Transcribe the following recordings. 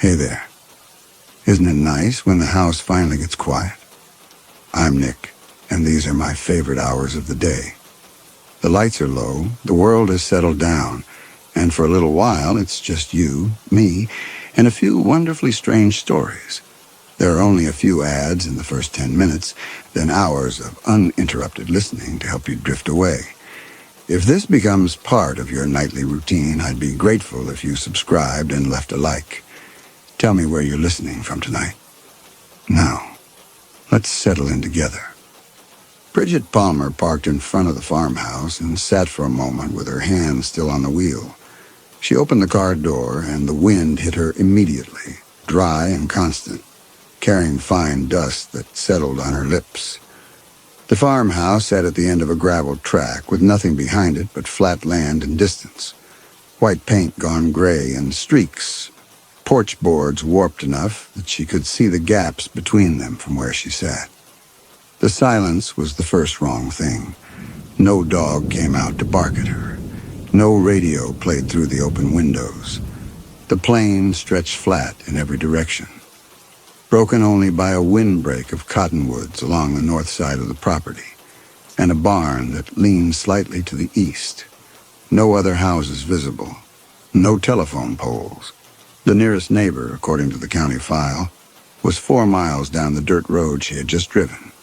Hey there. Isn't it nice when the house finally gets quiet? I'm Nick, and these are my favorite hours of the day. The lights are low, the world has settled down, and for a little while it's just you, me, and a few wonderfully strange stories. There are only a few ads in the first 10 minutes, then hours of uninterrupted listening to help you drift away. If this becomes part of your nightly routine, I'd be grateful if you subscribed and left a like. Tell me where you're listening from tonight. Now, let's settle in together. Bridget Palmer parked in front of the farmhouse and sat for a moment with her hand still on the wheel. She opened the car door and the wind hit her immediately, dry and constant, carrying fine dust that settled on her lips. The farmhouse sat at the end of a gravel track with nothing behind it but flat land and distance. White paint gone gray and streaks, porch boards warped enough that she could see the gaps between them from where she sat. The silence was the first wrong thing. No dog came out to bark at her. No radio played through the open windows. The plain stretched flat in every direction, broken only by a windbreak of cottonwoods along the north side of the property, and a barn that leaned slightly to the east. No other houses visible. No telephone poles. The nearest neighbor, according to the county file, was 4 miles down the dirt road she had just driven.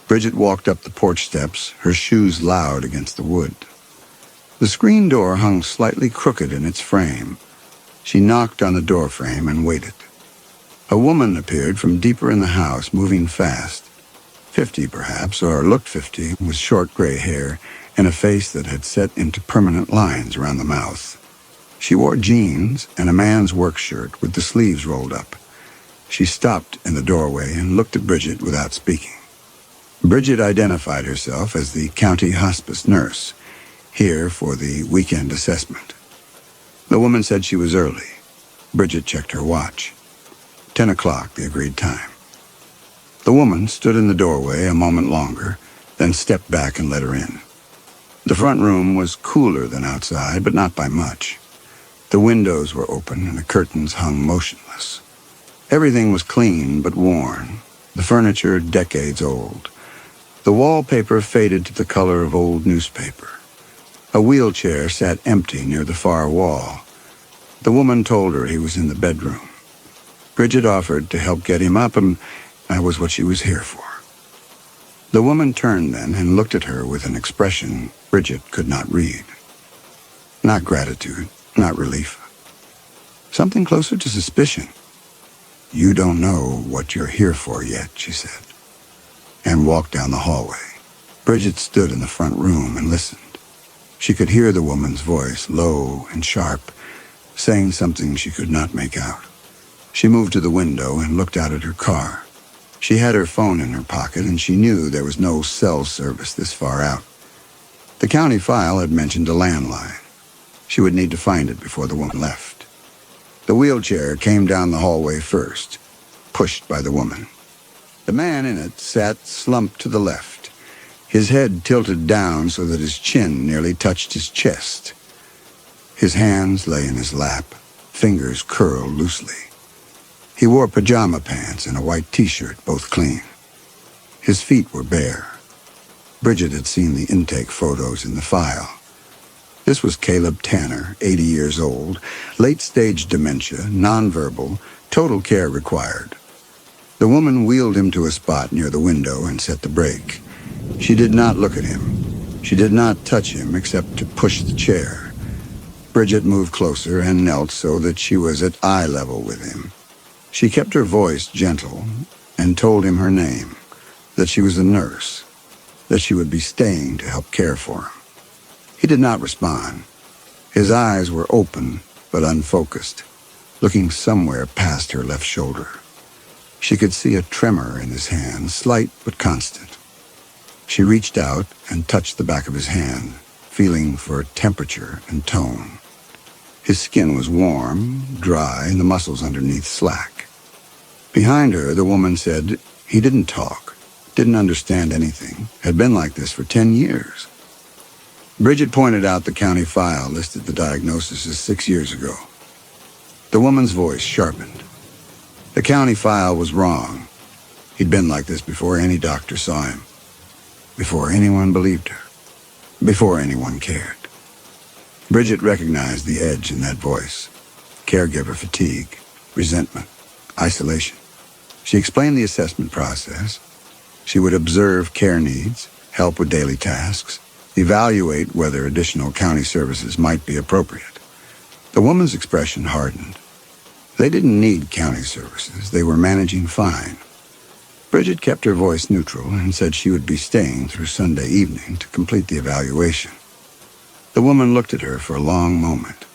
Bridget walked up the porch steps, her shoes loud against the wood. The screen door hung slightly crooked in its frame. She knocked on the door frame and waited. A woman appeared from deeper in the house, moving fast. 50 perhaps, or looked 50, with short gray hair and a face that had set into permanent lines around the mouth. She wore jeans and a man's work shirt with the sleeves rolled up. She stopped in the doorway and looked at Bridget without speaking. Bridget identified herself as the county hospice nurse, here for the weekend assessment. The woman said she was early. Bridget checked her watch. 10 o'clock, the agreed time. The woman stood in the doorway a moment longer, then stepped back and let her in. The front room was cooler than outside, but not by much. The windows were open and the curtains hung motionless. Everything was clean but worn, the furniture decades old. The wallpaper faded to the color of old newspaper. A wheelchair sat empty near the far wall. The woman told her he was in the bedroom. Bridget offered to help get him up, and that was what she was here for. The woman turned then and looked at her with an expression Bridget could not read. Not gratitude, not relief. Something closer to suspicion. "You don't know what you're here for yet," she said, and walked down the hallway. Bridget stood in the front room and listened. She could hear the woman's voice, low and sharp, saying something she could not make out. She moved to the window and looked out at her car. She had her phone in her pocket, and she knew there was no cell service this far out. The county file had mentioned a landline. She would need to find it before the woman left. The wheelchair came down the hallway first, pushed by the woman. The man in it sat slumped to the left, his head tilted down so that his chin nearly touched his chest. His hands lay in his lap, fingers curled loosely. He wore pajama pants and a white t-shirt, both clean. His feet were bare. Bridget had seen the intake photos in the file. This was Caleb Tanner, 80 years old, late-stage dementia, nonverbal, total care required. The woman wheeled him to a spot near the window and set the brake. She did not look at him. She did not touch him except to push the chair. Bridget moved closer and knelt so that she was at eye level with him. She kept her voice gentle and told him her name, that she was a nurse, that she would be staying to help care for him. He did not respond. His eyes were open but unfocused, looking somewhere past her left shoulder. She could see a tremor in his hand, slight but constant. She reached out and touched the back of his hand, feeling for temperature and tone. His skin was warm, dry, and the muscles underneath slack. Behind her, the woman said he didn't talk, didn't understand anything, had been like this for 10 years. Bridget pointed out the county file listed the diagnosis as 6 years ago. The woman's voice sharpened. The county file was wrong. He'd been like this before any doctor saw him. Before anyone believed her. Before anyone cared. Bridget recognized the edge in that voice. Caregiver fatigue, resentment, isolation. She explained the assessment process. She would observe care needs, help with daily tasks, evaluate whether additional county services might be appropriate. The woman's expression hardened. They didn't need county services. They were managing fine. Bridget kept her voice neutral and said she would be staying through Sunday evening to complete the evaluation. The woman looked at her for a long moment.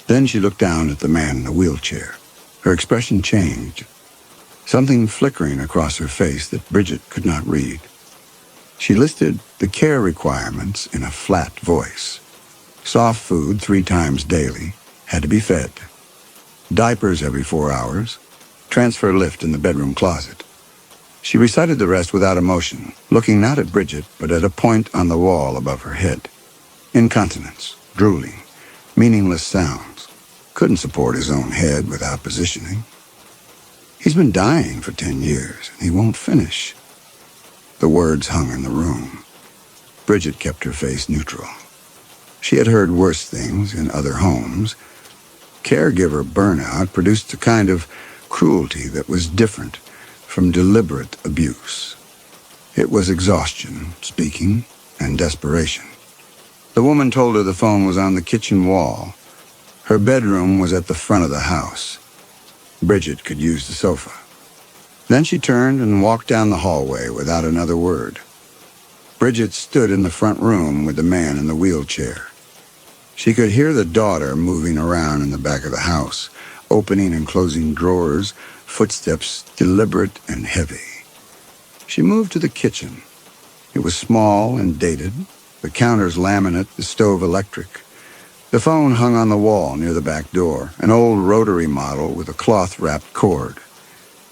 Then she looked down at the man in the wheelchair. Her expression changed. Something flickering across her face that Bridget could not read. She listed the care requirements in a flat voice. Soft food 3 times daily, had to be fed. Diapers every 4 hours. Transfer lift in the bedroom closet. She recited the rest without emotion, looking not at Bridget, but at a point on the wall above her head. Incontinence, drooling, meaningless sounds. Couldn't support his own head without positioning. He's been dying for 10 years, and he won't finish. The words hung in the room. Bridget kept her face neutral. She had heard worse things in other homes. Caregiver burnout produced a kind of cruelty that was different from deliberate abuse. It was exhaustion speaking and desperation. The woman told her the phone was on the kitchen wall. Her bedroom was at the front of the house. Bridget could use the sofa. Then she turned and walked down the hallway without another word. Bridget stood in the front room with the man in the wheelchair. She could hear the daughter moving around in the back of the house, opening and closing drawers, footsteps deliberate and heavy. She moved to the kitchen. It was small and dated, the counters laminate, the stove electric. The phone hung on the wall near the back door, an old rotary model with a cloth-wrapped cord.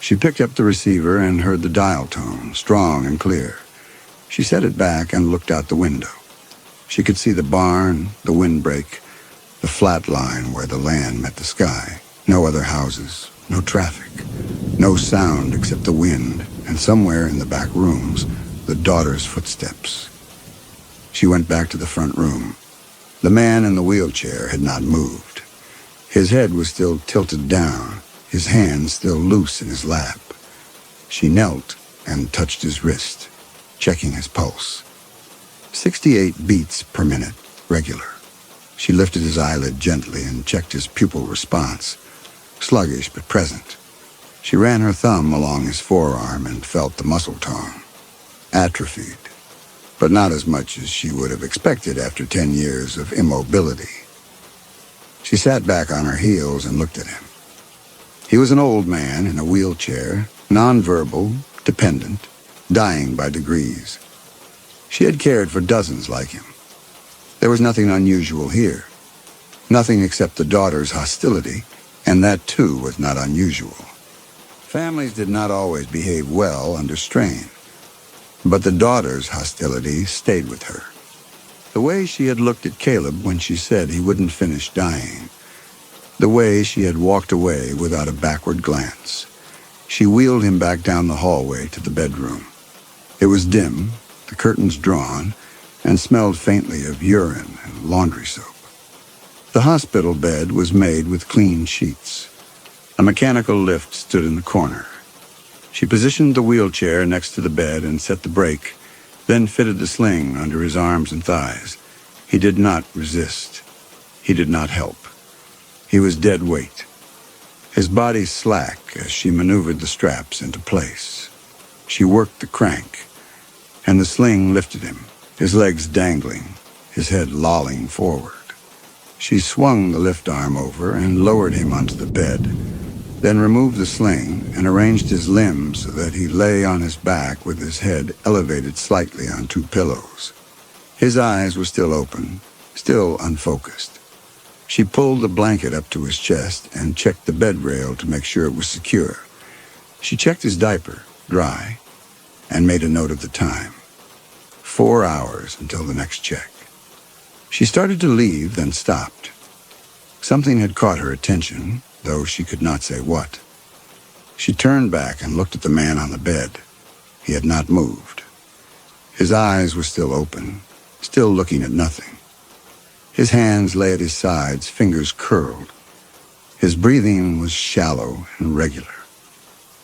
She picked up the receiver and heard the dial tone, strong and clear. She set it back and looked out the window. She could see the barn, the windbreak, the flat line where the land met the sky. No other houses, no traffic, no sound except the wind, and somewhere in the back rooms, the daughter's footsteps. She went back to the front room. The man in the wheelchair had not moved. His head was still tilted down, his hands still loose in his lap. She knelt and touched his wrist, checking his pulse. 68 beats per minute, regular. She lifted his eyelid gently and checked his pupil response, sluggish but present. She ran her thumb along his forearm and felt the muscle tone. Atrophied, but not as much as she would have expected after 10 years of immobility. She sat back on her heels and looked at him. He was an old man in a wheelchair, nonverbal, dependent, dying by degrees. She had cared for dozens like him. There was nothing unusual here. Nothing except the daughter's hostility, and that too was not unusual. Families did not always behave well under strain. But the daughter's hostility stayed with her. The way she had looked at Caleb when she said he wouldn't finish dying. The way she had walked away without a backward glance. She wheeled him back down the hallway to the bedroom. It was dim, the curtains drawn, and smelled faintly of urine and laundry soap. The hospital bed was made with clean sheets. A mechanical lift stood in the corner. She positioned the wheelchair next to the bed and set the brake, then fitted the sling under his arms and thighs. He did not resist. He did not help. He was dead weight. His body slack as she maneuvered the straps into place. She worked the crank, and the sling lifted him, his legs dangling, his head lolling forward. She swung the lift arm over and lowered him onto the bed, then removed the sling and arranged his limbs so that he lay on his back with his head elevated slightly on 2 pillows. His eyes were still open, still unfocused. She pulled the blanket up to his chest and checked the bed rail to make sure it was secure. She checked his diaper, dry, and made a note of the time. 4 hours until the next check. She started to leave, then stopped. Something had caught her attention, though she could not say what. She turned back and looked at the man on the bed. He had not moved. His eyes were still open, still looking at nothing. His hands lay at his sides, fingers curled. His breathing was shallow and regular.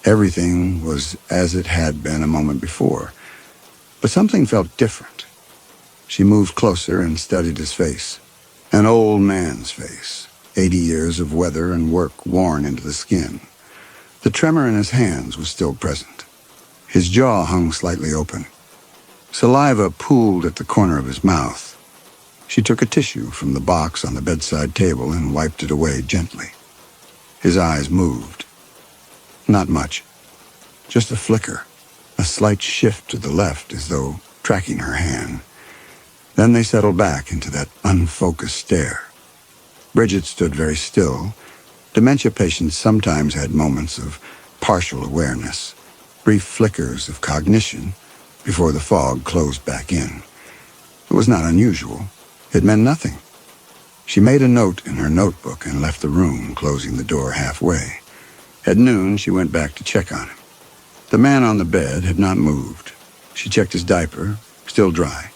Everything was as it had been a moment before, but something felt different. She moved closer and studied his face. An old man's face, 80 years of weather and work worn into the skin. The tremor in his hands was still present. His jaw hung slightly open. Saliva pooled at the corner of his mouth. She took a tissue from the box on the bedside table and wiped it away gently. His eyes moved. Not much. Just a flicker, a slight shift to the left as though tracking her hand. Then they settled back into that unfocused stare. Bridget stood very still. Dementia patients sometimes had moments of partial awareness, brief flickers of cognition before the fog closed back in. It was not unusual. It meant nothing. She made a note in her notebook and left the room, closing the door halfway. At noon, she went back to check on him. The man on the bed had not moved. She checked his diaper, still dry,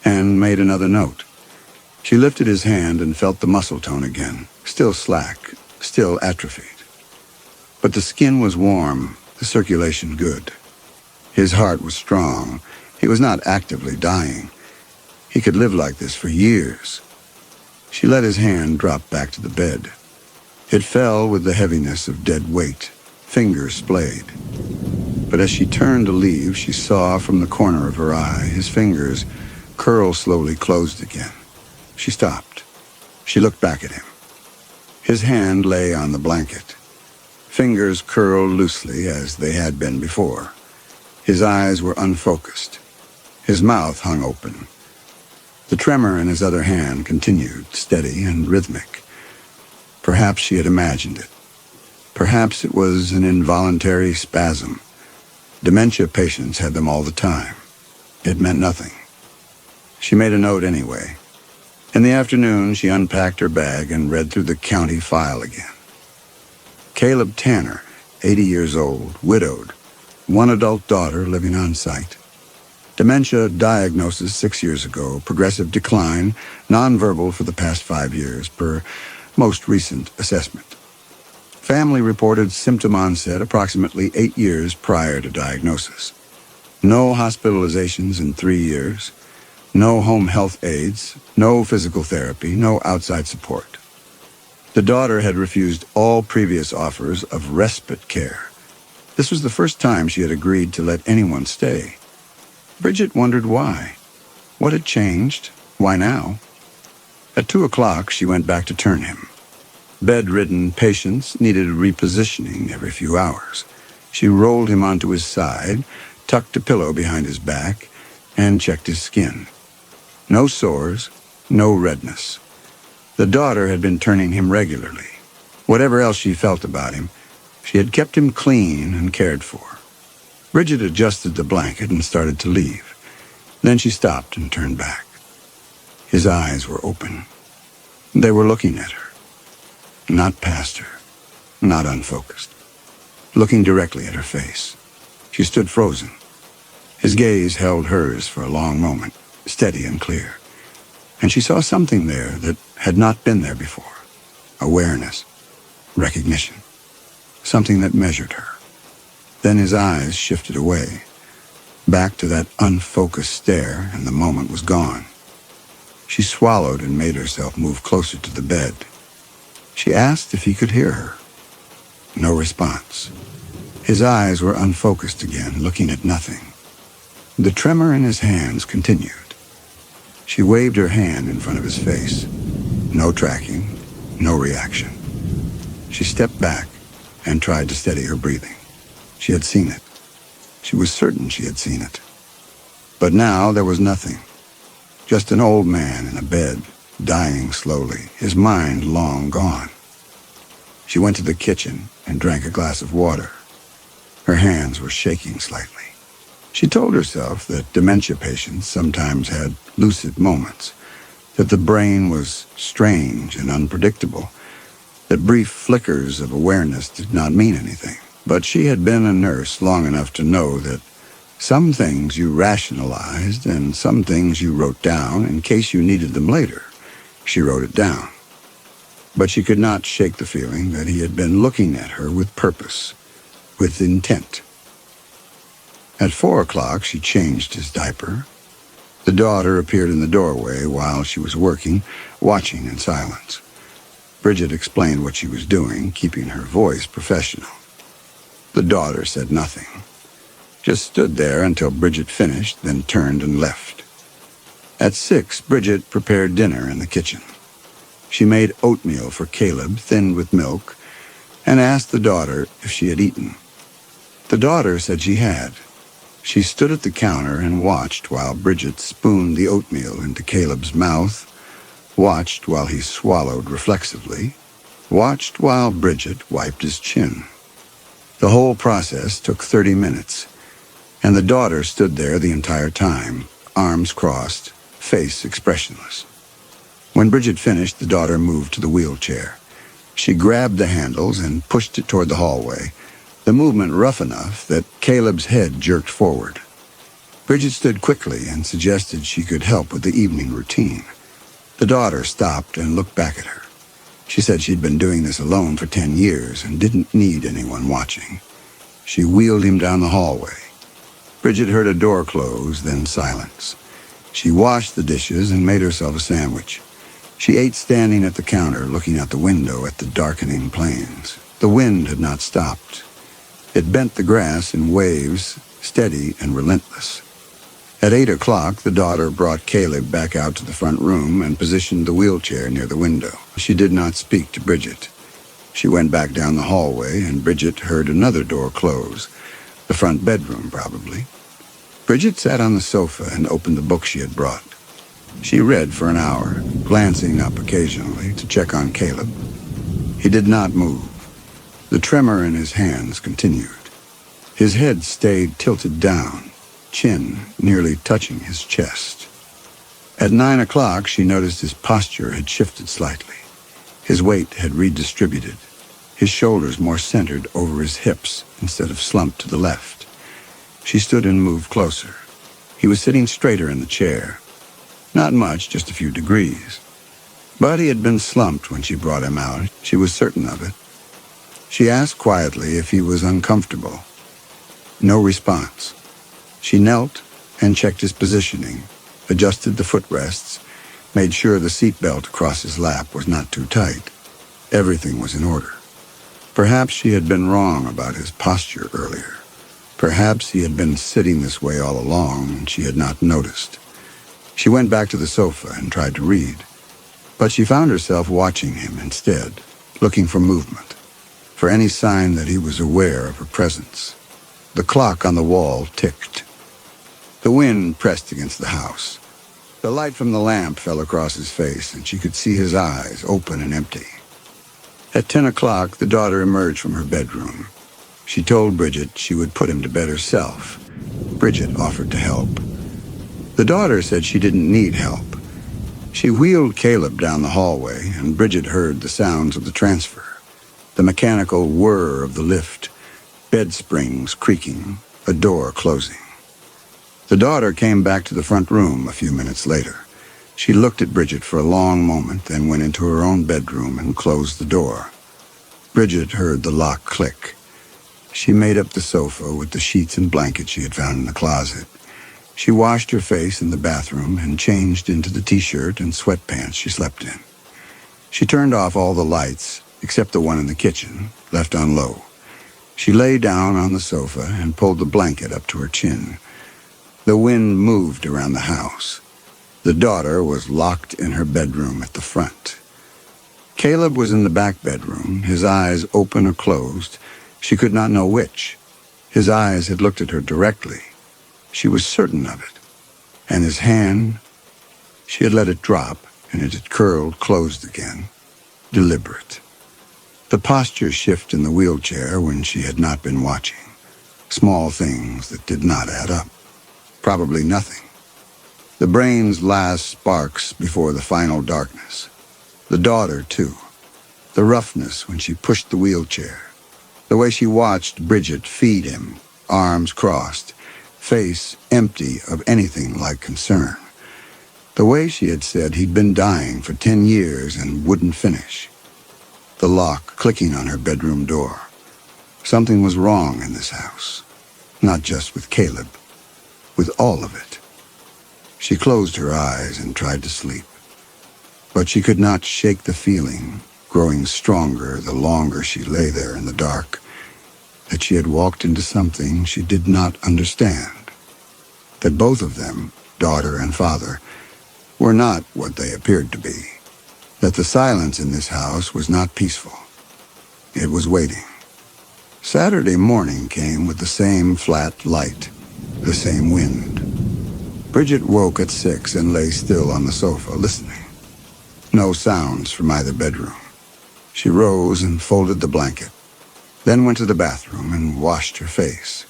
and made another note. She lifted his hand and felt the muscle tone again, still slack, still atrophied. But the skin was warm, the circulation good. His heart was strong. He was not actively dying. He could live like this for years. She let his hand drop back to the bed. It fell with the heaviness of dead weight, fingers splayed. But as she turned to leave, she saw from the corner of her eye his fingers curl slowly closed again. She stopped. She looked back at him. His hand lay on the blanket. Fingers curled loosely as they had been before. His eyes were unfocused. His mouth hung open. The tremor in his other hand continued, steady and rhythmic. Perhaps she had imagined it. Perhaps it was an involuntary spasm. Dementia patients had them all the time. It meant nothing. She made a note anyway. In the afternoon, she unpacked her bag and read through the county file again. Caleb Tanner, 80 years old, widowed, one adult daughter living on site. Dementia diagnosis 6 years ago, progressive decline, nonverbal for the past 5 years, per most recent assessment. Family reported symptom onset approximately 8 years prior to diagnosis. No hospitalizations in 3 years. No home health aides, no physical therapy, no outside support. The daughter had refused all previous offers of respite care. This was the first time she had agreed to let anyone stay. Bridget wondered why. What had changed? Why now? At 2 o'clock, she went back to Turnham. Bedridden patients needed repositioning every few hours. She rolled him onto his side, tucked a pillow behind his back, and checked his skin. No sores, no redness. The daughter had been turning him regularly. Whatever else she felt about him, she had kept him clean and cared for. Bridget adjusted the blanket and started to leave. Then she stopped and turned back. His eyes were open. They were looking at her. Not past her. Not unfocused. Looking directly at her face. She stood frozen. His gaze held hers for a long moment, steady and clear. And she saw something there that had not been there before. Awareness. Recognition. Something that measured her. Then his eyes shifted away, back to that unfocused stare, and the moment was gone. She swallowed and made herself move closer to the bed. She asked if he could hear her. No response. His eyes were unfocused again, looking at nothing. The tremor in his hands continued. She waved her hand in front of his face. No tracking, no reaction. She stepped back and tried to steady her breathing. She had seen it. She was certain she had seen it. But now there was nothing. Just an old man in a bed, dying slowly, his mind long gone. She went to the kitchen and drank a glass of water. Her hands were shaking slightly. She told herself that dementia patients sometimes had lucid moments, that the brain was strange and unpredictable, that brief flickers of awareness did not mean anything. But she had been a nurse long enough to know that some things you rationalized and some things you wrote down in case you needed them later. She wrote it down. But she could not shake the feeling that he had been looking at her with purpose, with intent. At 4 o'clock, she changed his diaper. The daughter appeared in the doorway while she was working, watching in silence. Bridget explained what she was doing, keeping her voice professional. The daughter said nothing, just stood there until Bridget finished, then turned and left. At 6, Bridget prepared dinner in the kitchen. She made oatmeal for Caleb, thinned with milk, and asked the daughter if she had eaten. The daughter said she had. She stood at the counter and watched while Bridget spooned the oatmeal into Caleb's mouth, watched while he swallowed reflexively, watched while Bridget wiped his chin. The whole process took 30 minutes, and the daughter stood there the entire time, arms crossed, face expressionless. When Bridget finished, the daughter moved to the wheelchair. She grabbed the handles and pushed it toward the hallway, the movement rough enough that Caleb's head jerked forward. Bridget stood quickly and suggested she could help with the evening routine. The daughter stopped and looked back at her. She said she'd been doing this alone for 10 years and didn't need anyone watching. She wheeled him down the hallway. Bridget heard a door close, then silence. She washed the dishes and made herself a sandwich. She ate standing at the counter, looking out the window at the darkening plains. The wind had not stopped. It bent the grass in waves, steady and relentless. At 8 o'clock, the daughter brought Caleb back out to the front room and positioned the wheelchair near the window. She did not speak to Bridget. She went back down the hallway, and Bridget heard another door close. The front bedroom, probably. Bridget sat on the sofa and opened the book she had brought. She read for an hour, glancing up occasionally to check on Caleb. He did not move. The tremor in his hands continued. His head stayed tilted down, chin nearly touching his chest. At 9 o'clock, she noticed his posture had shifted slightly. His weight had redistributed, his shoulders more centered over his hips instead of slumped to the left. She stood and moved closer. He was sitting straighter in the chair. Not much, just a few degrees. But he had been slumped when she brought him out. She was certain of it. She asked quietly if he was uncomfortable. No response. She knelt and checked his positioning, adjusted the footrests, made sure the seatbelt across his lap was not too tight. Everything was in order. Perhaps she had been wrong about his posture earlier. Perhaps he had been sitting this way all along and she had not noticed. She went back to the sofa and tried to read, but she found herself watching him instead, looking for movement, for any sign that he was aware of her presence. The clock on the wall ticked. The wind pressed against the house. The light from the lamp fell across his face, and she could see his eyes, open and empty. At 10 o'clock, the daughter emerged from her bedroom. She told Bridget she would put him to bed herself. Bridget offered to help. The daughter said she didn't need help. She wheeled Caleb down the hallway, and Bridget heard the sounds of the transfer, the mechanical whir of the lift, bed springs creaking, a door closing. The daughter came back to the front room a few minutes later. She looked at Bridget for a long moment, then went into her own bedroom and closed the door. Bridget heard the lock click. She made up the sofa with the sheets and blankets she had found in the closet. She washed her face in the bathroom and changed into the t-shirt and sweatpants she slept in. She turned off all the lights, except the one in the kitchen, left on low. She lay down on the sofa and pulled the blanket up to her chin. The wind moved around the house. The daughter was locked in her bedroom at the front. Caleb was in the back bedroom, his eyes open or closed. She could not know which. His eyes had looked at her directly. She was certain of it. And his hand, she had let it drop, and it had curled closed again, deliberate. The posture shift in the wheelchair when she had not been watching. Small things that did not add up. Probably nothing. The brain's last sparks before the final darkness. The daughter, too. The roughness when she pushed the wheelchair. The way she watched Bridget feed him, arms crossed, face empty of anything like concern. The way she had said he'd been dying for 10 years and wouldn't finish. The lock clicking on her bedroom door. Something was wrong in this house. Not just with Caleb. With all of it. She closed her eyes and tried to sleep. But she could not shake the feeling, growing stronger the longer she lay there in the dark, that she had walked into something she did not understand. That both of them, daughter and father, were not what they appeared to be. That the silence in this house was not peaceful. It was waiting. Saturday morning came with the same flat light, the same wind. Bridget woke at 6 and lay still on the sofa, listening. No sounds from either bedroom. She rose and folded the blanket, then went to the bathroom and washed her face.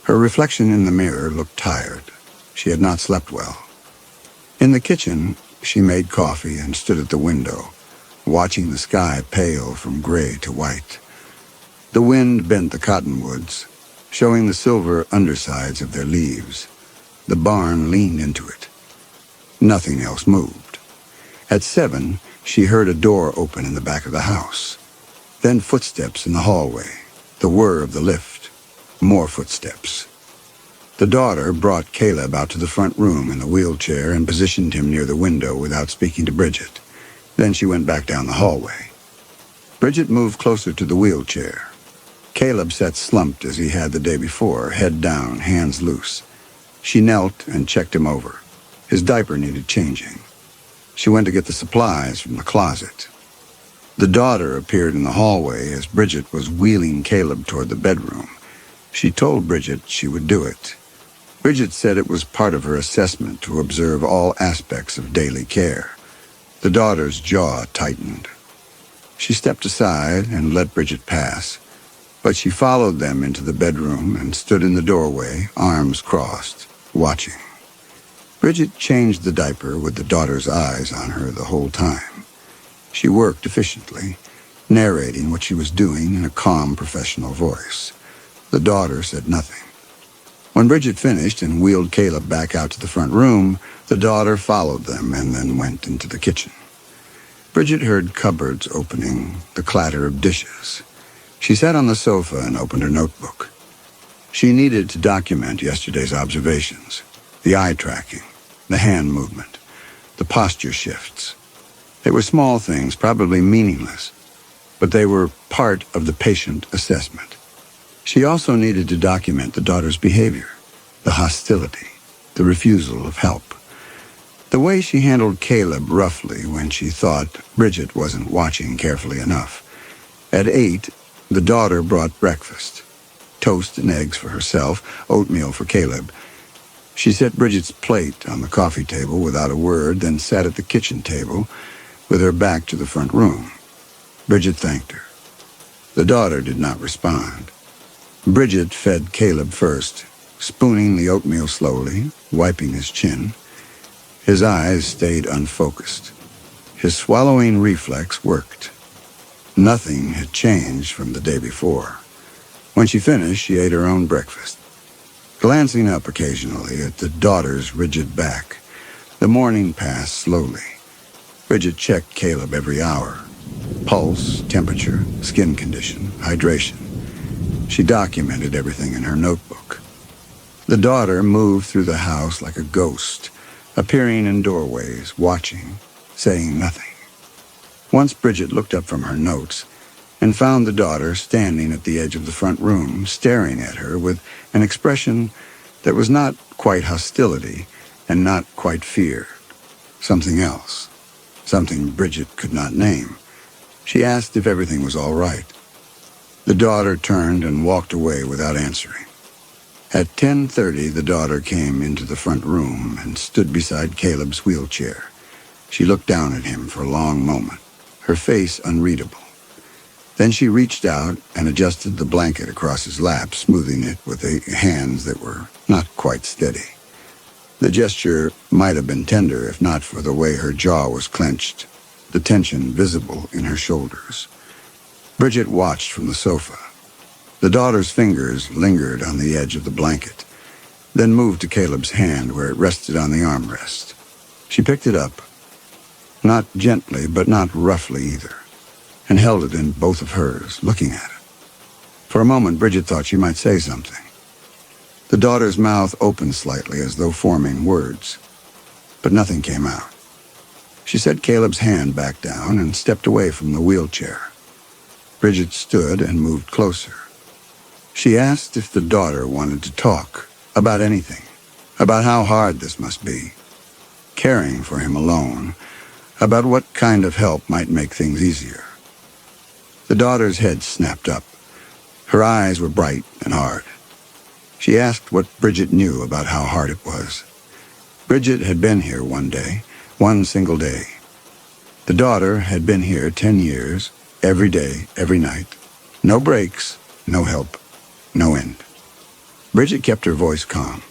Her reflection in the mirror looked tired. She had not slept well. In the kitchen, she made coffee and stood at the window, watching the sky pale from gray to white. The wind bent the cottonwoods, showing the silver undersides of their leaves. The barn leaned into it. Nothing else moved. At 7, she heard a door open in the back of the house. Then footsteps in the hallway, the whir of the lift, more footsteps. The daughter brought Caleb out to the front room in the wheelchair and positioned him near the window without speaking to Bridget. Then she went back down the hallway. Bridget moved closer to the wheelchair. Caleb sat slumped as he had the day before, head down, hands loose. She knelt and checked him over. His diaper needed changing. She went to get the supplies from the closet. The daughter appeared in the hallway as Bridget was wheeling Caleb toward the bedroom. She told Bridget she would do it. Bridget said it was part of her assessment to observe all aspects of daily care. The daughter's jaw tightened. She stepped aside and let Bridget pass, but she followed them into the bedroom and stood in the doorway, arms crossed, watching. Bridget changed the diaper with the daughter's eyes on her the whole time. She worked efficiently, narrating what she was doing in a calm, professional voice. The daughter said nothing. When Bridget finished and wheeled Caleb back out to the front room, the daughter followed them and then went into the kitchen. Bridget heard cupboards opening, the clatter of dishes. She sat on the sofa and opened her notebook. She needed to document yesterday's observations, the eye tracking, the hand movement, the posture shifts. They were small things, probably meaningless, but they were part of the patient assessment. She also needed to document the daughter's behavior, the hostility, the refusal of help. The way she handled Caleb roughly when she thought Bridget wasn't watching carefully enough. At 8, the daughter brought breakfast, toast and eggs for herself, oatmeal for Caleb. She set Bridget's plate on the coffee table without a word, then sat at the kitchen table with her back to the front room. Bridget thanked her. The daughter did not respond. Bridget fed Caleb first, spooning the oatmeal slowly, wiping his chin. His eyes stayed unfocused. His swallowing reflex worked. Nothing had changed from the day before. When she finished, she ate her own breakfast. Glancing up occasionally at the daughter's rigid back, the morning passed slowly. Bridget checked Caleb every hour. Pulse, temperature, skin condition, hydration. She documented everything in her notebook. The daughter moved through the house like a ghost, appearing in doorways, watching, saying nothing. Once Bridget looked up from her notes and found the daughter standing at the edge of the front room, staring at her with an expression that was not quite hostility and not quite fear. Something else. Something Bridget could not name. She asked if everything was all right. The daughter turned and walked away without answering. At 10:30, the daughter came into the front room and stood beside Caleb's wheelchair. She looked down at him for a long moment, her face unreadable. Then she reached out and adjusted the blanket across his lap, smoothing it with hands that were not quite steady. The gesture might have been tender if not for the way her jaw was clenched. the tension visible in her shoulders. Bridget watched from the sofa. The daughter's fingers lingered on the edge of the blanket, then moved to Caleb's hand where it rested on the armrest. She picked it up, not gently but not roughly either, and held it in both of hers, looking at it. For a moment, Bridget thought she might say something. The daughter's mouth opened slightly as though forming words, but nothing came out. She set Caleb's hand back down and stepped away from the wheelchair. Bridget stood and moved closer. She asked if the daughter wanted to talk about anything, about how hard this must be, caring for him alone, about what kind of help might make things easier. The daughter's head snapped up. Her eyes were bright and hard. She asked what Bridget knew about how hard it was. Bridget had been here one day, one single day. The daughter had been here 10 years, every day, every night. No breaks, no help, no end. Bridget kept her voice calm.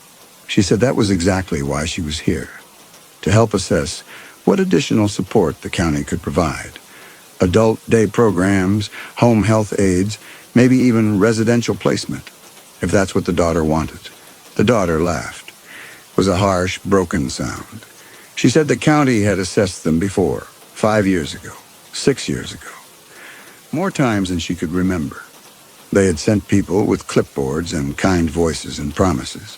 She said that was exactly why she was here, to help assess what additional support the county could provide. Adult day programs, home health aides, maybe even residential placement, if that's what the daughter wanted. The daughter laughed. It was a harsh, broken sound. She said the county had assessed them before, 5 years ago, 6 years ago. More times than she could remember. They had sent people with clipboards and kind voices and promises.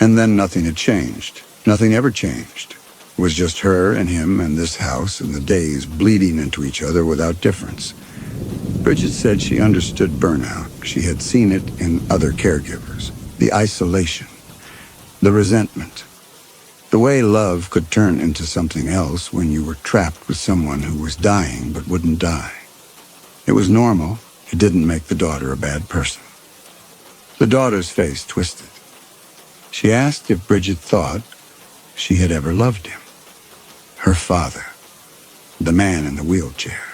And then nothing had changed. Nothing ever changed. It was just her and him and this house and the days bleeding into each other without difference. Bridget said she understood burnout. She had seen it in other caregivers. The isolation. The resentment. The way love could turn into something else when you were trapped with someone who was dying but wouldn't die. It was normal. It didn't make the daughter a bad person. The daughter's face twisted. She asked if Bridget thought she had ever loved him. Her father. The man in the wheelchair.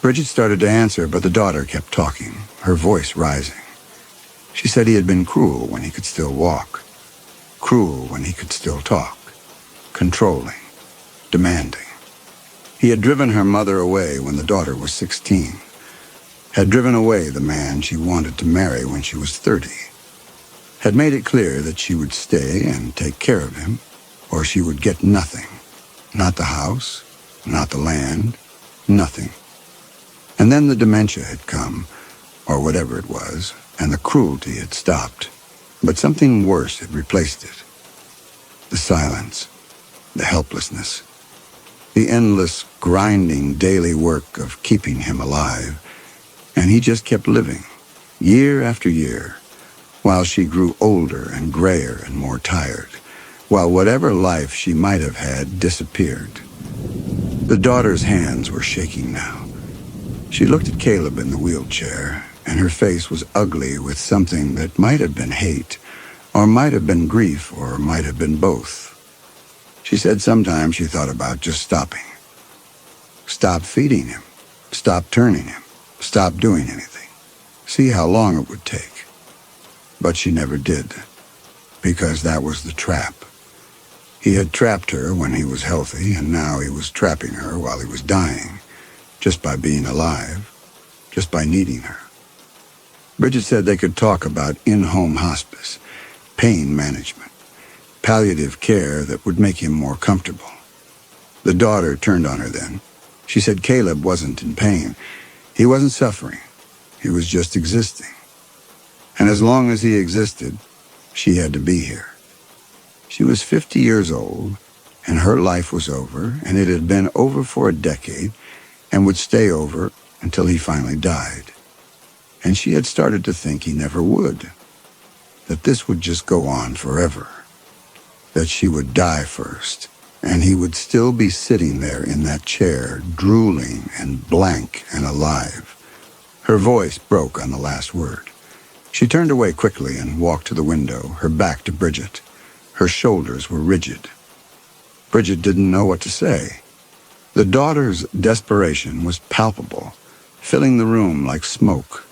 Bridget started to answer, but the daughter kept talking, her voice rising. She said he had been cruel when he could still walk. Cruel when he could still talk. Controlling. Demanding. He had driven her mother away when the daughter was 16. Had driven away the man she wanted to marry when she was 30. Had made it clear that she would stay and take care of him, or she would get nothing. Not the house, not the land, nothing. And then the dementia had come, or whatever it was, and the cruelty had stopped. But something worse had replaced it. The silence, the helplessness, the endless, grinding daily work of keeping him alive. And he just kept living, year after year, while she grew older and grayer and more tired, while whatever life she might have had disappeared. The daughter's hands were shaking now. She looked at Caleb in the wheelchair, and her face was ugly with something that might have been hate, or might have been grief, or might have been both. She said sometimes she thought about just stopping. Stop feeding him. Stop turning him. Stop doing anything. See how long it would take. But she never did, because that was the trap. He had trapped her when he was healthy, and now he was trapping her while he was dying, just by being alive, just by needing her. Bridget said they could talk about in-home hospice, pain management, palliative care that would make him more comfortable. The daughter turned on her then. She said Caleb wasn't in pain. He wasn't suffering. He was just existing. And as long as he existed, she had to be here. She was 50 years old, and her life was over, and it had been over for a decade, and would stay over until he finally died. And she had started to think he never would, that this would just go on forever, that she would die first, and he would still be sitting there in that chair, drooling and blank and alive. Her voice broke on the last word. She turned away quickly and walked to the window, her back to Bridget. Her shoulders were rigid. Bridget didn't know what to say. The daughter's desperation was palpable, filling the room like smoke.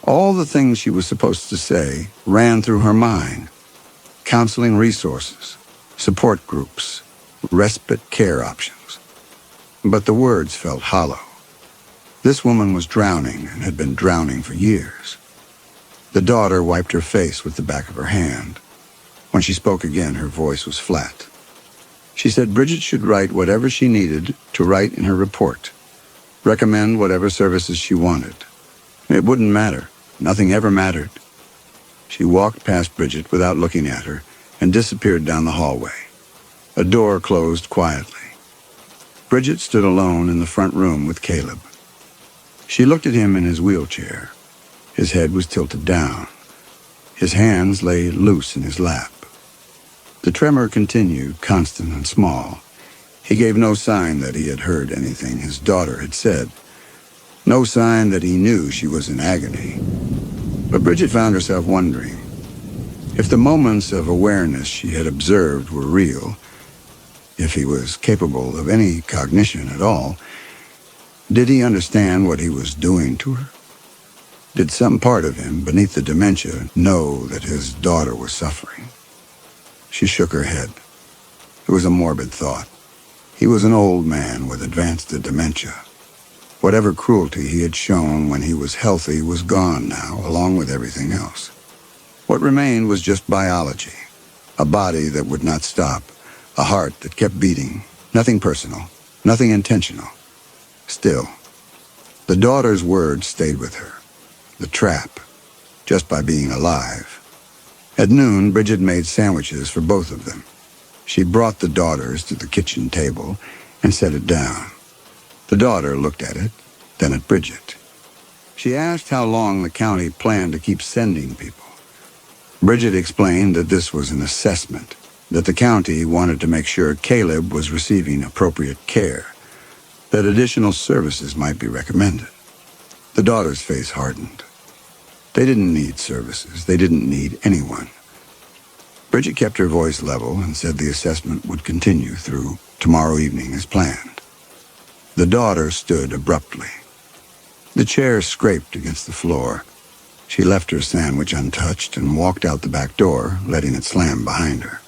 All the things she was supposed to say ran through her mind. Counseling resources, support groups, respite care options. But the words felt hollow. This woman was drowning and had been drowning for years. The daughter wiped her face with the back of her hand. When she spoke again, her voice was flat. She said Bridget should write whatever she needed to write in her report, recommend whatever services she wanted. It wouldn't matter. Nothing ever mattered. She walked past Bridget without looking at her and disappeared down the hallway. A door closed quietly. Bridget stood alone in the front room with Caleb. She looked at him in his wheelchair. His head was tilted down. His hands lay loose in his lap. The tremor continued, constant and small. He gave no sign that he had heard anything his daughter had said. No sign that he knew she was in agony. But Bridget found herself wondering if the moments of awareness she had observed were real, if he was capable of any cognition at all. Did he understand what he was doing to her? Did some part of him, beneath the dementia, know that his daughter was suffering? She shook her head. It was a morbid thought. He was an old man with advanced dementia. Whatever cruelty he had shown when he was healthy was gone now, along with everything else. What remained was just biology, a body that would not stop, a heart that kept beating, nothing personal, nothing intentional. Still, the daughter's words stayed with her. The trap, just by being alive. At noon, Bridget made sandwiches for both of them. She brought the daughters to the kitchen table and set it down. The daughter looked at it, then at Bridget. She asked how long the county planned to keep sending people. Bridget explained that this was an assessment, that the county wanted to make sure Caleb was receiving appropriate care, that additional services might be recommended. The daughter's face hardened. They didn't need services. They didn't need anyone. Bridget kept her voice level and said the assessment would continue through tomorrow evening as planned. The daughter stood abruptly. The chair scraped against the floor. She left her sandwich untouched and walked out the back door, letting it slam behind her.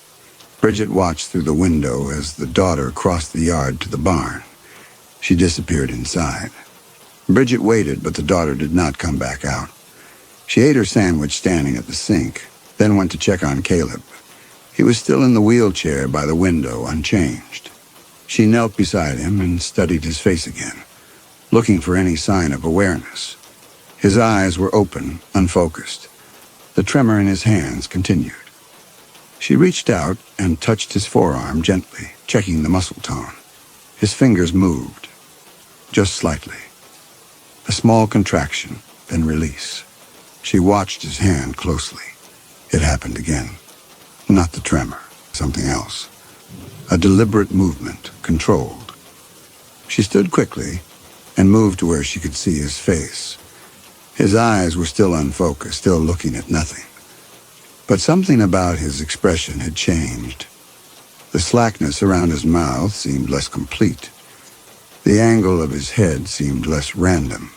Bridget watched through the window as the daughter crossed the yard to the barn. She disappeared inside. Bridget waited, but the daughter did not come back out. She ate her sandwich standing at the sink, then went to check on Caleb. He was still in the wheelchair by the window, unchanged. She knelt beside him and studied his face again, looking for any sign of awareness. His eyes were open, unfocused. The tremor in his hands continued. She reached out and touched his forearm gently, checking the muscle tone. His fingers moved, just slightly. A small contraction, then release. She watched his hand closely. It happened again. Not the tremor, something else. A deliberate movement, controlled. She stood quickly and moved to where she could see his face. His eyes were still unfocused, still looking at nothing. But something about his expression had changed. The slackness around his mouth seemed less complete. The angle of his head seemed less random.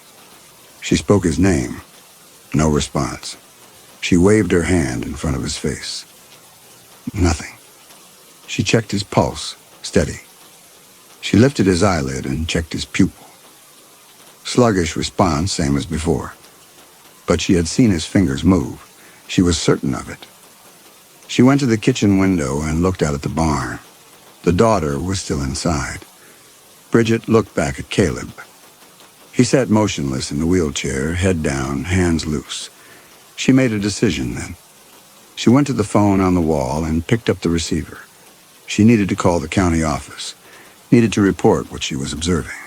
She spoke his name. No response. She waved her hand in front of his face. Nothing. She checked his pulse, steady. She lifted his eyelid and checked his pupil. Sluggish response, same as before. But she had seen his fingers move. She was certain of it. She went to the kitchen window and looked out at the barn. The daughter was still inside. Bridget looked back at Caleb. He sat motionless in the wheelchair, head down, hands loose. She made a decision then. She went to the phone on the wall and picked up the receiver. She needed to call the county office, needed to report what she was observing.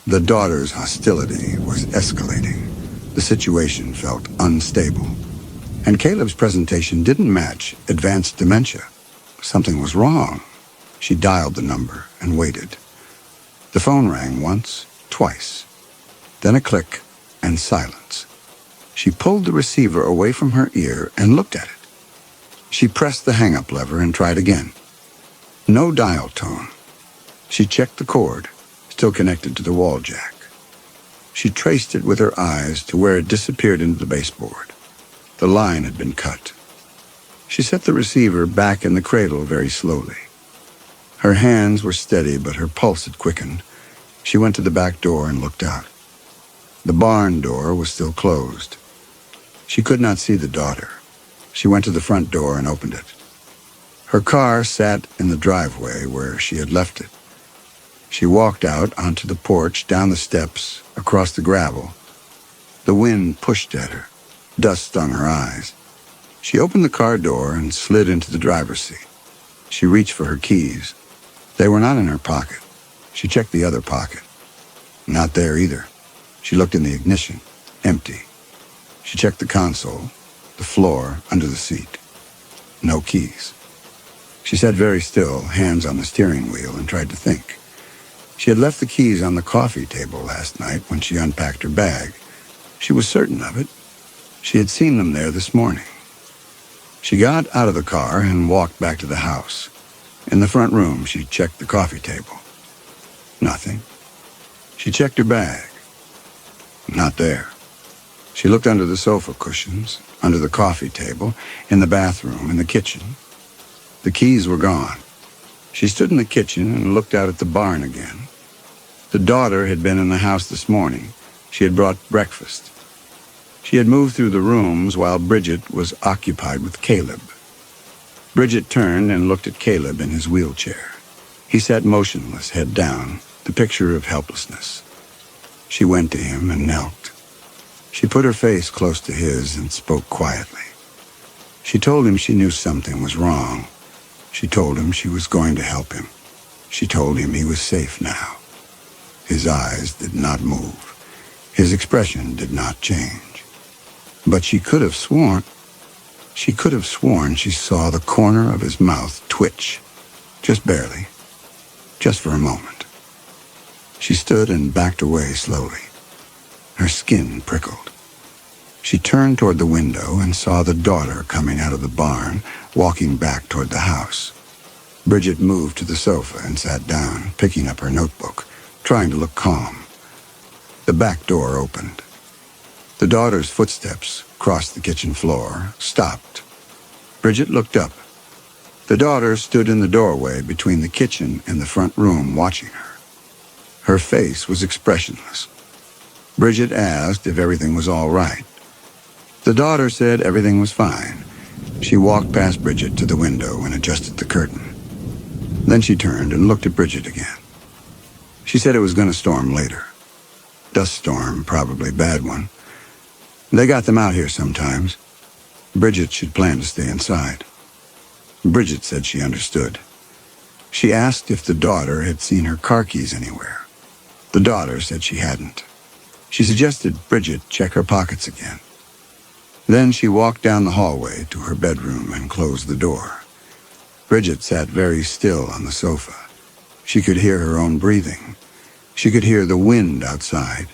The daughter's hostility was escalating. The situation felt unstable. And Caleb's presentation didn't match advanced dementia. Something was wrong. She dialed the number and waited. The phone rang once, twice. Then a click and silence. She pulled the receiver away from her ear and looked at it. She pressed the hang-up lever and tried again. No dial tone. She checked the cord, still connected to the wall jack. She traced it with her eyes to where it disappeared into the baseboard. The line had been cut. She set the receiver back in the cradle very slowly. Her hands were steady, but her pulse had quickened. She went to the back door and looked out. The barn door was still closed. She could not see the daughter. She went to the front door and opened it. Her car sat in the driveway where she had left it. She walked out onto the porch, down the steps, across the gravel. The wind pushed at her. Dust stung her eyes. She opened the car door and slid into the driver's seat. She reached for her keys. They were not in her pocket. She checked the other pocket. Not there either. She looked in the ignition. Empty. She checked the console, the floor, under the seat. No keys. She sat very still, hands on the steering wheel, and tried to think. She had left the keys on the coffee table last night when she unpacked her bag. She was certain of it. She had seen them there this morning. She got out of the car and walked back to the house. In the front room, she checked the coffee table. Nothing. She checked her bag. Not there. She looked under the sofa cushions, under the coffee table, in the bathroom, in the kitchen. The keys were gone. She stood in the kitchen and looked out at the barn again. The daughter had been in the house this morning. She had brought breakfast. She had moved through the rooms while Bridget was occupied with Caleb. Bridget turned and looked at Caleb in his wheelchair. He sat motionless, head down, the picture of helplessness. She went to him and knelt. She put her face close to his and spoke quietly. She told him she knew something was wrong. She told him she was going to help him. She told him he was safe now. His eyes did not move. His expression did not change. But she could have sworn she saw the corner of his mouth twitch. Just barely. Just for a moment. She stood and backed away slowly. Her skin prickled. She turned toward the window and saw the daughter coming out of the barn, walking back toward the house. Bridget moved to the sofa and sat down, picking up her notebook, trying to look calm. The back door opened. The daughter's footsteps crossed the kitchen floor, stopped. Bridget looked up. The daughter stood in the doorway between the kitchen and the front room, watching her. Her face was expressionless. Bridget asked if everything was all right. The daughter said everything was fine. She walked past Bridget to the window and adjusted the curtain. Then she turned and looked at Bridget again. She said it was going to storm later. Dust storm, probably bad one. They got them out here sometimes. Bridget should plan to stay inside. Bridget said she understood. She asked if the daughter had seen her car keys anywhere. The daughter said she hadn't. She suggested Bridget check her pockets again. Then she walked down the hallway to her bedroom and closed the door. Bridget sat very still on the sofa. She could hear her own breathing. She could hear the wind outside.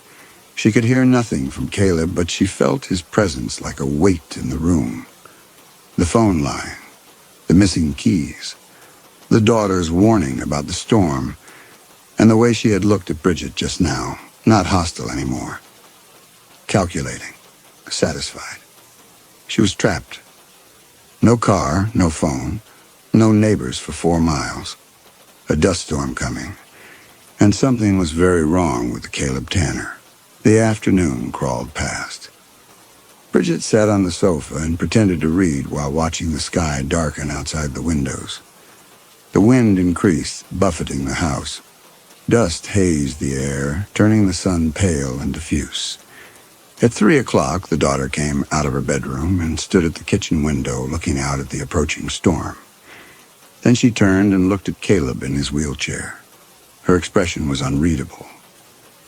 She could hear nothing from Caleb, but she felt his presence like a weight in the room. The phone line, the missing keys, the daughter's warning about the storm, and the way she had looked at Bridget just now, not hostile anymore. Calculating, satisfied. She was trapped. No car, no phone, no neighbors for 4 miles. A dust storm coming. And something was very wrong with the Caleb Tanner. The afternoon crawled past. Bridget sat on the sofa and pretended to read while watching the sky darken outside the windows. The wind increased, buffeting the house. Dust hazed the air, turning the sun pale and diffuse. At 3 o'clock, the daughter came out of her bedroom and stood at the kitchen window looking out at the approaching storm. Then she turned and looked at Caleb in his wheelchair. Her expression was unreadable.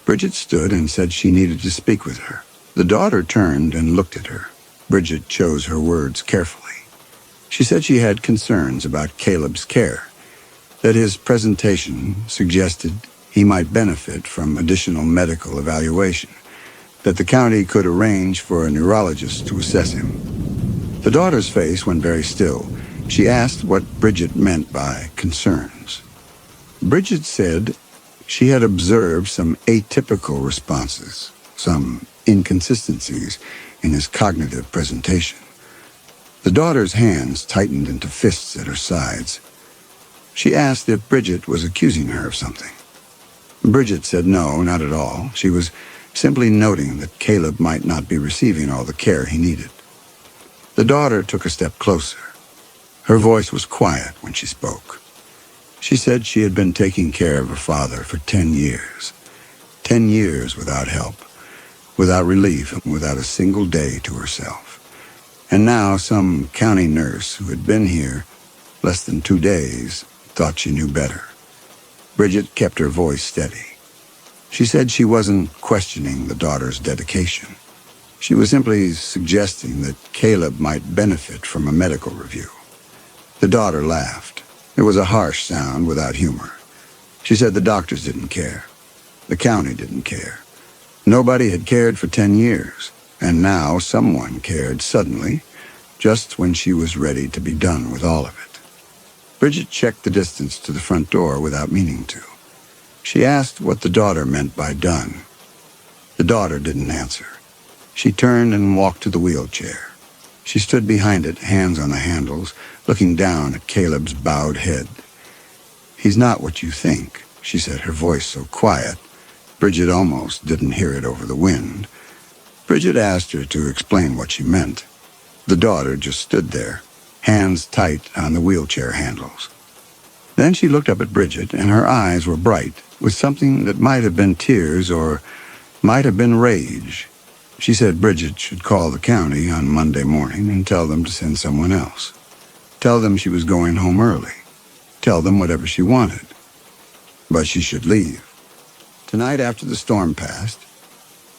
Bridget stood and said she needed to speak with her. The daughter turned and looked at her. Bridget chose her words carefully. She said she had concerns about Caleb's care, that his presentation suggested he might benefit from additional medical evaluation, that the county could arrange for a neurologist to assess him. The daughter's face went very still. She asked what Bridget meant by concerns. Bridget said she had observed some atypical responses, some inconsistencies in his cognitive presentation. The daughter's hands tightened into fists at her sides. She asked if Bridget was accusing her of something. Bridget said no, not at all. She was simply noting that Caleb might not be receiving all the care he needed. The daughter took a step closer. Her voice was quiet when she spoke. She said she had been taking care of her father for 10 years. 10 years without help, without relief, and without a single day to herself. And now some county nurse who had been here less than 2 days thought she knew better. Bridget kept her voice steady. She said she wasn't questioning the daughter's dedication. She was simply suggesting that Caleb might benefit from a medical review. The daughter laughed. It was a harsh sound without humor. She said the doctors didn't care. The county didn't care. Nobody had cared for 10 years, and now someone cared suddenly, just when she was ready to be done with all of it. Bridget checked the distance to the front door without meaning to. She asked what the daughter meant by done. The daughter didn't answer. She turned and walked to the wheelchair. She stood behind it, hands on the handles, looking down at Caleb's bowed head. "He's not what you think," she said, her voice so quiet, Bridget almost didn't hear it over the wind. Bridget asked her to explain what she meant. The daughter just stood there, hands tight on the wheelchair handles. Then she looked up at Bridget, and her eyes were bright with something that might have been tears or might have been rage. She said Bridget should call the county on Monday morning and tell them to send someone else. Tell them she was going home early. Tell them whatever she wanted. But she should leave. Tonight after the storm passed,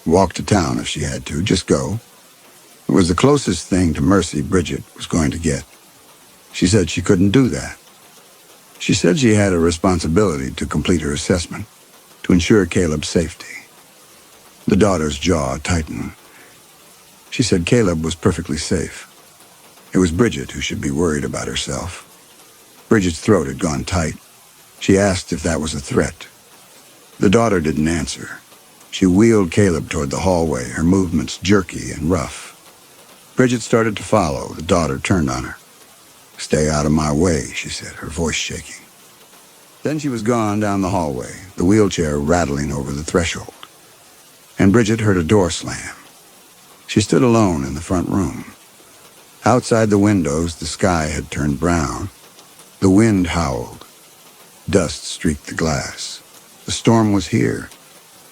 walk to town if she had to, just go. It was the closest thing to mercy Bridget was going to get. She said she couldn't do that. She said she had a responsibility to complete her assessment, to ensure Caleb's safety. The daughter's jaw tightened. She said Caleb was perfectly safe. It was Bridget who should be worried about herself. Bridget's throat had gone tight. She asked if that was a threat. The daughter didn't answer. She wheeled Caleb toward the hallway, her movements jerky and rough. Bridget started to follow. The daughter turned on her. "Stay out of my way," she said, her voice shaking. Then she was gone down the hallway, the wheelchair rattling over the threshold. And Bridget heard a door slam. She stood alone in the front room. Outside the windows, the sky had turned brown. The wind howled. Dust streaked the glass. The storm was here.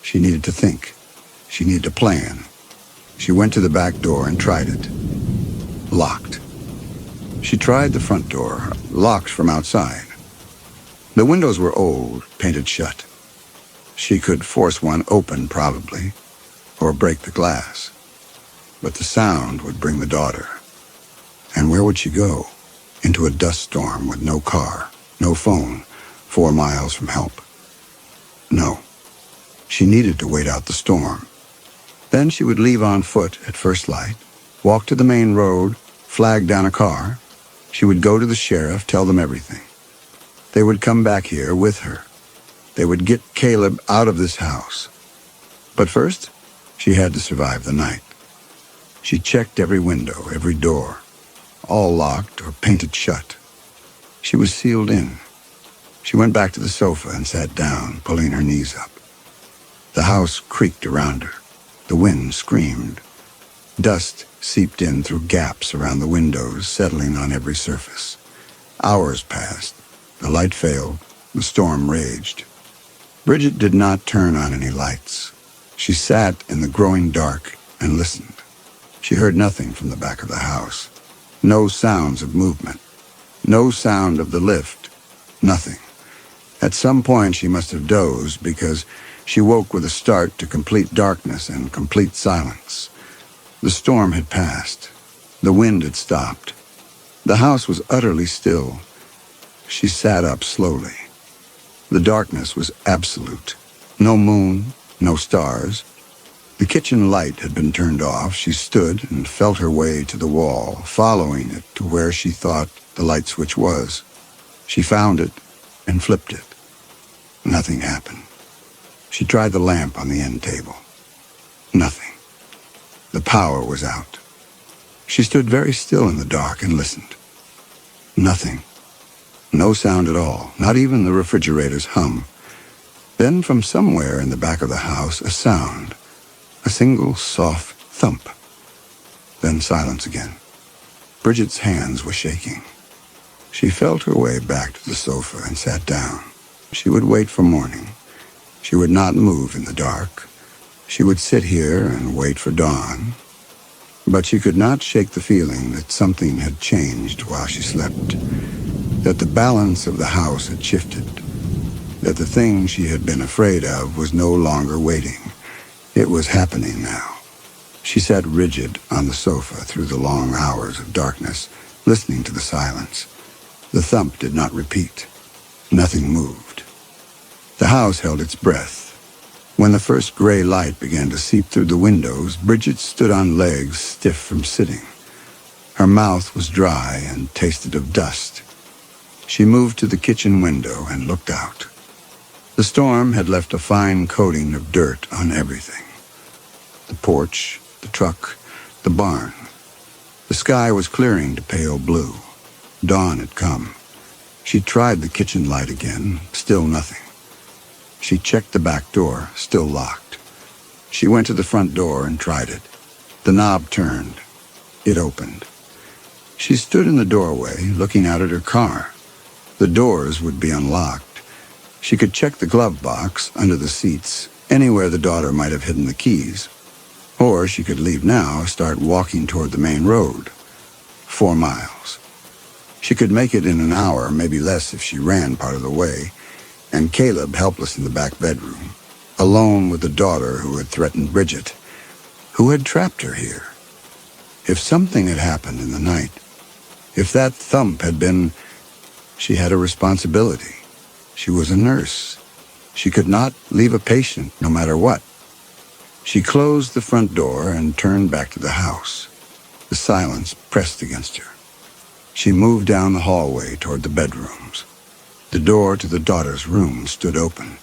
She needed to think. She needed to plan. She went to the back door and tried it. Locked. She tried the front door, locked from outside. The windows were old, painted shut. She could force one open, probably, or break the glass. But the sound would bring the daughter. And where would she go? Into a dust storm with no car, no phone, 4 miles from help. No. She needed to wait out the storm. Then she would leave on foot at first light, walk to the main road, flag down a car. She would go to the sheriff, tell them everything. They would come back here with her. They would get Caleb out of this house. But first, she had to survive the night. She checked every window, every door, all locked or painted shut. She was sealed in. She went back to the sofa and sat down, pulling her knees up. The house creaked around her. The wind screamed. Dust seeped in through gaps around the windows, settling on every surface. Hours passed. The light failed. The storm raged. Bridget did not turn on any lights. She sat in the growing dark and listened. She heard nothing from the back of the house. No sounds of movement. No sound of the lift. Nothing. At some point she must have dozed because she woke with a start to complete darkness and complete silence. The storm had passed. The wind had stopped. The house was utterly still. She sat up slowly. The darkness was absolute. No moon, no stars. The kitchen light had been turned off. She stood and felt her way to the wall, following it to where she thought the light switch was. She found it and flipped it. Nothing happened. She tried the lamp on the end table. Nothing. The power was out. She stood very still in the dark and listened. Nothing. No sound at all, not even the refrigerator's hum. Then from somewhere in the back of the house, a sound, a single soft thump. Then silence again. Bridget's hands were shaking. She felt her way back to the sofa and sat down. She would wait for morning. She would not move in the dark. She would sit here and wait for dawn. But she could not shake the feeling that something had changed while she slept, that the balance of the house had shifted, that the thing she had been afraid of was no longer waiting. It was happening now. She sat rigid on the sofa through the long hours of darkness, listening to the silence. The thump did not repeat. Nothing moved. The house held its breath. When the first gray light began to seep through the windows, Bridget stood on legs stiff from sitting. Her mouth was dry and tasted of dust. She moved to the kitchen window and looked out. The storm had left a fine coating of dirt on everything. The porch, the truck, the barn. The sky was clearing to pale blue. Dawn had come. She tried the kitchen light again, still nothing. She checked the back door, still locked. She went to the front door and tried it. The knob turned. It opened. She stood in the doorway, looking out at her car. The doors would be unlocked. She could check the glove box, under the seats, anywhere the daughter might have hidden the keys. Or she could leave now, start walking toward the main road. 4 miles. She could make it in an hour, maybe less if she ran part of the way. And Caleb helpless in the back bedroom, alone with the daughter who had threatened Bridget, who had trapped her here. If something had happened in the night, if that thump had been, she had a responsibility. She was a nurse. She could not leave a patient, no matter what. She closed the front door and turned back to the house. The silence pressed against her. She moved down the hallway toward the bedrooms. The door to the daughter's room stood open,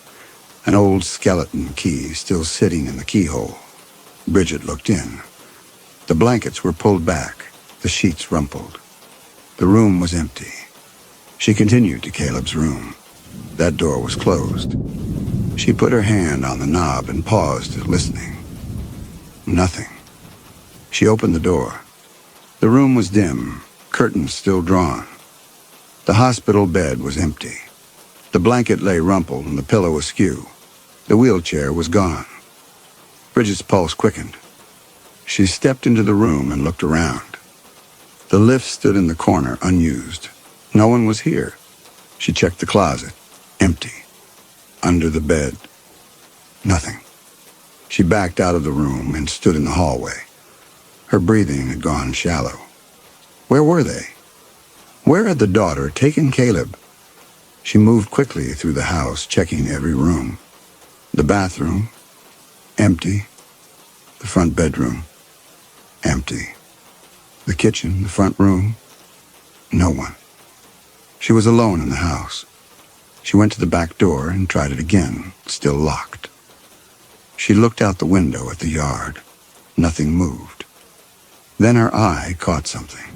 an old skeleton key still sitting in the keyhole. Bridget looked in. The blankets were pulled back, the sheets rumpled. The room was empty. She continued to Caleb's room. That door was closed. She put her hand on the knob and paused, listening. Nothing. She opened the door. The room was dim, curtains still drawn. The hospital bed was empty. The blanket lay rumpled and the pillow askew. The wheelchair was gone. Bridget's pulse quickened. She stepped into the room and looked around. The lift stood in the corner, unused. No one was here. She checked the closet. Empty. Under the bed. Nothing. She backed out of the room and stood in the hallway. Her breathing had gone shallow. Where were they? Where had the daughter taken Caleb? She moved quickly through the house, checking every room. The bathroom, empty. The front bedroom, empty. The kitchen, the front room, no one. She was alone in the house. She went to the back door and tried it again, still locked. She looked out the window at the yard. Nothing moved. Then her eye caught something.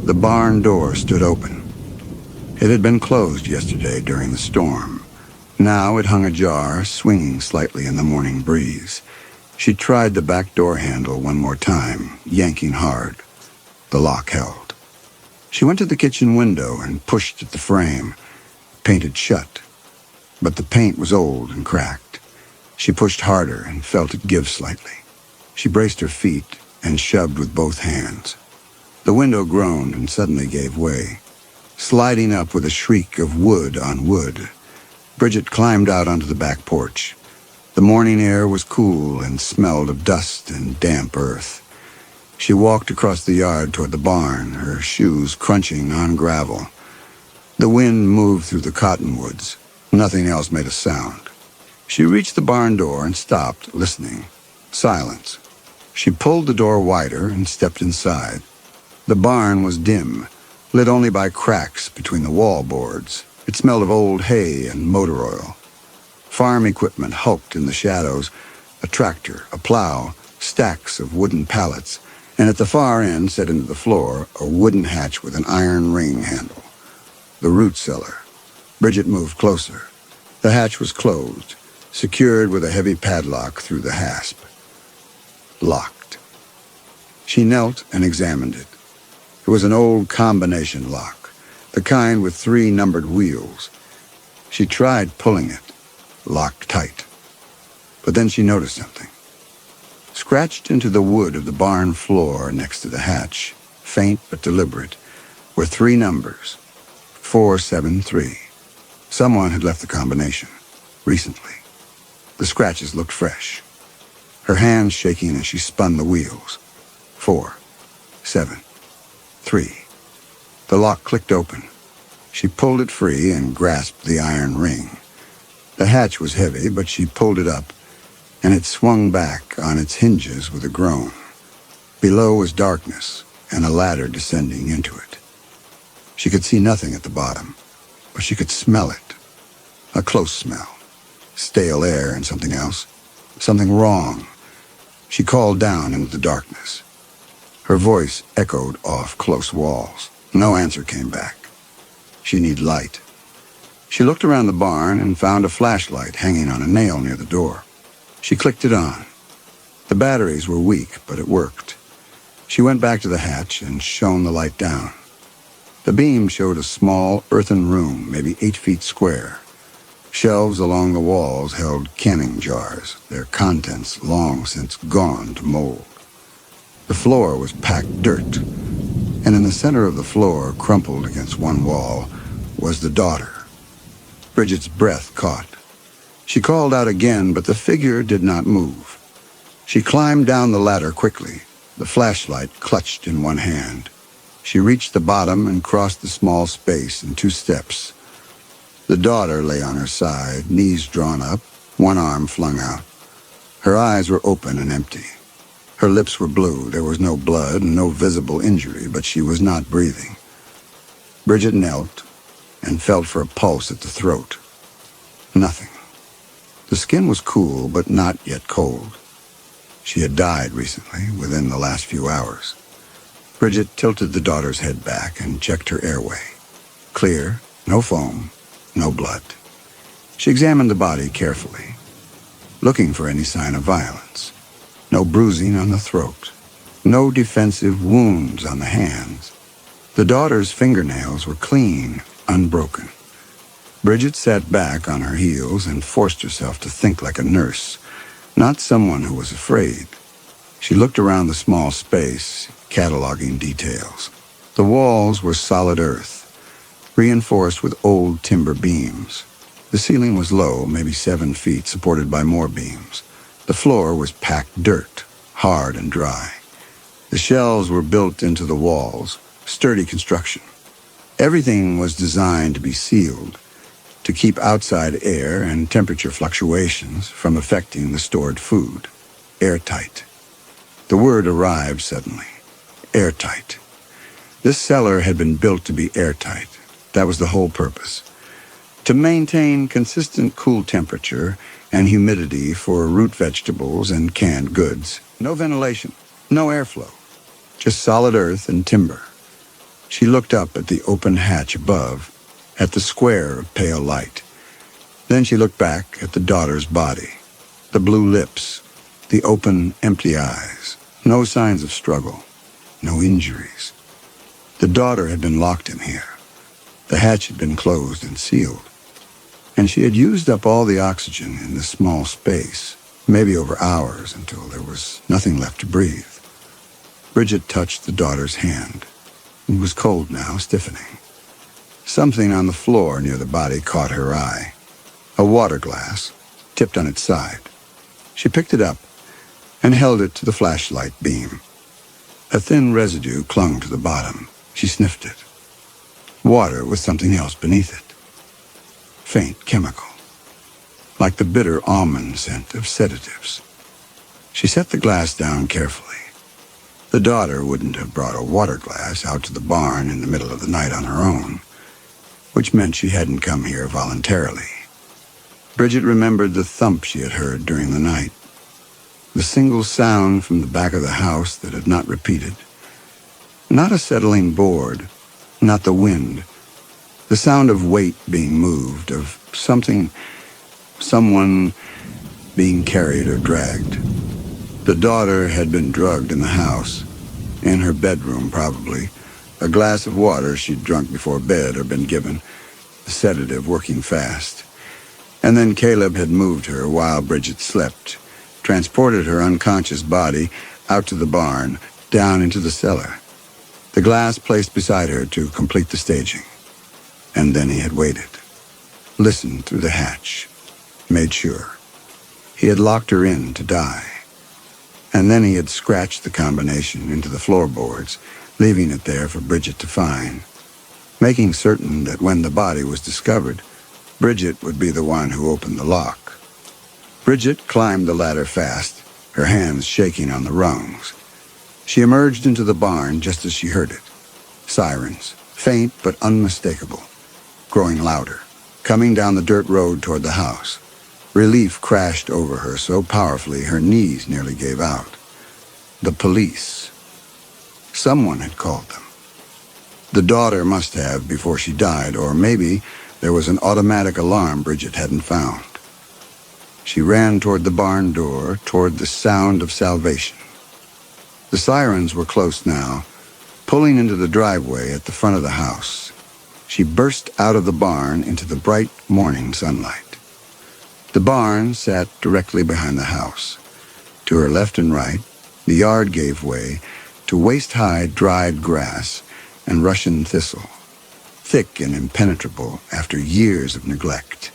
The barn door stood open. It had been closed yesterday during the storm. Now it hung ajar, swinging slightly in the morning breeze. She tried the back door handle one more time, yanking hard. The lock held. She went to the kitchen window and pushed at the frame, painted shut. But the paint was old and cracked. She pushed harder and felt it give slightly. She braced her feet and shoved with both hands. The window groaned and suddenly gave way, sliding up with a shriek of wood on wood. Bridget climbed out onto the back porch. The morning air was cool and smelled of dust and damp earth. She walked across the yard toward the barn, her shoes crunching on gravel. The wind moved through the cottonwoods. Nothing else made a sound. She reached the barn door and stopped, listening. Silence. She pulled the door wider and stepped inside. The barn was dim, lit only by cracks between the wall boards. It smelled of old hay and motor oil. Farm equipment hulked in the shadows, a tractor, a plow, stacks of wooden pallets, and at the far end, set into the floor, a wooden hatch with an iron ring handle. The root cellar. Bridget moved closer. The hatch was closed, secured with a heavy padlock through the hasp. Locked. She knelt and examined it. It was an old combination lock, the kind with 3 numbered wheels. She tried pulling it, locked tight. But then she noticed something. Scratched into the wood of the barn floor next to the hatch, faint but deliberate, were 3 numbers, 473. Someone had left the combination, recently. The scratches looked fresh, her hands shaking as she spun the wheels. 4, 7, 3. The lock clicked open. She pulled it free and grasped the iron ring. The hatch was heavy, but she pulled it up, and it swung back on its hinges with a groan. Below was darkness and a ladder descending into it. She could see nothing at the bottom, but she could smell it. A close smell. Stale air and something else. Something wrong. She called down into the darkness. Her voice echoed off close walls. No answer came back. She needed light. She looked around the barn and found a flashlight hanging on a nail near the door. She clicked it on. The batteries were weak, but it worked. She went back to the hatch and shone the light down. The beam showed a small earthen room, maybe 8 feet square. Shelves along the walls held canning jars, their contents long since gone to mold. The floor was packed dirt, and in the center of the floor, crumpled against one wall, was the daughter. Bridget's breath caught. She called out again, but the figure did not move. She climbed down the ladder quickly, the flashlight clutched in one hand. She reached the bottom and crossed the small space in 2 steps. The daughter lay on her side, knees drawn up, one arm flung out. Her eyes were open and empty. Her lips were blue. There was no blood and no visible injury, but she was not breathing. Bridget knelt and felt for a pulse at the throat. Nothing. The skin was cool, but not yet cold. She had died recently, within the last few hours. Bridget tilted the daughter's head back and checked her airway. Clear, no foam, no blood. She examined the body carefully, looking for any sign of violence. No bruising on the throat. No defensive wounds on the hands. The daughter's fingernails were clean, unbroken. Bridget sat back on her heels and forced herself to think like a nurse, not someone who was afraid. She looked around the small space, cataloging details. The walls were solid earth, reinforced with old timber beams. The ceiling was low, maybe 7 feet, supported by more beams. The floor was packed dirt, hard and dry. The shelves were built into the walls, sturdy construction. Everything was designed to be sealed, to keep outside air and temperature fluctuations from affecting the stored food. Airtight. The word arrived suddenly. Airtight. This cellar had been built to be airtight. That was the whole purpose. To maintain consistent cool temperature and humidity for root vegetables and canned goods. No ventilation, no airflow, just solid earth and timber. She looked up at the open hatch above, at the square of pale light. Then she looked back at the daughter's body, the blue lips, the open, empty eyes. No signs of struggle, no injuries. The daughter had been locked in here. The hatch had been closed and sealed. And she had used up all the oxygen in this small space, maybe over hours until there was nothing left to breathe. Bridget touched the daughter's hand. It was cold now, stiffening. Something on the floor near the body caught her eye. A water glass, tipped on its side. She picked it up and held it to the flashlight beam. A thin residue clung to the bottom. She sniffed it. Water with something else beneath it. Faint chemical, like the bitter almond scent of sedatives. She set the glass down carefully. The daughter wouldn't have brought a water glass out to the barn in the middle of the night on her own, which meant she hadn't come here voluntarily. Bridget remembered the thump she had heard during the night, the single sound from the back of the house that had not repeated. Not a settling board, not the wind, the sound of weight being moved, of something Someone being carried or dragged. The daughter had been drugged in the house, in her bedroom probably. A glass of water she'd drunk before bed or been given, a sedative working fast. And then Caleb had moved her while Bridget slept, transported her unconscious body out to the barn, down into the cellar. The glass placed beside her to complete the staging. And then he had waited, listened through the hatch, made sure. He had locked her in to die. And then he had scratched the combination into the floorboards, leaving it there for Bridget to find, making certain that when the body was discovered, Bridget would be the one who opened the lock. Bridget climbed the ladder fast, her hands shaking on the rungs. She emerged into the barn just as she heard it. Sirens, faint but unmistakable, growing louder, coming down the dirt road toward the house. Relief crashed over her so powerfully her knees nearly gave out. The police. Someone had called them. The daughter must have before she died, or maybe there was an automatic alarm Bridget hadn't found. She ran toward the barn door, toward the sound of salvation. The sirens were close now, pulling into the driveway at the front of the house. She burst out of the barn into the bright morning sunlight. The barn sat directly behind the house. To her left and right, the yard gave way to waist-high dried grass and Russian thistle, thick and impenetrable after years of neglect.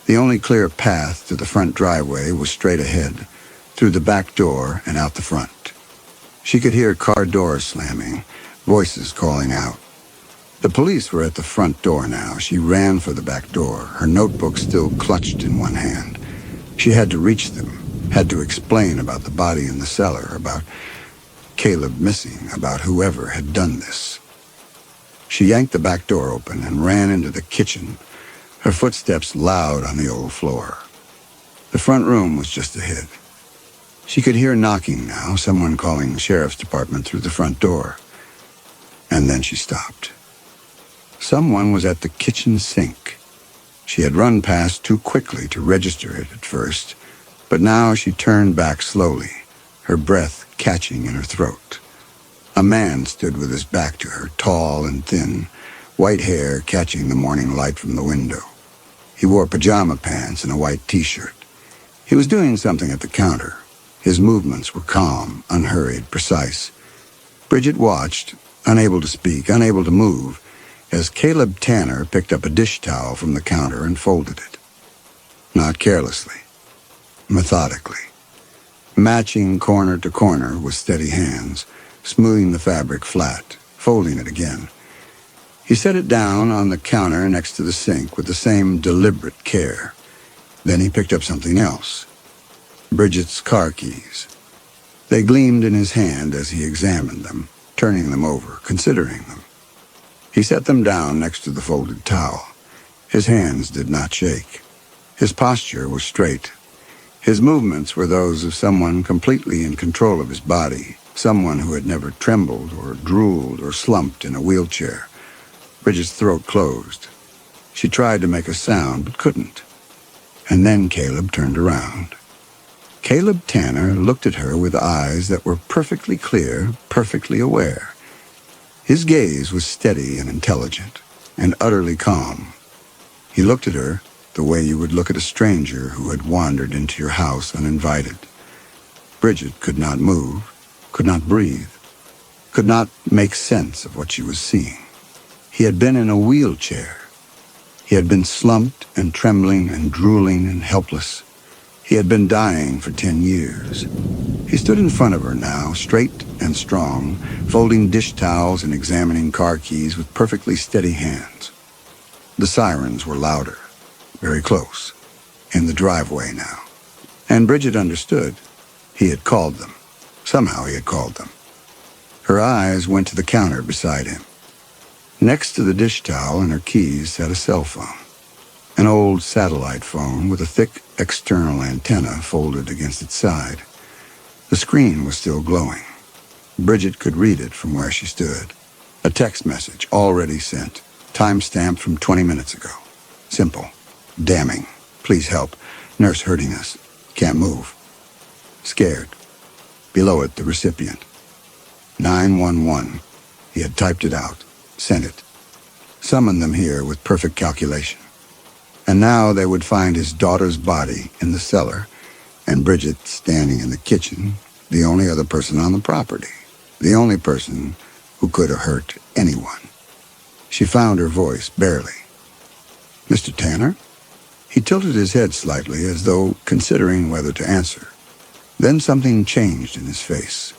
The only clear path to the front driveway was straight ahead, through the back door and out the front. She could hear car doors slamming, voices calling out. The police were at the front door now. She ran for the back door, her notebook still clutched in one hand. She had to reach them, had to explain about the body in the cellar, about Caleb missing, about whoever had done this. She yanked the back door open and ran into the kitchen, her footsteps loud on the old floor. The front room was just ahead. She could hear knocking now, someone calling the sheriff's department through the front door. And then she stopped. Someone was at the kitchen sink. She had run past too quickly to register it at first, but now she turned back slowly, her breath catching in her throat. A man stood with his back to her, tall and thin, white hair catching the morning light from the window. He wore pajama pants and a white t-shirt. He was doing something at the counter. His movements were calm, unhurried, precise. Bridget watched, unable to speak, unable to move, as Caleb Tanner picked up a dish towel from the counter and folded it. Not carelessly, methodically, matching corner to corner with steady hands, smoothing the fabric flat, folding it again. He set it down on the counter next to the sink with the same deliberate care. Then he picked up something else. Bridget's car keys. They gleamed in his hand as he examined them, turning them over, considering them. He set them down next to the folded towel. His hands did not shake. His posture was straight. His movements were those of someone completely in control of his body, someone who had never trembled or drooled or slumped in a wheelchair. Bridget's throat closed. She tried to make a sound, but couldn't. And then Caleb turned around. Caleb Tanner looked at her with eyes that were perfectly clear, perfectly aware. His gaze was steady and intelligent, and utterly calm. He looked at her the way you would look at a stranger who had wandered into your house uninvited. Bridget could not move, could not breathe, could not make sense of what she was seeing. He had been in a wheelchair. He had been slumped and trembling and drooling and helpless. He had been dying for 10 years. He stood in front of her now, straight and strong, folding dish towels and examining car keys with perfectly steady hands. The sirens were louder, very close, in the driveway now. And Bridget understood. He had called them. Somehow he had called them. Her eyes went to the counter beside him. Next to the dish towel and her keys sat a cell phone. An old satellite phone with a thick external antenna folded against its side. The screen was still glowing. Bridget could read it from where she stood. A text message already sent, time-stamped from 20 minutes ago. Simple, damning. Please help. Nurse hurting us. Can't move. Scared. Below it, the recipient. 911. He had typed it out. Sent it. Summoned them here with perfect calculation. And now they would find his daughter's body in the cellar, and Bridget standing in the kitchen, the only other person on the property, the only person who could have hurt anyone. She found her voice, barely. Mr. Tanner? He tilted his head slightly as though considering whether to answer. Then something changed in his face.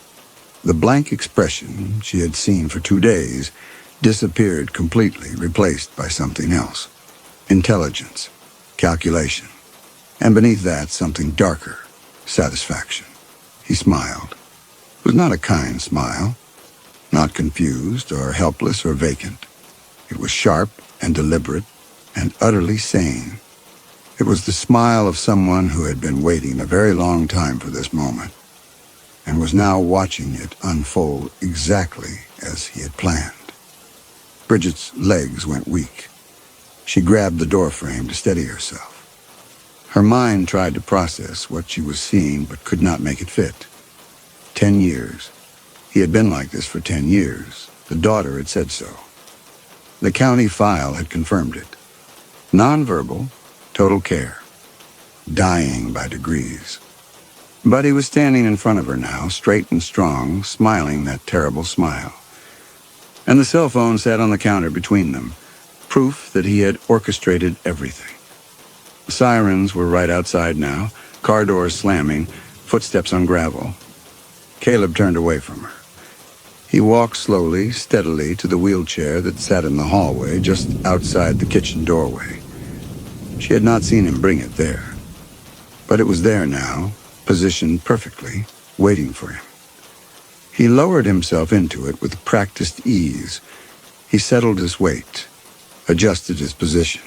The blank expression she had seen for 2 days disappeared completely, replaced by something else. Intelligence, calculation, and beneath that something darker, satisfaction. He smiled. It was not a kind smile, not confused or helpless or vacant. It was sharp and deliberate and utterly sane. It was the smile of someone who had been waiting a very long time for this moment and was now watching it unfold exactly as he had planned. Bridget's legs went weak. She grabbed the doorframe to steady herself. Her mind tried to process what she was seeing but could not make it fit. 10 years. He had been like this for 10 years. The daughter had said so. The county file had confirmed it. Nonverbal, total care. Dying by degrees. But he was standing in front of her now, straight and strong, smiling that terrible smile. And the cell phone sat on the counter between them, proof that he had orchestrated everything. The sirens were right outside now, car doors slamming, footsteps on gravel. Caleb turned away from her. He walked slowly, steadily to the wheelchair that sat in the hallway just outside the kitchen doorway. She had not seen him bring it there. But it was there now, positioned perfectly, waiting for him. He lowered himself into it with practiced ease. He settled his weight, adjusted his position,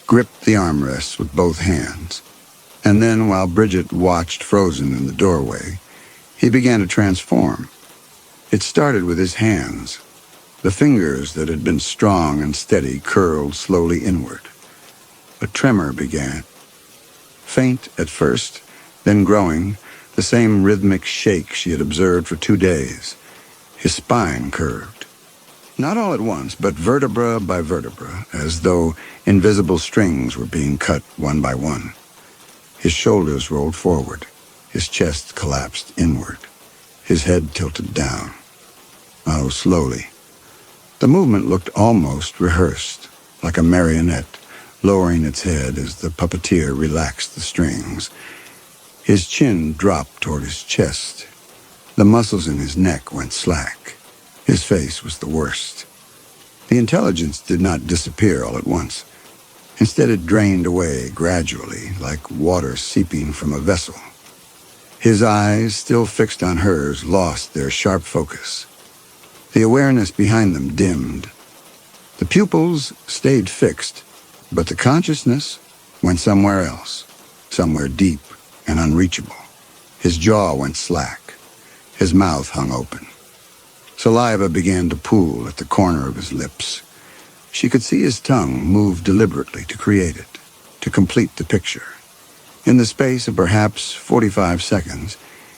gripped the armrests with both hands, and then, while Bridget watched frozen in the doorway, he began to transform. It started with his hands. The fingers that had been strong and steady curled slowly inward. A tremor began. Faint at first, then growing, the same rhythmic shake she had observed for 2 days. His spine curved. Not all at once, but vertebra by vertebra, as though invisible strings were being cut one by one. His shoulders rolled forward. His chest collapsed inward. His head tilted down. Oh, slowly. The movement looked almost rehearsed, like a marionette, lowering its head as the puppeteer relaxed the strings. His chin dropped toward his chest. The muscles in his neck went slack. His face was the worst. The intelligence did not disappear all at once. Instead, it drained away gradually, like water seeping from a vessel. His eyes, still fixed on hers, lost their sharp focus. The awareness behind them dimmed. The pupils stayed fixed, but the consciousness went somewhere else, somewhere deep and unreachable. His jaw went slack. His mouth hung open. Saliva began to pool at the corner of his lips. She could see his tongue move deliberately to create it, to complete the picture. In the space of perhaps 45 seconds,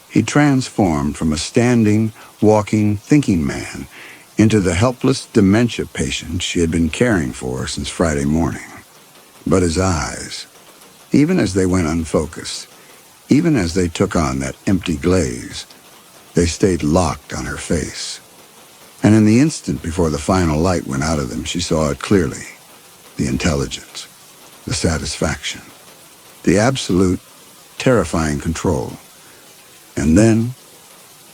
he transformed from a standing, walking, thinking man into the helpless dementia patient she had been caring for since Friday morning. But his eyes, even as they went unfocused, even as they took on that empty glaze, they stayed locked on her face. And in the instant before the final light went out of them, she saw it clearly. The intelligence, the satisfaction, the absolute, terrifying control. And then,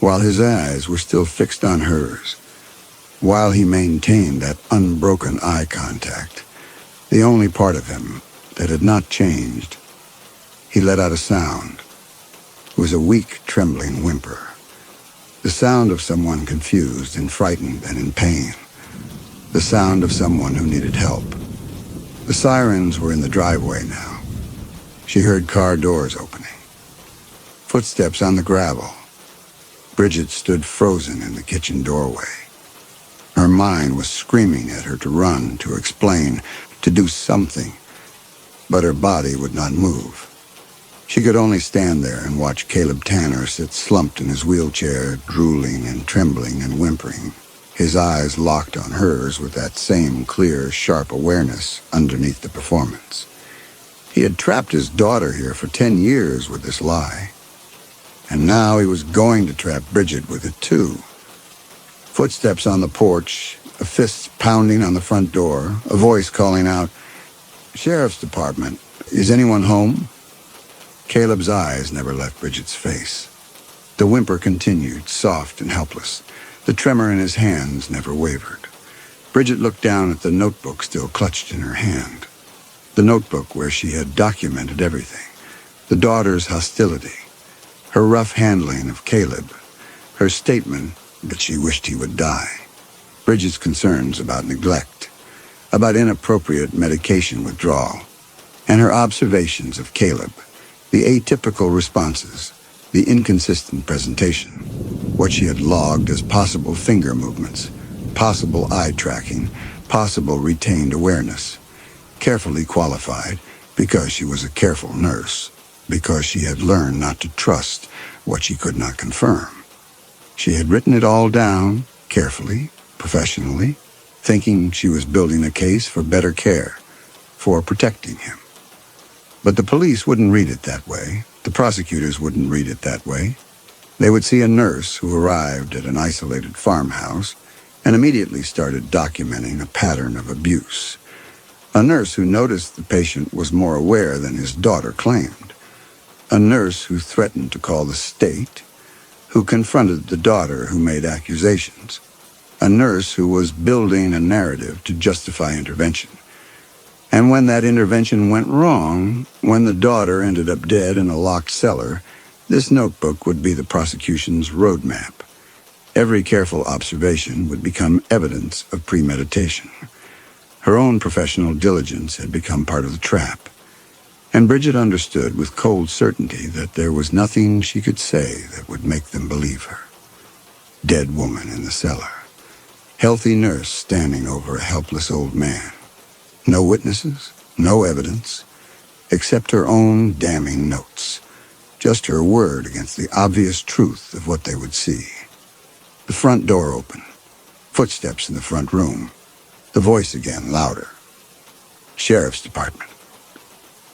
while his eyes were still fixed on hers, while he maintained that unbroken eye contact, the only part of him that had not changed, he let out a sound. It was a weak, trembling whimper. The sound of someone confused and frightened and in pain. The sound of someone who needed help. The sirens were in the driveway now. She heard car doors opening. Footsteps on the gravel. Bridget stood frozen in the kitchen doorway. Her mind was screaming at her to run, to explain, to do something. but her body would not move. She could only stand there and watch Caleb Tanner sit slumped in his wheelchair, drooling and trembling and whimpering, his eyes locked on hers with that same clear, sharp awareness underneath the performance. He had trapped his daughter here for 10 years with this lie. And now he was going to trap Bridget with it too. Footsteps on the porch, a fist pounding on the front door, a voice calling out, "Sheriff's Department, is anyone home?" Caleb's eyes never left Bridget's face. The whimper continued, soft and helpless. The tremor in his hands never wavered. Bridget looked down at the notebook still clutched in her hand. The notebook where she had documented everything. The daughter's hostility, her rough handling of Caleb, her statement that she wished he would die, Bridget's concerns about neglect, about inappropriate medication withdrawal, and her observations of Caleb, the atypical responses, the inconsistent presentation, what she had logged as possible finger movements, possible eye tracking, possible retained awareness, carefully qualified because she was a careful nurse, because she had learned not to trust what she could not confirm. She had written it all down, carefully, professionally, thinking she was building a case for better care, for protecting him. But the police wouldn't read it that way. The prosecutors wouldn't read it that way. They would see a nurse who arrived at an isolated farmhouse and immediately started documenting a pattern of abuse. A nurse who noticed the patient was more aware than his daughter claimed. A nurse who threatened to call the state, who confronted the daughter who made accusations. A nurse who was building a narrative to justify intervention. And when that intervention went wrong, when the daughter ended up dead in a locked cellar, this notebook would be the prosecution's roadmap. Every careful observation would become evidence of premeditation. Her own professional diligence had become part of the trap. And Bridget understood with cold certainty that there was nothing she could say that would make them believe her. Dead woman in the cellar. Healthy nurse standing over a helpless old man. No witnesses, no evidence, except her own damning notes. Just her word against the obvious truth of what they would see. The front door open. Footsteps in the front room. The voice again, louder. Sheriff's Department.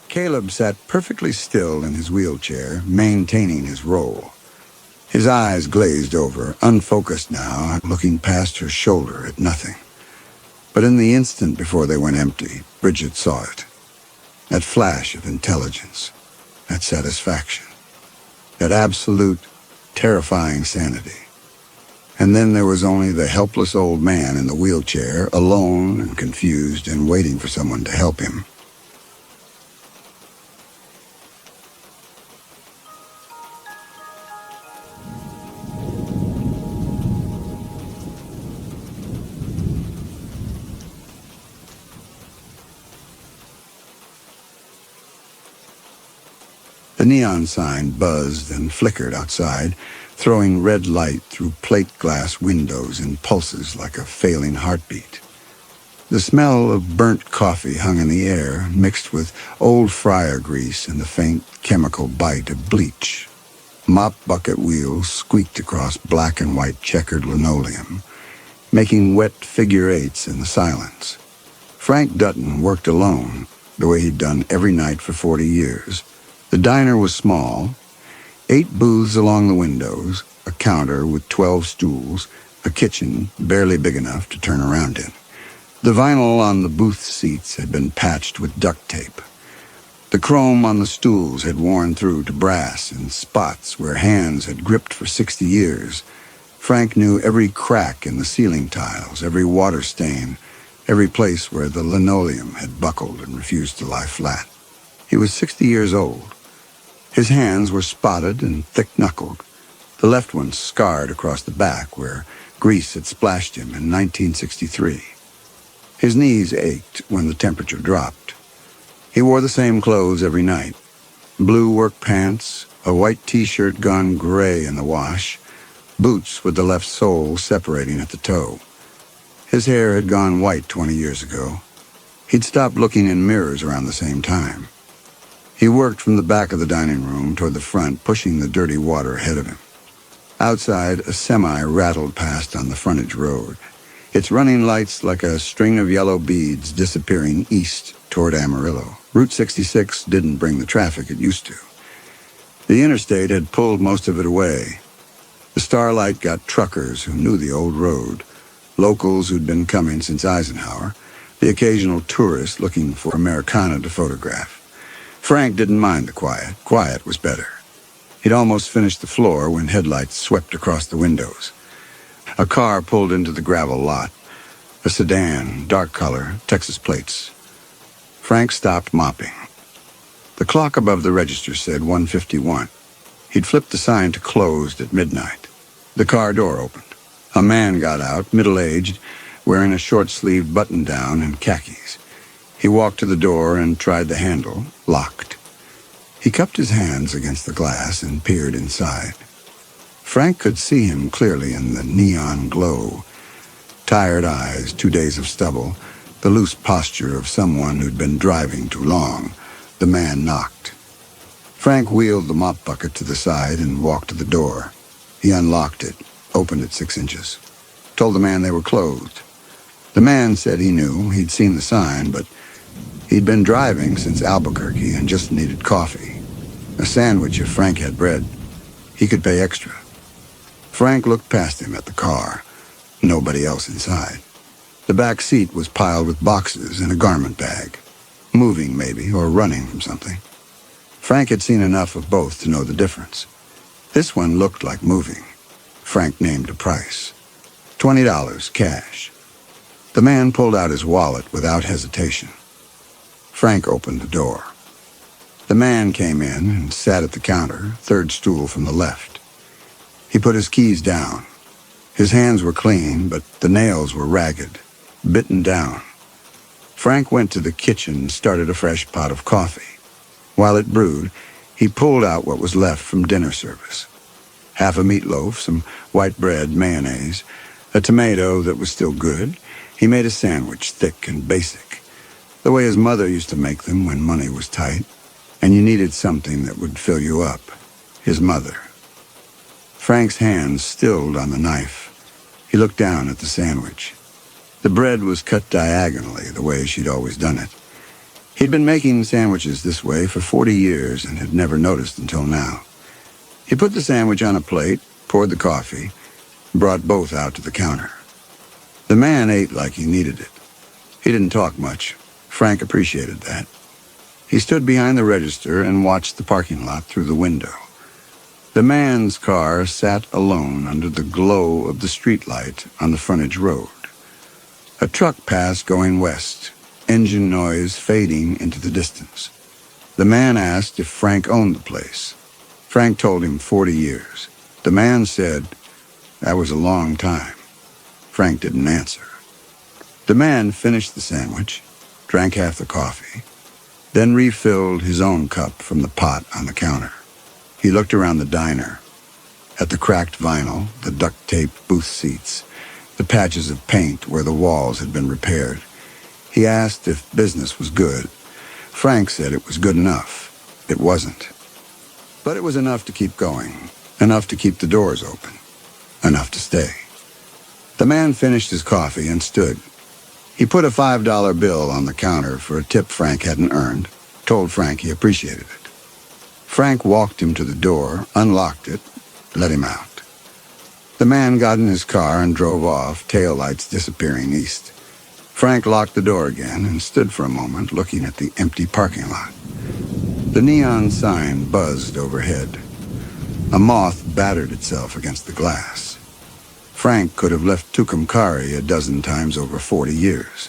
Caleb sat perfectly still in his wheelchair, maintaining his role. His eyes glazed over, unfocused now, looking past her shoulder at nothing. But in the instant before they went empty, Bridget saw it. That flash of intelligence, that satisfaction, that absolute, terrifying sanity. And then there was only the helpless old man in the wheelchair, alone and confused and waiting for someone to help him. The neon sign buzzed and flickered outside, throwing red light through plate glass windows in pulses like a failing heartbeat. The smell of burnt coffee hung in the air, mixed with old fryer grease and the faint chemical bite of bleach. Mop bucket wheels squeaked across black and white checkered linoleum, making wet figure eights in the silence. Frank Dutton worked alone, the way he'd done every night for 40 years. The diner was small, 8 booths along the windows, a counter with 12 stools, a kitchen barely big enough to turn around in. The vinyl on the booth seats had been patched with duct tape. The chrome on the stools had worn through to brass in spots where hands had gripped for 60 years. Frank knew every crack in the ceiling tiles, every water stain, every place where the linoleum had buckled and refused to lie flat. He was 60 years old. His hands were spotted and thick-knuckled, the left one scarred across the back where grease had splashed him in 1963. His knees ached when the temperature dropped. He wore the same clothes every night. Blue work pants, a white t-shirt gone gray in the wash, boots with the left sole separating at the toe. His hair had gone white 20 years ago. He'd stopped looking in mirrors around the same time. He worked from the back of the dining room toward the front, pushing the dirty water ahead of him. Outside, a semi rattled past on the frontage road, its running lights like a string of yellow beads disappearing east toward Amarillo. Route 66 didn't bring the traffic it used to. The interstate had pulled most of it away. The starlight got truckers who knew the old road, locals who'd been coming since Eisenhower, the occasional tourist looking for Americana to photograph. Frank didn't mind the quiet. Quiet was better. He'd almost finished the floor when headlights swept across the windows. A car pulled into the gravel lot. A sedan, dark color, Texas plates. Frank stopped mopping. The clock above the register said 1:51. He'd flipped the sign to closed at midnight. The car door opened. A man got out, middle-aged, wearing a short-sleeved button-down and khakis. He walked to the door and tried the handle, locked. He cupped his hands against the glass and peered inside. Frank could see him clearly in the neon glow. Tired eyes, 2 days of stubble, the loose posture of someone who'd been driving too long. The man knocked. Frank wheeled the mop bucket to the side and walked to the door. He unlocked it, opened it 6 inches. Told the man they were closed. The man said he knew, he'd seen the sign, but he'd been driving since Albuquerque and just needed coffee. A sandwich if Frank had bread. He could pay extra. Frank looked past him at the car. Nobody else inside. The back seat was piled with boxes and a garment bag. Moving, maybe, or running from something. Frank had seen enough of both to know the difference. This one looked like moving. Frank named a price. $20, cash. The man pulled out his wallet without hesitation. Frank opened the door. The man came in and sat at the counter, third stool from the left. He put his keys down. His hands were clean, but the nails were ragged, bitten down. Frank went to the kitchen and started a fresh pot of coffee. While it brewed, he pulled out what was left from dinner service. Half a meatloaf, some white bread, mayonnaise, a tomato that was still good. He made a sandwich, thick and basic, the way his mother used to make them when money was tight, and you needed something that would fill you up. His mother. Frank's hands stilled on the knife. He looked down at the sandwich. The bread was cut diagonally, the way she'd always done it. He'd been making sandwiches this way for 40 years and had never noticed until now. He put the sandwich on a plate, poured the coffee, brought both out to the counter. The man ate like he needed it. He didn't talk much. Frank appreciated that. He stood behind the register and watched the parking lot through the window. The man's car sat alone under the glow of the streetlight on the frontage road. A truck passed going west, engine noise fading into the distance. The man asked if Frank owned the place. Frank told him 40 years. The man said, "That was a long time." Frank didn't answer. The man finished the sandwich, drank half the coffee, then refilled his own cup from the pot on the counter. He looked around the diner, at the cracked vinyl, the duct-taped booth seats, the patches of paint where the walls had been repaired. He asked if business was good. Frank said it was good enough. It wasn't. But it was enough to keep going, enough to keep the doors open, enough to stay. The man finished his coffee and stood. He put a $5 bill on the counter for a tip Frank hadn't earned, told Frank he appreciated it. Frank walked him to the door, unlocked it, let him out. The man got in his car and drove off, taillights disappearing east. Frank locked the door again and stood for a moment looking at the empty parking lot. The neon sign buzzed overhead. A moth battered itself against the glass. Frank could have left Tucumcari a dozen times over 40 years.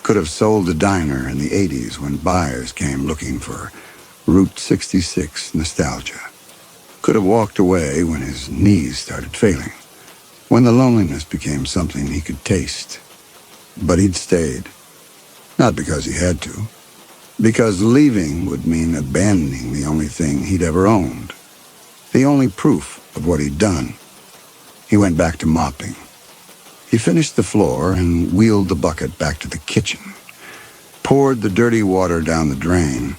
Could have sold the diner in the 80s when buyers came looking for Route 66 nostalgia. Could have walked away when his knees started failing, when the loneliness became something he could taste. But he'd stayed. Not because he had to. Because leaving would mean abandoning the only thing he'd ever owned. The only proof of what he'd done. He went back to mopping. He finished the floor and wheeled the bucket back to the kitchen. poured the dirty water down the drain,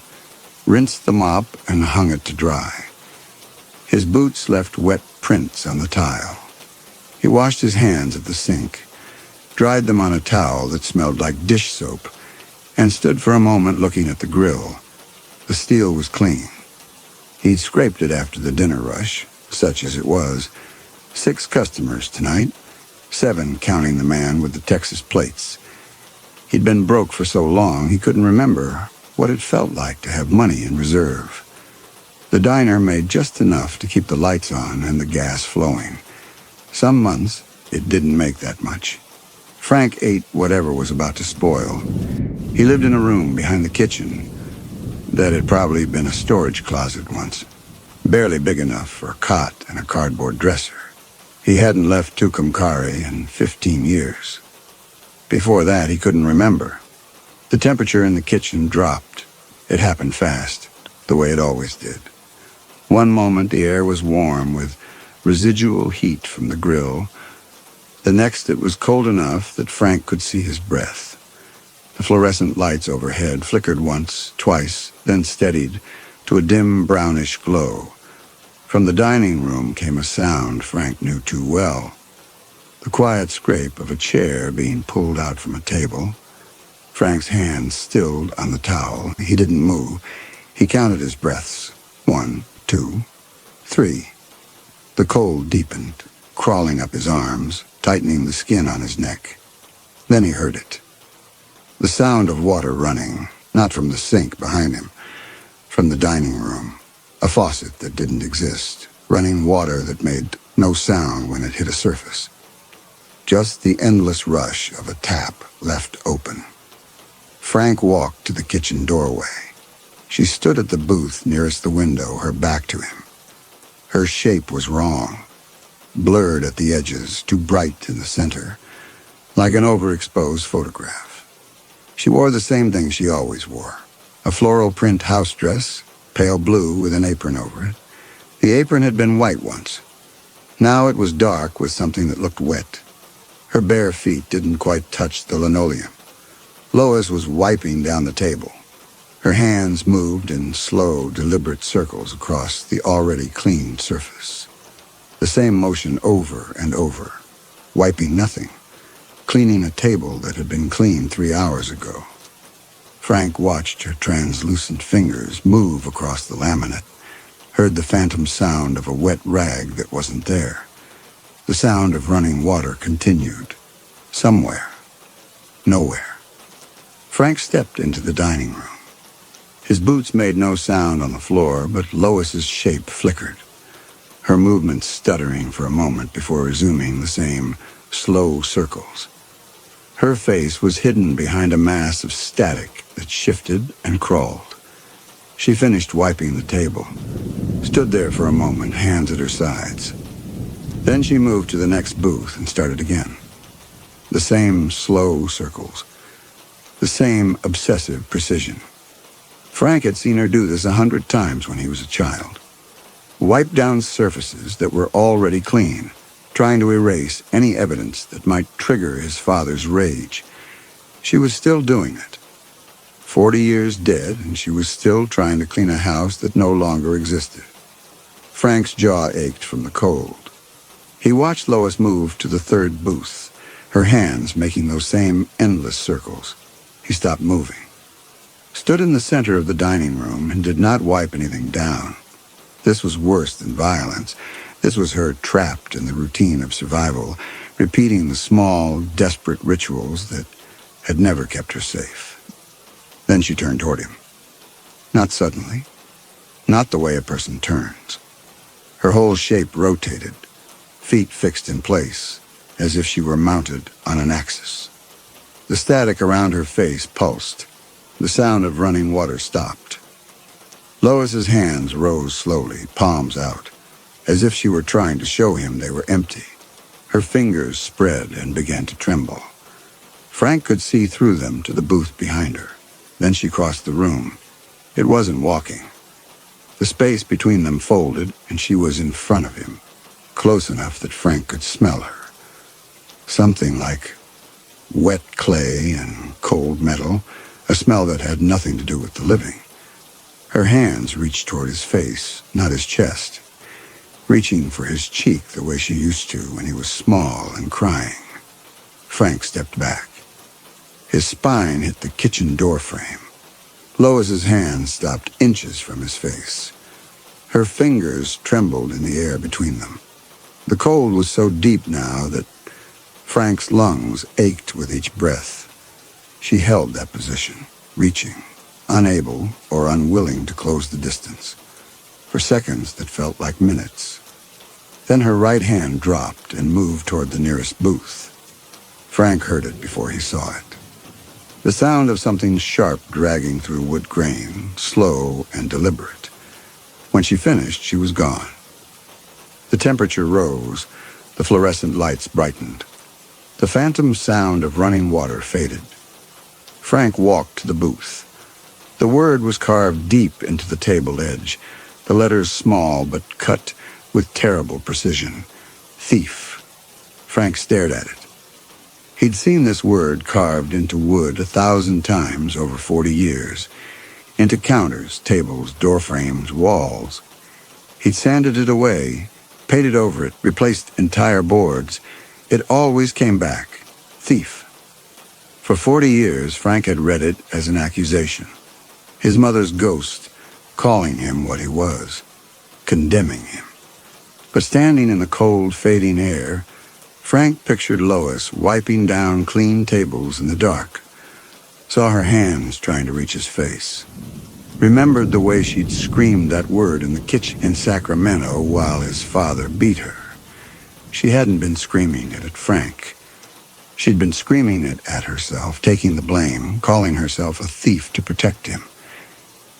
rinsed the mop, and hung it to dry. His boots left wet prints on the tile. He washed his hands at the sink, dried them on a towel that smelled like dish soap, and stood for a moment looking at the grill. The steel was clean. He'd scraped it after the dinner rush, such as it was. 6 customers tonight, 7 counting the man with the Texas plates. He'd been broke for so long he couldn't remember what it felt like to have money in reserve. The diner made just enough to keep the lights on and the gas flowing. Some months, it didn't make that much. Frank ate whatever was about to spoil. He lived in a room behind the kitchen that had probably been a storage closet once, barely big enough for a cot and a cardboard dresser. He hadn't left Tucumcari in 15 years. Before that, he couldn't remember. The temperature in the kitchen dropped. It happened fast, the way it always did. One moment, the air was warm with residual heat from the grill. The next, it was cold enough that Frank could see his breath. The fluorescent lights overhead flickered once, twice, then steadied to a dim brownish glow. From the dining room came a sound Frank knew too well. The quiet scrape of a chair being pulled out from a table. Frank's hands stilled on the towel. He didn't move. He counted his breaths. 1, 2, 3. The cold deepened, crawling up his arms, tightening the skin on his neck. Then he heard it. The sound of water running, not from the sink behind him, from the dining room. A faucet that didn't exist, running water that made no sound when it hit a surface. Just the endless rush of a tap left open. Frank walked to the kitchen doorway. She stood at the booth nearest the window, her back to him. Her shape was wrong, blurred at the edges, too bright in the center, like an overexposed photograph. She wore the same thing she always wore, a floral print house dress, pale blue with an apron over it. The apron had been white once. Now it was dark with something that looked wet. Her bare feet didn't quite touch the linoleum. Lois was wiping down the table. Her hands moved in slow, deliberate circles across the already cleaned surface. The same motion over and over, wiping nothing, cleaning a table that had been cleaned 3 hours ago. Frank watched her translucent fingers move across the laminate, heard the phantom sound of a wet rag that wasn't there. The sound of running water continued. Somewhere. Nowhere. Frank stepped into the dining room. His boots made no sound on the floor, but Lois's shape flickered, her movements stuttering for a moment before resuming the same slow circles. Her face was hidden behind a mass of static that shifted and crawled. She finished wiping the table, stood there for a moment, hands at her sides. Then she moved to the next booth and started again. The same slow circles, the same obsessive precision. Frank had seen her do this 100 times when he was a child. Wipe down surfaces that were already clean, trying to erase any evidence that might trigger his father's rage. She was still doing it. 40 years dead, and she was still trying to clean a house that no longer existed. Frank's jaw ached from the cold. He watched Lois move to the third booth, her hands making those same endless circles. He stopped moving, stood in the center of the dining room, and did not wipe anything down. This was worse than violence. This was her trapped in the routine of survival, repeating the small, desperate rituals that had never kept her safe. Then she turned toward him. Not suddenly, not the way a person turns. Her whole shape rotated, feet fixed in place, as if she were mounted on an axis. The static around her face pulsed. The sound of running water stopped. Lois's hands rose slowly, palms out, as if she were trying to show him they were empty. Her fingers spread and began to tremble. Frank could see through them to the booth behind her. Then she crossed the room. It wasn't walking. The space between them folded, and she was in front of him, close enough that Frank could smell her. Something like wet clay and cold metal, a smell that had nothing to do with the living. Her hands reached toward his face, not his chest, reaching for his cheek the way she used to when he was small and crying. Frank stepped back. His spine hit the kitchen door frame. Lois's hand stopped inches from his face. Her fingers trembled in the air between them. The cold was so deep now that Frank's lungs ached with each breath. She held that position, reaching, unable or unwilling to close the distance, for seconds that felt like minutes. Then her right hand dropped and moved toward the nearest booth. Frank heard it before he saw it. The sound of something sharp dragging through wood grain, slow and deliberate. When she finished, she was gone. The temperature rose, the fluorescent lights brightened. The phantom sound of running water faded. Frank walked to the booth. The word was carved deep into the table edge, the letters small but cut with terrible precision. Thief. Frank stared at it. He'd seen this word carved into wood 1,000 times over 40 years, into counters, tables, door frames, walls. He'd sanded it away, painted over it, replaced entire boards. It always came back. Thief. For 40 years, Frank had read it as an accusation. His mother's ghost, calling him what he was, condemning him. But standing in the cold, fading air, Frank pictured Lois wiping down clean tables in the dark, saw her hands trying to reach his face, remembered the way she'd screamed that word in the kitchen in Sacramento while his father beat her. She hadn't been screaming it at Frank. She'd been screaming it at herself, taking the blame, calling herself a thief to protect him.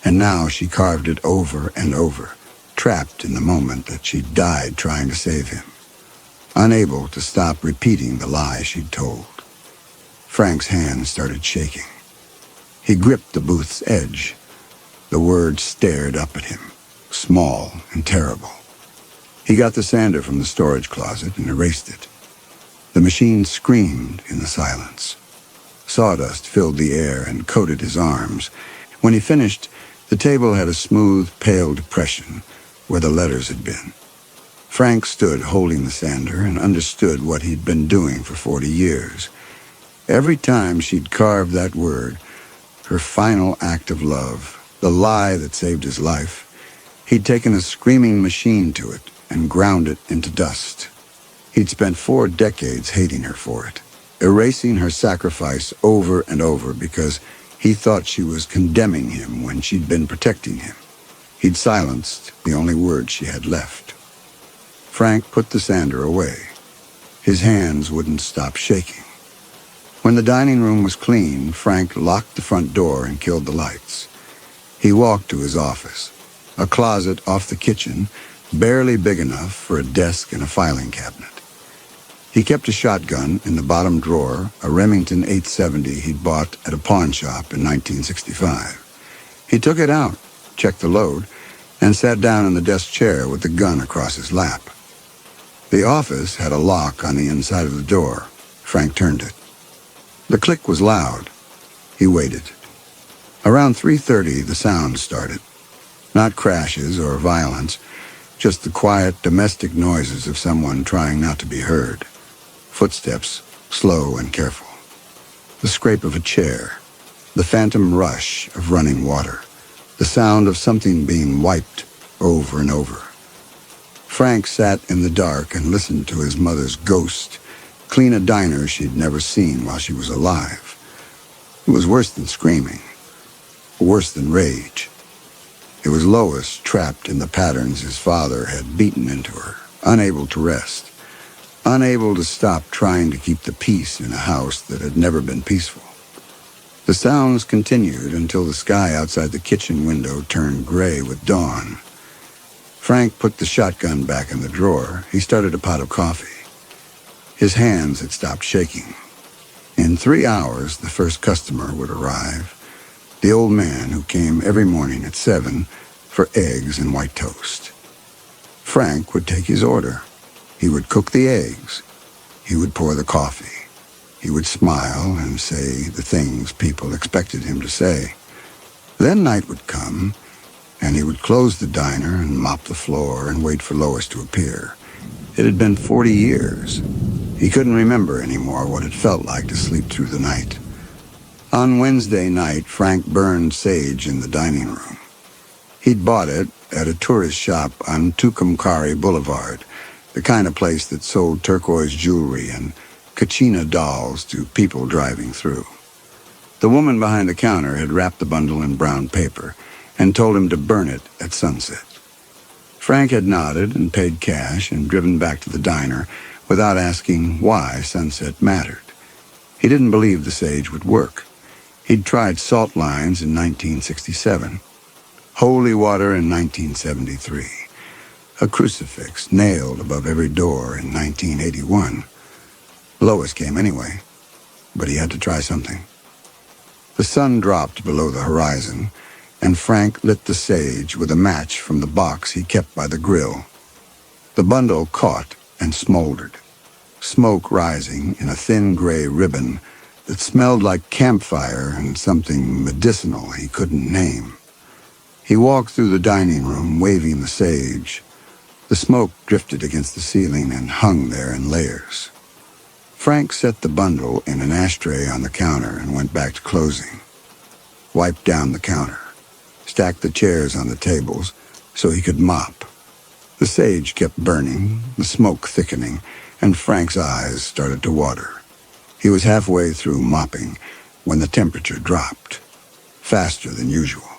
And now she carved it over and over, trapped in the moment that she'd died trying to save him, unable to stop repeating the lie she'd told. Frank's hands started shaking. He gripped the booth's edge. The word stared up at him, small and terrible. He got the sander from the storage closet and erased it. The machine screamed in the silence. Sawdust filled the air and coated his arms. When he finished, the table had a smooth, pale depression where the letters had been. Frank stood holding the sander and understood what he'd been doing for 40 years. Every time she'd carved that word, her final act of love, the lie that saved his life, he'd taken a screaming machine to it and ground it into dust. He'd spent 4 decades hating her for it, erasing her sacrifice over and over because he thought she was condemning him when she'd been protecting him. He'd silenced the only word she had left. Frank put the sander away. His hands wouldn't stop shaking. When the dining room was clean, Frank locked the front door and killed the lights. He walked to his office, a closet off the kitchen, barely big enough for a desk and a filing cabinet. He kept a shotgun in the bottom drawer, a Remington 870 he'd bought at a pawn shop in 1965. He took it out, checked the load, and sat down in the desk chair with the gun across his lap. The office had a lock on the inside of the door. Frank turned it. The click was loud. He waited. Around 3:30, the sound started. Not crashes or violence, just the quiet domestic noises of someone trying not to be heard. Footsteps, slow and careful. The scrape of a chair. The phantom rush of running water. The sound of something being wiped over and over. Frank sat in the dark and listened to his mother's ghost clean a diner she'd never seen while she was alive. It was worse than screaming. Worse than rage. It was Lois trapped in the patterns his father had beaten into her, unable to rest, unable to stop trying to keep the peace in a house that had never been peaceful. The sounds continued until the sky outside the kitchen window turned gray with dawn. Frank put the shotgun back in the drawer. He started a pot of coffee. His hands had stopped shaking. In 3 hours, the first customer would arrive. The old man who came every morning at 7 for eggs and white toast. Frank would take his order. He would cook the eggs. He would pour the coffee. he would smile and say the things people expected him to say. Then night would come, and he would close the diner and mop the floor and wait for Lois to appear. It had been 40 years. He couldn't remember anymore what it felt like to sleep through the night. On Wednesday night, Frank burned sage in the dining room. He'd bought it at a tourist shop on Tucumcari Boulevard, the kind of place that sold turquoise jewelry and Kachina dolls to people driving through. The woman behind the counter had wrapped the bundle in brown paper and told him to burn it at sunset. Frank had nodded and paid cash and driven back to the diner without asking why sunset mattered. He didn't believe the sage would work. He'd tried salt lines in 1967, holy water in 1973, a crucifix nailed above every door in 1981. Lois came anyway, but he had to try something. The sun dropped below the horizon, and Frank lit the sage with a match from the box he kept by the grill. The bundle caught and smoldered, smoke rising in a thin gray ribbon that smelled like campfire and something medicinal he couldn't name. He walked through the dining room, waving the sage. The smoke drifted against the ceiling and hung there in layers. Frank set the bundle in an ashtray on the counter and went back to closing. Wiped down the counter, stacked the chairs on the tables so he could mop. The sage kept burning, the smoke thickening, and Frank's eyes started to water. He was halfway through mopping when the temperature dropped, faster than usual.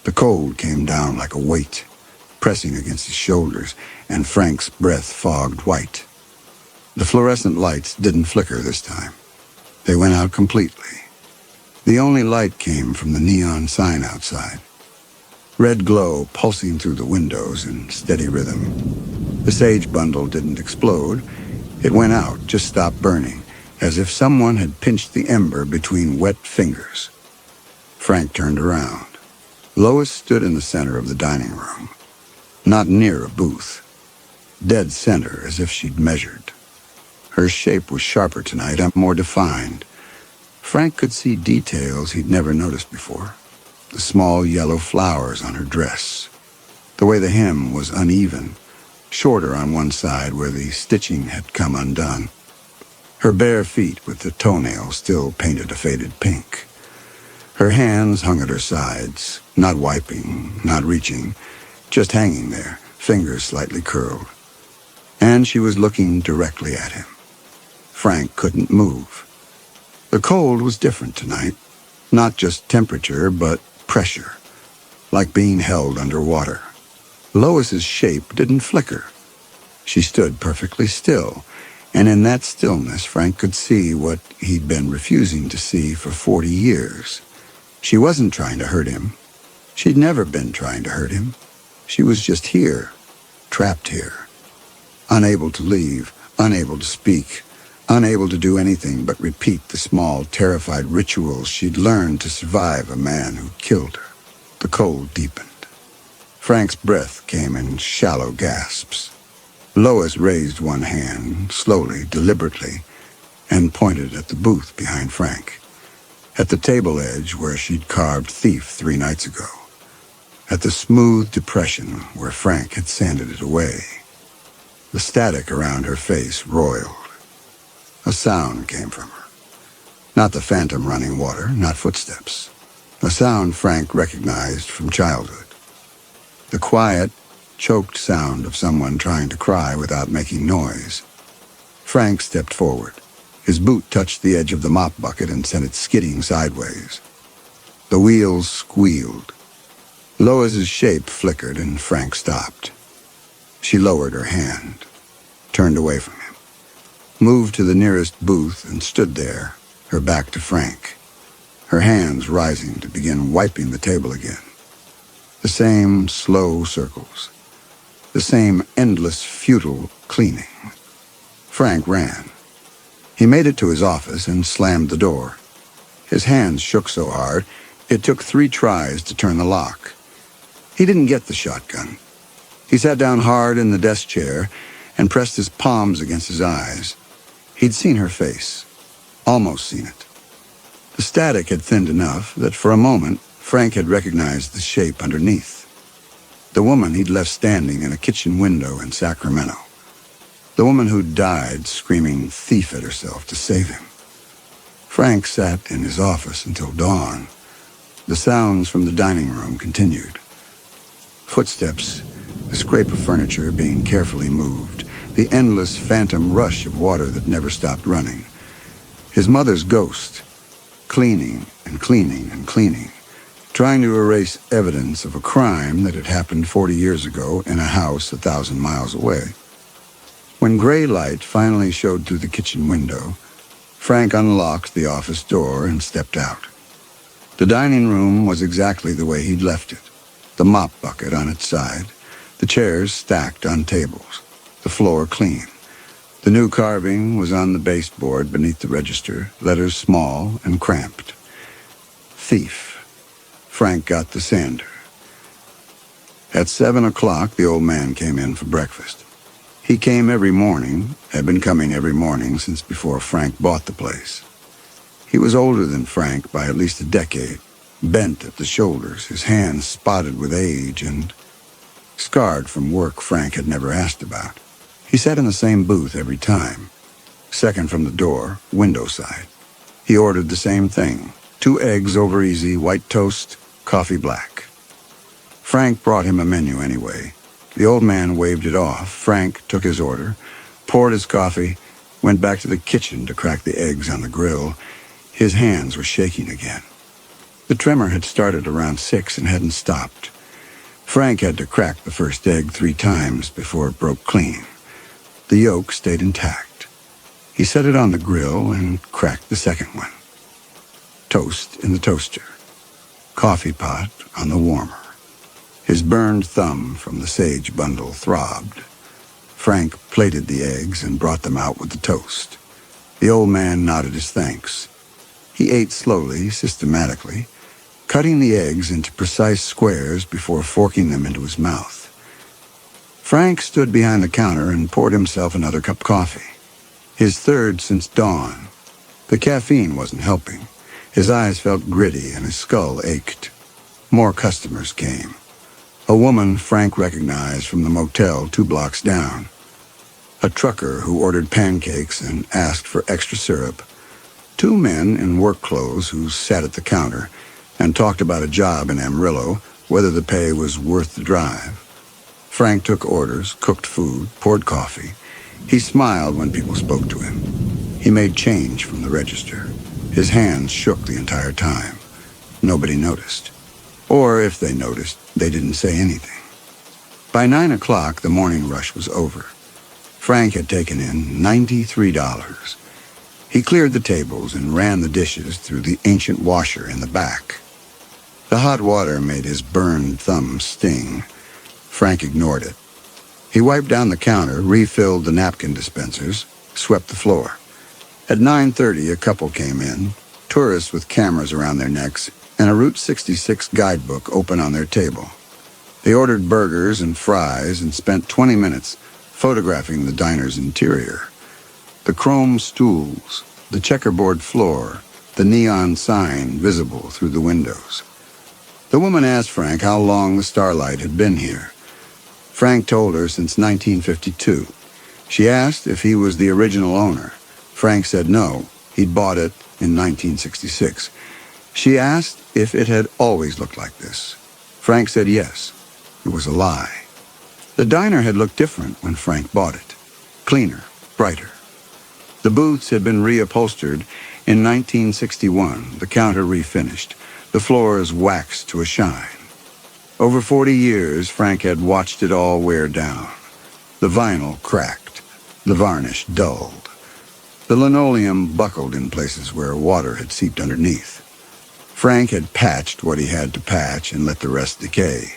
The cold came down like a weight, pressing against his shoulders, and Frank's breath fogged white. The fluorescent lights didn't flicker this time. They went out completely. The only light came from the neon sign outside. Red glow pulsing through the windows in steady rhythm. The sage bundle didn't explode. It went out, just stopped burning, as if someone had pinched the ember between wet fingers. Frank turned around. Lois stood in the center of the dining room, not near a booth. Dead center, as if she'd measured. Her shape was sharper tonight and more defined. Frank could see details he'd never noticed before. The small yellow flowers on her dress. The way the hem was uneven, shorter on one side where the stitching had come undone. Her bare feet with the toenails still painted a faded pink. Her hands hung at her sides, not wiping, not reaching, just hanging there, fingers slightly curled. And she was looking directly at him. Frank couldn't move. The cold was different tonight. Not just temperature, but pressure, like being held underwater. Lois's shape didn't flicker. She stood perfectly still, and in that stillness Frank could see what he'd been refusing to see for 40 years. She wasn't trying to hurt him. She'd never been trying to hurt him. She was just here, trapped here, unable to leave, unable to speak, unable to do anything but repeat the small, terrified rituals she'd learned to survive a man who killed her. The cold deepened. Frank's breath came in shallow gasps. Lois raised one hand, slowly, deliberately, and pointed at the booth behind Frank, at the table edge where she'd carved thief 3 nights ago, at the smooth depression where Frank had sanded it away. The static around her face roiled. A sound came from her. Not the phantom running water, not footsteps. A sound Frank recognized from childhood. The quiet, choked sound of someone trying to cry without making noise. Frank stepped forward. His boot touched the edge of the mop bucket and sent it skidding sideways. The wheels squealed. Lois's shape flickered and Frank stopped. She lowered her hand, turned away from him, moved to the nearest booth and stood there, her back to Frank, her hands rising to begin wiping the table again. The same slow circles, the same endless, futile cleaning. Frank ran. He made it to his office and slammed the door. His hands shook so hard, it took 3 tries to turn the lock. He didn't get the shotgun. He sat down hard in the desk chair and pressed his palms against his eyes. He'd seen her face. Almost seen it. The static had thinned enough that for a moment, Frank had recognized the shape underneath. The woman he'd left standing in a kitchen window in Sacramento. The woman who'd died screaming thief at herself to save him. Frank sat in his office until dawn. The sounds from the dining room continued. Footsteps, the scrape of furniture being carefully moved, the endless phantom rush of water that never stopped running. His mother's ghost, cleaning and cleaning and cleaning, trying to erase evidence of a crime that had happened 40 years ago in a house 1,000 miles away. When gray light finally showed through the kitchen window, Frank unlocked the office door and stepped out. The dining room was exactly the way he'd left it, the mop bucket on its side, the chairs stacked on tables, the floor clean. The new carving was on the baseboard beneath the register, letters small and cramped. Thief. Frank got the sander. At 7 o'clock, the old man came in for breakfast. He came every morning, had been coming every morning since before Frank bought the place. He was older than Frank by at least a decade, bent at the shoulders, his hands spotted with age and scarred from work Frank had never asked about. He sat in the same booth every time, second from the door, window side. He ordered the same thing, 2 eggs over easy, white toast, coffee black. Frank brought him a menu anyway. The old man waved it off. Frank took his order, poured his coffee, went back to the kitchen to crack the eggs on the grill. His hands were shaking again. The tremor had started around 6 and hadn't stopped. Frank had to crack the first egg 3 times before it broke clean. The yolk stayed intact. He set it on the grill and cracked the second one. Toast in the toaster. Coffee pot on the warmer. His burned thumb from the sage bundle throbbed. Frank plated the eggs and brought them out with the toast. The old man nodded his thanks. He ate slowly, systematically, cutting the eggs into precise squares before forking them into his mouth. Frank stood behind the counter and poured himself another cup of coffee. His third since dawn. The caffeine wasn't helping. His eyes felt gritty and his skull ached. More customers came. A woman Frank recognized from the motel 2 blocks down. A trucker who ordered pancakes and asked for extra syrup. 2 men in work clothes who sat at the counter and talked about a job in Amarillo, whether the pay was worth the drive. Frank took orders, cooked food, poured coffee. He smiled when people spoke to him. He made change from the register. His hands shook the entire time. Nobody noticed. Or if they noticed, they didn't say anything. By 9 o'clock, the morning rush was over. Frank had taken in $93. He cleared the tables and ran the dishes through the ancient washer in the back. The hot water made his burned thumb sting. Frank ignored it. He wiped down the counter, refilled the napkin dispensers, swept the floor. At 9:30, a couple came in, tourists with cameras around their necks and a Route 66 guidebook open on their table. They ordered burgers and fries and spent 20 minutes photographing the diner's interior. The chrome stools, the checkerboard floor, the neon sign visible through the windows. The woman asked Frank how long the Starlight had been here. Frank told her since 1952. She asked if he was the original owner. Frank said no, he'd bought it in 1966. She asked if it had always looked like this. Frank said yes. It was a lie. The diner had looked different when Frank bought it. Cleaner, brighter. The booths had been reupholstered in 1961, the counter refinished, the floors waxed to a shine. Over 40 years, Frank had watched it all wear down. The vinyl cracked, the varnish dulled. The linoleum buckled in places where water had seeped underneath. Frank had patched what he had to patch and let the rest decay.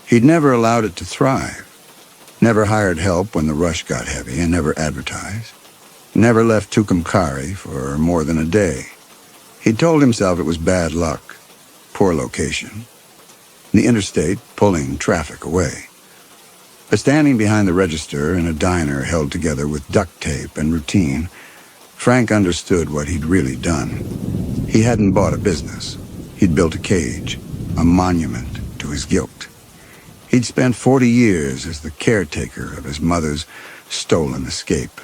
He'd never allowed it to thrive. Never hired help when the rush got heavy and never advertised. Never left Tucumcari for more than a day. He'd told himself it was bad luck, poor location. The interstate pulling traffic away. But standing behind the register in a diner held together with duct tape and routine, Frank understood what he'd really done. He hadn't bought a business. He'd built a cage, a monument to his guilt. He'd spent 40 years as the caretaker of his mother's stolen escape,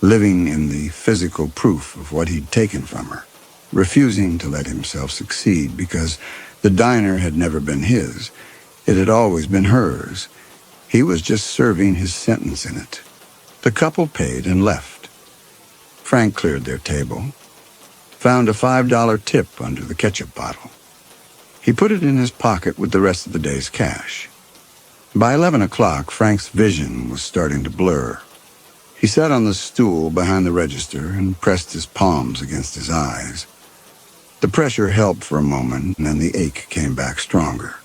living in the physical proof of what he'd taken from her, refusing to let himself succeed because the diner had never been his. It had always been hers. He was just serving his sentence in it. The couple paid and left. Frank cleared their table, found a $5 tip under the ketchup bottle. He put it in his pocket with the rest of the day's cash. By 11 o'clock, Frank's vision was starting to blur. He sat on the stool behind the register and pressed his palms against his eyes. The pressure helped for a moment, and then the ache came back stronger.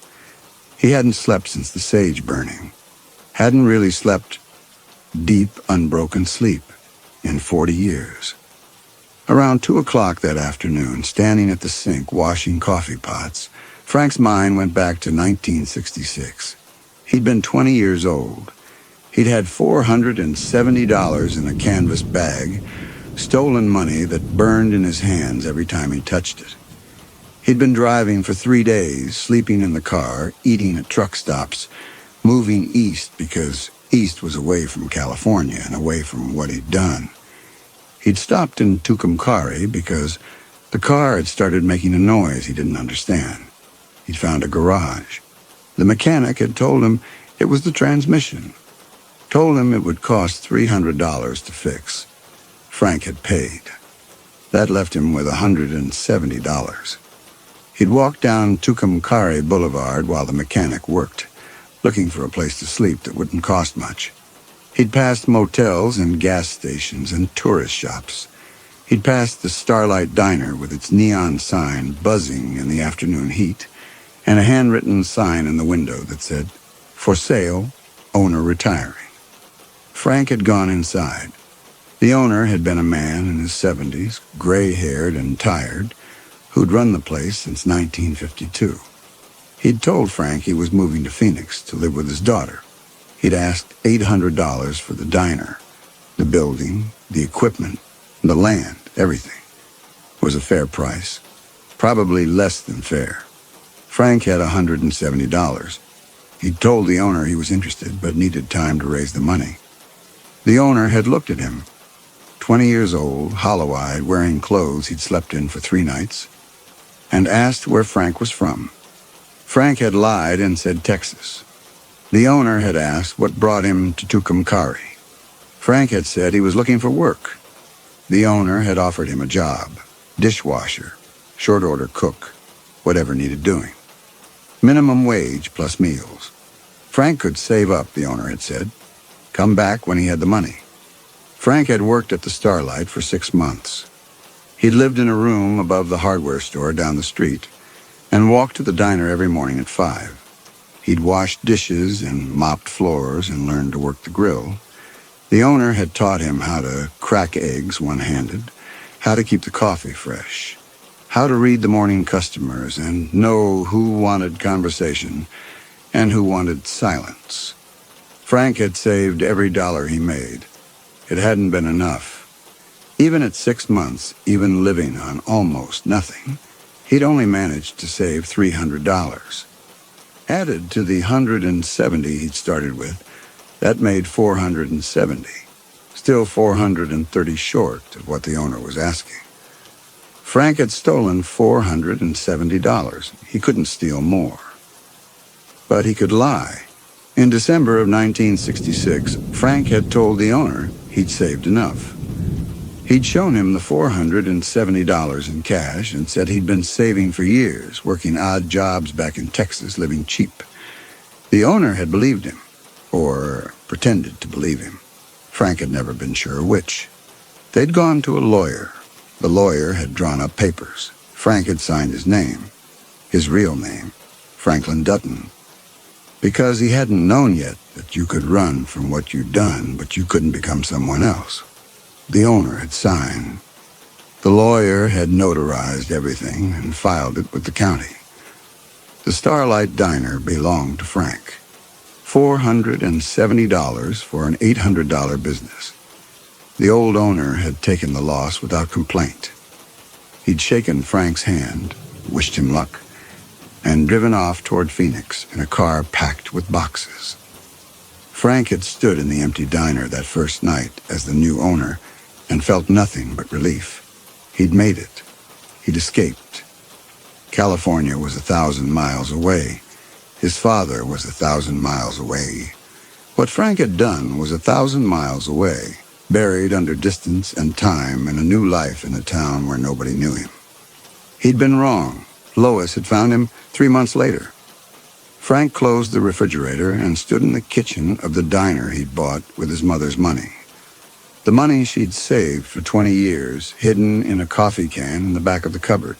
He hadn't slept since the sage burning. Hadn't really slept deep, unbroken sleep in 40 years. Around 2 o'clock that afternoon, standing at the sink washing coffee pots, Frank's mind went back to 1966. He'd been 20 years old. He'd had $470 in a canvas bag, stolen money that burned in his hands every time he touched it. He'd been driving for 3 days, sleeping in the car, eating at truck stops, moving east because east was away from California and away from what he'd done. He'd stopped in Tucumcari because the car had started making a noise he didn't understand. He'd found a garage. The mechanic had told him it was the transmission. Told him it would cost $300 to fix. Frank had paid. That left him with $170. He'd walked down Tucumcari Boulevard while the mechanic worked, looking for a place to sleep that wouldn't cost much. He'd passed motels and gas stations and tourist shops. He'd passed the Starlight Diner with its neon sign buzzing in the afternoon heat, and a handwritten sign in the window that said, "For sale, owner retiring." Frank had gone inside. The owner had been a man in his 70s, gray-haired and tired, who'd run the place since 1952. He'd told Frank he was moving to Phoenix to live with his daughter. He'd asked $800 for the diner, the building, the equipment, the land, everything. It was a fair price, probably less than fair. Frank had $170. He'd told the owner he was interested but needed time to raise the money. The owner had looked at him, 20 years old, hollow-eyed, wearing clothes he'd slept in for 3 nights, and asked where Frank was from. Frank had lied and said Texas. The owner had asked what brought him to Tucumcari. Frank had said he was looking for work. The owner had offered him a job, dishwasher, short-order cook, whatever needed doing. Minimum wage plus meals. Frank could save up, the owner had said. Come back when he had the money. Frank had worked at the Starlight for 6 months. He'd lived in a room above the hardware store down the street and walked to the diner every morning at 5. He'd washed dishes and mopped floors and learned to work the grill. The owner had taught him how to crack eggs one-handed, how to keep the coffee fresh, how to read the morning customers and know who wanted conversation and who wanted silence. Frank had saved every dollar he made. It hadn't been enough. Even at 6 months, even living on almost nothing, he'd only managed to save $300. Added to the $170 he'd started with, that made $470. Still $430 short of what the owner was asking. Frank had stolen $470. He couldn't steal more. But he could lie. In December of 1966, Frank had told the owner he'd saved enough. He'd shown him the $470 in cash and said he'd been saving for years, working odd jobs back in Texas, living cheap. The owner had believed him, or pretended to believe him. Frank had never been sure which. They'd gone to a lawyer. The lawyer had drawn up papers. Frank had signed his name, his real name, Franklin Dutton, because he hadn't known yet that you could run from what you'd done, but you couldn't become someone else. The owner had signed. The lawyer had notarized everything and filed it with the county. The Starlight Diner belonged to Frank. $470 for an $800 business. The old owner had taken the loss without complaint. He'd shaken Frank's hand, wished him luck, and driven off toward Phoenix in a car packed with boxes. Frank had stood in the empty diner that first night as the new owner and felt nothing but relief. He'd made it. He'd escaped. California was 1,000 miles away. His father was 1,000 miles away. What Frank had done was 1,000 miles away, buried under distance and time in a new life in a town where nobody knew him. He'd been wrong. Lois had found him 3 months later. Frank closed the refrigerator and stood in the kitchen of the diner he'd bought with his mother's money. The money she'd saved for 20 years, hidden in a coffee can in the back of the cupboard.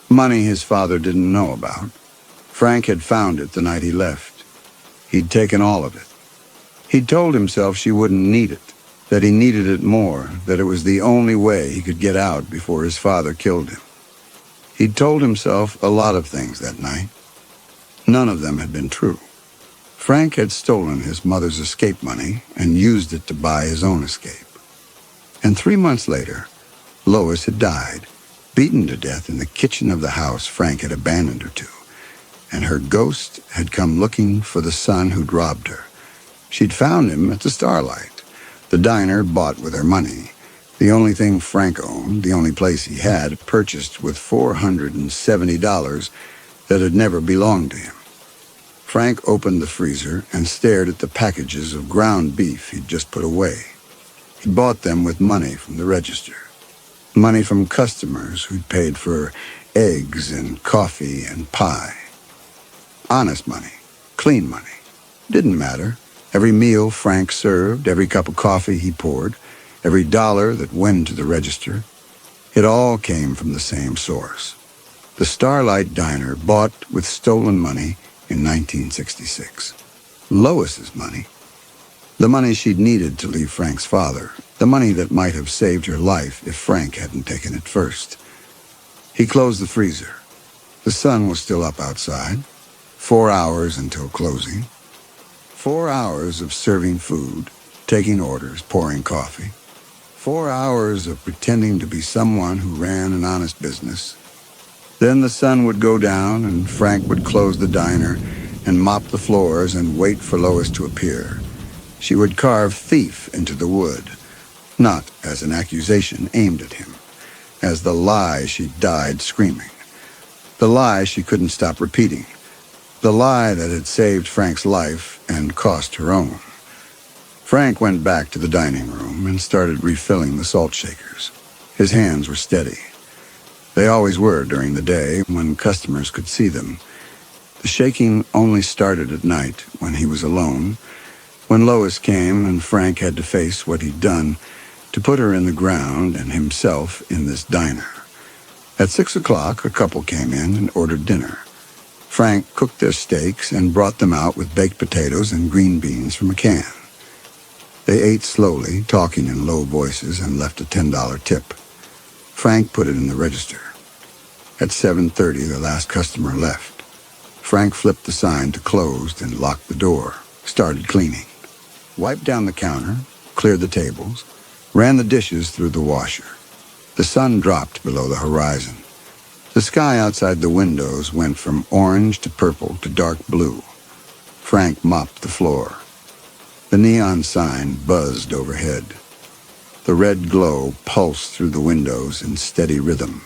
Money his father didn't know about. Frank had found it the night he left. He'd taken all of it. He'd told himself she wouldn't need it, that he needed it more, that it was the only way he could get out before his father killed him. He'd told himself a lot of things that night. None of them had been true. Frank had stolen his mother's escape money and used it to buy his own escape. And 3 months later, Lois had died, beaten to death in the kitchen of the house Frank had abandoned her to, and her ghost had come looking for the son who'd robbed her. She'd found him at the Starlight, the diner bought with her money, the only thing Frank owned, the only place he had, purchased with $470 that had never belonged to him. Frank opened the freezer and stared at the packages of ground beef he'd just put away. He bought them with money from the register. Money from customers who'd paid for eggs and coffee and pie. Honest money, clean money. Didn't matter. Every meal Frank served, every cup of coffee he poured, every dollar that went to the register, it all came from the same source. The Starlight Diner bought with stolen money in 1966. Lois's money. The money she'd needed to leave Frank's father. The money that might have saved her life if Frank hadn't taken it first. He closed the freezer. The sun was still up outside. 4 hours until closing. 4 hours of serving food, taking orders, pouring coffee. 4 hours of pretending to be someone who ran an honest business. Then the sun would go down and Frank would close the diner and mop the floors and wait for Lois to appear. She would carve thief into the wood, not as an accusation aimed at him, as the lie she died screaming. The lie she couldn't stop repeating. The lie that had saved Frank's life and cost her own. Frank went back to the dining room and started refilling the salt shakers. His hands were steady. They always were during the day when customers could see them. The shaking only started at night when he was alone, when Lois came and Frank had to face what he'd done to put her in the ground and himself in this diner. At 6 o'clock, a couple came in and ordered dinner. Frank cooked their steaks and brought them out with baked potatoes and green beans from a can. They ate slowly, talking in low voices, and left a $10 tip. Frank put it in the register. At 7:30, the last customer left. Frank flipped the sign to closed and locked the door, started cleaning. Wiped down the counter, cleared the tables, ran the dishes through the washer. The sun dropped below the horizon. The sky outside the windows went from orange to purple to dark blue. Frank mopped the floor. The neon sign buzzed overhead. The red glow pulsed through the windows in steady rhythm.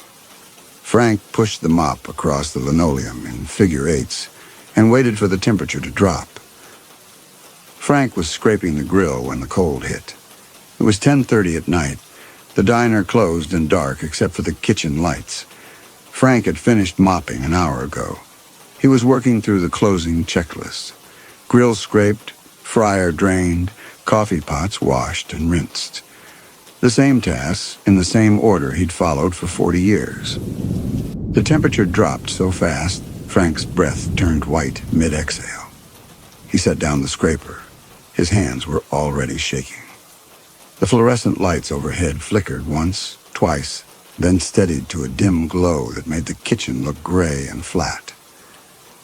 Frank pushed the mop across the linoleum in figure eights and waited for the temperature to drop. Frank was scraping the grill when the cold hit. It was 10:30 at night. The diner closed and dark except for the kitchen lights. Frank had finished mopping an hour ago. He was working through the closing checklist. Grill scraped, fryer drained, coffee pots washed and rinsed. The same tasks in the same order he'd followed for 40 years. The temperature dropped so fast, Frank's breath turned white mid-exhale. He set down the scraper. His hands were already shaking. The fluorescent lights overhead flickered once, twice, then steadied to a dim glow that made the kitchen look gray and flat.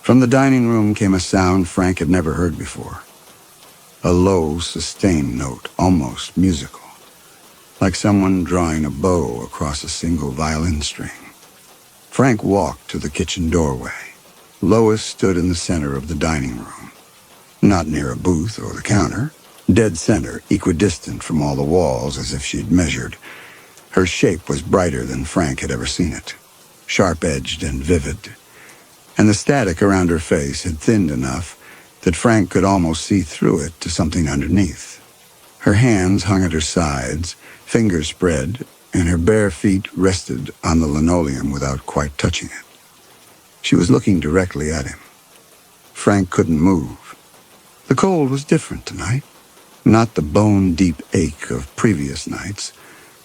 From the dining room came a sound Frank had never heard before. A low, sustained note, almost musical. like someone drawing a bow across a single violin string. Frank walked to the kitchen doorway. Lois stood in the center of the dining room, not near a booth or the counter, dead center, equidistant from all the walls as if she'd measured. Her shape was brighter than Frank had ever seen it, sharp-edged and vivid, and the static around her face had thinned enough that Frank could almost see through it to something underneath. Her hands hung at her sides, fingers spread, and her bare feet rested on the linoleum without quite touching it. She was looking directly at him. Frank couldn't move. The cold was different tonight. Not the bone-deep ache of previous nights,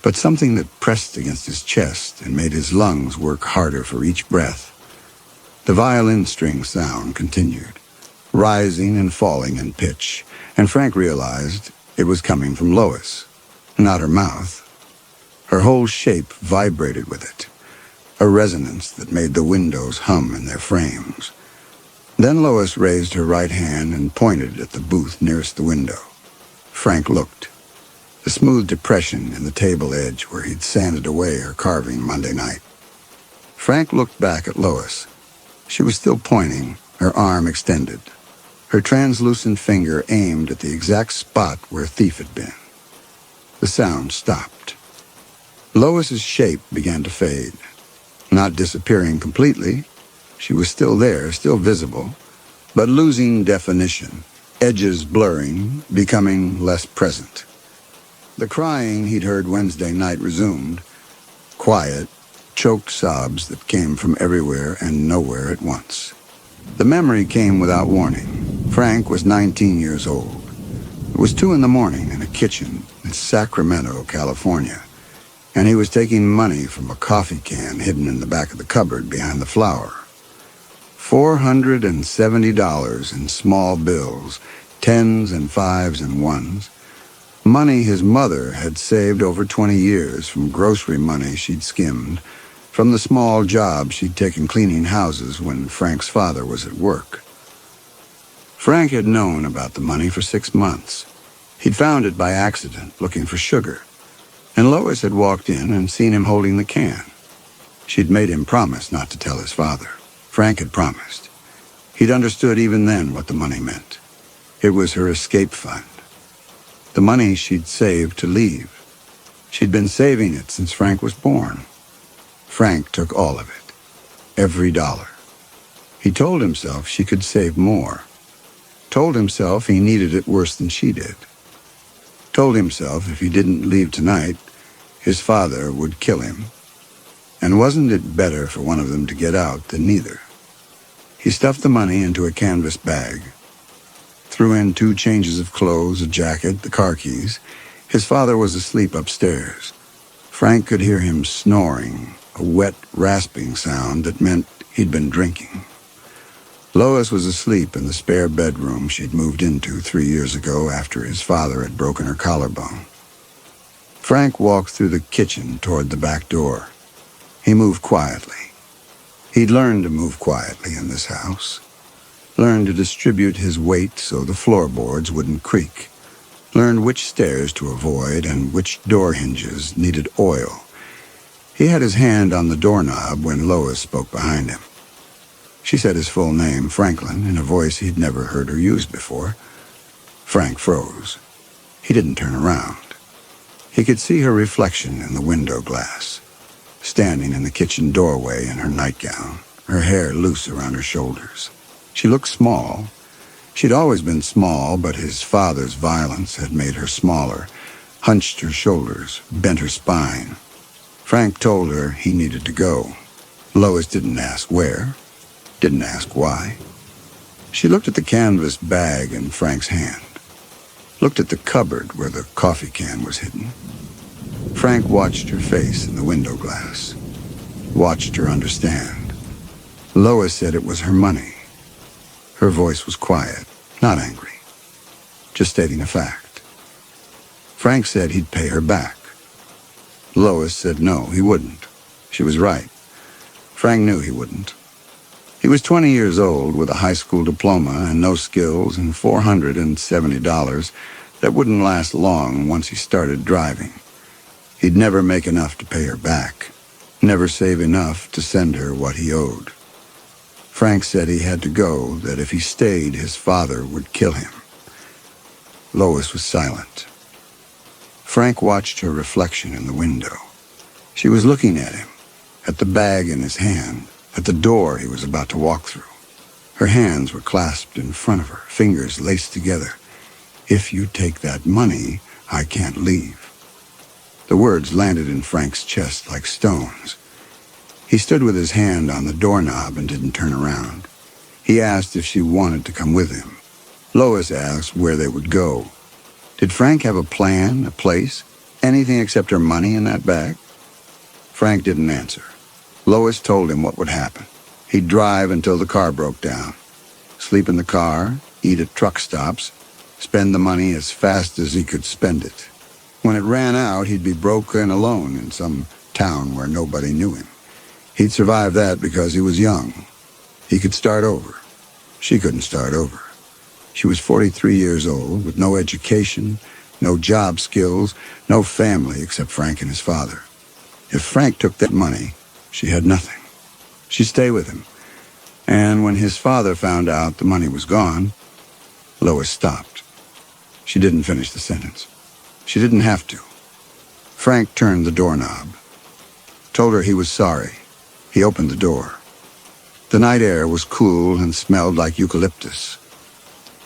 but something that pressed against his chest and made his lungs work harder for each breath. The violin string sound continued, rising and falling in pitch, and Frank realized it was coming from Lois, not her mouth. Her whole shape vibrated with it, a resonance that made the windows hum in their frames. Then Lois raised her right hand and pointed at the booth nearest the window. Frank looked. The smooth depression in the table edge where he'd sanded away her carving Monday night. Frank looked back at Lois. She was still pointing, her arm extended, her translucent finger aimed at the exact spot where Thief had been. The sound stopped. Lois's shape began to fade, not disappearing completely. She was still there, still visible, but losing definition, edges blurring, becoming less present. The crying he'd heard Wednesday night resumed, quiet, choked sobs that came from everywhere and nowhere at once. The memory came without warning. Frank was 19 years old. It was 2 in the morning in a kitchen in Sacramento, California, and he was taking money from a coffee can hidden in the back of the cupboard behind the flour. $470 in small bills, 10s and 5s and 1s. Money his mother had saved over 20 years from grocery money she'd skimmed, from the small job she'd taken cleaning houses when Frank's father was at work. Frank had known about the money for 6 months. He'd found it by accident, looking for sugar, and Lois had walked in and seen him holding the can. She'd made him promise not to tell his father. Frank had promised. He'd understood even then what the money meant. It was her escape fund. The money she'd saved to leave. She'd been saving it since Frank was born. Frank took all of it, every dollar. He told himself she could save more. Told himself he needed it worse than she did. Told himself if he didn't leave tonight, his father would kill him. And wasn't it better for one of them to get out than neither? He stuffed the money into a canvas bag, threw in 2 changes of clothes, a jacket, the car keys. His father was asleep upstairs. Frank could hear him snoring, a wet, rasping sound that meant he'd been drinking. Lois was asleep in the spare bedroom she'd moved into 3 years ago after his father had broken her collarbone. Frank walked through the kitchen toward the back door. He moved quietly. He'd learned to move quietly in this house. Learned to distribute his weight so the floorboards wouldn't creak. Learned which stairs to avoid and which door hinges needed oil. He had his hand on the doorknob when Lois spoke behind him. She said his full name, Franklin, in a voice he'd never heard her use before. Frank froze. He didn't turn around. He could see her reflection in the window glass, standing in the kitchen doorway in her nightgown, her hair loose around her shoulders. She looked small. She'd always been small, but his father's violence had made her smaller, hunched her shoulders, bent her spine. Frank told her he needed to go. Lois didn't ask where, didn't ask why. She looked at the canvas bag in Frank's hand, looked at the cupboard where the coffee can was hidden. Frank watched her face in the window glass, watched her understand. Lois said it was her money. Her voice was quiet, not angry, just stating a fact. Frank said he'd pay her back. Lois said no, he wouldn't. She was right. Frank knew he wouldn't. He was 20 years old with a high school diploma and no skills and $470 that wouldn't last long once he started driving. He'd never make enough to pay her back, never save enough to send her what he owed. Frank said he had to go, that if he stayed, his father would kill him. Lois was silent. Frank watched her reflection in the window. She was looking at him, at the bag in his hand, at the door he was about to walk through. Her hands were clasped in front of her, fingers laced together. "If you take that money, I can't leave." The words landed in Frank's chest like stones. He stood with his hand on the doorknob and didn't turn around. He asked if she wanted to come with him. Lois asked where they would go. Did Frank have a plan, a place, anything except her money in that bag? Frank didn't answer. Lois told him what would happen. He'd drive until the car broke down, sleep in the car, eat at truck stops, spend the money as fast as he could spend it. When it ran out, he'd be broke and alone in some town where nobody knew him. He'd survive that because he was young. He could start over. She couldn't start over. She was 43 years old, with no education, no job skills, no family except Frank and his father. If Frank took that money, she had nothing. She'd stay with him. And when his father found out the money was gone, Lois stopped. She didn't finish the sentence. She didn't have to. Frank turned the doorknob, told her he was sorry. He opened the door. The night air was cool and smelled like eucalyptus.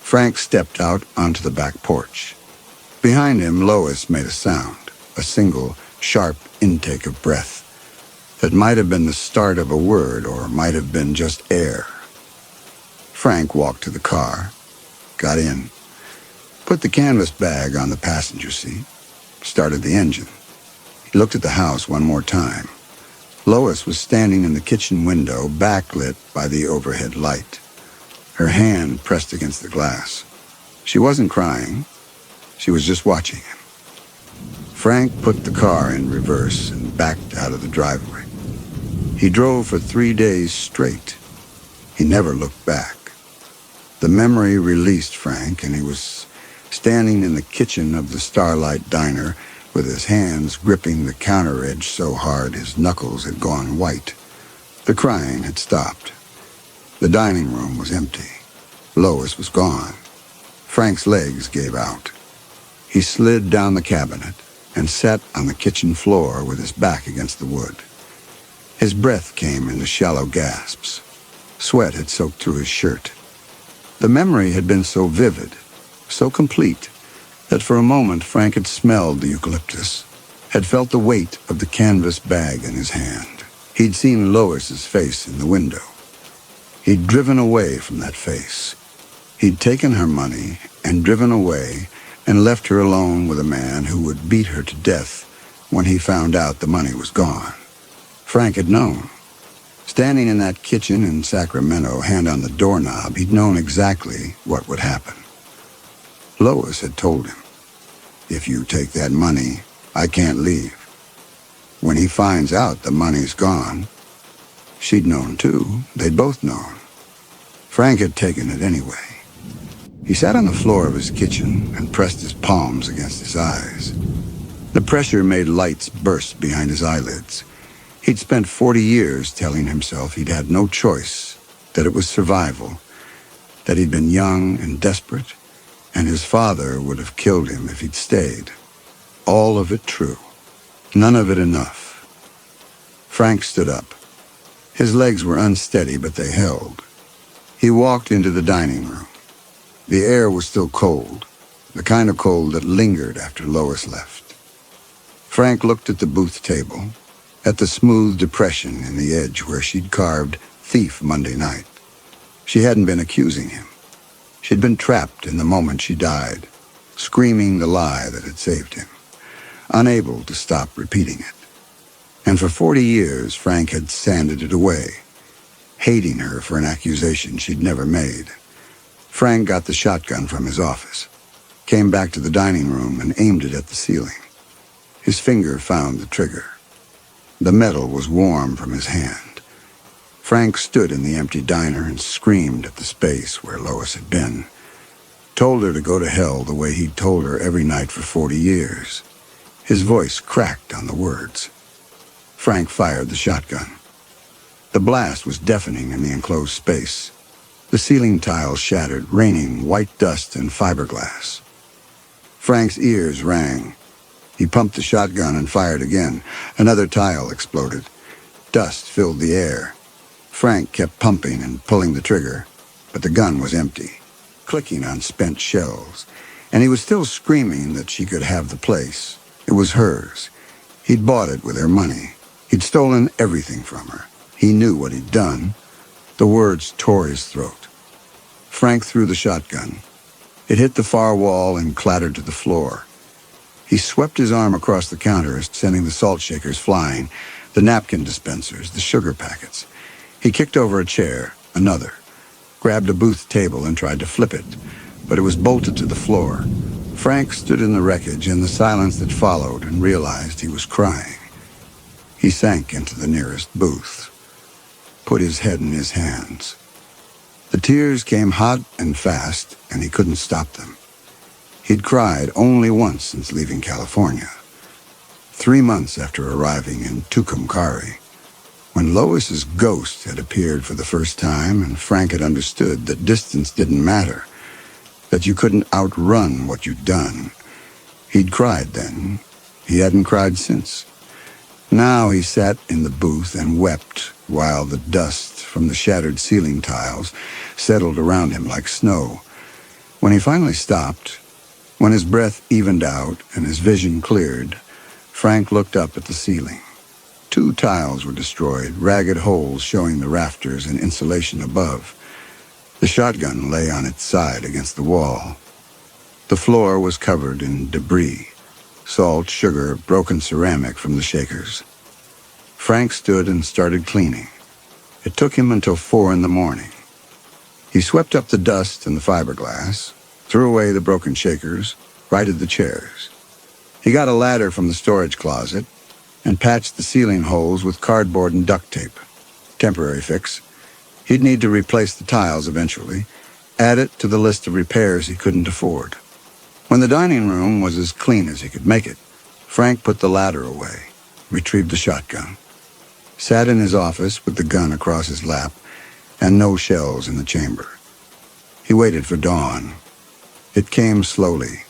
Frank stepped out onto the back porch. Behind him, Lois made a sound, a single, sharp intake of breath that might have been the start of a word or might have been just air. Frank walked to the car, got in, put the canvas bag on the passenger seat, started the engine. He looked at the house one more time. Lois was standing in the kitchen window, backlit by the overhead light, her hand pressed against the glass. She wasn't crying. She was just watching him. Frank put the car in reverse and backed out of the driveway. He drove for 3 days straight. He never looked back. The memory released Frank, and he was standing in the kitchen of the Starlight Diner with his hands gripping the counter edge so hard his knuckles had gone white. The crying had stopped. The dining room was empty. Lois was gone. Frank's legs gave out. He slid down the cabinet and sat on the kitchen floor with his back against the wood. His breath came in shallow gasps. Sweat had soaked through his shirt. The memory had been so vivid, so complete, that for a moment Frank had smelled the eucalyptus, had felt the weight of the canvas bag in his hand. He'd seen Lois's face in the window. He'd driven away from that face. He'd taken her money and driven away and left her alone with a man who would beat her to death when he found out the money was gone. Frank had known. Standing in that kitchen in Sacramento, hand on the doorknob, he'd known exactly what would happen. Lois had told him, "If you take that money, I can't leave." When he finds out the money's gone, she'd known too. They'd both known. Frank had taken it anyway. He sat on the floor of his kitchen and pressed his palms against his eyes. The pressure made lights burst behind his eyelids. He'd spent 40 years telling himself he'd had no choice, that it was survival, that he'd been young and desperate, and his father would have killed him if he'd stayed. All of it true. None of it enough. Frank stood up. His legs were unsteady, but they held. He walked into the dining room. The air was still cold, the kind of cold that lingered after Lois left. Frank looked at the booth table, at the smooth depression in the edge where she'd carved thief Monday night. She hadn't been accusing him. She'd been trapped in the moment she died, screaming the lie that had saved him, unable to stop repeating it. And for 40 years, Frank had sanded it away, hating her for an accusation she'd never made. Frank got the shotgun from his office, came back to the dining room and aimed it at the ceiling. His finger found the trigger. The metal was warm from his hand. Frank stood in the empty diner and screamed at the space where Lois had been, told her to go to hell the way he'd told her every night for 40 years. His voice cracked on the words. Frank fired the shotgun. The blast was deafening in the enclosed space. The ceiling tiles shattered, raining white dust and fiberglass. Frank's ears rang. He pumped the shotgun and fired again. Another tile exploded. Dust filled the air. Frank kept pumping and pulling the trigger, but the gun was empty, clicking on spent shells, and he was still screaming that she could have the place. It was hers. He'd bought it with her money. He'd stolen everything from her. He knew what he'd done. The words tore his throat. Frank threw the shotgun. It hit the far wall and clattered to the floor. He swept his arm across the counter, sending the salt shakers flying, the napkin dispensers, the sugar packets. He kicked over a chair, another, grabbed a booth table and tried to flip it, but it was bolted to the floor. Frank stood in the wreckage in the silence that followed and realized he was crying. He sank into the nearest booth, put his head in his hands. The tears came hot and fast, and he couldn't stop them. He'd cried only once since leaving California, 3 months after arriving in Tucumcari, when Lois's ghost had appeared for the first time and Frank had understood that distance didn't matter, that you couldn't outrun what you'd done. He'd cried then. He hadn't cried since. Now he sat in the booth and wept while the dust from the shattered ceiling tiles settled around him like snow. When he finally stopped, when his breath evened out and his vision cleared, Frank looked up at the ceiling. 2 tiles were destroyed, ragged holes showing the rafters and insulation above. The shotgun lay on its side against the wall. The floor was covered in debris, salt, sugar, broken ceramic from the shakers. Frank stood and started cleaning. It took him until 4 in the morning. He swept up the dust and the fiberglass, threw away the broken shakers, righted the chairs. He got a ladder from the storage closet and patched the ceiling holes with cardboard and duct tape. Temporary fix. He'd need to replace the tiles eventually, add it to the list of repairs he couldn't afford. When the dining room was as clean as he could make it, Frank put the ladder away, retrieved the shotgun, sat in his office with the gun across his lap and no shells in the chamber. He waited for dawn. It came slowly,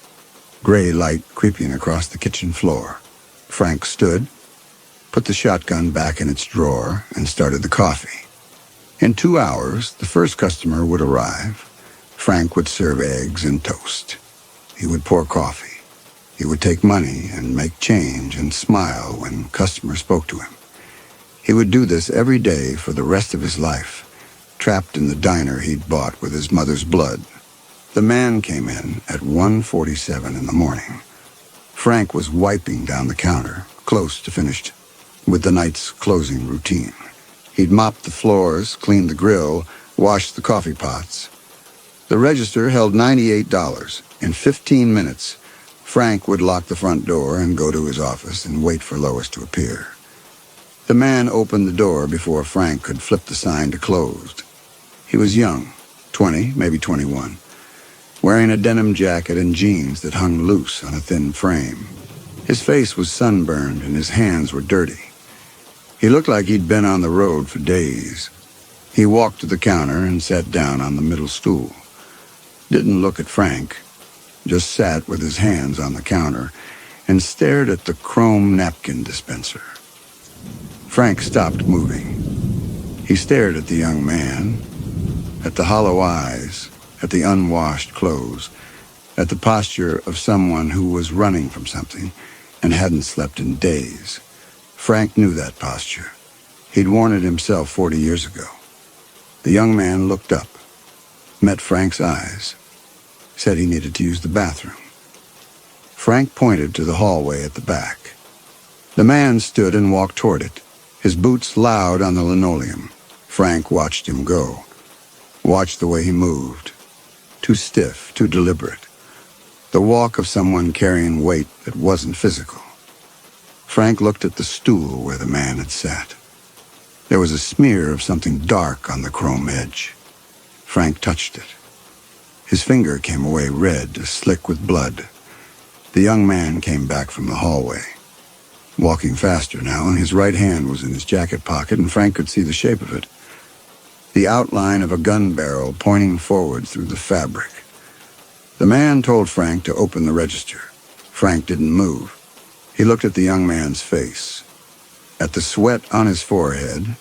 gray light creeping across the kitchen floor. Frank stood, put the shotgun back in its drawer, and started the coffee. In 2 hours, the first customer would arrive. Frank would serve eggs and toast. He would pour coffee. He would take money and make change and smile when customers spoke to him. He would do this every day for the rest of his life, trapped in the diner he'd bought with his mother's blood. The man came in at 1:47 in the morning. Frank was wiping down the counter, close to finished, with the night's closing routine. He'd mopped the floors, cleaned the grill, washed the coffee pots. The register held $98. In 15 minutes, Frank would lock the front door and go to his office and wait for Lois to appear. The man opened the door before Frank could flip the sign to closed. He was young, 20, maybe 21, wearing a denim jacket and jeans that hung loose on a thin frame. His face was sunburned and his hands were dirty. He looked like he'd been on the road for days. He walked to the counter and sat down on the middle stool. Didn't look at Frank, just sat with his hands on the counter and stared at the chrome napkin dispenser. Frank stopped moving. He stared at the young man, at the hollow eyes, at the unwashed clothes, at the posture of someone who was running from something and hadn't slept in days. Frank knew that posture. He'd worn it himself 40 years ago. The young man looked up, met Frank's eyes, said he needed to use the bathroom. Frank pointed to the hallway at the back. The man stood and walked toward it, his boots loud on the linoleum. Frank watched him go, watched the way he moved. Too stiff, too deliberate. The walk of someone carrying weight that wasn't physical. Frank looked at the stool where the man had sat. There was a smear of something dark on the chrome edge. Frank touched it. His finger came away red, slick with blood. The young man came back from the hallway, walking faster now, and his right hand was in his jacket pocket, and Frank could see the shape of it. The outline of a gun barrel pointing forward through the fabric. The man told Frank to open the register. Frank didn't move. He looked at the young man's face, at the sweat on his forehead,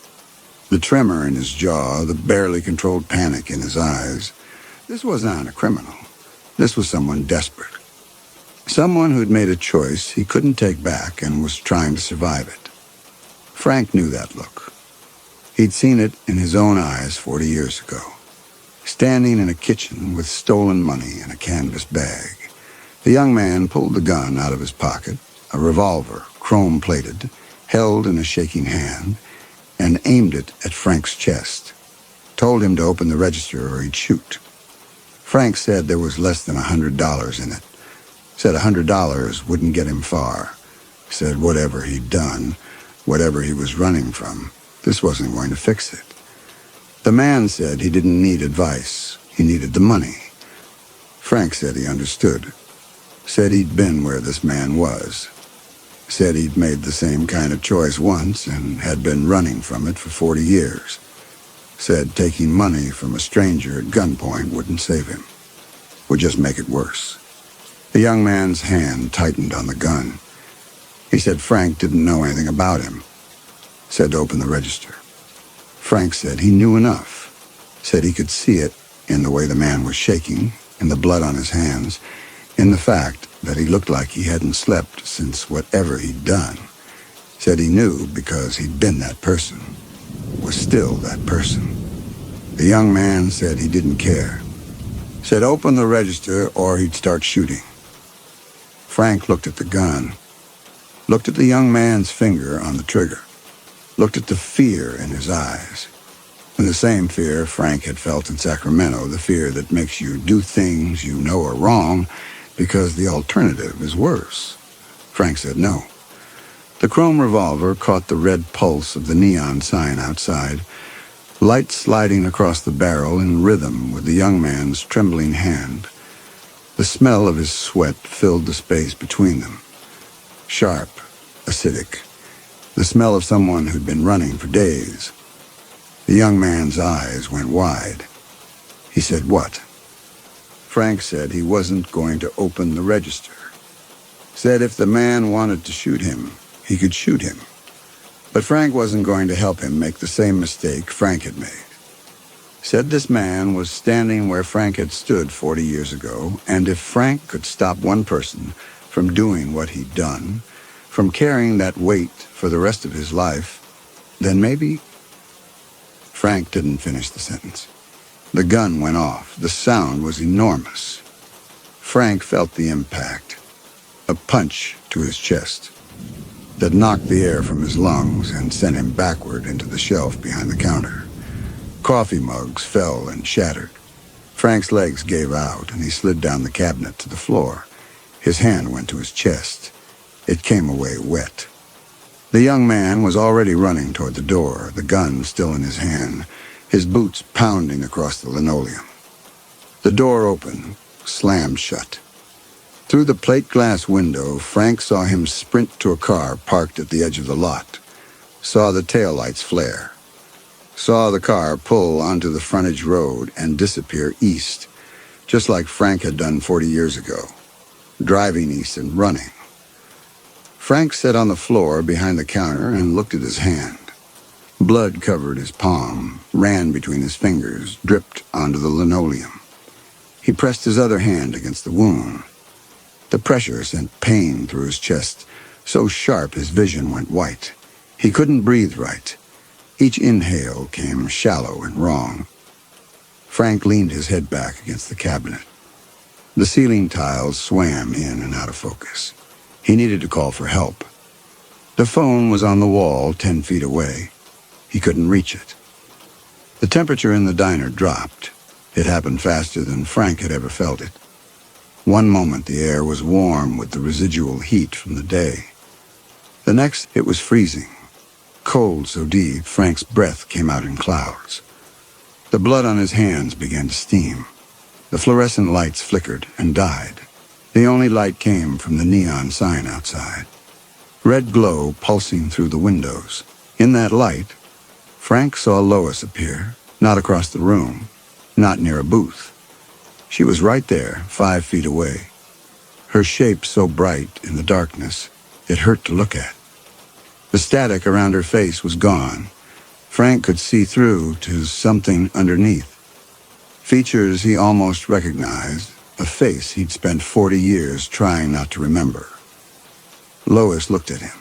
the tremor in his jaw, the barely controlled panic in his eyes. This was not a criminal. This was someone desperate. Someone who'd made a choice he couldn't take back and was trying to survive it. Frank knew that look. He'd seen it in his own eyes 40 years ago, standing in a kitchen with stolen money in a canvas bag. The young man pulled the gun out of his pocket, a revolver, chrome-plated, held in a shaking hand, and aimed it at Frank's chest. Told him to open the register or he'd shoot. Frank said there was less than $100 in it. Said $100 wouldn't get him far. Said whatever he'd done, whatever he was running from, this wasn't going to fix it. The man said he didn't need advice. He needed the money. Frank said he understood. Said he'd been where this man was. Said he'd made the same kind of choice once and had been running from it for 40 years. Said taking money from a stranger at gunpoint wouldn't save him. Would just make it worse. The young man's hand tightened on the gun. He said Frank didn't know anything about him. Said to open the register. Frank said he knew enough. Said he could see it in the way the man was shaking, in the blood on his hands, in the fact that he looked like he hadn't slept since whatever he'd done. Said he knew because he'd been that person, was still that person. The young man said he didn't care. Said open the register or he'd start shooting. Frank looked at the gun, looked at the young man's finger on the trigger, looked at the fear in his eyes. And the same fear Frank had felt in Sacramento, the fear that makes you do things you know are wrong because the alternative is worse. Frank said no. The chrome revolver caught the red pulse of the neon sign outside, light sliding across the barrel in rhythm with the young man's trembling hand. The smell of his sweat filled the space between them. Sharp, acidic. The smell of someone who'd been running for days. The young man's eyes went wide. He said, "What?" Frank said he wasn't going to open the register. Said if the man wanted to shoot him, he could shoot him. But Frank wasn't going to help him make the same mistake Frank had made. Said this man was standing where Frank had stood 40 years ago, and if Frank could stop one person from doing what he'd done, from carrying that weight for the rest of his life, then maybe... Frank didn't finish the sentence. The gun went off. The sound was enormous. Frank felt the impact, a punch to his chest that knocked the air from his lungs and sent him backward into the shelf behind the counter. Coffee mugs fell and shattered. Frank's legs gave out, and he slid down the cabinet to the floor. His hand went to his chest. It came away wet. The young man was already running toward the door, the gun still in his hand, his boots pounding across the linoleum. The door opened, slammed shut. Through the plate glass window, Frank saw him sprint to a car parked at the edge of the lot, saw the taillights flare, saw the car pull onto the frontage road and disappear east, just like Frank had done 40 years ago, driving east and running. Frank sat on the floor behind the counter and looked at his hand. Blood covered his palm, ran between his fingers, dripped onto the linoleum. He pressed his other hand against the wound. The pressure sent pain through his chest, so sharp his vision went white. He couldn't breathe right. Each inhale came shallow and wrong. Frank leaned his head back against the cabinet. The ceiling tiles swam in and out of focus. He needed to call for help. The phone was on the wall 10 feet away. He couldn't reach it. The temperature in the diner dropped. It happened faster than Frank had ever felt it. One moment the air was warm with the residual heat from the day. The next it was freezing. Cold so deep, Frank's breath came out in clouds. The blood on his hands began to steam. The fluorescent lights flickered and died. The only light came from the neon sign outside. Red glow pulsing through the windows. In that light, Frank saw Lois appear, not across the room, not near a booth. She was right there, 5 feet away. Her shape so bright in the darkness, it hurt to look at. The static around her face was gone. Frank could see through to something underneath. Features he almost recognized, a face he'd spent 40 years trying not to remember. Lois looked at him.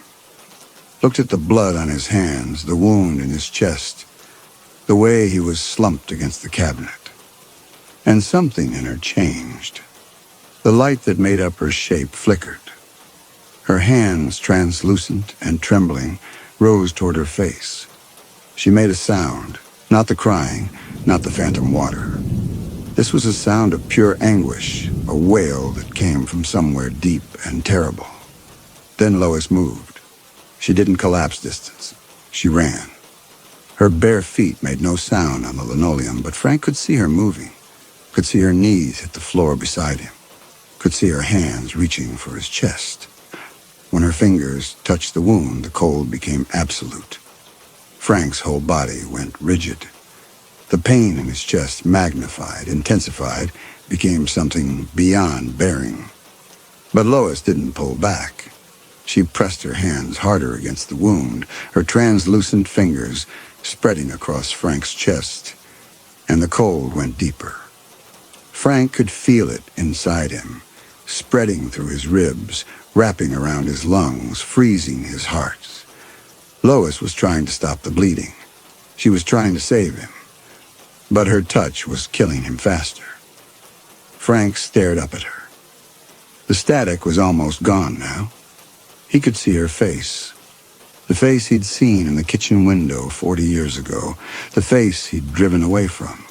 Looked at the blood on his hands, the wound in his chest, the way he was slumped against the cabinet. And something in her changed. The light that made up her shape flickered. Her hands, translucent and trembling, rose toward her face. She made a sound, not the crying, not the phantom water. This was a sound of pure anguish, a wail that came from somewhere deep and terrible. Then Lois moved. She didn't collapse distance. She ran. Her bare feet made no sound on the linoleum, but Frank could see her moving, could see her knees hit the floor beside him, could see her hands reaching for his chest. When her fingers touched the wound, the cold became absolute. Frank's whole body went rigid. The pain in his chest magnified, intensified, became something beyond bearing. But Lois didn't pull back. She pressed her hands harder against the wound, her translucent fingers spreading across Frank's chest, and the cold went deeper. Frank could feel it inside him, spreading through his ribs, wrapping around his lungs, freezing his heart. Lois was trying to stop the bleeding. She was trying to save him. But her touch was killing him faster. Frank stared up at her. The static was almost gone now. He could see her face. The face he'd seen in the kitchen window 40 years ago. The face he'd driven away from.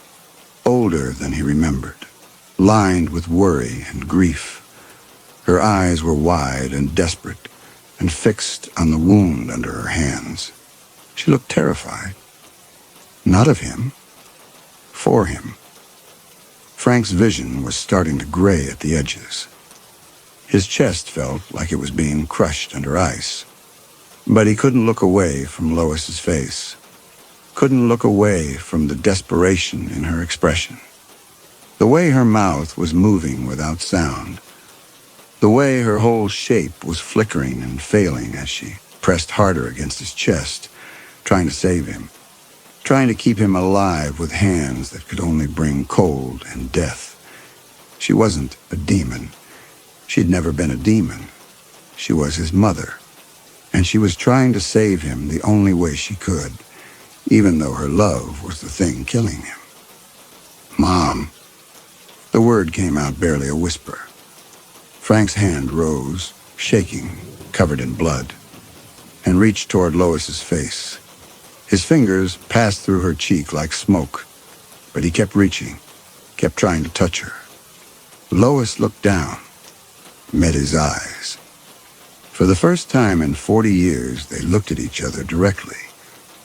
Older than he remembered. Lined with worry and grief. Her eyes were wide and desperate, and fixed on the wound under her hands. She looked terrified. Not of him. For him. Frank's vision was starting to gray at the edges. His chest felt like it was being crushed under ice. But he couldn't look away from Lois's face. Couldn't look away from the desperation in her expression. The way her mouth was moving without sound. The way her whole shape was flickering and failing as she pressed harder against his chest, trying to save him. Trying to keep him alive with hands that could only bring cold and death. She wasn't a demon. She'd never been a demon. She was his mother. And she was trying to save him the only way she could, even though her love was the thing killing him. Mom. The word came out barely a whisper. Frank's hand rose, shaking, covered in blood, and reached toward Lois's face. His fingers passed through her cheek like smoke, but he kept reaching, kept trying to touch her. Lois looked down, met his eyes. For the first time in 40 years, they looked at each other directly,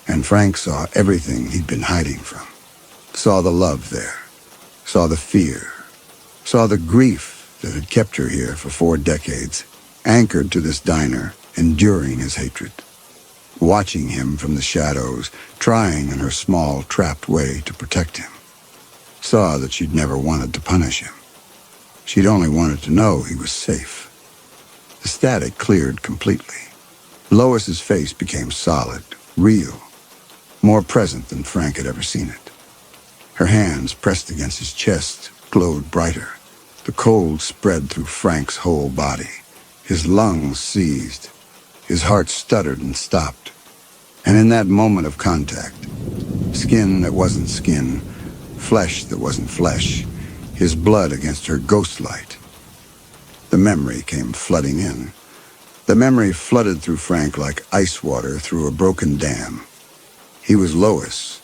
and Frank saw everything he'd been hiding from. Saw the love there, saw the fear, saw the grief that had kept her here for 4 decades, anchored to this diner, enduring his hatred. Watching him from the shadows, trying in her small, trapped way to protect him. Saw that she'd never wanted to punish him. She'd only wanted to know he was safe. The static cleared completely. Lois's face became solid, real, more present than Frank had ever seen it. Her hands pressed against his chest, glowed brighter. The cold spread through Frank's whole body. His lungs seized. His heart stuttered and stopped. And in that moment of contact, skin that wasn't skin, flesh that wasn't flesh, his blood against her ghost light, the memory came flooding in. The memory flooded through Frank like ice water through a broken dam. He was Lois,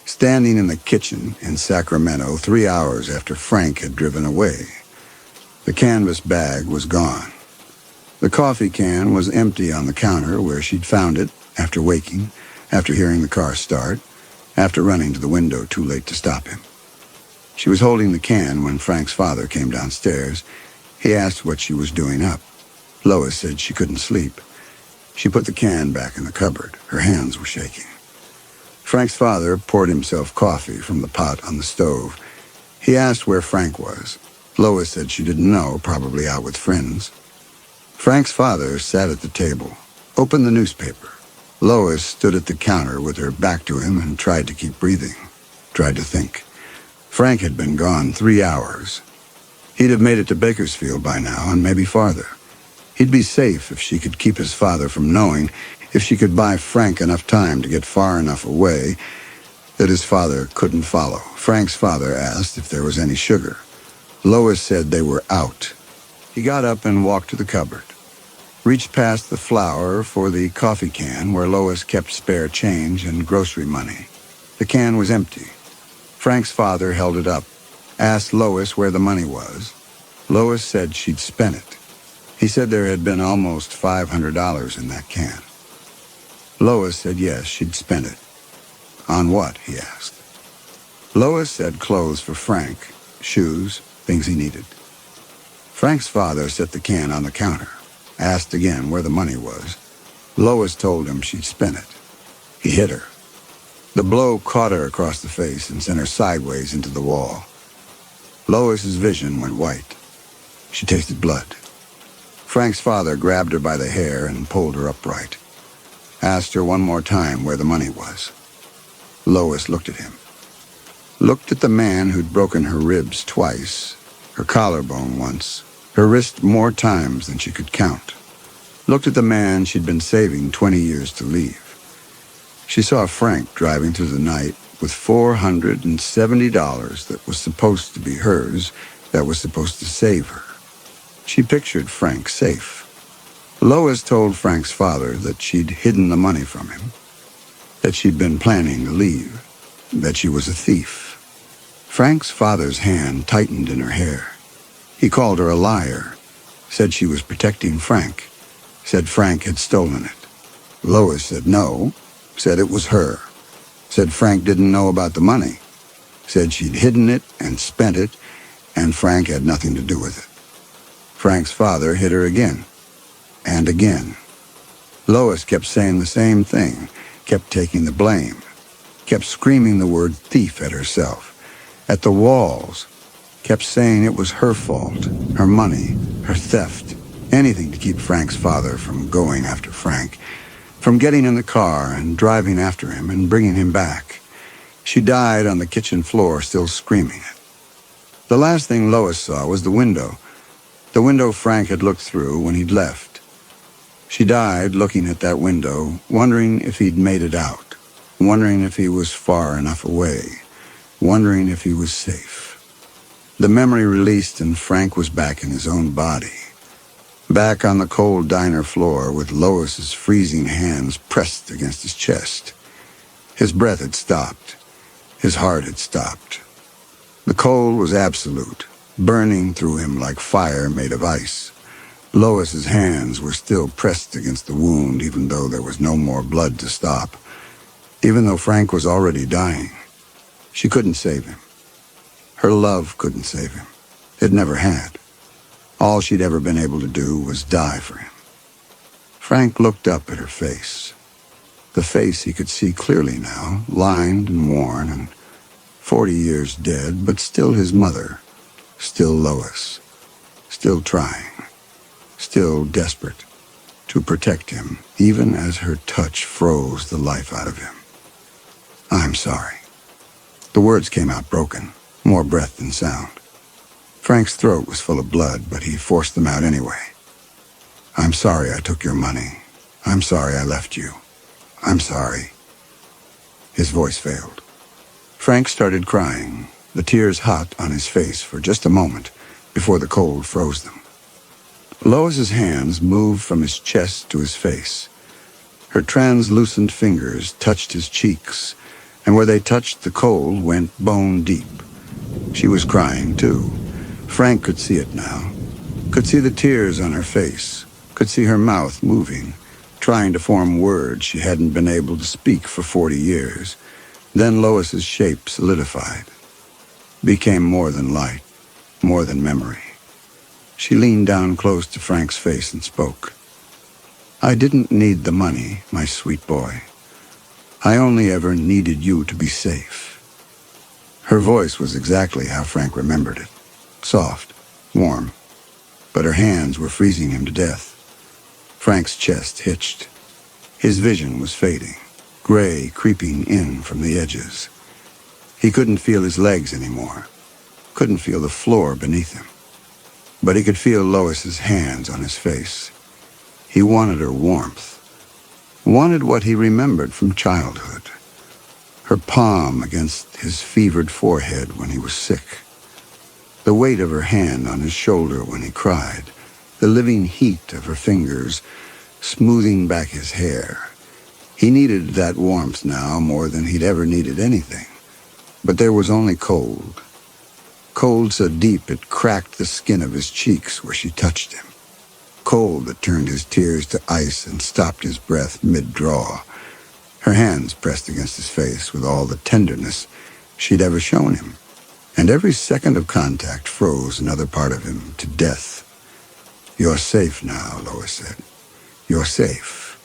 standing in the kitchen in Sacramento 3 hours after Frank had driven away. The canvas bag was gone. The coffee can was empty on the counter where she'd found it after waking, after hearing the car start, after running to the window too late to stop him. She was holding the can when Frank's father came downstairs. He asked what she was doing up. Lois said she couldn't sleep. She put the can back in the cupboard. Her hands were shaking. Frank's father poured himself coffee from the pot on the stove. He asked where Frank was. Lois said she didn't know, probably out with friends. Frank's father sat at the table, opened the newspaper. Lois stood at the counter with her back to him and tried to keep breathing, tried to think. Frank had been gone 3 hours. He'd have made it to Bakersfield by now, and maybe farther. He'd be safe if she could keep his father from knowing, if she could buy Frank enough time to get far enough away that his father couldn't follow. Frank's father asked if there was any sugar. Lois said they were out. He got up and walked to the cupboard, reached past the flour for the coffee can where Lois kept spare change and grocery money. The can was empty. Frank's father held it up, asked Lois where the money was. Lois said she'd spent it. He said there had been almost $500 in that can. Lois said yes, she'd spent it. On what, he asked. Lois said clothes for Frank, shoes, things he needed. Frank's father set the can on the counter, asked again where the money was. Lois told him she'd spent it. He hit her. The blow caught her across the face and sent her sideways into the wall. Lois's vision went white. She tasted blood. Frank's father grabbed her by the hair and pulled her upright. Asked her one more time where the money was. Lois looked at him. Looked at the man who'd broken her ribs twice, her collarbone once, her wrist more times than she could count. Looked at the man she'd been saving 20 years to leave. She saw Frank driving through the night with $470 that was supposed to be hers, that was supposed to save her. She pictured Frank safe. Lois told Frank's father that she'd hidden the money from him, that she'd been planning to leave, that she was a thief. Frank's father's hand tightened in her hair. He called her a liar, said she was protecting Frank, said Frank had stolen it. Lois said no, said it was her, said Frank didn't know about the money, said she'd hidden it and spent it, and Frank had nothing to do with it. Frank's father hit her again, and again. Lois kept saying the same thing, kept taking the blame, kept screaming the word thief at herself, at the walls, kept saying it was her fault, her money, her theft, anything to keep Frank's father from going after Frank, from getting in the car and driving after him and bringing him back. She died on the kitchen floor, still screaming it. The last thing Lois saw was the window Frank had looked through when he'd left. She died looking at that window, wondering if he'd made it out, wondering if he was far enough away, wondering if he was safe. The memory released and Frank was back in his own body, back on the cold diner floor with Lois's freezing hands pressed against his chest. His breath had stopped. His heart had stopped. The cold was absolute, burning through him like fire made of ice. Lois's hands were still pressed against the wound, even though there was no more blood to stop. Even though Frank was already dying, she couldn't save him. Her love couldn't save him. It never had. All she'd ever been able to do was die for him. Frank looked up at her face. The face he could see clearly now, lined and worn, and 40 years dead, but still his mother, still Lois, still trying, still desperate to protect him, even as her touch froze the life out of him. I'm sorry. The words came out broken, more breath than sound. Frank's throat was full of blood, but he forced them out anyway. I'm sorry I took your money. I'm sorry I left you. I'm sorry. His voice failed. Frank started crying, the tears hot on his face for just a moment before the cold froze them. Lois's hands moved from his chest to his face. Her translucent fingers touched his cheeks, and where they touched the cold went bone deep. She was crying, too. Frank could see it now, could see the tears on her face, could see her mouth moving, trying to form words she hadn't been able to speak for 40 years. Then Lois's shape solidified, became more than light, more than memory. She leaned down close to Frank's face and spoke. "I didn't need the money, my sweet boy. I only ever needed you to be safe." Her voice was exactly how Frank remembered it. Soft, warm, but her hands were freezing him to death. Frank's chest hitched. His vision was fading, gray creeping in from the edges. He couldn't feel his legs anymore, couldn't feel the floor beneath him. But he could feel Lois's hands on his face. He wanted her warmth, wanted what he remembered from childhood. Her palm against his fevered forehead when he was sick. The weight of her hand on his shoulder when he cried. The living heat of her fingers smoothing back his hair. He needed that warmth now more than he'd ever needed anything. But there was only cold. Cold so deep it cracked the skin of his cheeks where she touched him. Cold that turned his tears to ice and stopped his breath mid-draw. Her hands pressed against his face with all the tenderness she'd ever shown him. And every second of contact froze another part of him to death. "You're safe now," Lois said. "You're safe."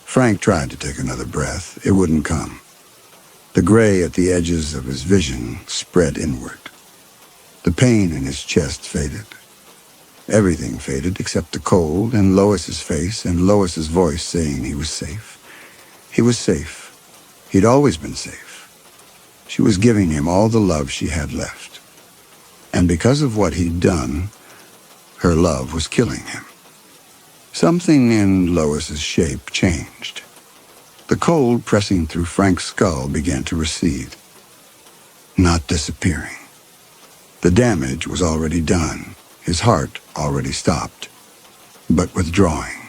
Frank tried to take another breath. It wouldn't come. The gray at the edges of his vision spread inward. The pain in his chest faded. Everything faded except the cold and Lois's face and Lois's voice saying he was safe. He was safe. He'd always been safe. She was giving him all the love she had left. And because of what he'd done, her love was killing him. Something in Lois's shape changed. The cold pressing through Frank's skull began to recede, not disappearing. The damage was already done, his heart already stopped, but withdrawing.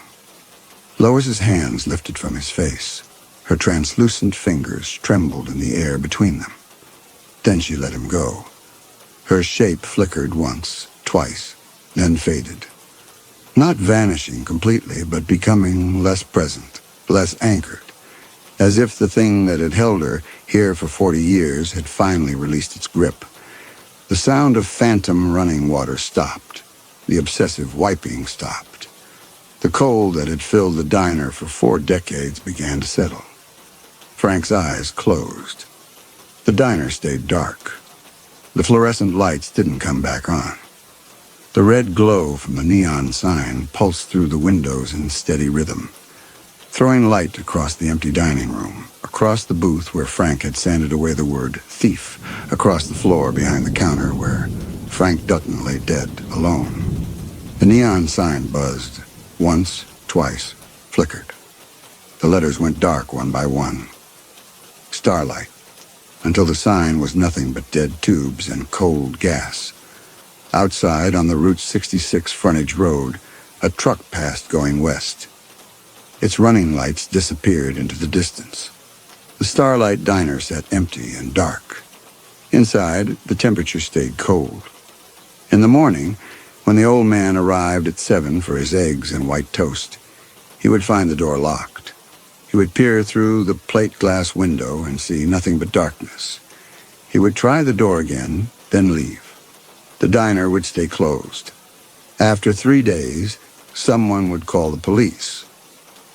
Lois's hands lifted from his face. Her translucent fingers trembled in the air between them. Then she let him go. Her shape flickered once, twice, then faded. Not vanishing completely, but becoming less present, less anchored, as if the thing that had held her here for 40 years had finally released its grip. The sound of phantom running water stopped. The obsessive wiping stopped. The cold that had filled the diner for 4 decades began to settle. Frank's eyes closed. The diner stayed dark. The fluorescent lights didn't come back on. The red glow from the neon sign pulsed through the windows in steady rhythm, throwing light across the empty dining room, across the booth where Frank had sanded away the word thief, across the floor behind the counter where Frank Dutton lay dead, alone. The neon sign buzzed, once, twice, flickered. The letters went dark one by one. Starlight, until the sign was nothing but dead tubes and cold gas. Outside on the Route 66 frontage road, a truck passed going west. Its running lights disappeared into the distance. The Starlight diner sat empty and dark. Inside, the temperature stayed cold. In the morning, when the old man arrived at 7 for his eggs and white toast, he would find the door locked. He would peer through the plate glass window and see nothing but darkness. He would try the door again, then leave. The diner would stay closed. After 3 days, someone would call the police.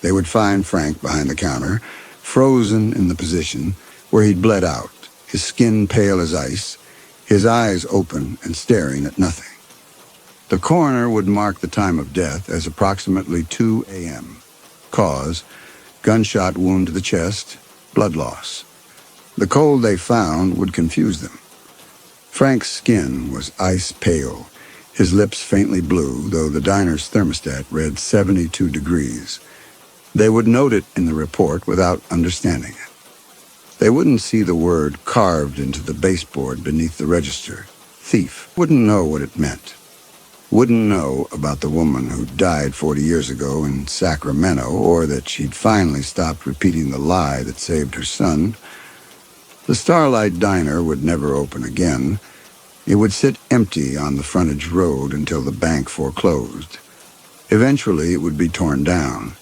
They would find Frank behind the counter, frozen in the position where he'd bled out, his skin pale as ice, his eyes open and staring at nothing. The coroner would mark the time of death as approximately 2 a.m. Cause, gunshot wound to the chest, blood loss. The cold they found would confuse them. Frank's skin was ice pale, his lips faintly blue, though the diner's thermostat read 72 degrees. They would note it in the report without understanding it. They wouldn't see the word carved into the baseboard beneath the register. Thief. Wouldn't know what it meant. Wouldn't know about the woman who died 40 years ago in Sacramento, or that she'd finally stopped repeating the lie that saved her son. The Starlight Diner would never open again. It would sit empty on the frontage road until the bank foreclosed. Eventually, it would be torn down.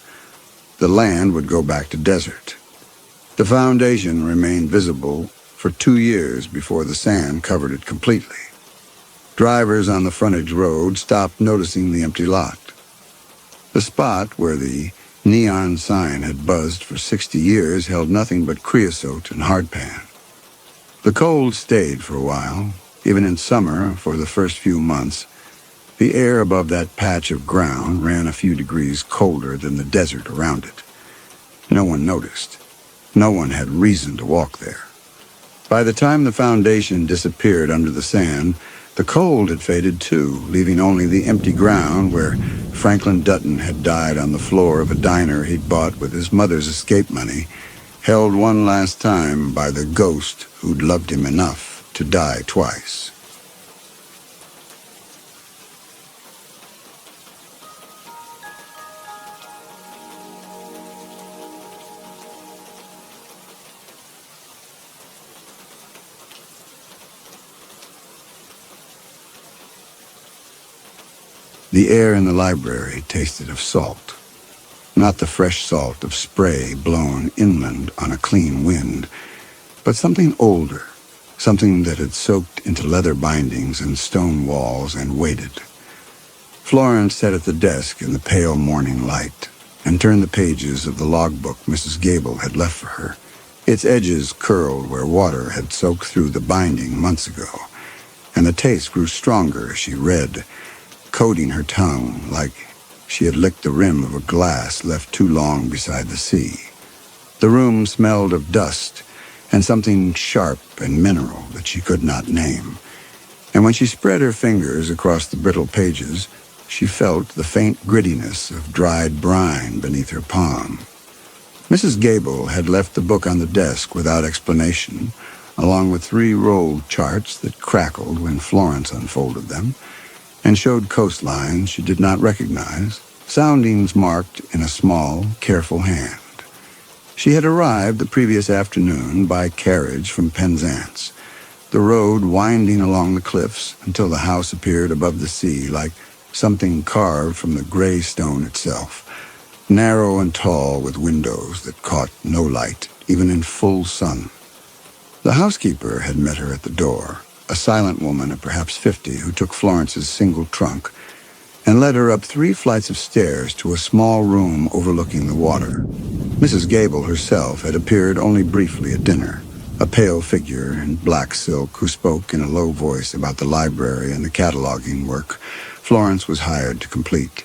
The land would go back to desert. The foundation remained visible for 2 years before the sand covered it completely. Drivers on the frontage road stopped noticing the empty lot. The spot where the neon sign had buzzed for 60 years held nothing but creosote and hardpan. The cold stayed for a while. Even in summer, for the first few months, the air above that patch of ground ran a few degrees colder than the desert around it. No one noticed. No one had reason to walk there. By the time the foundation disappeared under the sand, the cold had faded too, leaving only the empty ground where Franklin Dutton had died on the floor of a diner he'd bought with his mother's escape money, held one last time by the ghost who'd loved him enough to die twice. The air in the library tasted of salt. Not the fresh salt of spray blown inland on a clean wind, but something older, something that had soaked into leather bindings and stone walls and waited. Florence sat at the desk in the pale morning light and turned the pages of the logbook Mrs. Gable had left for her. Its edges curled where water had soaked through the binding months ago, and the taste grew stronger as she read, coating her tongue like she had licked the rim of a glass left too long beside the sea. The room smelled of dust and something sharp and mineral that she could not name, and when she spread her fingers across the brittle pages, she felt the faint grittiness of dried brine beneath her palm. Mrs. Gable had left the book on the desk without explanation, along with 3 rolled charts that crackled when Florence unfolded them, and showed coastlines she did not recognize, soundings marked in a small, careful hand. She had arrived the previous afternoon by carriage from Penzance, the road winding along the cliffs until the house appeared above the sea like something carved from the gray stone itself, narrow and tall with windows that caught no light, even in full sun. The housekeeper had met her at the door, a silent woman of perhaps 50 who took Florence's single trunk and led her up 3 flights of stairs to a small room overlooking the water. Mrs. Gable herself had appeared only briefly at dinner, a pale figure in black silk who spoke in a low voice about the library and the cataloging work Florence was hired to complete,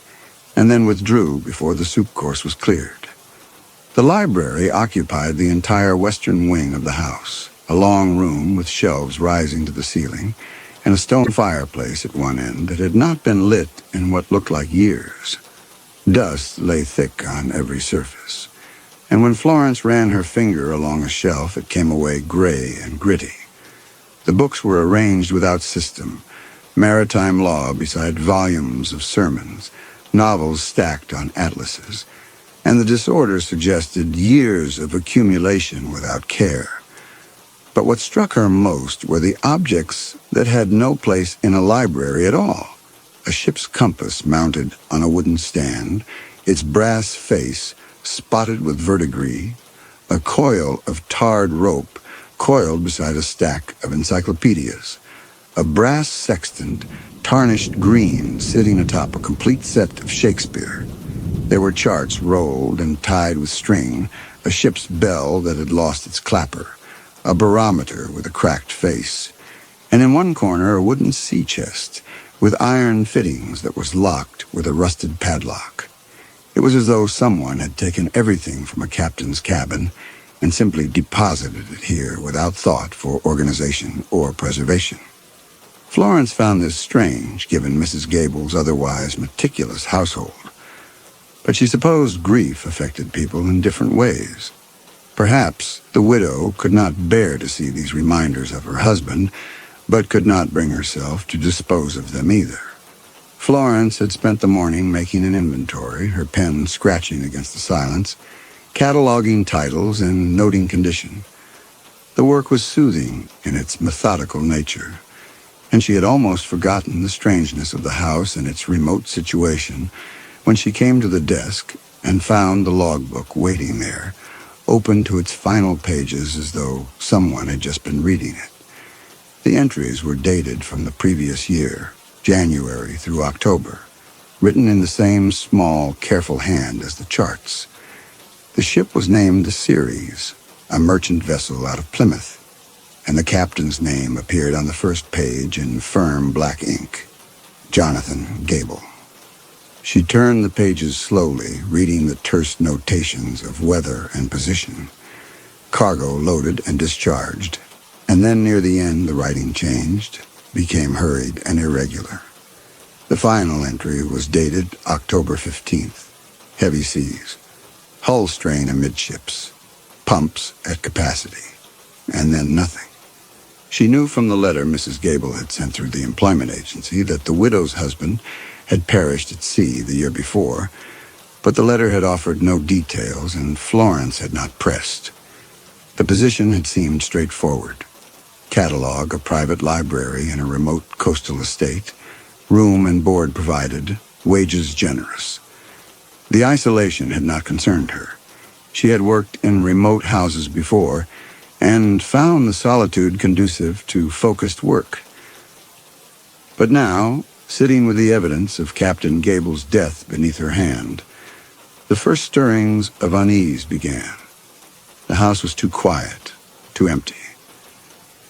and then withdrew before the soup course was cleared. The library occupied the entire western wing of the house, a long room with shelves rising to the ceiling, and a stone fireplace at one end that had not been lit in what looked like years. Dust lay thick on every surface, and when Florence ran her finger along a shelf, it came away gray and gritty. The books were arranged without system, maritime law beside volumes of sermons, novels stacked on atlases, and the disorder suggested years of accumulation without care. But what struck her most were the objects that had no place in a library at all. A ship's compass mounted on a wooden stand, its brass face spotted with verdigris, a coil of tarred rope coiled beside a stack of encyclopedias, a brass sextant tarnished green sitting atop a complete set of Shakespeare. There were charts rolled and tied with string, a ship's bell that had lost its clapper, a barometer with a cracked face, and in one corner a wooden sea chest with iron fittings that was locked with a rusted padlock. It was as though someone had taken everything from a captain's cabin and simply deposited it here without thought for organization or preservation. Florence found this strange, given Mrs. Gable's otherwise meticulous household, but she supposed grief affected people in different ways. Perhaps the widow could not bear to see these reminders of her husband, but could not bring herself to dispose of them either. Florence had spent the morning making an inventory, her pen scratching against the silence, cataloging titles and noting condition. The work was soothing in its methodical nature, and she had almost forgotten the strangeness of the house and its remote situation when she came to the desk and found the logbook waiting there, open to its final pages as though someone had just been reading it. The entries were dated from the previous year, January through October, written in the same small, careful hand as the charts. The ship was named the Ceres, a merchant vessel out of Plymouth, and the captain's name appeared on the first page in firm black ink, Jonathan Gable. She turned the pages slowly, reading the terse notations of weather and position. Cargo loaded and discharged, and then near the end the writing changed, became hurried and irregular. The final entry was dated October 15th. Heavy seas. Hull strain amidships. Pumps at capacity. And then nothing. She knew from the letter Mrs. Gable had sent through the employment agency that the widow's husband had perished at sea the year before, but the letter had offered no details and Florence had not pressed. The position had seemed straightforward. Catalog a private library in a remote coastal estate, room and board provided, wages generous. The isolation had not concerned her. She had worked in remote houses before and found the solitude conducive to focused work. But now, sitting with the evidence of Captain Gable's death beneath her hand, the first stirrings of unease began. The house was too quiet, too empty.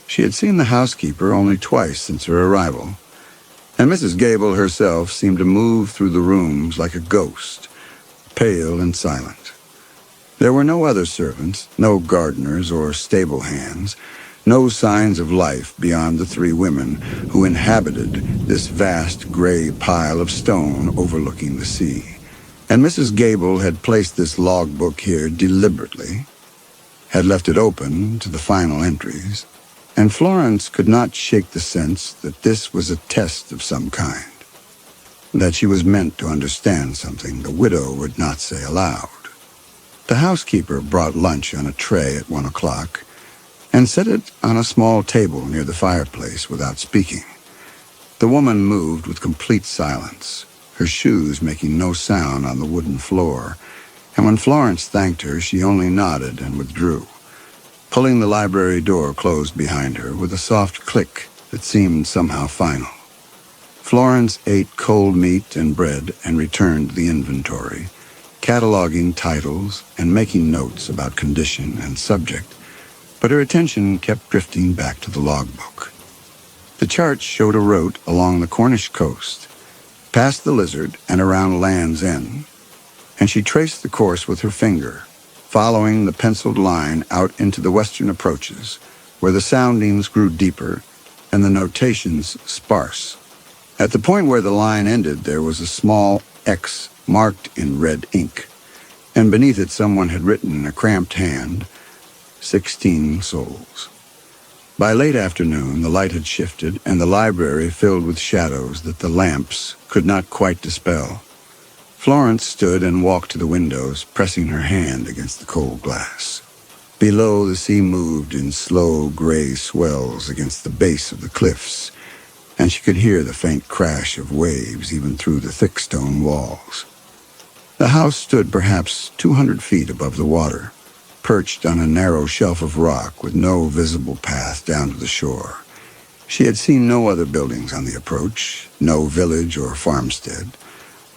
She had seen the housekeeper only twice since her arrival, and Mrs. Gable herself seemed to move through the rooms like a ghost, pale and silent. There were no other servants, no gardeners or stable hands, no signs of life beyond the three women who inhabited this vast gray pile of stone overlooking the sea. And Mrs. Gable had placed this logbook here deliberately, had left it open to the final entries, and Florence could not shake the sense that this was a test of some kind, that she was meant to understand something the widow would not say aloud. The housekeeper brought lunch on a tray at 1 o'clock and set it on a small table near the fireplace without speaking. The woman moved with complete silence, her shoes making no sound on the wooden floor, and when Florence thanked her, she only nodded and withdrew, pulling the library door closed behind her with a soft click that seemed somehow final. Florence ate cold meat and bread and returned to the inventory, cataloging titles and making notes about condition and subject, but her attention kept drifting back to the logbook. The charts showed a route along the Cornish coast, past the Lizard and around Land's End, and she traced the course with her finger, following the penciled line out into the western approaches, where the soundings grew deeper and the notations sparse. At the point where the line ended, there was a small X marked in red ink, and beneath it someone had written in a cramped hand, 16 souls. By late afternoon, the light had shifted, and the library filled with shadows that the lamps could not quite dispel. Florence stood and walked to the windows, pressing her hand against the cold glass. Below, the sea moved in slow gray swells against the base of the cliffs, and she could hear the faint crash of waves even through the thick stone walls. The house stood perhaps 200 feet above the water, perched on a narrow shelf of rock with no visible path down to the shore. She had seen no other buildings on the approach, no village or farmstead,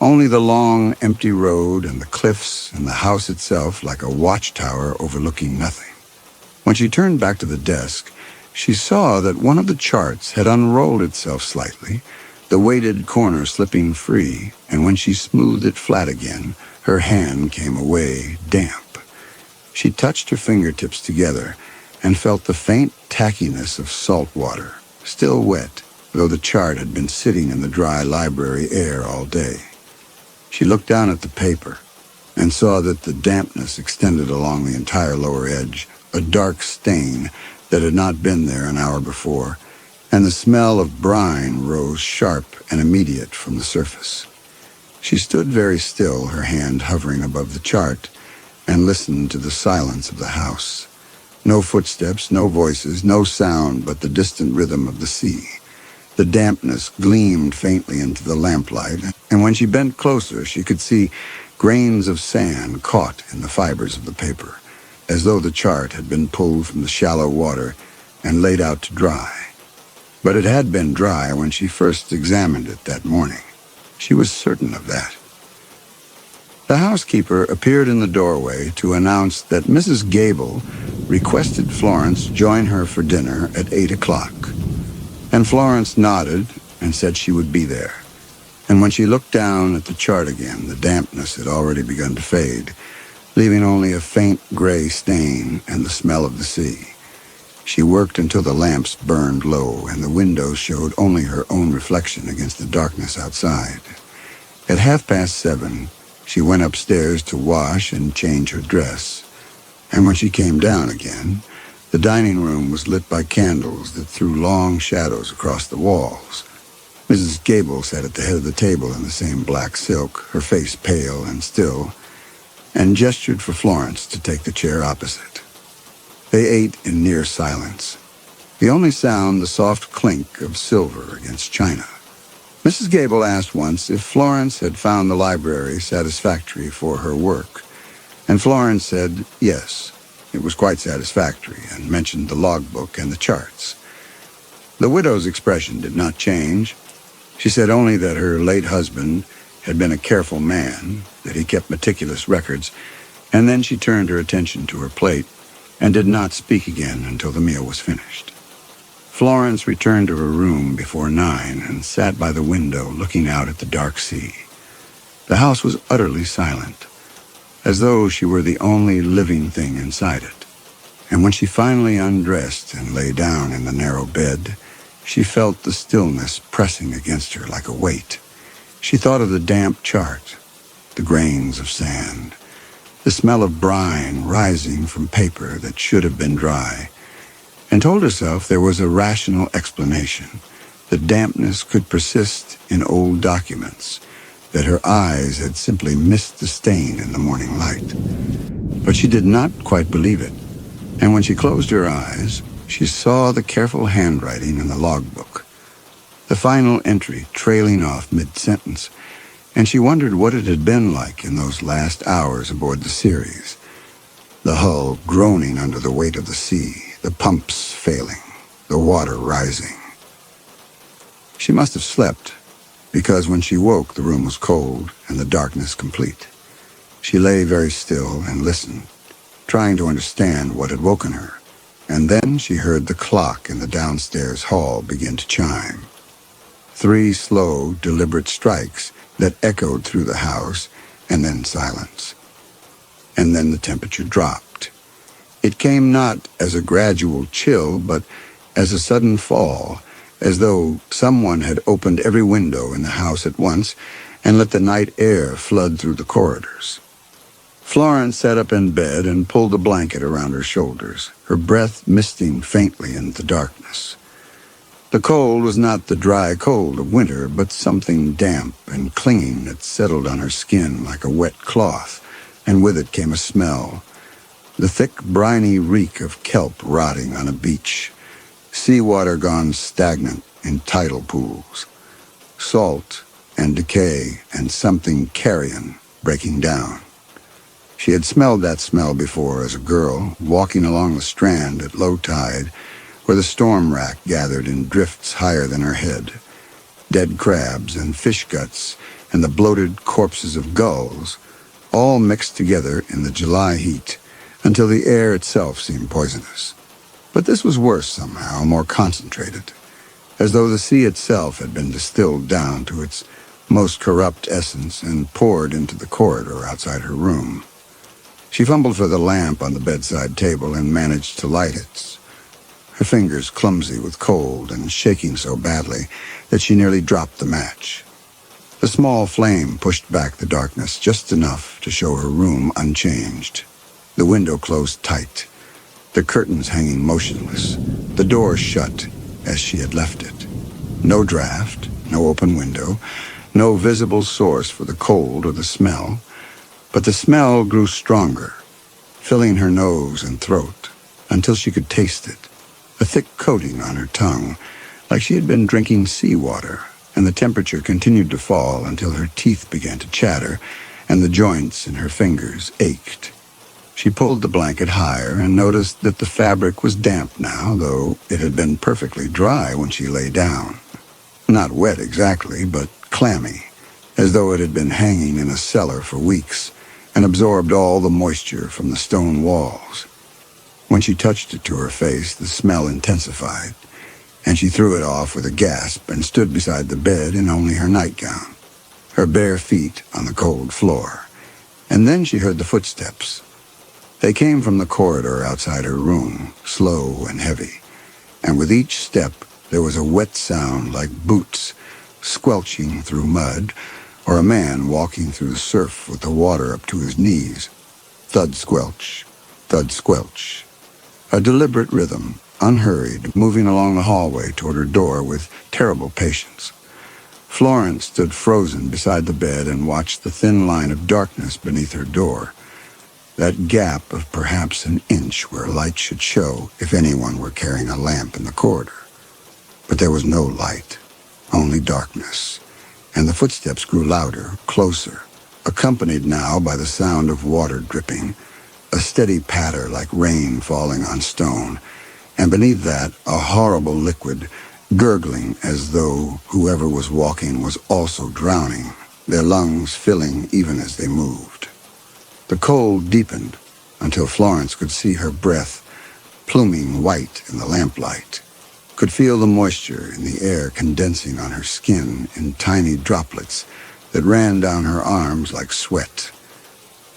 only the long, empty road and the cliffs and the house itself like a watchtower overlooking nothing. When she turned back to the desk, she saw that one of the charts had unrolled itself slightly, the weighted corner slipping free, and when she smoothed it flat again, her hand came away damp. She touched her fingertips together and felt the faint tackiness of salt water, still wet, though the chart had been sitting in the dry library air all day. She looked down at the paper and saw that the dampness extended along the entire lower edge, a dark stain that had not been there an hour before, and the smell of brine rose sharp and immediate from the surface. She stood very still, her hand hovering above the chart, and listened to the silence of the house. No footsteps, no voices, no sound but the distant rhythm of the sea. The dampness gleamed faintly into the lamplight, and when she bent closer, she could see grains of sand caught in the fibers of the paper, as though the chart had been pulled from the shallow water and laid out to dry. But it had been dry when she first examined it that morning. She was certain of that. The housekeeper appeared in the doorway to announce that Mrs. Gable requested Florence join her for dinner at 8 o'clock. And Florence nodded and said she would be there. And when she looked down at the chart again, the dampness had already begun to fade, leaving only a faint gray stain and the smell of the sea. She worked until the lamps burned low and the windows showed only her own reflection against the darkness outside. At 7:30, she went upstairs to wash and change her dress. And when she came down again, the dining room was lit by candles that threw long shadows across the walls. Mrs. Gable sat at the head of the table in the same black silk, her face pale and still, and gestured for Florence to take the chair opposite. They ate in near silence, the only sound the soft clink of silver against china. Mrs. Gable asked once if Florence had found the library satisfactory for her work, and Florence said yes, it was quite satisfactory, and mentioned the logbook and the charts. The widow's expression did not change. She said only that her late husband had been a careful man, that he kept meticulous records, and then she turned her attention to her plate and did not speak again until the meal was finished. Florence returned to her room before 9 and sat by the window looking out at the dark sea. The house was utterly silent, as though she were the only living thing inside it. And when she finally undressed and lay down in the narrow bed, she felt the stillness pressing against her like a weight. She thought of the damp chart, the grains of sand, the smell of brine rising from paper that should have been dry, and told herself there was a rational explanation, that dampness could persist in old documents, that her eyes had simply missed the stain in the morning light. But she did not quite believe it, and when she closed her eyes, she saw the careful handwriting in the logbook, the final entry trailing off mid-sentence, and she wondered what it had been like in those last hours aboard the Ceres, the hull groaning under the weight of the sea, the pumps failing, the water rising. She must have slept, because when she woke, the room was cold and the darkness complete. She lay very still and listened, trying to understand what had woken her, and then she heard the clock in the downstairs hall begin to chime. 3 slow, deliberate strikes that echoed through the house, and then silence. And then the temperature dropped. It came not as a gradual chill, but as a sudden fall, as though someone had opened every window in the house at once and let the night air flood through the corridors. Florence sat up in bed and pulled the blanket around her shoulders, her breath misting faintly in the darkness. The cold was not the dry cold of winter, but something damp and clinging that settled on her skin like a wet cloth, and with it came a smell, the thick, briny reek of kelp rotting on a beach, seawater gone stagnant in tidal pools, salt and decay and something carrion breaking down. She had smelled that smell before as a girl, walking along the strand at low tide, where the storm rack gathered in drifts higher than her head. Dead crabs and fish guts and the bloated corpses of gulls, all mixed together in the July heat until the air itself seemed poisonous. But this was worse somehow, more concentrated, as though the sea itself had been distilled down to its most corrupt essence and poured into the corridor outside her room. She fumbled for the lamp on the bedside table and managed to light it, her fingers clumsy with cold and shaking so badly that she nearly dropped the match. The small flame pushed back the darkness just enough to show her room unchanged, the window closed tight, the curtains hanging motionless, the door shut as she had left it. No draft, no open window, no visible source for the cold or the smell, but the smell grew stronger, filling her nose and throat until she could taste it, a thick coating on her tongue, like she had been drinking seawater, and the temperature continued to fall until her teeth began to chatter and the joints in her fingers ached. She pulled the blanket higher and noticed that the fabric was damp now, though it had been perfectly dry when she lay down. Not wet exactly, but clammy, as though it had been hanging in a cellar for weeks and absorbed all the moisture from the stone walls. When she touched it to her face, the smell intensified, and she threw it off with a gasp and stood beside the bed in only her nightgown, her bare feet on the cold floor. And then she heard the footsteps. They came from the corridor outside her room, slow and heavy, and with each step there was a wet sound like boots squelching through mud, or a man walking through the surf with the water up to his knees. Thud squelch, thud squelch. A deliberate rhythm, unhurried, moving along the hallway toward her door with terrible patience. Florence stood frozen beside the bed and watched the thin line of darkness beneath her door. That gap of perhaps an inch where light should show if anyone were carrying a lamp in the corridor. But there was no light, only darkness, and the footsteps grew louder, closer, accompanied now by the sound of water dripping, a steady patter like rain falling on stone, and beneath that a horrible liquid, gurgling as though whoever was walking was also drowning, their lungs filling even as they moved. The cold deepened until Florence could see her breath pluming white in the lamplight, could feel the moisture in the air condensing on her skin in tiny droplets that ran down her arms like sweat.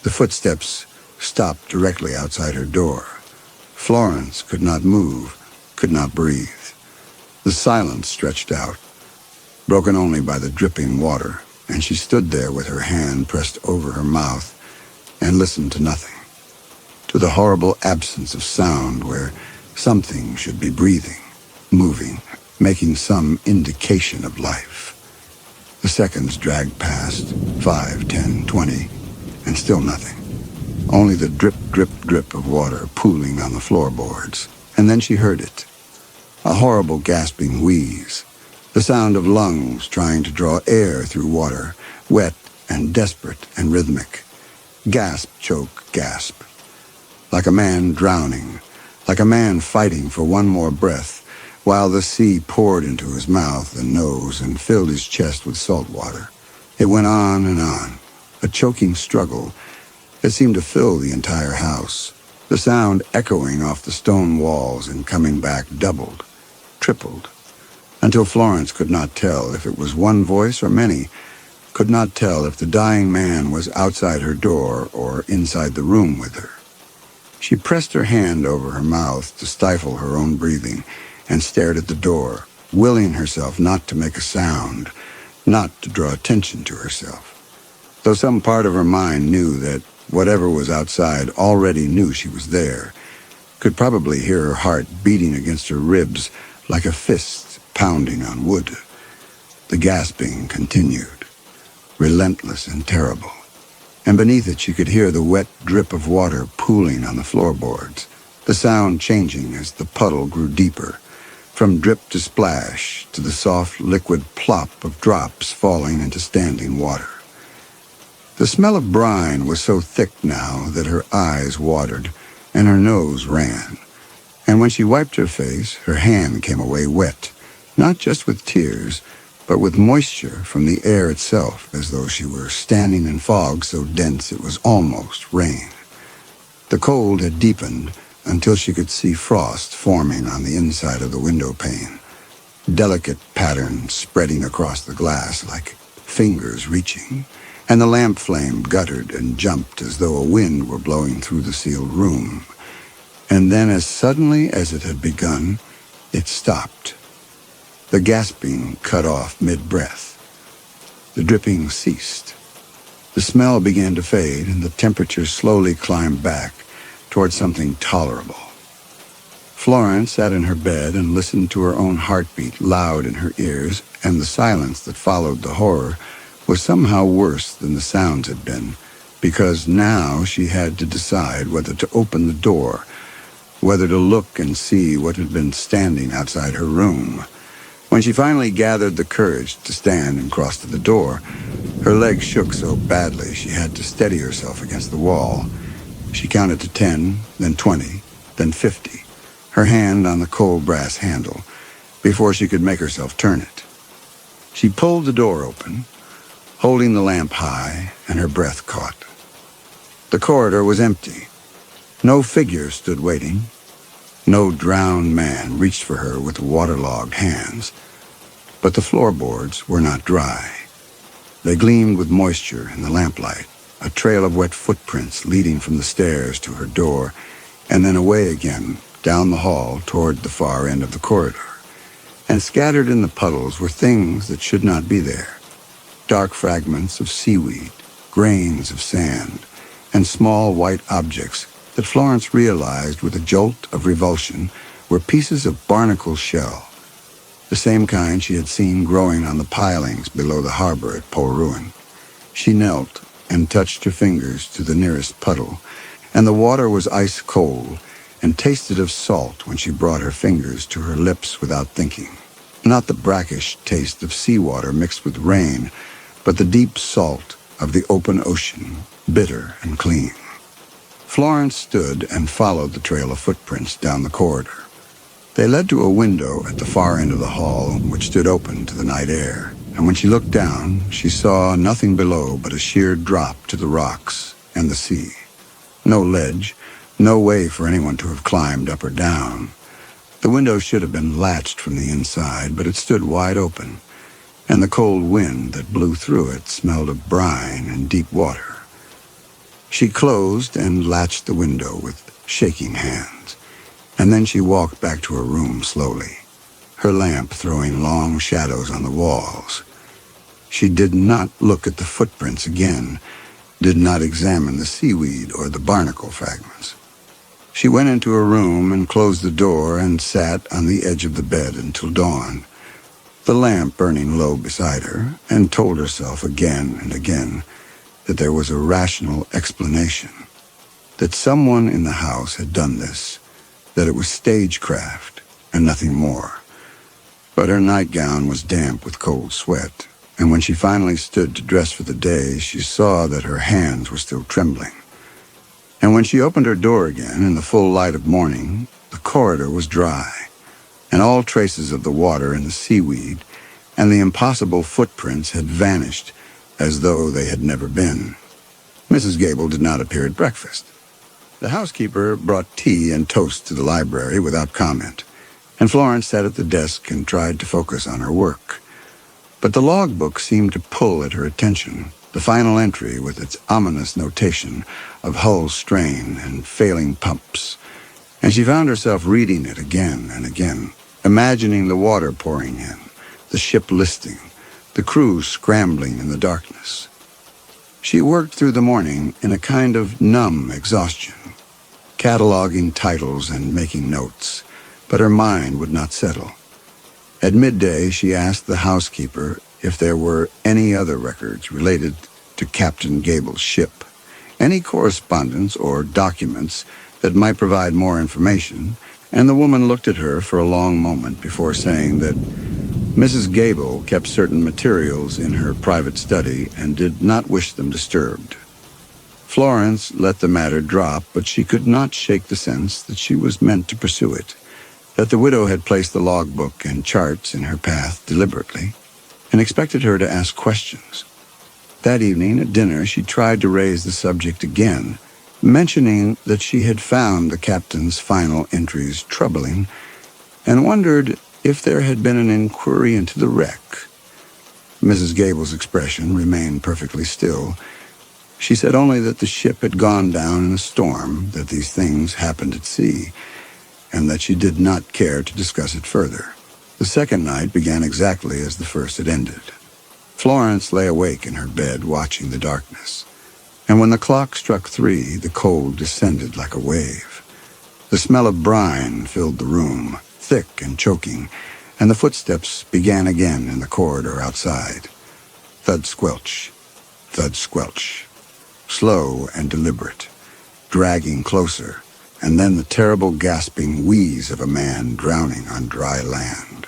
The footsteps stopped directly outside her door. Florence could not move, could not breathe. The silence stretched out, broken only by the dripping water, and she stood there with her hand pressed over her mouth and listened to nothing, to the horrible absence of sound where something should be breathing, moving, making some indication of life. The seconds dragged past, 5, 10, 20, and still nothing. Only the drip, drip, drip of water pooling on the floorboards. And then she heard it. A horrible gasping wheeze. The sound of lungs trying to draw air through water, wet and desperate and rhythmic. Gasp, choke, gasp. Like a man drowning, like a man fighting for one more breath, while the sea poured into his mouth and nose and filled his chest with salt water. It went on and on, a choking struggle that seemed to fill the entire house, the sound echoing off the stone walls and coming back doubled, tripled, until Florence could not tell if it was one voice or many, could not tell if the dying man was outside her door or inside the room with her. She pressed her hand over her mouth to stifle her own breathing and stared at the door, willing herself not to make a sound, not to draw attention to herself. Though some part of her mind knew that whatever was outside already knew she was there, could probably hear her heart beating against her ribs like a fist pounding on wood. The gasping continued, relentless and terrible, and beneath it she could hear the wet drip of water pooling on the floorboards, the sound changing as the puddle grew deeper, from drip to splash to the soft liquid plop of drops falling into standing water. The smell of brine was so thick now that her eyes watered and her nose ran, and when she wiped her face, her hand came away wet, not just with tears, but with moisture from the air itself, as though she were standing in fog so dense it was almost rain. The cold had deepened until she could see frost forming on the inside of the window pane, delicate patterns spreading across the glass like fingers reaching, and the lamp flame guttered and jumped as though a wind were blowing through the sealed room. And then, as suddenly as it had begun, it stopped. The gasping cut off mid-breath. The dripping ceased. The smell began to fade, and the temperature slowly climbed back toward something tolerable. Florence sat in her bed and listened to her own heartbeat loud in her ears, and the silence that followed the horror was somehow worse than the sounds had been, because now she had to decide whether to open the door, whether to look and see what had been standing outside her room. When she finally gathered the courage to stand and cross to the door, her legs shook so badly she had to steady herself against the wall. She counted to 10, then 20, then 50, her hand on the cold brass handle, before she could make herself turn it. She pulled the door open, holding the lamp high, and her breath caught. The corridor was empty. No figure stood waiting. No drowned man reached for her with waterlogged hands. But the floorboards were not dry. They gleamed with moisture in the lamplight, a trail of wet footprints leading from the stairs to her door, and then away again, down the hall toward the far end of the corridor. And scattered in the puddles were things that should not be there. Dark fragments of seaweed, grains of sand, and small white objects that Florence realized with a jolt of revulsion were pieces of barnacle shell, the same kind she had seen growing on the pilings below the harbor at Polruan. She knelt and touched her fingers to the nearest puddle, and the water was ice cold and tasted of salt when she brought her fingers to her lips without thinking. Not the brackish taste of seawater mixed with rain, but the deep salt of the open ocean, bitter and clean. Florence stood and followed the trail of footprints down the corridor. They led to a window at the far end of the hall, which stood open to the night air, and when she looked down, she saw nothing below but a sheer drop to the rocks and the sea. No ledge, no way for anyone to have climbed up or down. The window should have been latched from the inside, but it stood wide open, and the cold wind that blew through it smelled of brine and deep water. She closed and latched the window with shaking hands, and then she walked back to her room slowly, her lamp throwing long shadows on the walls. She did not look at the footprints again, did not examine the seaweed or the barnacle fragments. She went into her room and closed the door and sat on the edge of the bed until dawn, the lamp burning low beside her, and told herself again and again that there was a rational explanation, that someone in the house had done this, that it was stagecraft and nothing more. But her nightgown was damp with cold sweat, and when she finally stood to dress for the day, she saw that her hands were still trembling. And when she opened her door again in the full light of morning, the corridor was dry, and all traces of the water and the seaweed and the impossible footprints had vanished as though they had never been. Mrs. Gable did not appear at breakfast. The housekeeper brought tea and toast to the library without comment, and Florence sat at the desk and tried to focus on her work. But the logbook seemed to pull at her attention, the final entry with its ominous notation of hull strain and failing pumps, and she found herself reading it again and again, imagining the water pouring in, the ship listing, the crew scrambling in the darkness. She worked through the morning in a kind of numb exhaustion, cataloging titles and making notes, but her mind would not settle. At midday, she asked the housekeeper if there were any other records related to Captain Gable's ship, any correspondence or documents that might provide more information, and the woman looked at her for a long moment before saying that Mrs. Gable kept certain materials in her private study and did not wish them disturbed. Florence let the matter drop, but she could not shake the sense that she was meant to pursue it, that the widow had placed the logbook and charts in her path deliberately, and expected her to ask questions. That evening at dinner she tried to raise the subject again, mentioning that she had found the captain's final entries troubling, and wondered if there had been an inquiry into the wreck. Mrs. Gable's expression remained perfectly still. She said only that the ship had gone down in a storm, that these things happened at sea, and that she did not care to discuss it further. The second night began exactly as the first had ended. Florence lay awake in her bed watching the darkness, and when the clock struck 3, the cold descended like a wave. The smell of brine filled the room, thick and choking, and the footsteps began again in the corridor outside. Thud squelch, thud squelch, slow and deliberate, dragging closer, and then the terrible gasping wheeze of a man drowning on dry land.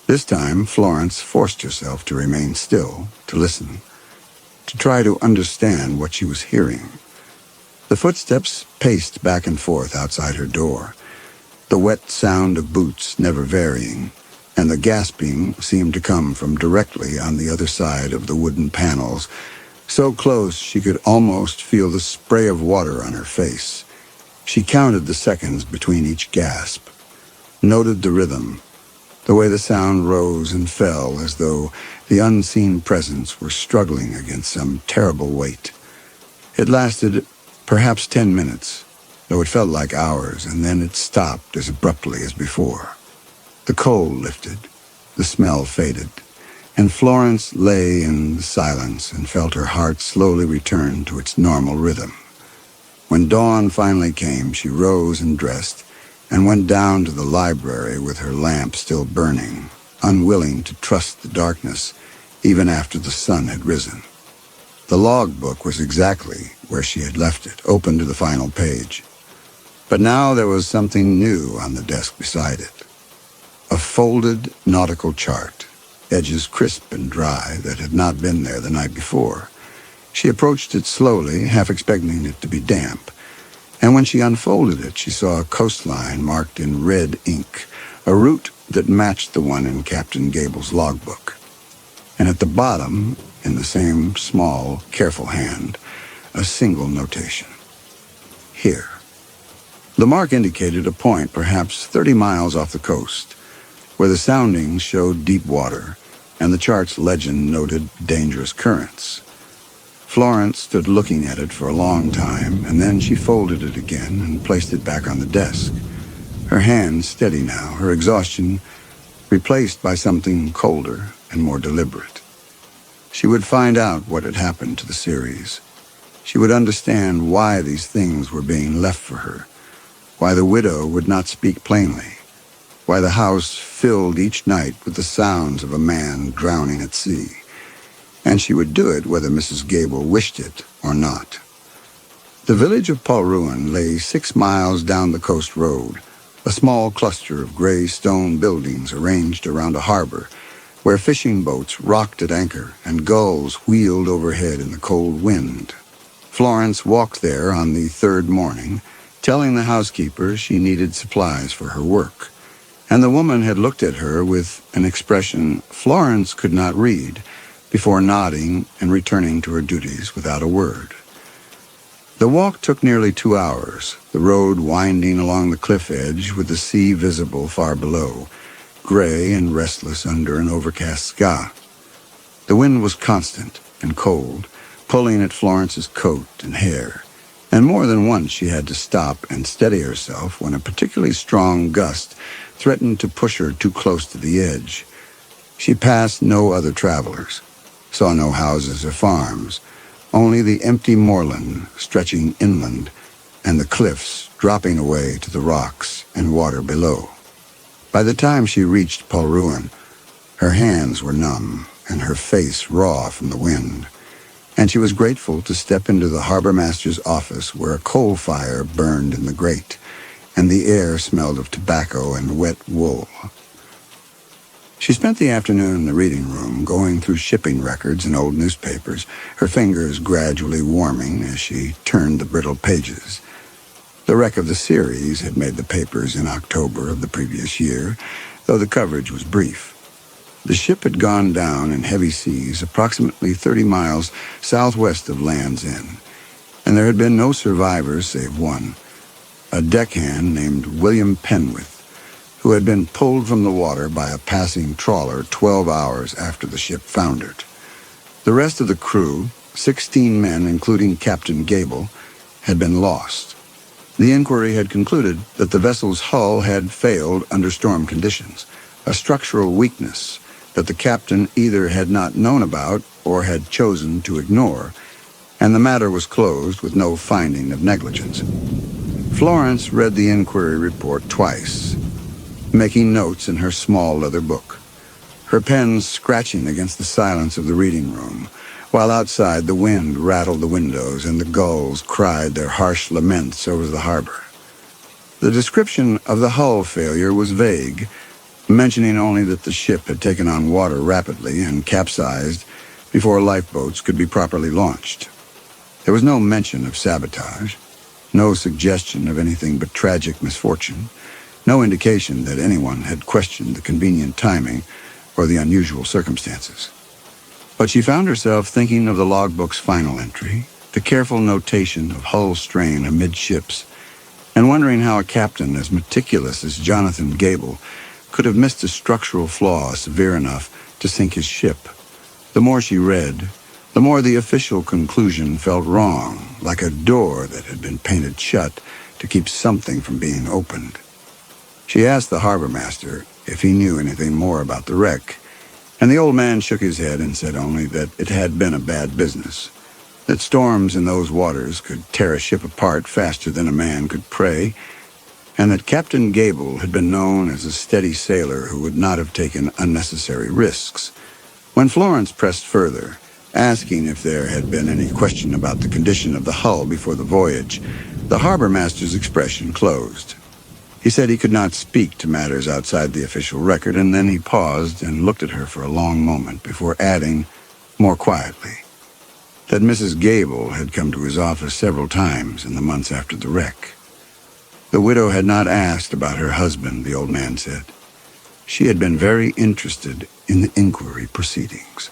This time Florence forced herself to remain still, to listen, to try to understand what she was hearing. The footsteps paced back and forth outside her door, the wet sound of boots never varying, and the gasping seemed to come from directly on the other side of the wooden panels, so close she could almost feel the spray of water on her face. She counted the seconds between each gasp, noted the rhythm, the way the sound rose and fell as though the unseen presence were struggling against some terrible weight. It lasted perhaps 10 minutes, though it felt like hours, and then it stopped as abruptly as before. The cold lifted, the smell faded, and Florence lay in silence and felt her heart slowly return to its normal rhythm. When dawn finally came, she rose and dressed, and went down to the library with her lamp still burning, unwilling to trust the darkness even after the sun had risen. The logbook was exactly where she had left it, open to the final page. But now there was something new on the desk beside it. A folded nautical chart, edges crisp and dry, that had not been there the night before. She approached it slowly, half expecting it to be damp, and when she unfolded it, she saw a coastline marked in red ink, a route that matched the one in Captain Gable's logbook. And at the bottom, in the same small, careful hand, a single notation. Here. The mark indicated a point perhaps 30 miles off the coast, where the soundings showed deep water, and the chart's legend noted dangerous currents. Florence stood looking at it for a long time, and then she folded it again and placed it back on the desk. Her hands steady now, her exhaustion replaced by something colder and more deliberate. She would find out what had happened to the series. She would understand why these things were being left for her, why the widow would not speak plainly, why the house filled each night with the sounds of a man drowning at sea. And she would do it whether Mrs. Gable wished it or not. The village of Polruan lay 6 miles down the coast road, a small cluster of gray stone buildings arranged around a harbor, where fishing boats rocked at anchor and gulls wheeled overhead in the cold wind. Florence walked there on the third morning, telling the housekeeper she needed supplies for her work, and the woman had looked at her with an expression Florence could not read, before nodding and returning to her duties without a word. The walk took nearly 2 hours, the road winding along the cliff edge with the sea visible far below, gray and restless under an overcast sky. The wind was constant and cold, pulling at Florence's coat and hair, and more than once she had to stop and steady herself when a particularly strong gust threatened to push her too close to the edge. She passed no other travelers, saw no houses or farms, only the empty moorland stretching inland and the cliffs dropping away to the rocks and water below. By the time she reached Polruan, her hands were numb and her face raw from the wind, and she was grateful to step into the harbor master's office where a coal fire burned in the grate, and the air smelled of tobacco and wet wool. She spent the afternoon in the reading room, going through shipping records and old newspapers, her fingers gradually warming as she turned the brittle pages. The wreck of the series had made the papers in October of the previous year, though the coverage was brief. The ship had gone down in heavy seas approximately 30 miles southwest of Land's End, and there had been no survivors save one, a deckhand named William Penwith, who had been pulled from the water by a passing trawler 12 hours after the ship foundered. The rest of the crew, 16 men including Captain Gable, had been lost. The inquiry had concluded that the vessel's hull had failed under storm conditions, a structural weakness that the captain either had not known about or had chosen to ignore, and the matter was closed with no finding of negligence. Florence read the inquiry report twice, making notes in her small leather book, her pen scratching against the silence of the reading room, while outside the wind rattled the windows and the gulls cried their harsh laments over the harbor. The description of the hull failure was vague, mentioning only that the ship had taken on water rapidly and capsized before lifeboats could be properly launched. There was no mention of sabotage, No suggestion of anything but tragic misfortune. No indication that anyone had questioned the convenient timing or the unusual circumstances. But she found herself thinking of the logbook's final entry, the careful notation of hull strain amidships, and wondering how a captain as meticulous as Jonathan Gable could have missed a structural flaw severe enough to sink his ship. The more she read, the more the official conclusion felt wrong, like a door that had been painted shut to keep something from being opened. She asked the harbor master if he knew anything more about the wreck, and the old man shook his head and said only that it had been a bad business, that storms in those waters could tear a ship apart faster than a man could pray, and that Captain Gable had been known as a steady sailor who would not have taken unnecessary risks. When Florence pressed further, asking if there had been any question about the condition of the hull before the voyage, the harbor master's expression closed. He said he could not speak to matters outside the official record, and then he paused and looked at her for a long moment before adding, more quietly, that Mrs. Gable had come to his office several times in the months after the wreck. The widow had not asked about her husband, the old man said. She had been very interested in the inquiry proceedings,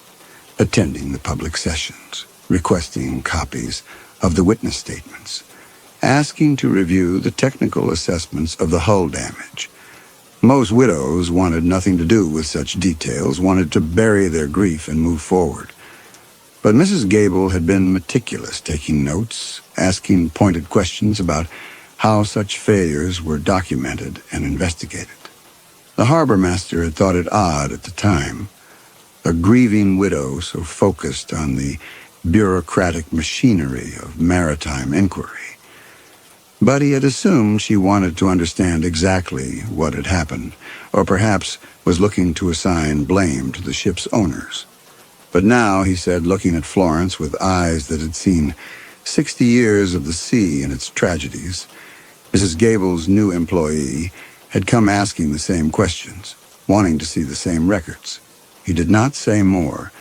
attending the public sessions, requesting copies of the witness statements, asking to review the technical assessments of the hull damage. Most widows wanted nothing to do with such details, wanted to bury their grief and move forward. But Mrs. Gable had been meticulous, taking notes, asking pointed questions about how such failures were documented and investigated. The harbor master had thought it odd at the time, a grieving widow so focused on the bureaucratic machinery of maritime inquiry. But he had assumed she wanted to understand exactly what had happened, or perhaps was looking to assign blame to the ship's owners. But now, he said, looking at Florence with eyes that had seen 60 years of the sea and its tragedies, Mrs. Gable's new employee had come asking the same questions, wanting to see the same records. He did not say more,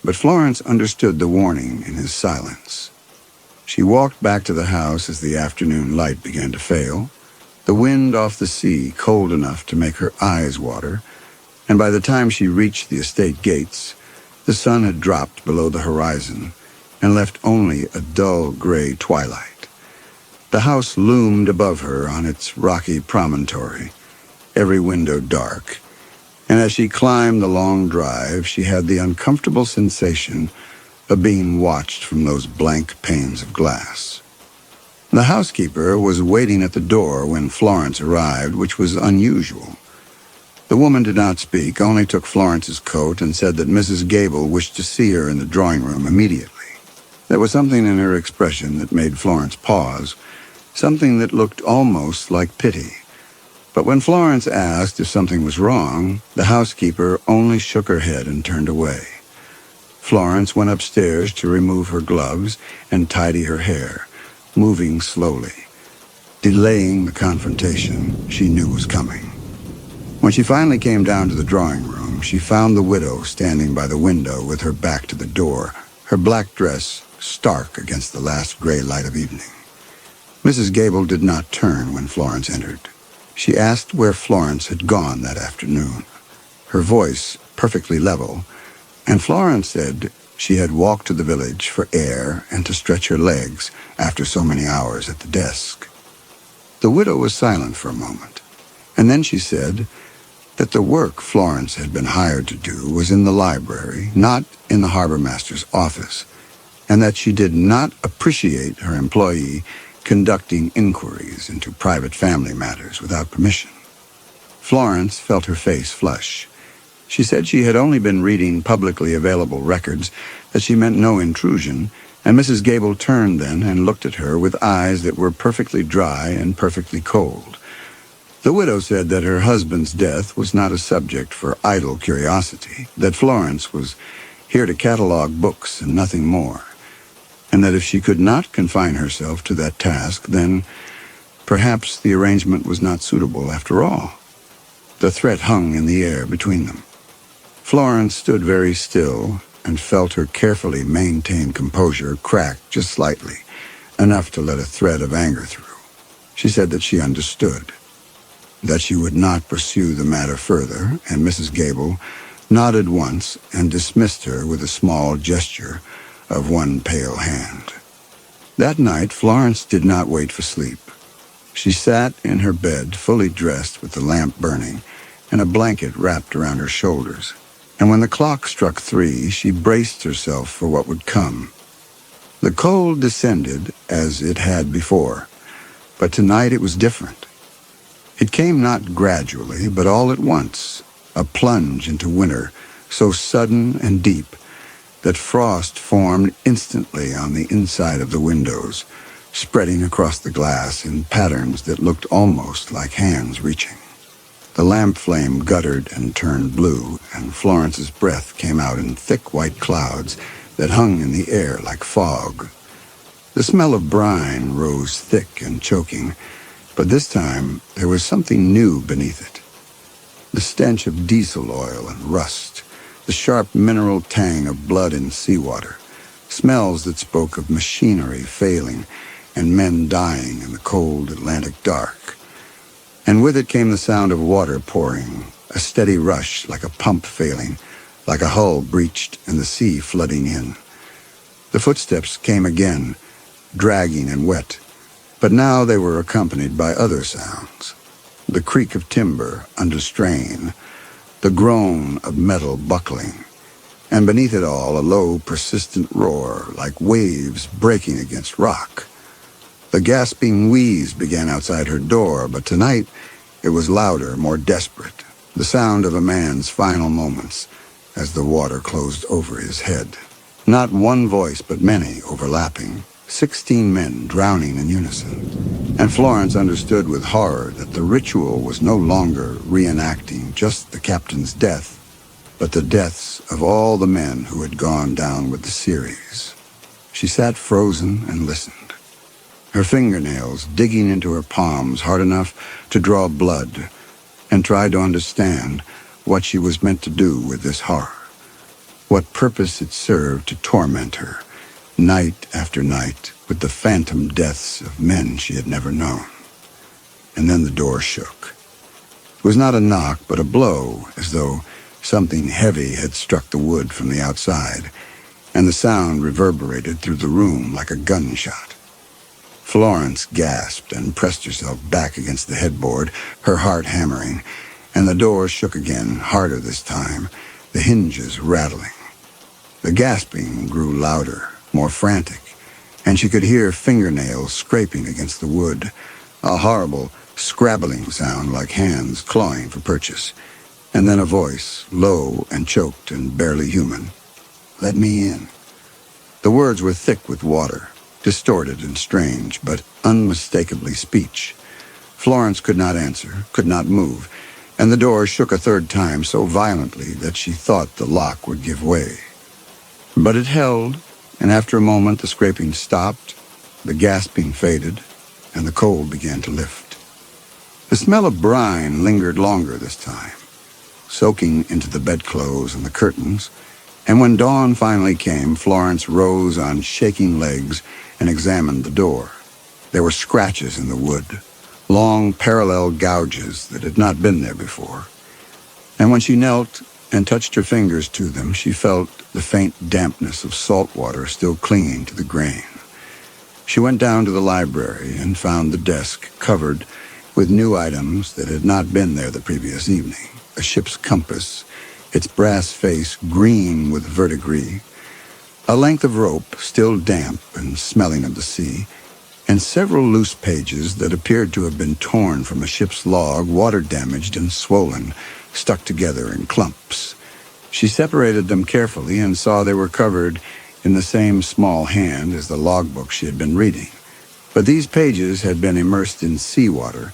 but Florence understood the warning in his silence. She walked back to the house as the afternoon light began to fail, the wind off the sea cold enough to make her eyes water, and by the time she reached the estate gates, the sun had dropped below the horizon and left only a dull gray twilight. The house loomed above her on its rocky promontory, every window dark, and as she climbed the long drive, she had the uncomfortable sensation of being watched from those blank panes of glass. The housekeeper was waiting at the door when Florence arrived, which was unusual. The woman did not speak, only took Florence's coat and said that Mrs. Gable wished to see her in the drawing room immediately. There was something in her expression that made Florence pause, something that looked almost like pity. But when Florence asked if something was wrong, the housekeeper only shook her head and turned away. Florence went upstairs to remove her gloves and tidy her hair, moving slowly, delaying the confrontation she knew was coming. When she finally came down to the drawing room, she found the widow standing by the window with her back to the door, her black dress stark against the last gray light of evening. Mrs. Gable did not turn when Florence entered. She asked where Florence had gone that afternoon, her voice perfectly level, and Florence said she had walked to the village for air and to stretch her legs after so many hours at the desk. The widow was silent for a moment, and then she said that the work Florence had been hired to do was in the library, not in the harbor master's office, and that she did not appreciate her employee conducting inquiries into private family matters without permission. Florence felt her face flush. She said she had only been reading publicly available records, that she meant no intrusion, and Mrs. Gable turned then and looked at her with eyes that were perfectly dry and perfectly cold. The widow said that her husband's death was not a subject for idle curiosity, that Florence was here to catalog books and nothing more, and that if she could not confine herself to that task, then perhaps the arrangement was not suitable after all. The threat hung in the air between them. Florence stood very still and felt her carefully maintained composure crack just slightly enough to let a thread of anger through. She said that she understood, that she would not pursue the matter further, and Mrs. Gable nodded once and dismissed her with a small gesture of one pale hand. That night, Florence did not wait for sleep. She sat in her bed, fully dressed with the lamp burning and a blanket wrapped around her shoulders. And when the clock struck 3, she braced herself for what would come. The cold descended as it had before, but tonight it was different. It came not gradually, but all at once, a plunge into winter so sudden and deep that frost formed instantly on the inside of the windows, spreading across the glass in patterns that looked almost like hands reaching. The lamp flame guttered and turned blue, and Florence's breath came out in thick white clouds that hung in the air like fog. The smell of brine rose thick and choking, but this time there was something new beneath it. The stench of diesel oil and rust, the sharp mineral tang of blood in seawater, smells that spoke of machinery failing and men dying in the cold Atlantic dark. And with it came the sound of water pouring, a steady rush like a pump failing, like a hull breached and the sea flooding in. The footsteps came again, dragging and wet, but now they were accompanied by other sounds. The creak of timber under strain, the groan of metal buckling, and beneath it all a low, persistent roar like waves breaking against rock. The gasping wheeze began outside her door, but tonight it was louder, more desperate, the sound of a man's final moments as the water closed over his head. Not one voice, but many overlapping, 16 men drowning in unison. And Florence understood with horror that the ritual was no longer reenacting just the captain's death, but the deaths of all the men who had gone down with the series. She sat frozen and listened, her fingernails digging into her palms hard enough to draw blood, and tried to understand what she was meant to do with this horror, what purpose it served to torment her, night after night, with the phantom deaths of men she had never known. And then the door shook. It was not a knock, but a blow, as though something heavy had struck the wood from the outside, and the sound reverberated through the room like a gunshot. Florence gasped and pressed herself back against the headboard, her heart hammering, and the door shook again, harder this time, the hinges rattling. The gasping grew louder, more frantic, and she could hear fingernails scraping against the wood, a horrible, scrabbling sound like hands clawing for purchase, and then a voice, low and choked and barely human. "Let me in." The words were thick with water, distorted and strange, but unmistakably speech. Florence could not answer, could not move, and the door shook a third time so violently that she thought the lock would give way. But it held, and after a moment the scraping stopped, the gasping faded, and the cold began to lift. The smell of brine lingered longer this time, soaking into the bedclothes and the curtains, and when dawn finally came, Florence rose on shaking legs and examined the door. There were scratches in the wood, long parallel gouges that had not been there before. And when she knelt and touched her fingers to them, she felt the faint dampness of salt water still clinging to the grain. She went down to the library and found the desk covered with new items that had not been there the previous evening. A ship's compass, its brass face green with verdigris, a length of rope still damp and smelling of the sea, and several loose pages that appeared to have been torn from a ship's log, water-damaged and swollen, stuck together in clumps. She separated them carefully and saw they were covered in the same small hand as the logbook she had been reading. But these pages had been immersed in seawater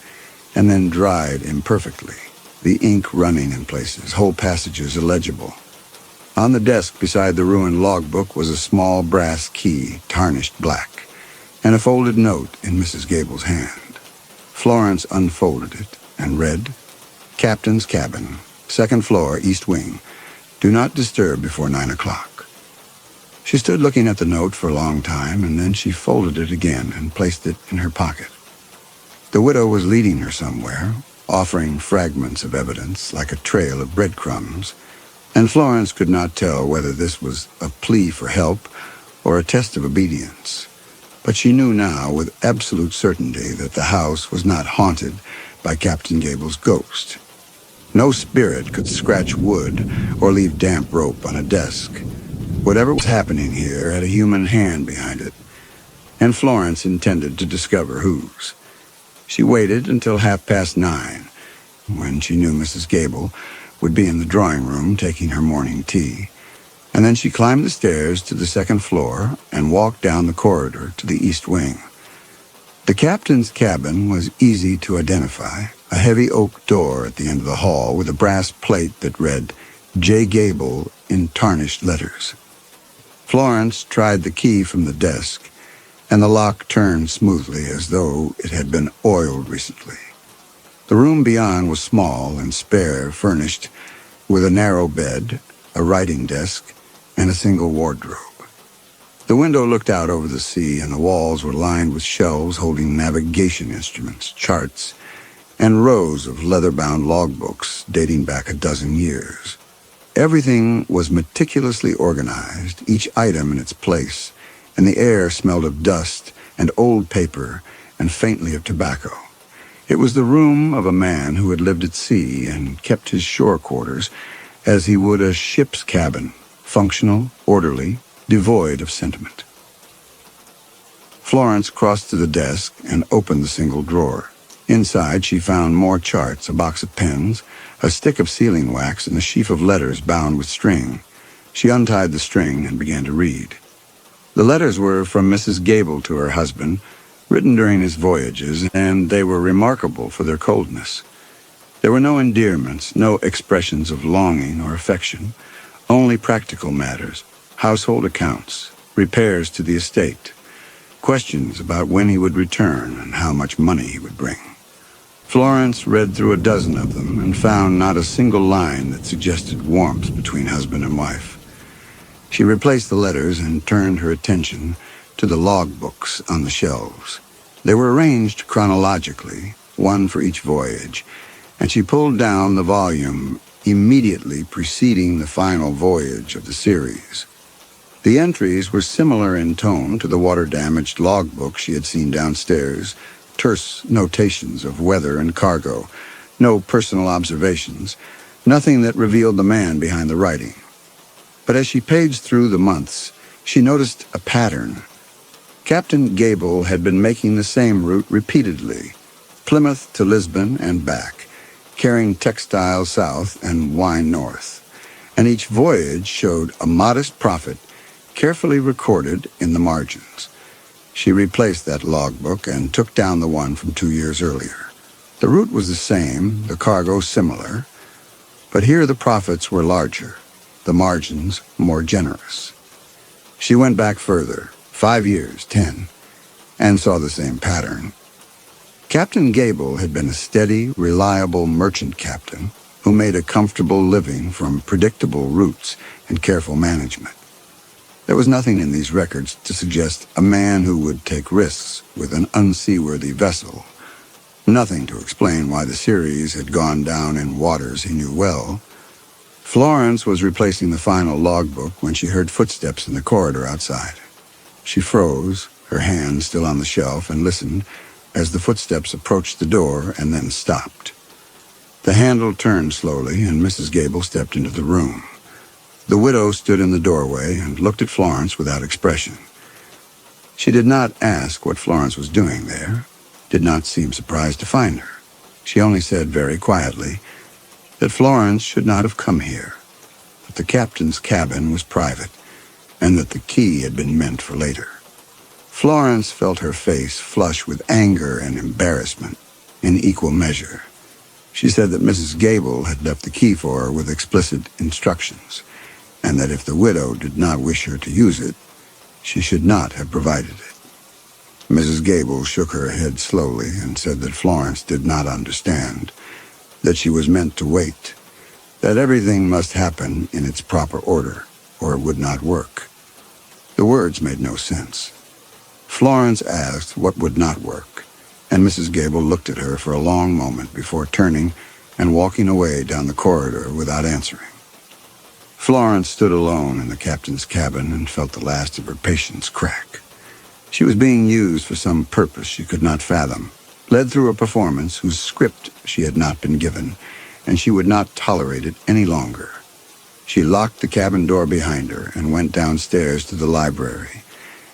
and then dried imperfectly, the ink running in places, whole passages illegible. On the desk beside the ruined logbook was a small brass key, tarnished black, and a folded note in Mrs. Gable's hand. Florence unfolded it and read, "Captain's cabin, second floor, east wing. Do not disturb before 9 o'clock." She stood looking at the note for a long time, and then she folded it again and placed it in her pocket. The widow was leading her somewhere, offering fragments of evidence like a trail of breadcrumbs, and Florence could not tell whether this was a plea for help or a test of obedience. But she knew now with absolute certainty that the house was not haunted by Captain Gable's ghost. No spirit could scratch wood or leave damp rope on a desk. Whatever was happening here had a human hand behind it, and Florence intended to discover whose. She waited until 9:30, when she knew Mrs. Gable would be in the drawing room taking her morning tea, and then she climbed the stairs to the second floor and walked down the corridor to the east wing. The captain's cabin was easy to identify, a heavy oak door at the end of the hall with a brass plate that read, J. Gable in tarnished letters. Florence tried the key from the desk, and the lock turned smoothly as though it had been oiled recently. The room beyond was small and spare, furnished with a narrow bed, a writing desk, and a single wardrobe. The window looked out over the sea, and the walls were lined with shelves holding navigation instruments, charts, and rows of leather-bound logbooks dating back a dozen years. Everything was meticulously organized, each item in its place, and the air smelled of dust and old paper and faintly of tobacco. It was the room of a man who had lived at sea and kept his shore quarters as he would a ship's cabin, functional, orderly, devoid of sentiment. Florence crossed to the desk and opened the single drawer. Inside, she found more charts, a box of pens, a stick of sealing wax, and a sheaf of letters bound with string. She untied the string and began to read. The letters were from Mrs. Gable to her husband, written during his voyages, and they were remarkable for their coldness. There were no endearments, no expressions of longing or affection, only practical matters, household accounts, repairs to the estate, questions about when he would return and how much money he would bring. Florence read through a dozen of them and found not a single line that suggested warmth between husband and wife. She replaced the letters and turned her attention to the logbooks on the shelves. They were arranged chronologically, one for each voyage, and she pulled down the volume immediately preceding the final voyage of the series. The entries were similar in tone to the water-damaged logbook she had seen downstairs, terse notations of weather and cargo, no personal observations, nothing that revealed the man behind the writing. But as she paged through the months, she noticed a pattern. Captain Gable had been making the same route repeatedly, Plymouth to Lisbon and back, carrying textiles south and wine north, and each voyage showed a modest profit carefully recorded in the margins. She replaced that logbook and took down the one from 2 years earlier. The route was the same, the cargo similar, but here the profits were larger, the margins more generous. She went back further, 5 years, 10, and saw the same pattern. Captain Gable had been a steady, reliable merchant captain who made a comfortable living from predictable routes and careful management. There was nothing in these records to suggest a man who would take risks with an unseaworthy vessel, nothing to explain why the series had gone down in waters he knew well. Florence was replacing the final logbook when she heard footsteps in the corridor outside. She froze, her hand still on the shelf, and listened as the footsteps approached the door and then stopped. The handle turned slowly, and Mrs. Gable stepped into the room. The widow stood in the doorway and looked at Florence without expression. She did not ask what Florence was doing there, did not seem surprised to find her. She only said very quietly that Florence should not have come here, that the captain's cabin was private, and that the key had been meant for later. Florence felt her face flush with anger and embarrassment in equal measure. She said that Mrs. Gable had left the key for her with explicit instructions, and that if the widow did not wish her to use it, she should not have provided it. Mrs. Gable shook her head slowly and said that Florence did not understand, that she was meant to wait, that everything must happen in its proper order, or it would not work. The words made no sense. Florence asked what would not work, and Mrs. Gable looked at her for a long moment before turning and walking away down the corridor without answering. Florence stood alone in the captain's cabin and felt the last of her patience crack. She was being used for some purpose she could not fathom, led through a performance whose script she had not been given, and she would not tolerate it any longer. She locked the cabin door behind her and went downstairs to the library,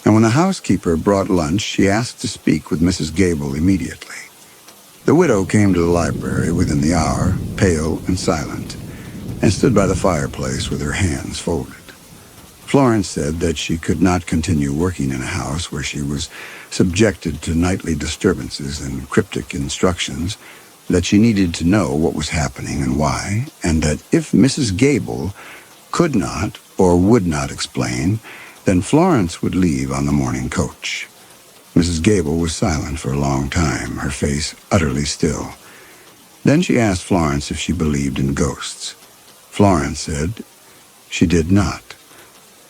and when the housekeeper brought lunch, she asked to speak with Mrs. Gable immediately. The widow came to the library within the hour, pale and silent, and stood by the fireplace with her hands folded. Florence said that she could not continue working in a house where she was subjected to nightly disturbances and cryptic instructions, that she needed to know what was happening and why, and that if Mrs. Gable could not or would not explain, then Florence would leave on the morning coach. Mrs. Gable was silent for a long time, her face utterly still. Then she asked Florence if she believed in ghosts. Florence said she did not,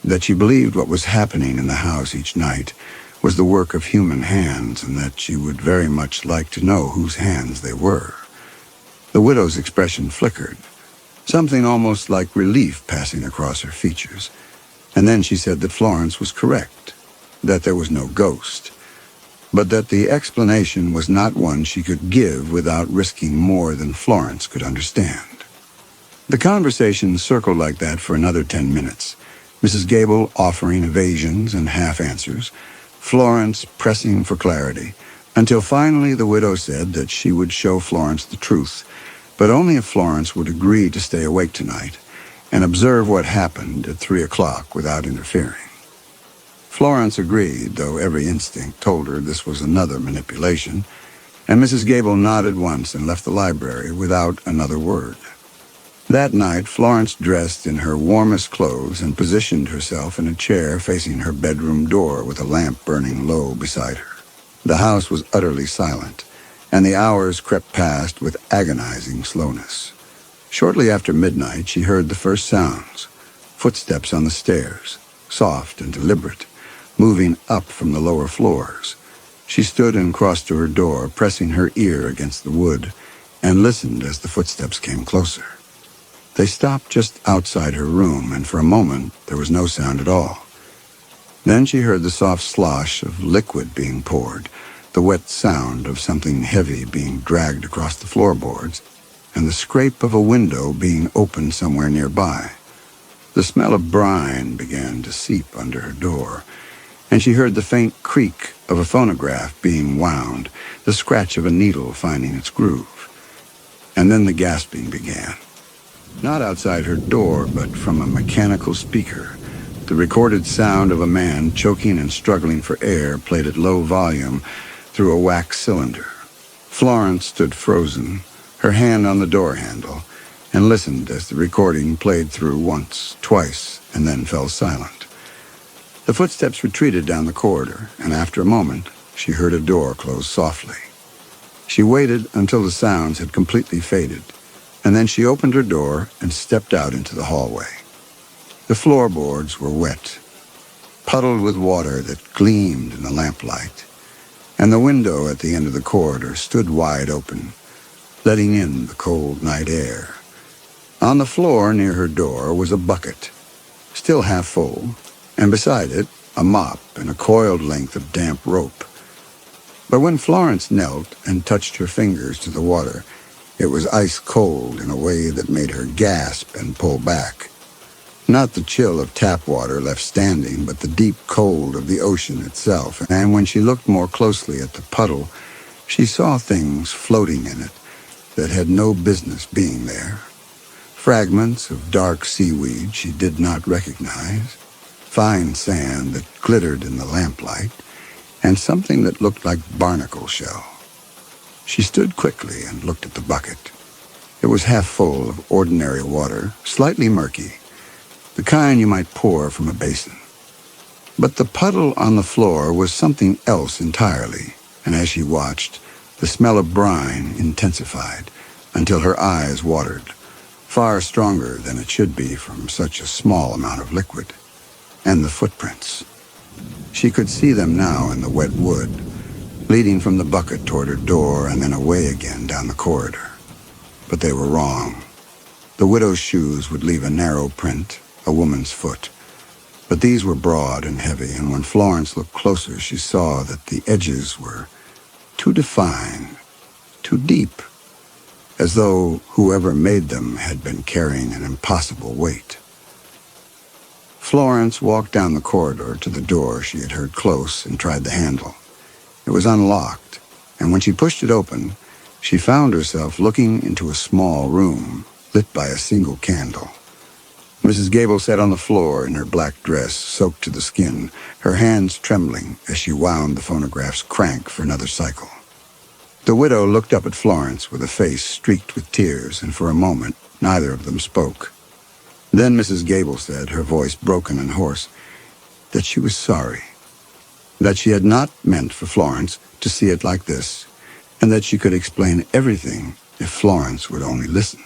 that she believed what was happening in the house each night was the work of human hands, and that she would very much like to know whose hands they were. The widow's expression flickered, something almost like relief passing across her features, and then she said that Florence was correct, that there was no ghost, but that the explanation was not one she could give without risking more than Florence could understand. The conversation circled like that for another 10 minutes, Mrs. Gable offering evasions and half-answers, Florence pressing for clarity, until finally the widow said that she would show Florence the truth, but only if Florence would agree to stay awake tonight and observe what happened at 3 o'clock without interfering. Florence agreed, though every instinct told her this was another manipulation, and Mrs. Gable nodded once and left the library without another word. That night, Florence dressed in her warmest clothes and positioned herself in a chair facing her bedroom door with a lamp burning low beside her. The house was utterly silent, and the hours crept past with agonizing slowness. Shortly after midnight, she heard the first sounds, footsteps on the stairs, soft and deliberate, moving up from the lower floors. She stood and crossed to her door, pressing her ear against the wood, and listened as the footsteps came closer. They stopped just outside her room, and for a moment there was no sound at all. Then she heard the soft slosh of liquid being poured, the wet sound of something heavy being dragged across the floorboards, and the scrape of a window being opened somewhere nearby. The smell of brine began to seep under her door, and she heard the faint creak of a phonograph being wound, the scratch of a needle finding its groove. And then the gasping began. Not outside her door, but from a mechanical speaker. The recorded sound of a man choking and struggling for air played at low volume through a wax cylinder. Florence stood frozen, her hand on the door handle, and listened as the recording played through once, twice, and then fell silent. The footsteps retreated down the corridor, and after a moment, she heard a door close softly. She waited until the sounds had completely faded, and then she opened her door and stepped out into the hallway. The floorboards were wet, puddled with water that gleamed in the lamplight, and the window at the end of the corridor stood wide open, letting in the cold night air. On the floor near her door was a bucket, still half full, and beside it a mop and a coiled length of damp rope. But when Florence knelt and touched her fingers to the water, it was ice cold in a way that made her gasp and pull back. Not the chill of tap water left standing, but the deep cold of the ocean itself. And when she looked more closely at the puddle, she saw things floating in it that had no business being there. Fragments of dark seaweed she did not recognize, fine sand that glittered in the lamplight, and something that looked like barnacle shell. She stood quickly and looked at the bucket. It was half full of ordinary water, slightly murky, the kind you might pour from a basin. But the puddle on the floor was something else entirely, and as she watched, the smell of brine intensified until her eyes watered, far stronger than it should be from such a small amount of liquid. And the footprints. She could see them now in the wet wood, leading from the bucket toward her door and then away again down the corridor. But they were wrong. The widow's shoes would leave a narrow print, a woman's foot. But these were broad and heavy, and when Florence looked closer, she saw that the edges were too defined, too deep, as though whoever made them had been carrying an impossible weight. Florence walked down the corridor to the door she had heard close and tried the handle. It was unlocked, and when she pushed it open, she found herself looking into a small room lit by a single candle. Mrs. Gable sat on the floor in her black dress, soaked to the skin, her hands trembling as she wound the phonograph's crank for another cycle. The widow looked up at Florence with a face streaked with tears, and for a moment, neither of them spoke. Then Mrs. Gable said, her voice broken and hoarse, that she was sorry, that she had not meant for Florence to see it like this, and that she could explain everything if Florence would only listen.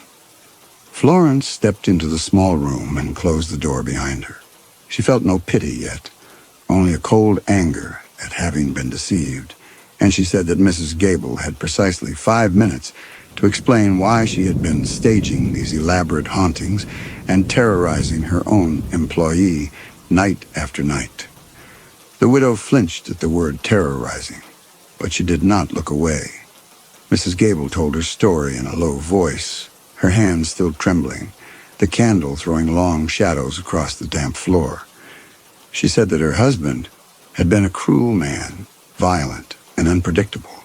Florence stepped into the small room and closed the door behind her. She felt no pity yet, only a cold anger at having been deceived, and she said that Mrs. Gable had precisely 5 minutes to explain why she had been staging these elaborate hauntings and terrorizing her own employee night after night. The widow flinched at the word terrorizing, but she did not look away. Mrs. Gable told her story in a low voice, her hands still trembling, the candle throwing long shadows across the damp floor. She said that her husband had been a cruel man, violent and unpredictable,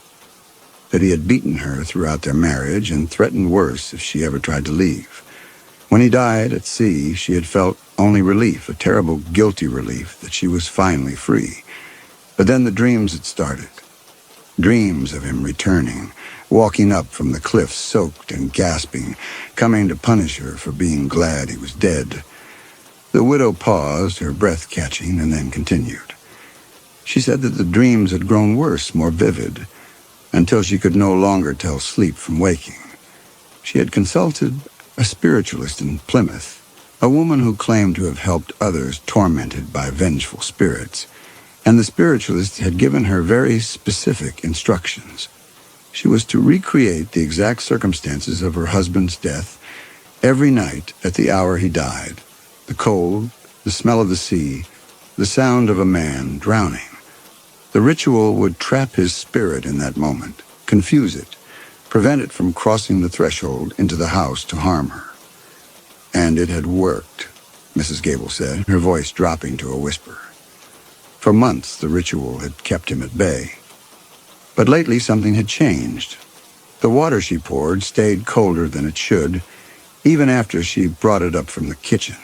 that he had beaten her throughout their marriage and threatened worse if she ever tried to leave. When he died at sea, she had felt only relief, a terrible, guilty relief that she was finally free. But then the dreams had started. Dreams of him returning, walking up from the cliffs soaked and gasping, coming to punish her for being glad he was dead. The widow paused, her breath catching, and then continued. She said that the dreams had grown worse, more vivid, until she could no longer tell sleep from waking. She had consulted a spiritualist in Plymouth, a woman who claimed to have helped others tormented by vengeful spirits, and the spiritualist had given her very specific instructions. She was to recreate the exact circumstances of her husband's death every night at the hour he died. The cold, the smell of the sea, the sound of a man drowning. The ritual would trap his spirit in that moment, confuse it, prevent it from crossing the threshold into the house to harm her. And it had worked, Mrs. Gable said, her voice dropping to a whisper. For months, the ritual had kept him at bay. But lately, something had changed. The water she poured stayed colder than it should, even after she brought it up from the kitchen.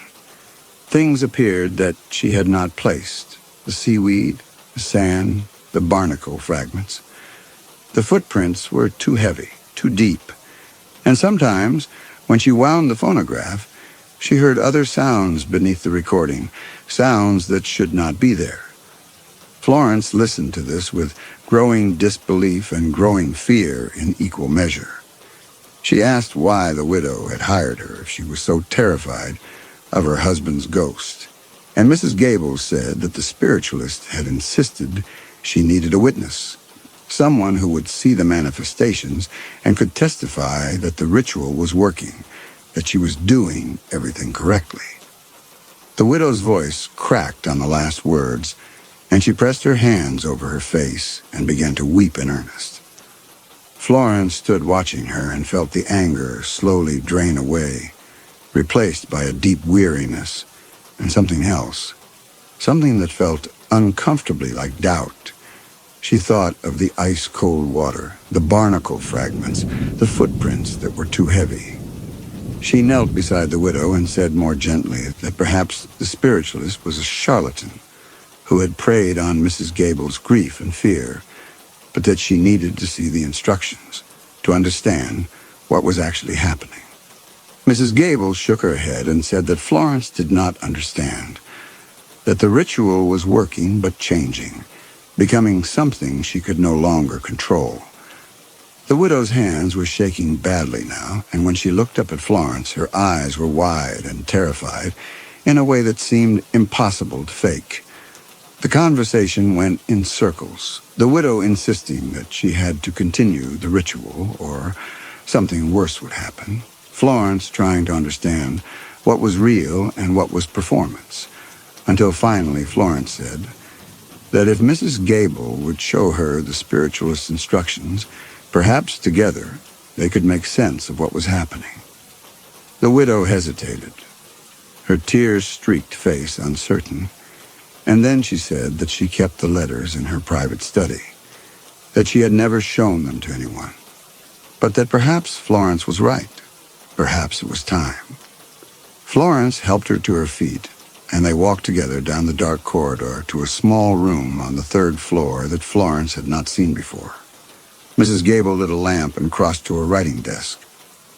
Things appeared that she had not placed. The seaweed, the sand, the barnacle fragments. The footprints were too heavy, too deep. And sometimes, when she wound the phonograph, she heard other sounds beneath the recording, sounds that should not be there. Florence listened to this with growing disbelief and growing fear in equal measure. She asked why the widow had hired her if she was so terrified of her husband's ghost, and Mrs. Gable said that the spiritualist had insisted she needed a witness, someone who would see the manifestations and could testify that the ritual was working, that she was doing everything correctly. The widow's voice cracked on the last words, and she pressed her hands over her face and began to weep in earnest. Florence stood watching her and felt the anger slowly drain away, replaced by a deep weariness and something else, something that felt uncomfortably like doubt. She thought of the ice-cold water, the barnacle fragments, the footprints that were too heavy. She knelt beside the widow and said more gently that perhaps the spiritualist was a charlatan who had preyed on Mrs. Gable's grief and fear, but that she needed to see the instructions to understand what was actually happening. Mrs. Gable shook her head and said that Florence did not understand, that the ritual was working but changing, becoming something she could no longer control. The widow's hands were shaking badly now, and when she looked up at Florence, her eyes were wide and terrified in a way that seemed impossible to fake. The conversation went in circles, the widow insisting that she had to continue the ritual or something worse would happen, Florence trying to understand what was real and what was performance, until finally Florence said that if Mrs. Gable would show her the spiritualist's instructions, perhaps together they could make sense of what was happening. The widow hesitated, her tears-streaked face uncertain, and then she said that she kept the letters in her private study, that she had never shown them to anyone, but that perhaps Florence was right. Perhaps it was time. Florence helped her to her feet, and they walked together down the dark corridor to a small room on the third floor that Florence had not seen before. Mrs. Gable lit a lamp and crossed to her writing desk,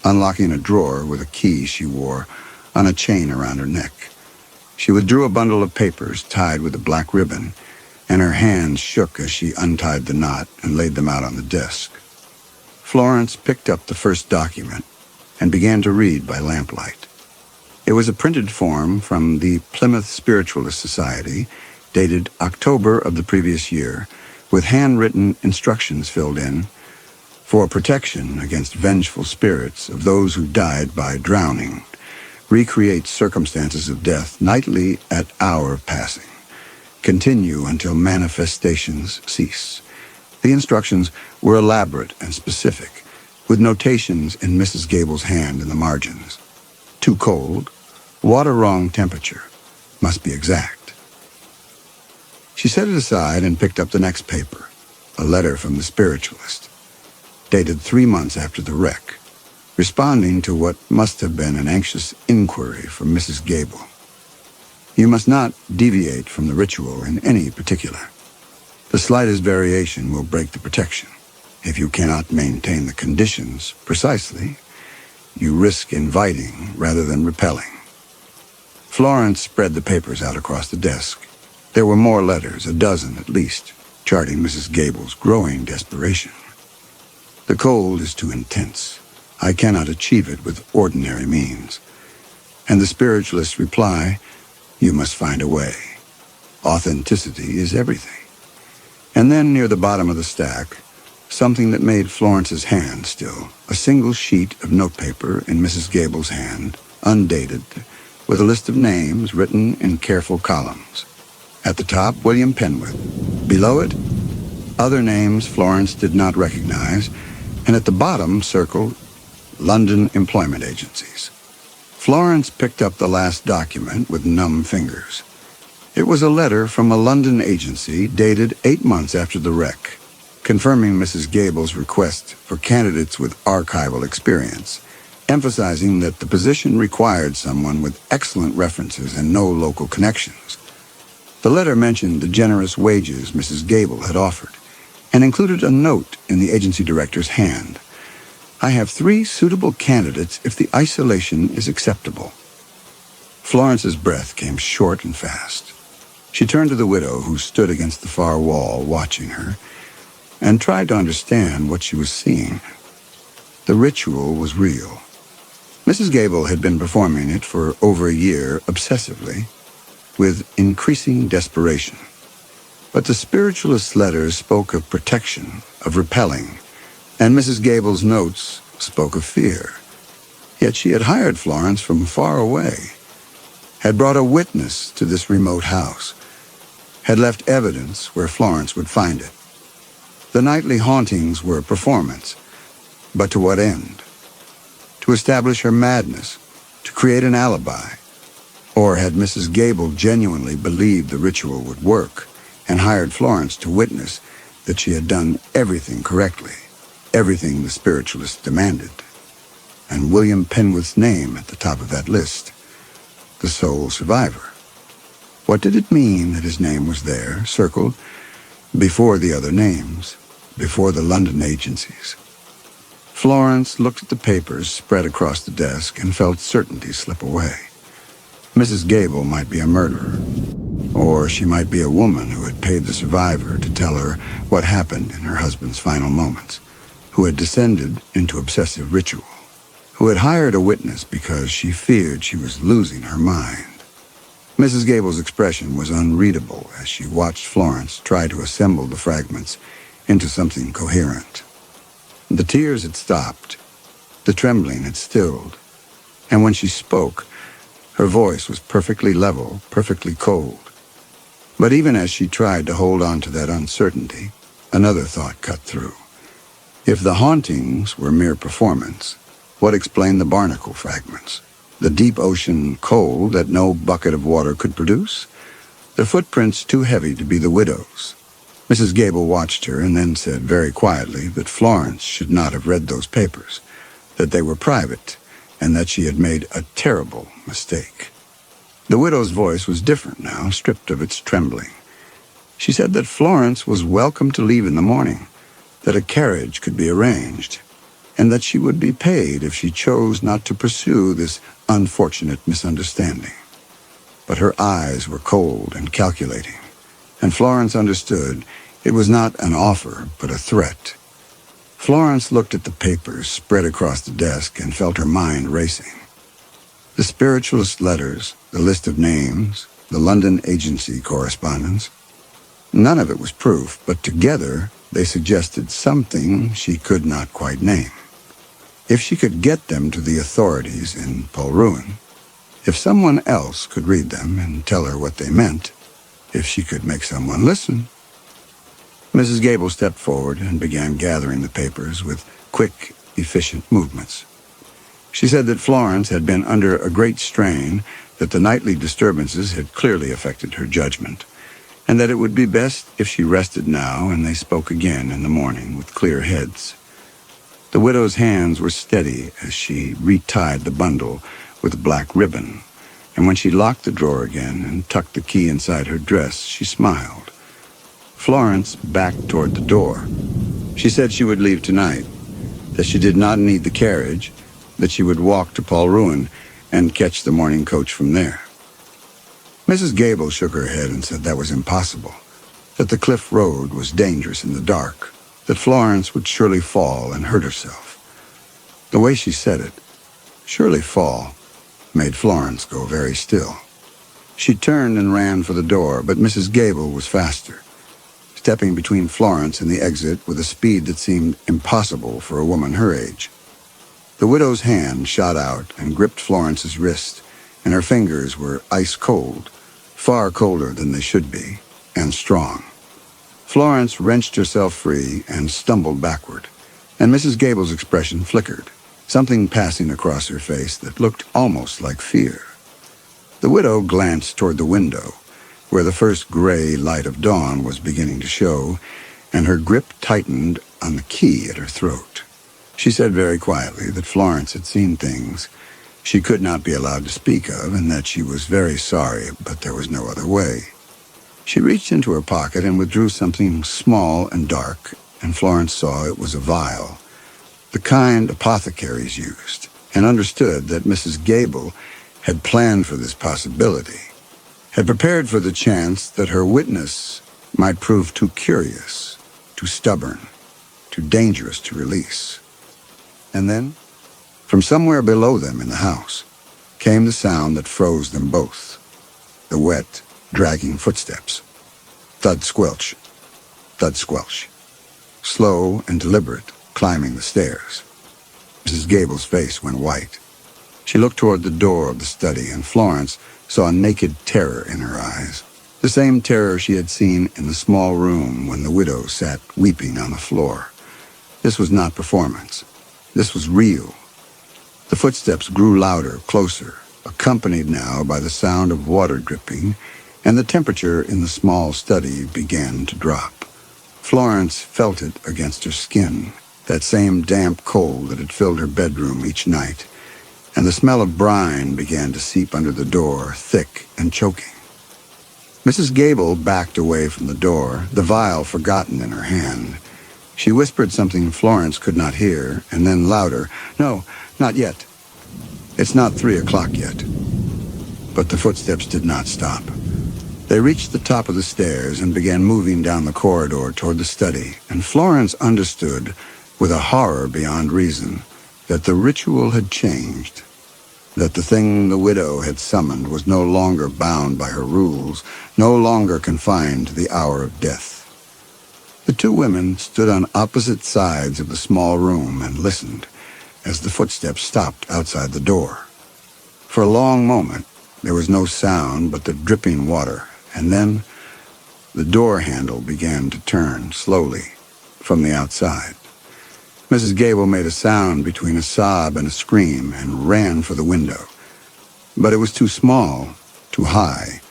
unlocking a drawer with a key she wore on a chain around her neck. She withdrew a bundle of papers tied with a black ribbon, and her hands shook as she untied the knot and laid them out on the desk. Florence picked up the first document and began to read by lamplight. It was a printed form from the Plymouth Spiritualist Society, dated October of the previous year, with handwritten instructions filled in for protection against vengeful spirits of those who died by drowning. Recreate circumstances of death nightly at hour of passing. Continue until manifestations cease. The instructions were elaborate and specific, with notations in Mrs. Gable's hand in the margins. Too cold. Water wrong temperature. Must be exact. She set it aside and picked up the next paper, a letter from the spiritualist, dated 3 months after the wreck, responding to what must have been an anxious inquiry from Mrs. Gable. You must not deviate from the ritual in any particular. The slightest variation will break the protection. If you cannot maintain the conditions precisely, you risk inviting rather than repelling. Florence spread the papers out across the desk. There were more letters, a dozen at least, charting Mrs. Gable's growing desperation. The cold is too intense. I cannot achieve it with ordinary means. And the spiritualist's reply, you must find a way. Authenticity is everything. And then near the bottom of the stack, something that made Florence's hand still, a single sheet of notepaper in Mrs. Gable's hand, undated, with a list of names written in careful columns. At the top, William Penwith. Below it, other names Florence did not recognize, and at the bottom circled London employment agencies. Florence picked up the last document with numb fingers. It was a letter from a London agency dated 8 months after the wreck, confirming Mrs. Gable's request for candidates with archival experience, emphasizing that the position required someone with excellent references and no local connections. The letter mentioned the generous wages Mrs. Gable had offered, and included a note in the agency director's hand. I have 3 suitable candidates if the isolation is acceptable. Florence's breath came short and fast. She turned to the widow who stood against the far wall watching her, and tried to understand what she was seeing. The ritual was real. Mrs. Gable had been performing it for over a year obsessively, with increasing desperation. But the spiritualist's letters spoke of protection, of repelling, and Mrs. Gable's notes spoke of fear. Yet she had hired Florence from far away, had brought a witness to this remote house, had left evidence where Florence would find it. The nightly hauntings were a performance, but to what end? To establish her madness, to create an alibi? Or had Mrs. Gable genuinely believed the ritual would work and hired Florence to witness that she had done everything correctly, everything the spiritualist demanded? And William Penwith's name at the top of that list, the sole survivor. What did it mean that his name was there, circled, before the other names, before the London agencies? Florence looked at the papers spread across the desk and felt certainty slip away. Mrs. Gable might be a murderer, or she might be a woman who had paid the survivor to tell her what happened in her husband's final moments, who had descended into obsessive ritual, who had hired a witness because she feared she was losing her mind. Mrs. Gable's expression was unreadable as she watched Florence try to assemble the fragments into something coherent. The tears had stopped, the trembling had stilled, and when she spoke, her voice was perfectly level, perfectly cold. But even as she tried to hold on to that uncertainty, another thought cut through. If the hauntings were mere performance, what explained the barnacle fragments? The deep ocean cold that no bucket of water could produce? The footprints too heavy to be the widow's? Mrs. Gable watched her and then said very quietly that Florence should not have read those papers, that they were private, and that she had made a terrible mistake. The widow's voice was different now, stripped of its trembling. She said that Florence was welcome to leave in the morning, that a carriage could be arranged, and that she would be paid if she chose not to pursue this unfortunate misunderstanding. But her eyes were cold and calculating, and Florence understood it was not an offer, but a threat. Florence looked at the papers spread across the desk and felt her mind racing. The spiritualist letters, the list of names, the London agency correspondence. None of it was proof, but together they suggested something she could not quite name. If she could get them to the authorities in Polruan, if someone else could read them and tell her what they meant, if she could make someone listen. Mrs. Gable stepped forward and began gathering the papers with quick, efficient movements. She said that Florence had been under a great strain, that the nightly disturbances had clearly affected her judgment, and that it would be best if she rested now and they spoke again in the morning with clear heads. The widow's hands were steady as she retied the bundle with black ribbon, and when she locked the drawer again and tucked the key inside her dress, she smiled. Florence backed toward the door. She said she would leave tonight, that she did not need the carriage, that she would walk to Polruan and catch the morning coach from there. Mrs. Gable shook her head and said that was impossible, that the cliff road was dangerous in the dark, that Florence would surely fall and hurt herself. The way she said it, surely fall, made Florence go very still. She turned and ran for the door, but Mrs. Gable was faster, stepping between Florence and the exit with a speed that seemed impossible for a woman her age. The widow's hand shot out and gripped Florence's wrist, and her fingers were ice cold, far colder than they should be, and strong. Florence wrenched herself free and stumbled backward, and Mrs. Gable's expression flickered, something passing across her face that looked almost like fear. The widow glanced toward the window, where the first gray light of dawn was beginning to show, and her grip tightened on the key at her throat. She said very quietly that Florence had seen things she could not be allowed to speak of, and that she was very sorry, but there was no other way. She reached into her pocket and withdrew something small and dark, and Florence saw it was a vial, the kind apothecaries used, and understood that Mrs. Gable had planned for this possibility, had prepared for the chance that her witness might prove too curious, too stubborn, too dangerous to release. And then, from somewhere below them in the house, came the sound that froze them both, the wet, dragging footsteps. Thud squelch, thud squelch. Slow and deliberate, climbing the stairs. Mrs. Gable's face went white. She looked toward the door of the study, and Florence saw a naked terror in her eyes, the same terror she had seen in the small room when the widow sat weeping on the floor. This was not performance. This was real. The footsteps grew louder, closer, accompanied now by the sound of water dripping, and the temperature in the small study began to drop. Florence felt it against her skin, that same damp cold that had filled her bedroom each night, and the smell of brine began to seep under the door, thick and choking. Mrs. Gable backed away from the door, the vial forgotten in her hand. She whispered something Florence could not hear, and then louder, "No, not yet. It's not 3 o'clock yet." But the footsteps did not stop. They reached the top of the stairs and began moving down the corridor toward the study, and Florence understood, with a horror beyond reason, that the ritual had changed. that the thing the widow had summoned was no longer bound by her rules, no longer confined to the hour of death. The two women stood on opposite sides of the small room and listened as the footsteps stopped outside the door. For a long moment, there was no sound but the dripping water, and then the door handle began to turn slowly from the outside. Mrs. Gable made a sound between a sob and a scream and ran for the window. But it was too small, too high,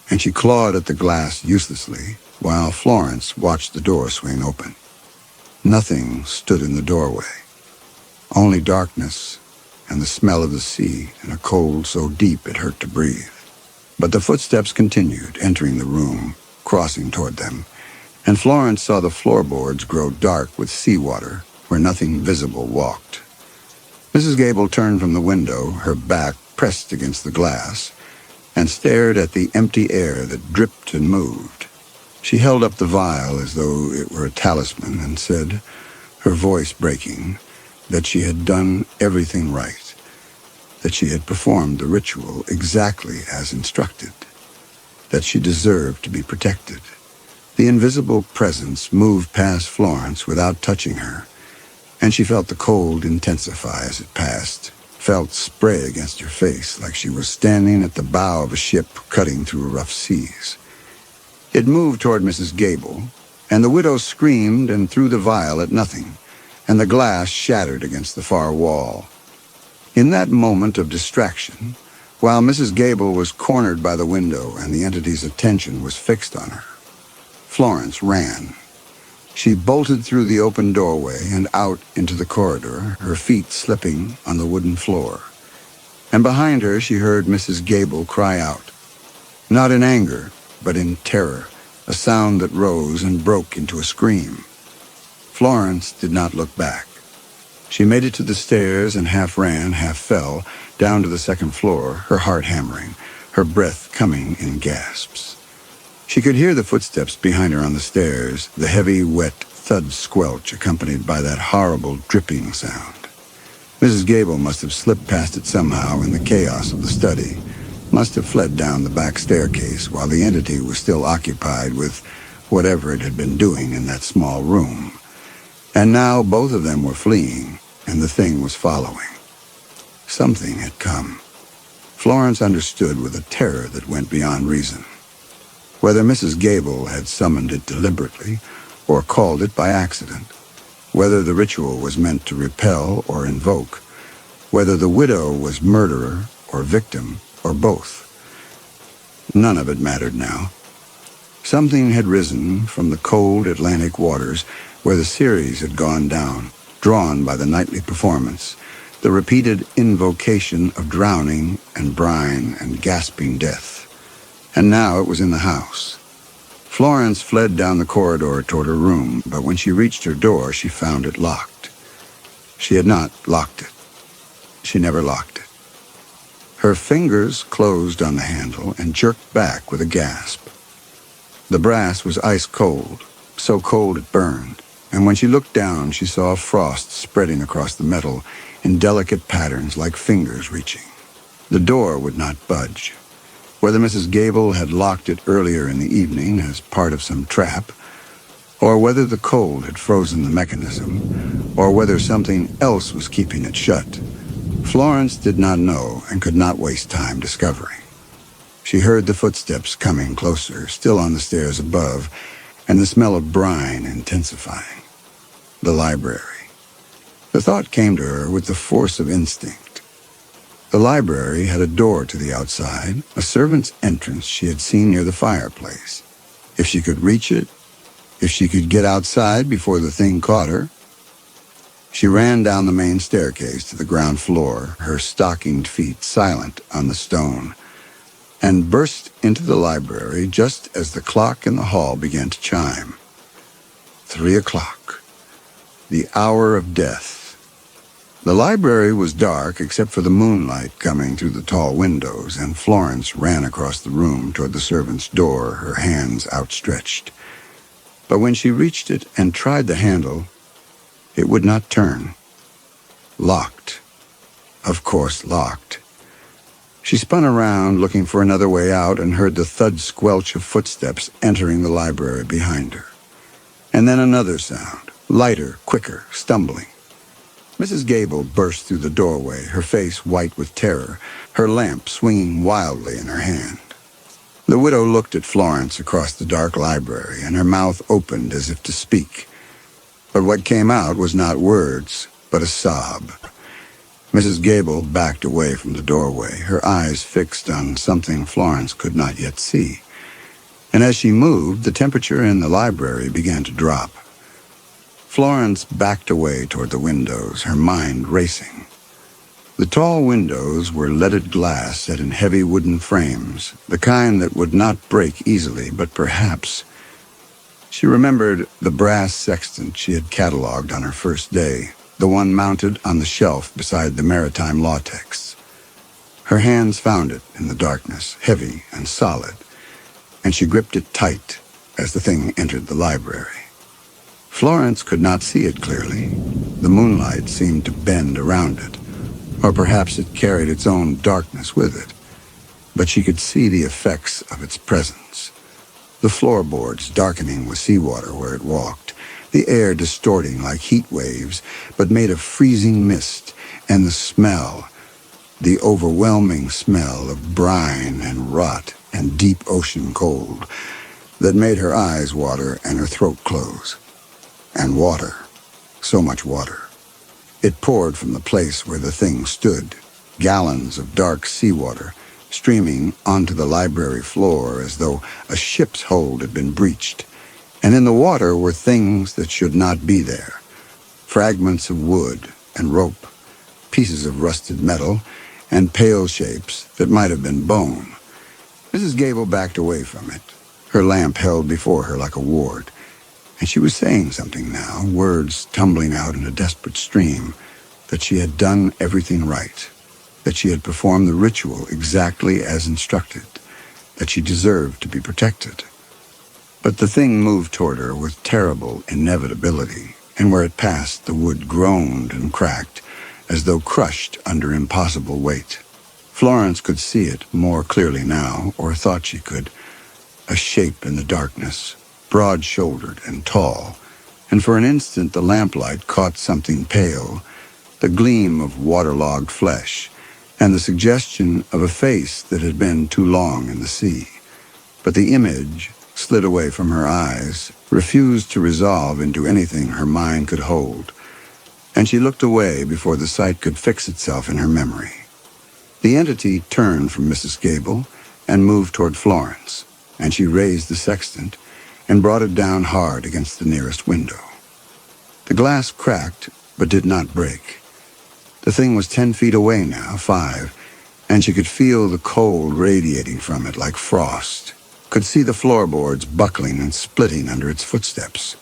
and she clawed at the glass uselessly while Florence watched the door swing open. Nothing stood in the doorway, only darkness and the smell of the sea and a cold so deep it hurt to breathe. But the footsteps continued, entering the room, crossing toward them, and Florence saw the floorboards grow dark with seawater where nothing visible walked. Mrs. Gable turned from the window, her back pressed against the glass, and stared at the empty air that dripped and moved. She held up the vial as though it were a talisman and said, her voice breaking, that she had done everything right, that she had performed the ritual exactly as instructed, that she deserved to be protected. The invisible presence moved past Florence without touching her, and she felt the cold intensify as it passed, felt spray against her face like she was standing at the bow of a ship cutting through rough seas. It moved toward Mrs. Gable, and the widow screamed and threw the vial at nothing, and the glass shattered against the far wall. In that moment of distraction, while Mrs. Gable was cornered by the window and the entity's attention was fixed on her, Florence ran. She bolted through the open doorway and out into the corridor, her feet slipping on the wooden floor. And behind her she heard Mrs. Gable cry out, not in anger, but in terror, a sound that rose and broke into a scream. Florence did not look back. She made it to the stairs and half ran, half fell, down to the second floor, her heart hammering, her breath coming in gasps. She could hear the footsteps behind her on the stairs, the heavy, wet thud squelch accompanied by that horrible dripping sound. Mrs. Gable must have slipped past it somehow in the chaos of the study, must have fled down the back staircase while the entity was still occupied with whatever it had been doing in that small room. And now both of them were fleeing, and the thing was following. Something had come. Florence understood with a terror that went beyond reason. Whether Mrs. Gable had summoned it deliberately or called it by accident, whether the ritual was meant to repel or invoke, whether the widow was murderer or victim or both, none of it mattered now. Something had risen from the cold Atlantic waters where the series had gone down, drawn by the nightly performance, the repeated invocation of drowning and brine and gasping death. And now it was in the house. Florence fled down the corridor toward her room, but when she reached her door, she found it locked. She had not locked it. She never locked it. Her fingers closed on the handle and jerked back with a gasp. The brass was ice cold, so cold it burned, and when she looked down, she saw frost spreading across the metal in delicate patterns like fingers reaching. The door would not budge. Whether Mrs. Gable had locked it earlier in the evening as part of some trap, or whether the cold had frozen the mechanism, or whether something else was keeping it shut, Florence did not know and could not waste time discovering. She heard the footsteps coming closer, still on the stairs above, and the smell of brine intensifying. The library. The thought came to her with the force of instinct. The library had a door to the outside, a servant's entrance she had seen near the fireplace. If she could reach it, if she could get outside before the thing caught her. She ran down the main staircase to the ground floor, her stockinged feet silent on the stone, and burst into the library just as the clock in the hall began to chime. 3 o'clock. The hour of death. The library was dark except for the moonlight coming through the tall windows, and Florence ran across the room toward the servant's door, her hands outstretched. But when she reached it and tried the handle, it would not turn. Locked. Of course locked. She spun around, looking for another way out, and heard the thud squelch of footsteps entering the library behind her. And then another sound, lighter, quicker, stumbling. Mrs. Gable burst through the doorway, her face white with terror, her lamp swinging wildly in her hand. The widow looked at Florence across the dark library, and her mouth opened as if to speak. But what came out was not words, but a sob. Mrs. Gable backed away from the doorway, her eyes fixed on something Florence could not yet see. And as she moved, the temperature in the library began to drop. Florence backed away toward the windows, her mind racing. The tall windows were leaded glass set in heavy wooden frames, the kind that would not break easily, but perhaps... She remembered the brass sextant she had catalogued on her first day, the one mounted on the shelf beside the maritime law texts. Her hands found it in the darkness, heavy and solid, and she gripped it tight as the thing entered the library. Florence could not see it clearly. The moonlight seemed to bend around it, or perhaps it carried its own darkness with it. But she could see the effects of its presence. The floorboards darkening with seawater where it walked, the air distorting like heat waves, but made of freezing mist, and the smell, the overwhelming smell of brine and rot and deep ocean cold, that made her eyes water and her throat close. And water, so much water. It poured from the place where the thing stood, gallons of dark seawater, streaming onto the library floor as though a ship's hold had been breached. And in the water were things that should not be there. Fragments of wood and rope, pieces of rusted metal, and pale shapes that might have been bone. Mrs. Gable backed away from it, her lamp held before her like a ward. And she was saying something now, words tumbling out in a desperate stream, that she had done everything right, that she had performed the ritual exactly as instructed, that she deserved to be protected. But the thing moved toward her with terrible inevitability, and where it passed, the wood groaned and cracked, as though crushed under impossible weight. Florence could see it more clearly now, or thought she could, a shape in the darkness, broad-shouldered and tall, and for an instant the lamplight caught something pale, the gleam of waterlogged flesh, and the suggestion of a face that had been too long in the sea. But the image slid away from her eyes, refused to resolve into anything her mind could hold, and she looked away before the sight could fix itself in her memory. The entity turned from Mrs. Gable and moved toward Florence, and she raised the sextant and brought it down hard against the nearest window. The glass cracked, but did not break. The thing was 10 feet away now, 5, and she could feel the cold radiating from it like frost, could see the floorboards buckling and splitting under its footsteps.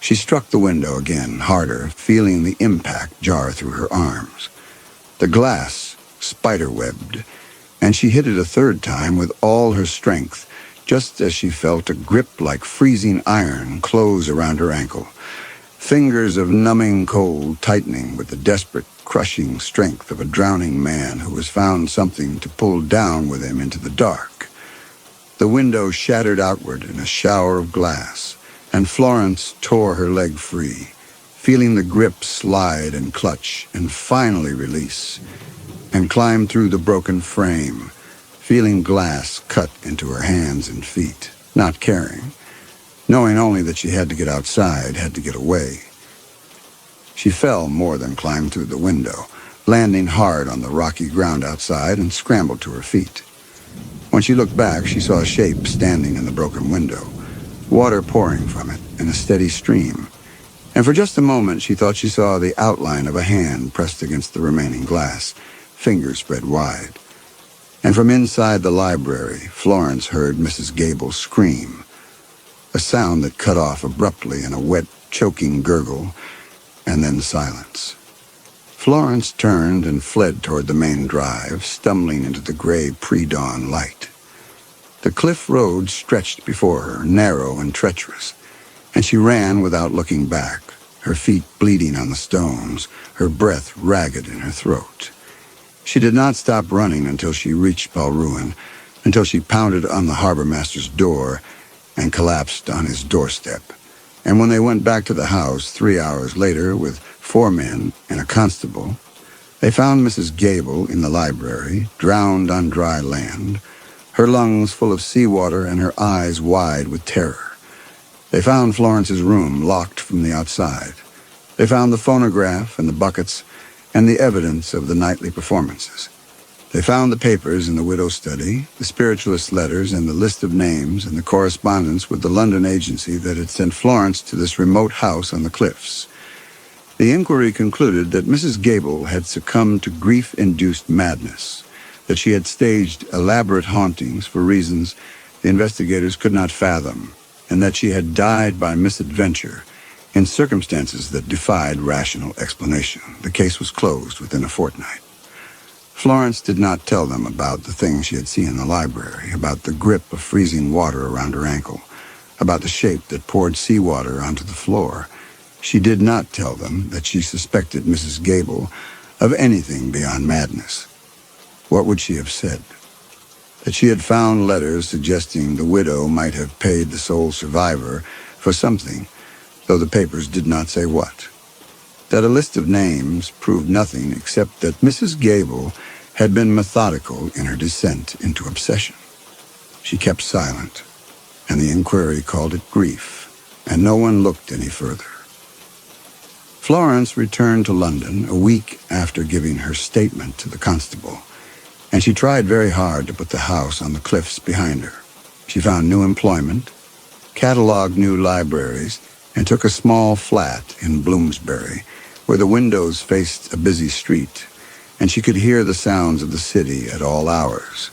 She struck the window again, harder, feeling the impact jar through her arms. The glass spider-webbed, and she hit it a third time with all her strength, just as she felt a grip like freezing iron close around her ankle, fingers of numbing cold tightening with the desperate, crushing strength of a drowning man who has found something to pull down with him into the dark. The window shattered outward in a shower of glass, and Florence tore her leg free, feeling the grip slide and clutch and finally release, and climbed through the broken frame, feeling glass cut into her hands and feet, not caring, knowing only that she had to get outside, had to get away. She fell more than climbed through the window, landing hard on the rocky ground outside, and scrambled to her feet. When she looked back, she saw a shape standing in the broken window, water pouring from it in a steady stream, and for just a moment she thought she saw the outline of a hand pressed against the remaining glass, fingers spread wide. And from inside the library, Florence heard Mrs. Gable scream, a sound that cut off abruptly in a wet, choking gurgle, and then silence. Florence turned and fled toward the main drive, stumbling into the gray pre-dawn light. The cliff road stretched before her, narrow and treacherous, and she ran without looking back, her feet bleeding on the stones, her breath ragged in her throat. She did not stop running until she reached Balruin, until she pounded on the harbor master's door and collapsed on his doorstep. And when they went back to the house 3 hours later with 4 men and a constable, they found Mrs. Gable in the library, drowned on dry land, her lungs full of seawater and her eyes wide with terror. They found Florence's room locked from the outside. They found the phonograph and the buckets and the evidence of the nightly performances. They found the papers in the widow's study, the spiritualist letters and the list of names and the correspondence with the London agency that had sent Florence to this remote house on the cliffs. The inquiry concluded that Mrs. Gable had succumbed to grief-induced madness, that she had staged elaborate hauntings for reasons the investigators could not fathom, and that she had died by misadventure in circumstances that defied rational explanation. The case was closed within a fortnight. Florence did not tell them about the things she had seen in the library, about the grip of freezing water around her ankle, about the shape that poured seawater onto the floor. She did not tell them that she suspected Mrs. Gable of anything beyond madness. What would she have said? That she had found letters suggesting the widow might have paid the sole survivor for something, though the papers did not say what. That a list of names proved nothing except that Mrs. Gable had been methodical in her descent into obsession. She kept silent, and the inquiry called it grief, and no one looked any further. Florence returned to London a week after giving her statement to the constable, and she tried very hard to put the house on the cliffs behind her. She found new employment, cataloged new libraries, and took a small flat in Bloomsbury, where the windows faced a busy street, and she could hear the sounds of the city at all hours.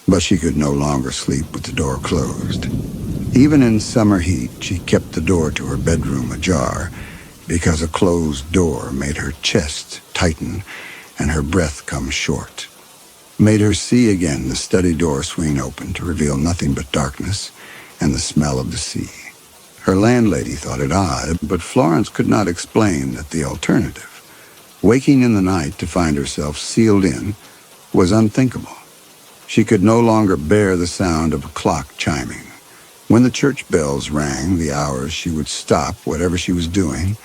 But she could no longer sleep with the door closed. Even in summer heat, she kept the door to her bedroom ajar, because a closed door made her chest tighten and her breath come short, made her see again the study door swing open to reveal nothing but darkness and the smell of the sea. Her landlady thought it odd, but Florence could not explain that the alternative, waking in the night to find herself sealed in, was unthinkable. She could no longer bear the sound of a clock chiming. When the church bells rang the hours, she would stop whatever she was doing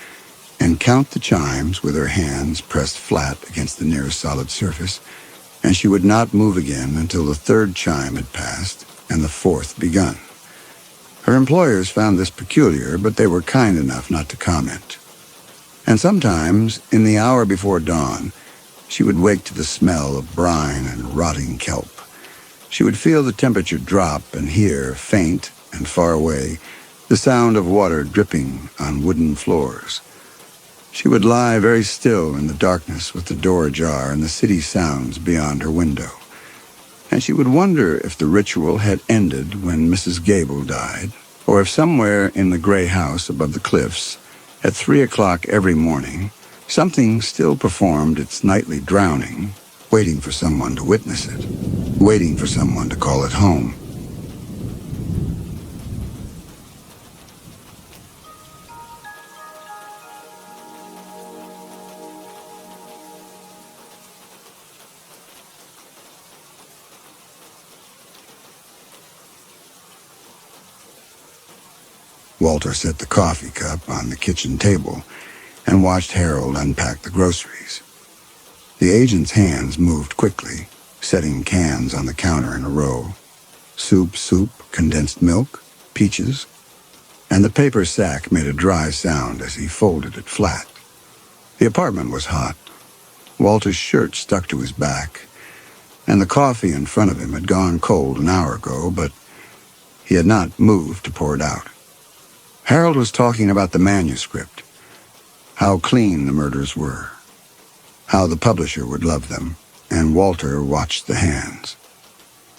and count the chimes with her hands pressed flat against the nearest solid surface, and she would not move again until the 3rd chime had passed and the 4th begun. Her employers found this peculiar, but they were kind enough not to comment. And sometimes, in the hour before dawn, she would wake to the smell of brine and rotting kelp. She would feel the temperature drop and hear, faint and far away, the sound of water dripping on wooden floors. She would lie very still in the darkness with the door ajar and the city sounds beyond her window. And she would wonder if the ritual had ended when Mrs. Gable died, or if somewhere in the gray house above the cliffs, at 3 o'clock every morning, something still performed its nightly drowning, waiting for someone to witness it, waiting for someone to call it home. Walter set the coffee cup on the kitchen table and watched Harold unpack the groceries. The agent's hands moved quickly, setting cans on the counter in a row. Soup, condensed milk, peaches, and the paper sack made a dry sound as he folded it flat. The apartment was hot. Walter's shirt stuck to his back, and the coffee in front of him had gone cold an hour ago, but he had not moved to pour it out. Harold was talking about the manuscript, how clean the murders were, how the publisher would love them, and Walter watched the hands.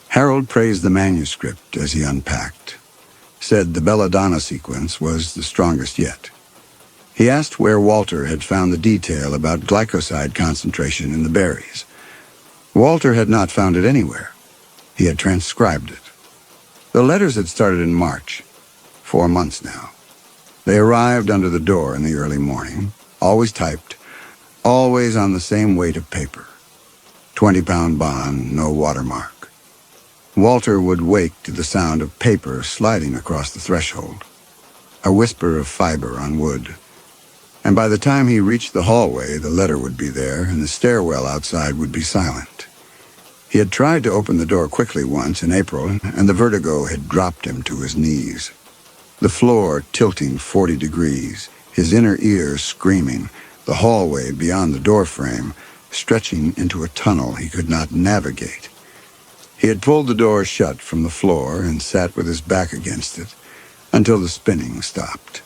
Harold praised the manuscript as he unpacked, said the belladonna sequence was the strongest yet. He asked where Walter had found the detail about glycoside concentration in the berries. Walter had not found it anywhere. He had transcribed it. The letters had started in March, 4 months now. They arrived under the door in the early morning, always typed, always on the same weight of paper. 20-pound bond, no watermark. Walter would wake to the sound of paper sliding across the threshold, a whisper of fiber on wood. And by the time he reached the hallway, the letter would be there, and the stairwell outside would be silent. He had tried to open the door quickly once in April, and the vertigo had dropped him to his knees. The floor tilting 40 degrees, his inner ear screaming, the hallway beyond the doorframe stretching into a tunnel he could not navigate. He had pulled the door shut from the floor and sat with his back against it until the spinning stopped.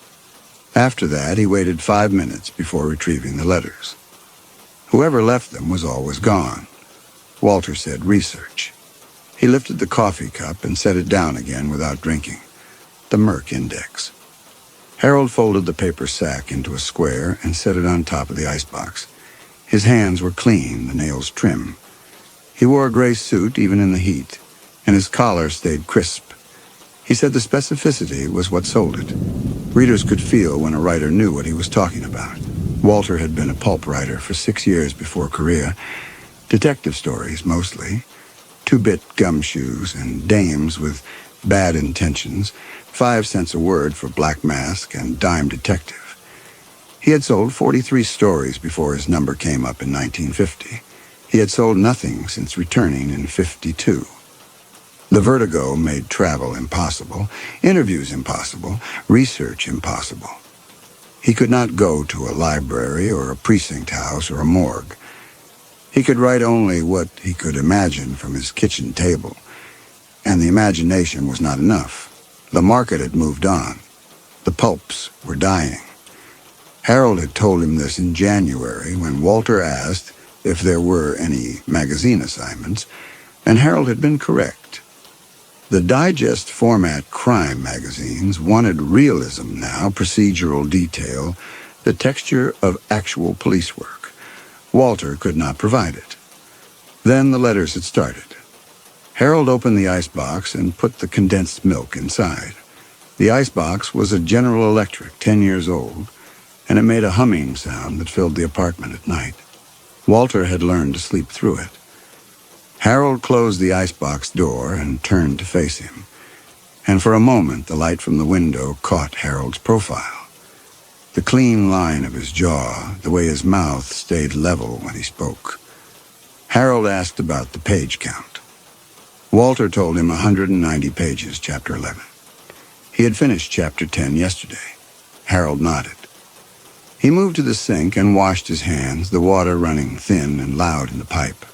After that, he waited 5 minutes before retrieving the letters. Whoever left them was always gone. Walter said research. He lifted the coffee cup and set it down again without drinking. The Merck Index. Harold folded the paper sack into a square and set it on top of the icebox. His hands were clean, the nails trim. He wore a gray suit even in the heat, and his collar stayed crisp. He said the specificity was what sold it. Readers could feel when a writer knew what he was talking about. Walter had been a pulp writer for 6 years before Korea. Detective stories, mostly. 2-bit gumshoes and dames with bad intentions, 5 cents a word for Black Mask and Dime Detective. He had sold 43 stories before his number came up in 1950. He had sold nothing since returning in 52. The vertigo made travel impossible, interviews impossible, research impossible. He could not go to a library or a precinct house or a morgue. He could write only what he could imagine from his kitchen table, and the imagination was not enough. The market had moved on. The pulps were dying. Harold had told him this in January when Walter asked if there were any magazine assignments, and Harold had been correct. The digest format crime magazines wanted realism now, procedural detail, the texture of actual police work. Walter could not provide it. Then the letters had started. Harold opened the icebox and put the condensed milk inside. The icebox was a General Electric, 10 years old, and it made a humming sound that filled the apartment at night. Walter had learned to sleep through it. Harold closed the icebox door and turned to face him, and for a moment the light from the window caught Harold's profile. The clean line of his jaw, the way his mouth stayed level when he spoke. Harold asked about the page count. Walter told him 190 pages, Chapter 11. He had finished Chapter 10 yesterday. Harold nodded. He moved to the sink and washed his hands, the water running thin and loud in the pipe.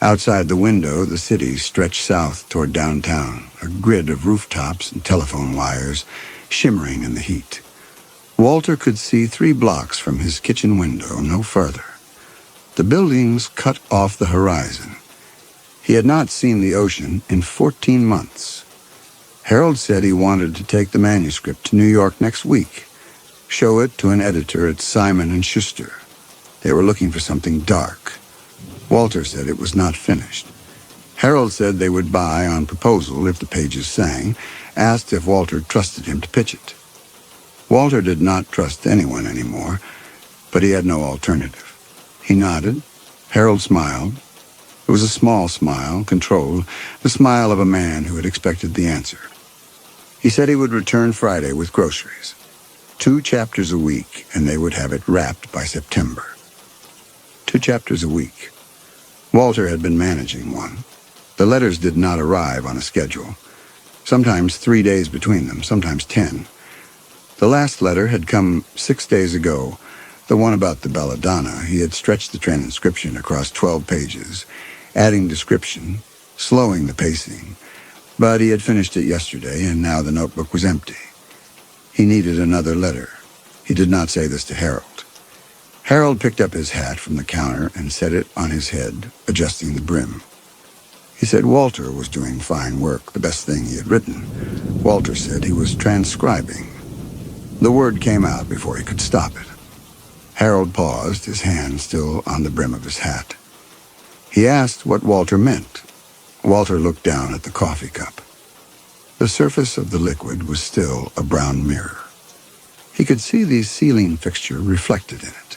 Outside the window, the city stretched south toward downtown, a grid of rooftops and telephone wires shimmering in the heat. Walter could see 3 blocks from his kitchen window, no further. The buildings cut off the horizon. He had not seen the ocean in 14 months. Harold said he wanted to take the manuscript to New York next week, show it to an editor at Simon & Schuster. They were looking for something dark. Walter said it was not finished. Harold said they would buy on proposal if the pages sang, asked if Walter trusted him to pitch it. Walter did not trust anyone anymore, but he had no alternative. He nodded. Harold smiled. It was a small smile, controlled, the smile of a man who had expected the answer. He said he would return Friday with groceries. 2 chapters a week, and they would have it wrapped by September. 2 chapters a week. Walter had been managing one. The letters did not arrive on a schedule. Sometimes 3 days between them, sometimes 10. The last letter had come 6 days ago, the one about the belladonna. He had stretched the transcription across 12 pages, adding description, slowing the pacing. But he had finished it yesterday, and now the notebook was empty. He needed another letter. He did not say this to Harold. Harold picked up his hat from the counter and set it on his head, adjusting the brim. He said Walter was doing fine work, the best thing he had written. Walter said he was transcribing. The word came out before he could stop it. Harold paused, his hand still on the brim of his hat. He asked what Walter meant. Walter looked down at the coffee cup. The surface of the liquid was still a brown mirror. He could see the ceiling fixture reflected in it,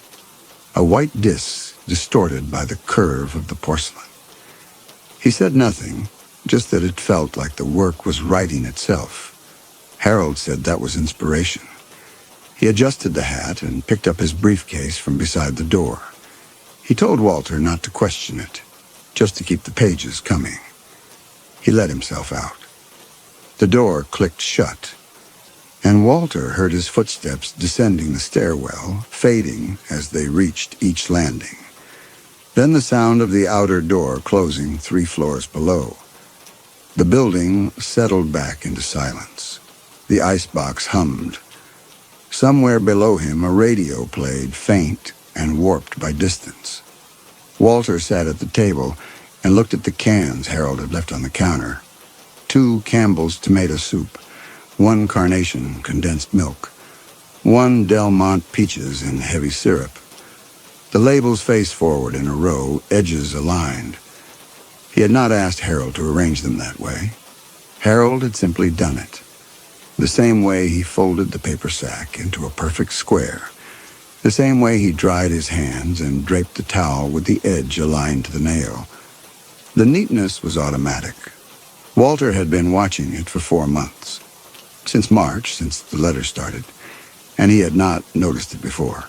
a white disc distorted by the curve of the porcelain. He said nothing, just that it felt like the work was writing itself. Harold said that was inspiration. He adjusted the hat and picked up his briefcase from beside the door. He told Walter not to question it, just to keep the pages coming. He let himself out. The door clicked shut, and Walter heard his footsteps descending the stairwell, fading as they reached each landing. Then the sound of the outer door closing 3 floors below. The building settled back into silence. The icebox hummed. Somewhere below him, a radio played, faint and warped by distance. Walter sat at the table and looked at the cans Harold had left on the counter. 2 Campbell's tomato soup, 1 Carnation condensed milk, 1 Del Monte peaches in heavy syrup. The labels faced forward in a row, edges aligned. He had not asked Harold to arrange them that way. Harold had simply done it. The same way he folded the paper sack into a perfect square. The same way he dried his hands and draped the towel with the edge aligned to the nail. The neatness was automatic. Walter had been watching it for 4 months. Since March, since the letter started. And he had not noticed it before.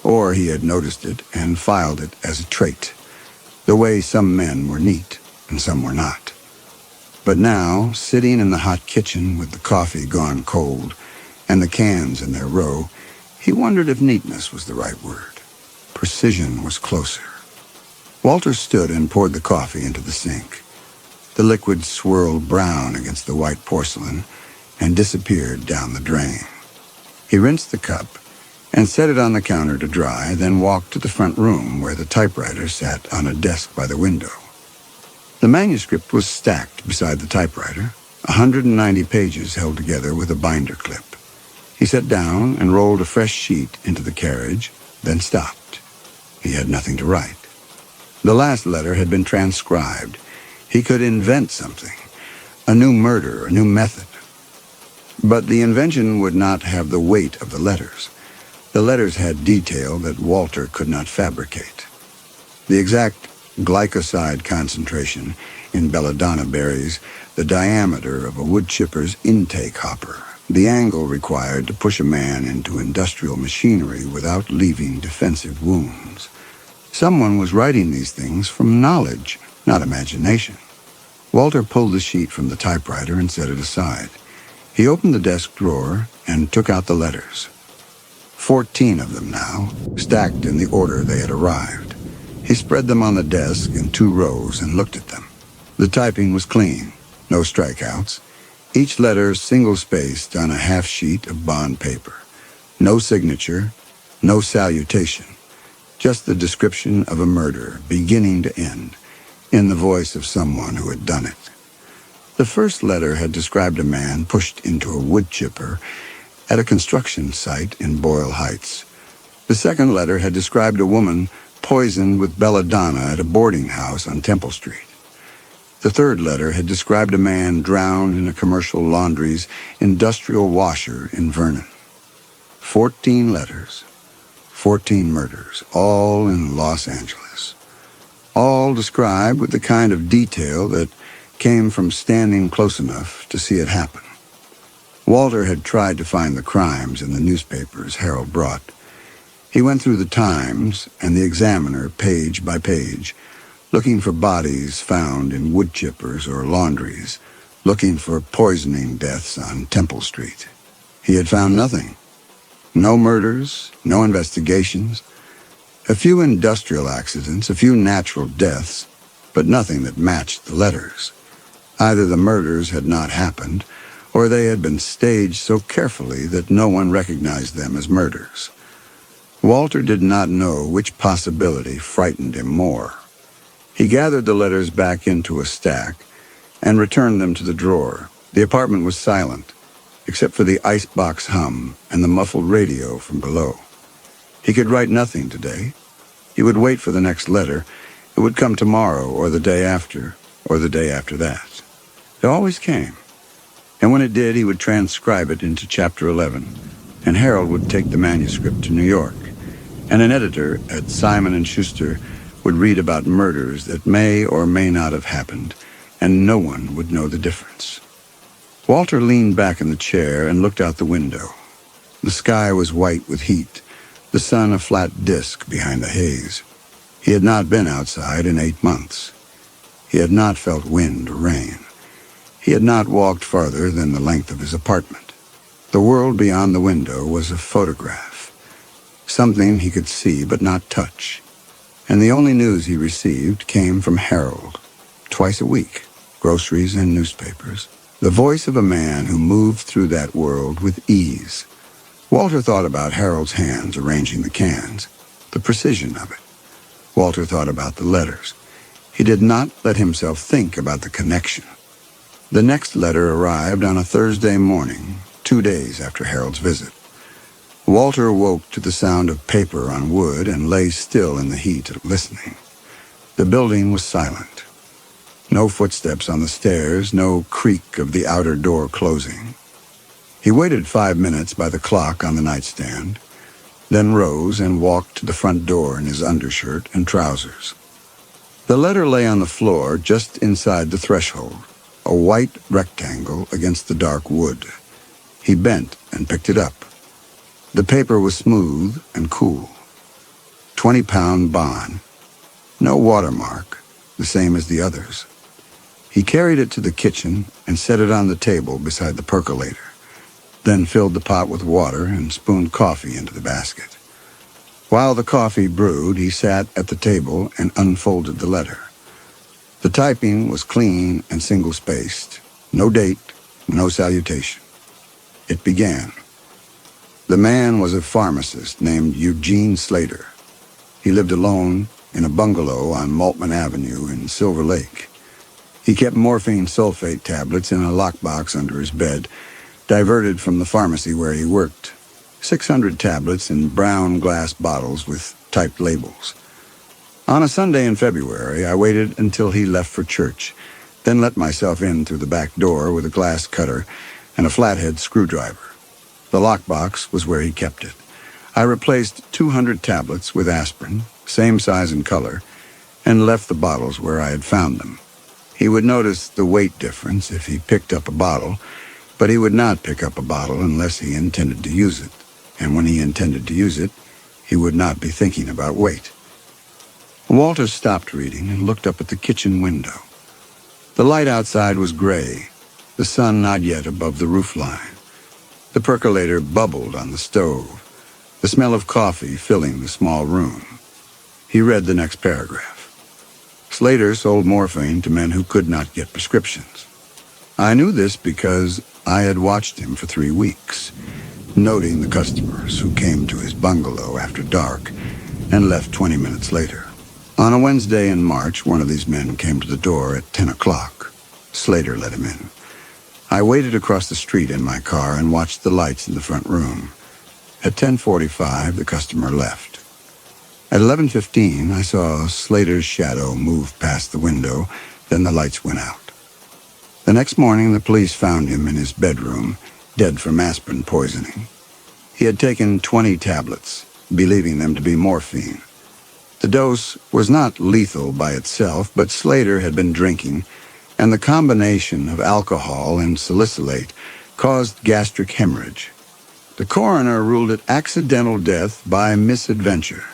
Or he had noticed it and filed it as a trait. The way some men were neat and some were not. But now, sitting in the hot kitchen with the coffee gone cold and the cans in their row, he wondered if neatness was the right word. Precision was closer. Walter stood and poured the coffee into the sink. The liquid swirled brown against the white porcelain and disappeared down the drain. He rinsed the cup and set it on the counter to dry, then walked to the front room where the typewriter sat on a desk by the window. The manuscript was stacked beside the typewriter, 190 pages held together with a binder clip. He sat down and rolled a fresh sheet into the carriage, then stopped. He had nothing to write. The last letter had been transcribed. He could invent something, a new murder, a new method. But the invention would not have the weight of the letters. The letters had detail that Walter could not fabricate. The exact glycoside concentration in belladonna berries, the diameter of a wood chipper's intake hopper, the angle required to push a man into industrial machinery without leaving defensive wounds. Someone was writing these things from knowledge, not imagination. Walter pulled the sheet from the typewriter and set it aside. He opened the desk drawer and took out the letters. 14 of them now, stacked in the order they had arrived. He spread them on the desk in 2 rows and looked at them. The typing was clean, no strikeouts. Each letter single-spaced on a half sheet of bond paper. No signature, no salutation. Just the description of a murder, beginning to end, in the voice of someone who had done it. The first letter had described a man pushed into a wood chipper at a construction site in Boyle Heights. The second letter had described a woman poisoned with belladonna at a boarding house on Temple Street. The third letter had described a man drowned in a commercial laundry's industrial washer in Vernon. 14 letters, 14 murders, all in Los Angeles. All described with the kind of detail that came from standing close enough to see it happen. Walter had tried to find the crimes in the newspapers Harold brought. He went through the Times and the Examiner page by page, looking for bodies found in wood chippers or laundries, looking for poisoning deaths on Temple Street. He had found nothing. No murders, no investigations, a few industrial accidents, a few natural deaths, but nothing that matched the letters. Either the murders had not happened, or they had been staged so carefully that no one recognized them as murders. Walter did not know which possibility frightened him more. He gathered the letters back into a stack and returned them to the drawer. The apartment was silent, except for the icebox hum and the muffled radio from below. He could write nothing today. He would wait for the next letter. It would come tomorrow or the day after that. It always came. And when it did, he would transcribe it into Chapter 11, and Harold would take the manuscript to New York, and an editor at Simon & Schuster would read about murders that may or may not have happened, and no one would know the difference. Walter leaned back in the chair and looked out the window. The sky was white with heat, the sun a flat disk behind the haze. He had not been outside in 8 months. He had not felt wind or rain. He had not walked farther than the length of his apartment. The world beyond the window was a photograph, something he could see but not touch. And the only news he received came from Harold, twice a week, groceries and newspapers. The voice of a man who moved through that world with ease. Walter thought about Harold's hands arranging the cans, the precision of it. Walter thought about the letters. He did not let himself think about the connection. The next letter arrived on a Thursday morning, 2 days after Harold's visit. Walter woke to the sound of paper on wood and lay still in the heat, listening. The building was silent. No footsteps on the stairs, no creak of the outer door closing. He waited 5 minutes by the clock on the nightstand, then rose and walked to the front door in his undershirt and trousers. The letter lay on the floor just inside the threshold, a white rectangle against the dark wood. He bent and picked it up. The paper was smooth and cool. 20-pound bond. No watermark, the same as the others. He carried it to the kitchen and set it on the table beside the percolator, then filled the pot with water and spooned coffee into the basket. While the coffee brewed, he sat at the table and unfolded the letter. The typing was clean and single-spaced. No date, no salutation. It began. The man was a pharmacist named Eugene Slater. He lived alone in a bungalow on Maltman Avenue in Silver Lake. He kept morphine sulfate tablets in a lockbox under his bed, diverted from the pharmacy where he worked. 600 tablets in brown glass bottles with typed labels. On a Sunday in February, I waited until he left for church, then let myself in through the back door with a glass cutter and a flathead screwdriver. The lockbox was where he kept it. I replaced 200 tablets with aspirin, same size and color, and left the bottles where I had found them. He would notice the weight difference if he picked up a bottle, but he would not pick up a bottle unless he intended to use it. And when he intended to use it, he would not be thinking about weight. Walter stopped reading and looked up at the kitchen window. The light outside was gray, the sun not yet above the roofline. The percolator bubbled on the stove, the smell of coffee filling the small room. He read the next paragraph. Slater sold morphine to men who could not get prescriptions. I knew this because I had watched him for 3 weeks, noting the customers who came to his bungalow after dark and left 20 minutes later. On a Wednesday in March, one of these men came to the door at 10 o'clock. Slater let him in. I waited across the street in my car and watched the lights in the front room. At 10:45, the customer left. At 11:15, I saw Slater's shadow move past the window, then the lights went out. The next morning, the police found him in his bedroom, dead from aspirin poisoning. He had taken 20 tablets, believing them to be morphine. The dose was not lethal by itself, but Slater had been drinking, and the combination of alcohol and salicylate caused gastric hemorrhage. The coroner ruled it accidental death by misadventure.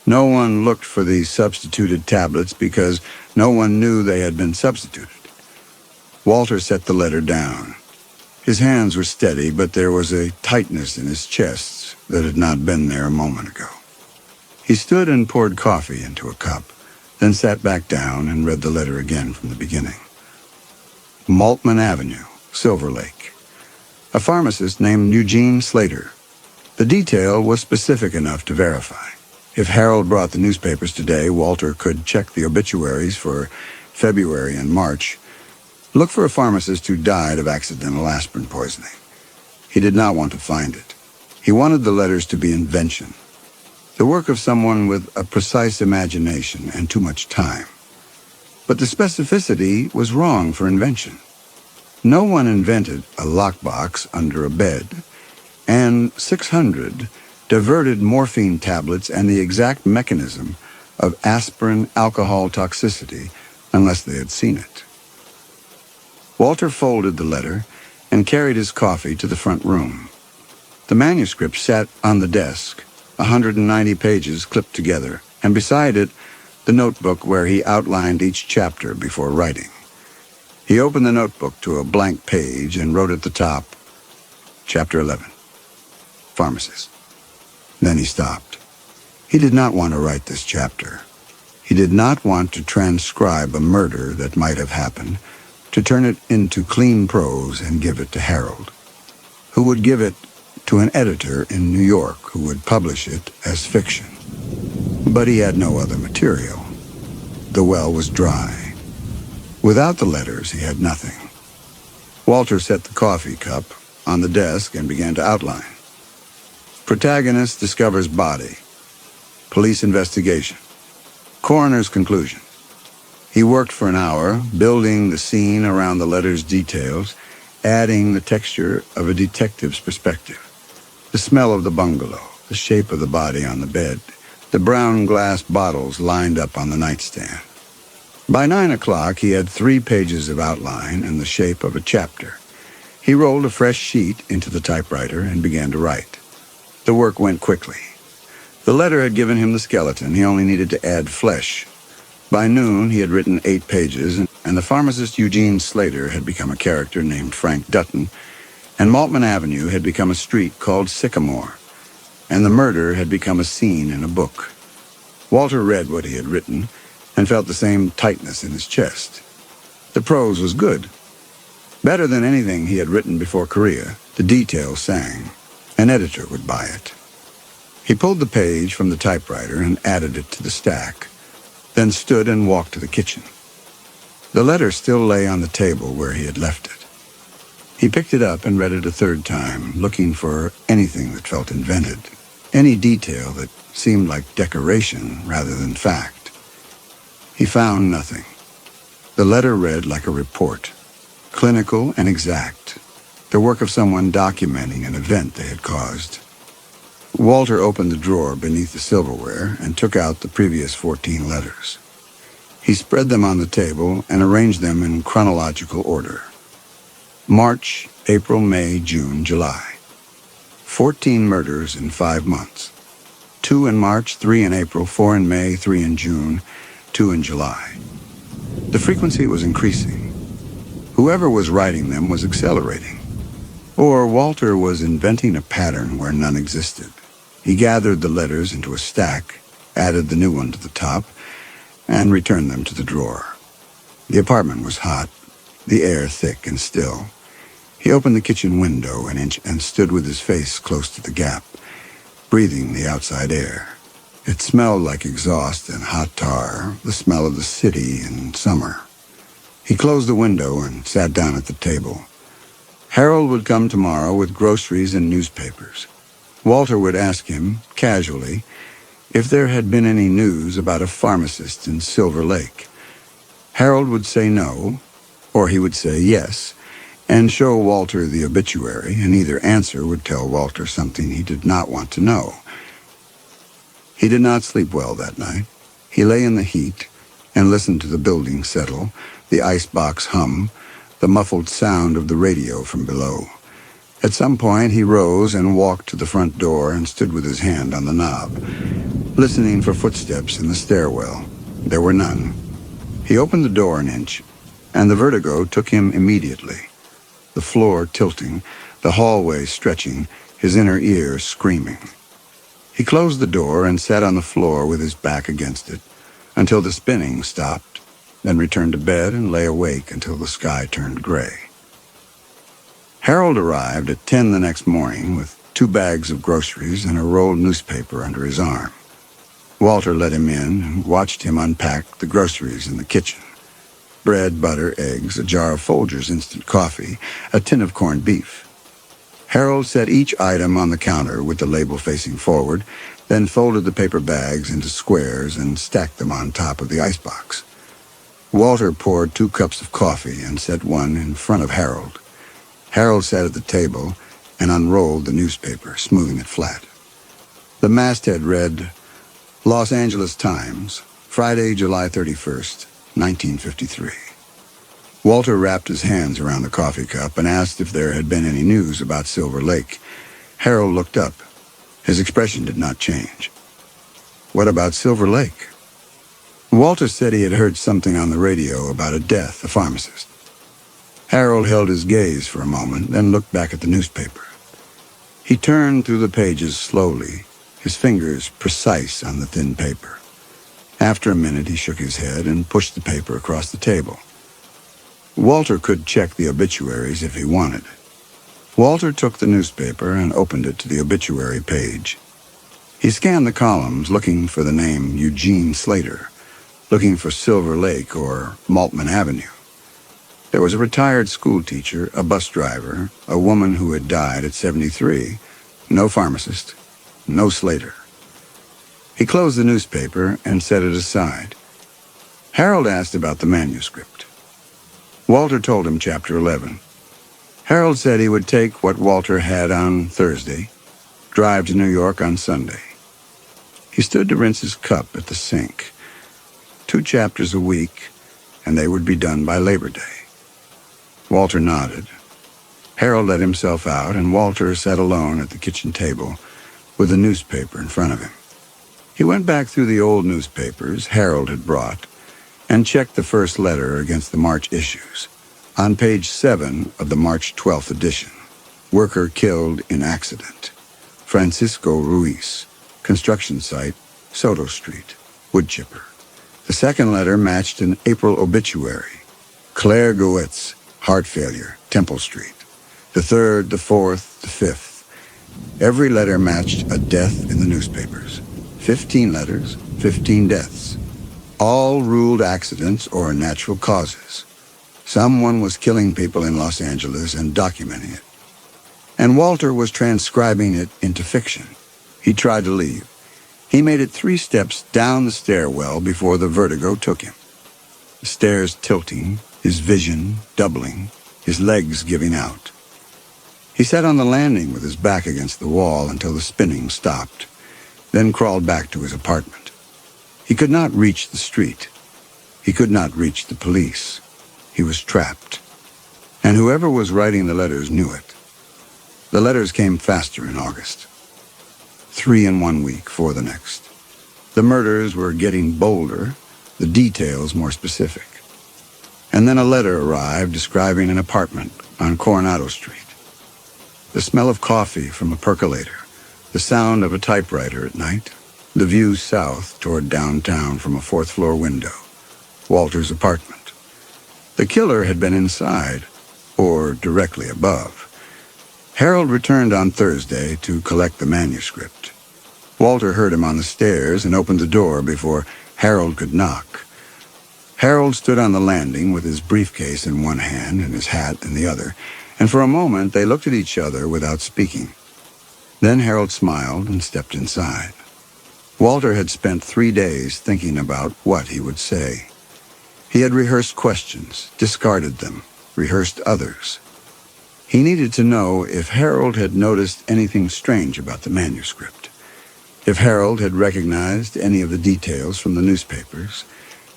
No one looked for these substituted tablets because no one knew they had been substituted. Walter set the letter down. His hands were steady, but there was a tightness in his chest that had not been there a moment ago. He stood and poured coffee into a cup, then sat back down and read the letter again from the beginning. Maltman Avenue, Silver Lake. A pharmacist named Eugene Slater. The detail was specific enough to verify. If Harold brought the newspapers today, Walter could check the obituaries for February and March. Look for a pharmacist who died of accidental aspirin poisoning. He did not want to find it. He wanted the letters to be invention, the work of someone with a precise imagination and too much time. But the specificity was wrong for invention. No one invented a lockbox under a bed, and 600 diverted morphine tablets and the exact mechanism of aspirin alcohol toxicity unless they had seen it. Walter folded the letter and carried his coffee to the front room. The manuscript sat on the desk, 190 pages clipped together, and beside it, the notebook where he outlined each chapter before writing. He opened the notebook to a blank page and wrote at the top, Chapter 11, Pharmacist. Then he stopped. He did not want to write this chapter. He did not want to transcribe a murder that might have happened, to turn it into clean prose and give it to Harold, who would give it to an editor in New York who would publish it as fiction. But he had no other material. The well was dry. Without the letters, he had nothing. Walter set the coffee cup on the desk and began to outline. Protagonist discovers body. Police investigation. Coroner's conclusion. He worked for an hour, building the scene around the letter's details, adding the texture of a detective's perspective. The smell of the bungalow, the shape of the body on the bed, the brown glass bottles lined up on the nightstand. By 9 o'clock, he had 3 pages of outline and the shape of a chapter. He rolled a fresh sheet into the typewriter and began to write. The work went quickly. The letter had given him the skeleton. He only needed to add flesh. By noon, he had written 8 pages, and the pharmacist Eugene Slater had become a character named Frank Dutton, and Maltman Avenue had become a street called Sycamore, and the murder had become a scene in a book. Walter read what he had written and felt the same tightness in his chest. The prose was good. Better than anything he had written before Korea, the details sang. An editor would buy it. He pulled the page from the typewriter and added it to the stack, then stood and walked to the kitchen. The letter still lay on the table where he had left it. He picked it up and read it a third time, looking for anything that felt invented, any detail that seemed like decoration rather than fact. He found nothing. The letter read like a report, clinical and exact, the work of someone documenting an event they had caused. Walter opened the drawer beneath the silverware and took out the previous 14 letters. He spread them on the table and arranged them in chronological order. March, April, May, June, July. 14 murders in 5 months. 2 in March, 3 in April, 4 in May, 3 in June, 2 in July. The frequency was increasing. Whoever was writing them was accelerating. Or Walter was inventing a pattern where none existed. He gathered the letters into a stack, added the new one to the top, and returned them to the drawer. The apartment was hot, the air thick and still. He opened the kitchen window an inch and stood with his face close to the gap, breathing the outside air. It smelled like exhaust and hot tar, the smell of the city in summer. He closed the window and sat down at the table. Harold would come tomorrow with groceries and newspapers. Walter would ask him, casually, if there had been any news about a pharmacist in Silver Lake. Harold would say no, or he would say yes, and show Walter the obituary, and either answer would tell Walter something he did not want to know. He did not sleep well that night. He lay in the heat and listened to the building settle, the icebox hum, the muffled sound of the radio from below. At some point, he rose and walked to the front door and stood with his hand on the knob, listening for footsteps in the stairwell. There were none. He opened the door an inch, and the vertigo took him immediately. The floor tilting, the hallway stretching, his inner ear screaming. He closed the door and sat on the floor with his back against it until the spinning stopped, then returned to bed and lay awake until the sky turned gray. Harold arrived at 10 the next morning with 2 bags of groceries and a rolled newspaper under his arm. Walter let him in and watched him unpack the groceries in the kitchen. Bread, butter, eggs, a jar of Folgers instant coffee, a tin of corned beef. Harold set each item on the counter with the label facing forward, then folded the paper bags into squares and stacked them on top of the icebox. Walter poured 2 cups of coffee and set one in front of Harold. Harold sat at the table and unrolled the newspaper, smoothing it flat. The masthead read, Los Angeles Times, Friday, July 31st, 1953. Walter wrapped his hands around the coffee cup and asked if there had been any news about Silver Lake. Harold looked up. His expression did not change. What about Silver Lake? Walter said he had heard something on the radio about a death, a pharmacist. Harold held his gaze for a moment, then looked back at the newspaper. He turned through the pages slowly, his fingers precise on the thin paper. After a minute, he shook his head and pushed the paper across the table. Walter could check the obituaries if he wanted. Walter took the newspaper and opened it to the obituary page. He scanned the columns, looking for the name Eugene Slater, looking for Silver Lake or Maltman Avenue. There was a retired school teacher, a bus driver, a woman who had died at 73, no pharmacist, no Slater. He closed the newspaper and set it aside. Harold asked about the manuscript. Walter told him Chapter 11. Harold said he would take what Walter had on Thursday, drive to New York on Sunday. He stood to rinse his cup at the sink. 2 chapters a week, and they would be done by Labor Day. Walter nodded. Harold let himself out, and Walter sat alone at the kitchen table with a newspaper in front of him. He went back through the old newspapers Harold had brought and checked the first letter against the March issues. On page 7 of the March 12th edition, worker killed in accident. Francisco Ruiz, construction site, Soto Street, wood chipper. The second letter matched an April obituary. Claire Goetz, heart failure, Temple Street. The third, the fourth, the fifth. Every letter matched a death in the newspapers. 15 letters, 15 deaths. All ruled accidents or natural causes. Someone was killing people in Los Angeles and documenting it. And Walter was transcribing it into fiction. He tried to leave. He made it 3 steps down the stairwell before the vertigo took him. The stairs tilting, his vision doubling, his legs giving out. He sat on the landing with his back against the wall until the spinning stopped, then crawled back to his apartment. He could not reach the street. He could not reach the police. He was trapped. And whoever was writing the letters knew it. The letters came faster in August. 3 in 1 week, 4 the next. The murders were getting bolder, the details more specific. And then a letter arrived describing an apartment on Coronado Street. The smell of coffee from a percolator, the sound of a typewriter at night, the view south toward downtown from a 4th-floor window, Walter's apartment. The killer had been inside, or directly above. Harold returned on Thursday to collect the manuscript. Walter heard him on the stairs and opened the door before Harold could knock. Harold stood on the landing with his briefcase in one hand and his hat in the other, and for a moment they looked at each other without speaking. Then Harold smiled and stepped inside. Walter had spent 3 days thinking about what he would say. He had rehearsed questions, discarded them, rehearsed others. He needed to know if Harold had noticed anything strange about the manuscript, if Harold had recognized any of the details from the newspapers,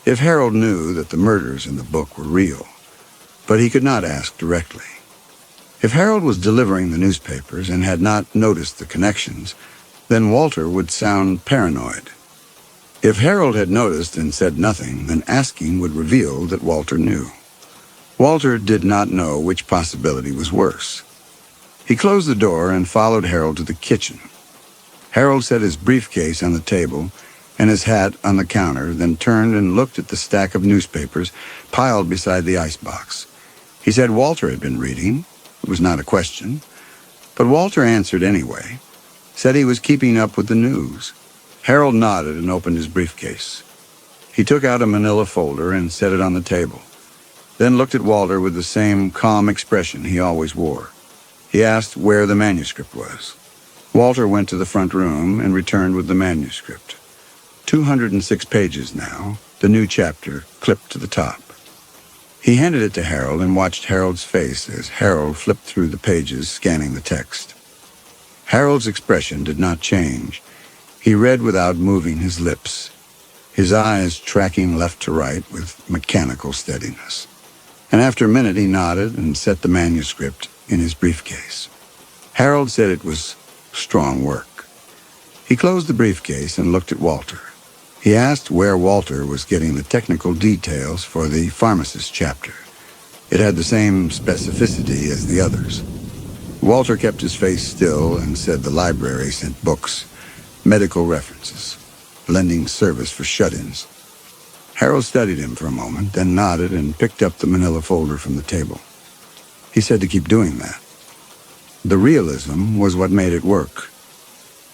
if Harold knew that the murders in the book were real. But he could not ask directly. If Harold was delivering the newspapers and had not noticed the connections, then Walter would sound paranoid. If Harold had noticed and said nothing, then asking would reveal that Walter knew. Walter did not know which possibility was worse. He closed the door and followed Harold to the kitchen. Harold set his briefcase on the table and his hat on the counter, then turned and looked at the stack of newspapers piled beside the icebox. He said Walter had been reading. It was not a question. But Walter answered anyway, said he was keeping up with the news. Harold nodded and opened his briefcase. He took out a manila folder and set it on the table, then looked at Walter with the same calm expression he always wore. He asked where the manuscript was. Walter went to the front room and returned with the manuscript. 206 pages now, the new chapter clipped to the top. He handed it to Harold and watched Harold's face as Harold flipped through the pages, scanning the text. Harold's expression did not change. He read without moving his lips, his eyes tracking left to right with mechanical steadiness. And after a minute he nodded and set the manuscript in his briefcase. Harold said it was strong work. He closed the briefcase and looked at Walter. He asked where Walter was getting the technical details for the pharmacist chapter. It had the same specificity as the others. Walter kept his face still and said the library sent books, medical references, lending service for shut-ins. Harold studied him for a moment, then nodded and picked up the manila folder from the table. He said to keep doing that. The realism was what made it work.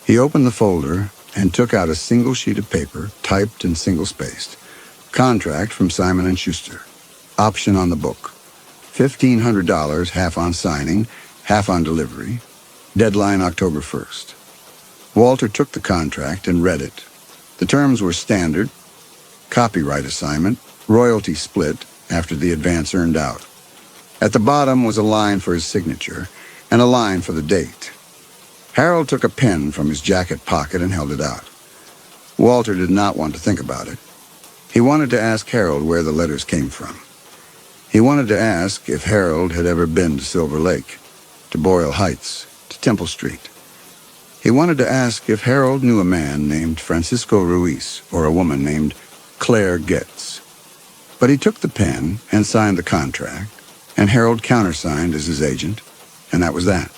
He opened the folder and took out a single sheet of paper, typed and single-spaced. Contract from Simon & Schuster. Option on the book. $1,500, half on signing, half on delivery. Deadline October 1st. Walter took the contract and read it. The terms were standard. Copyright assignment, royalty split after the advance earned out. At the bottom was a line for his signature and a line for the date. Harold took a pen from his jacket pocket and held it out. Walter did not want to think about it. He wanted to ask Harold where the letters came from. He wanted to ask if Harold had ever been to Silver Lake, to Boyle Heights, to Temple Street. He wanted to ask if Harold knew a man named Francisco Ruiz or a woman named Claire Getz. But he took the pen and signed the contract, and Harold countersigned as his agent, and that was that.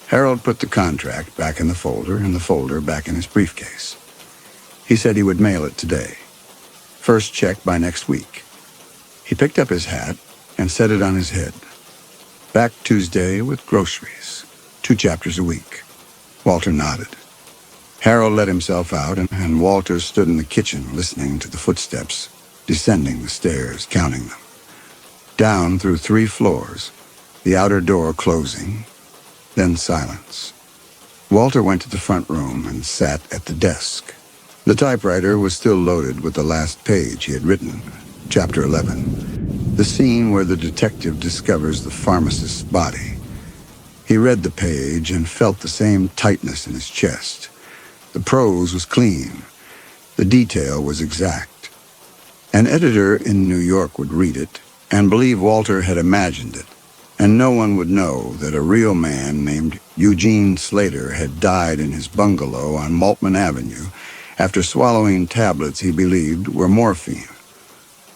Harold put the contract back in the folder and the folder back in his briefcase. He said he would mail it today. First check by next week. He picked up his hat and set it on his head. Back Tuesday with groceries. 2 chapters a week. Walter nodded. Harold let himself out, and Walter stood in the kitchen listening to the footsteps, descending the stairs, counting them. Down through 3 floors, the outer door closing, then silence. Walter went to the front room and sat at the desk. The typewriter was still loaded with the last page he had written, Chapter 11, the scene where the detective discovers the pharmacist's body. He read the page and felt the same tightness in his chest. The prose was clean. The detail was exact. An editor in New York would read it and believe Walter had imagined it, and no one would know that a real man named Eugene Slater had died in his bungalow on Maltman Avenue after swallowing tablets he believed were morphine.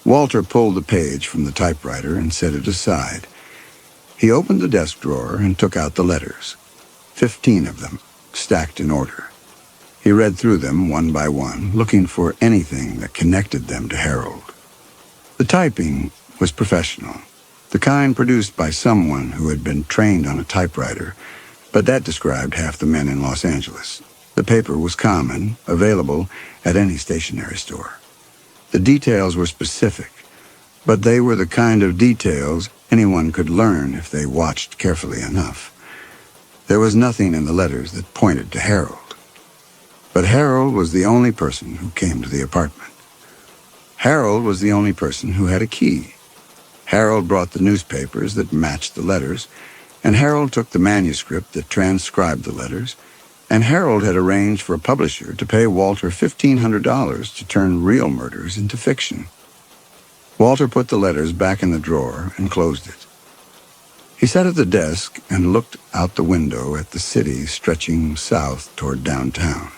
Walter pulled the page from the typewriter and set it aside. He opened the desk drawer and took out the letters, 15 of them, stacked in order. He read through them one by one, looking for anything that connected them to Harold. The typing was professional, the kind produced by someone who had been trained on a typewriter, but that described half the men in Los Angeles. The paper was common, available at any stationery store. The details were specific, but they were the kind of details anyone could learn if they watched carefully enough. There was nothing in the letters that pointed to Harold. But Harold was the only person who came to the apartment. Harold was the only person who had a key. Harold brought the newspapers that matched the letters, and Harold took the manuscript that transcribed the letters, and Harold had arranged for a publisher to pay Walter $1,500 to turn real murders into fiction. Walter put the letters back in the drawer and closed it. He sat at the desk and looked out the window at the city stretching south toward downtown.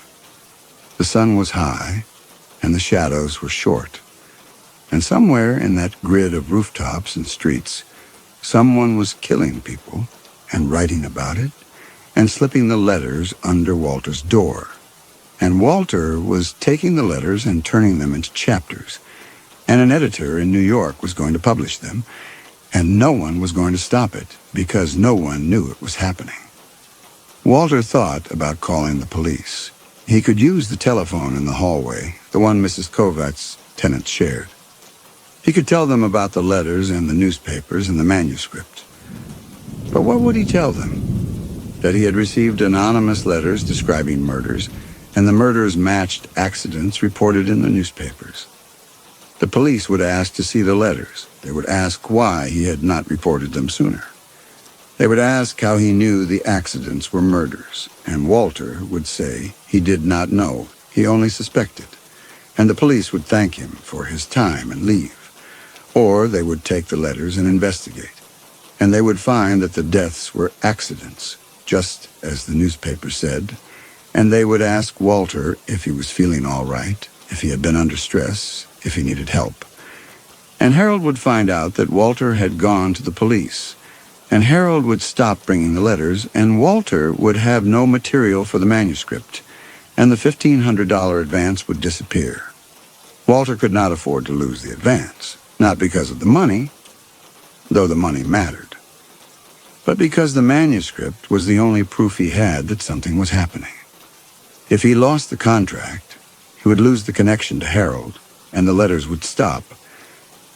The sun was high, and the shadows were short. And somewhere in that grid of rooftops and streets, someone was killing people and writing about it and slipping the letters under Walter's door. And Walter was taking the letters and turning them into chapters. And an editor in New York was going to publish them, and no one was going to stop it because no one knew it was happening. Walter thought about calling the police. He could use the telephone in the hallway, the one Mrs. Kovacs' tenants shared. He could tell them about the letters and the newspapers and the manuscript. But what would he tell them? That he had received anonymous letters describing murders, and the murders matched accidents reported in the newspapers. The police would ask to see the letters. They would ask why he had not reported them sooner. They would ask how he knew the accidents were murders, and Walter would say he did not know, he only suspected, and the police would thank him for his time and leave. Or they would take the letters and investigate, and they would find that the deaths were accidents, just as the newspaper said, and they would ask Walter if he was feeling all right, if he had been under stress, if he needed help. And Harold would find out that Walter had gone to the police, and Harold would stop bringing the letters, and Walter would have no material for the manuscript, and the $1,500 advance would disappear. Walter could not afford to lose the advance, not because of the money, though the money mattered, but because the manuscript was the only proof he had that something was happening. If he lost the contract, he would lose the connection to Harold, and the letters would stop,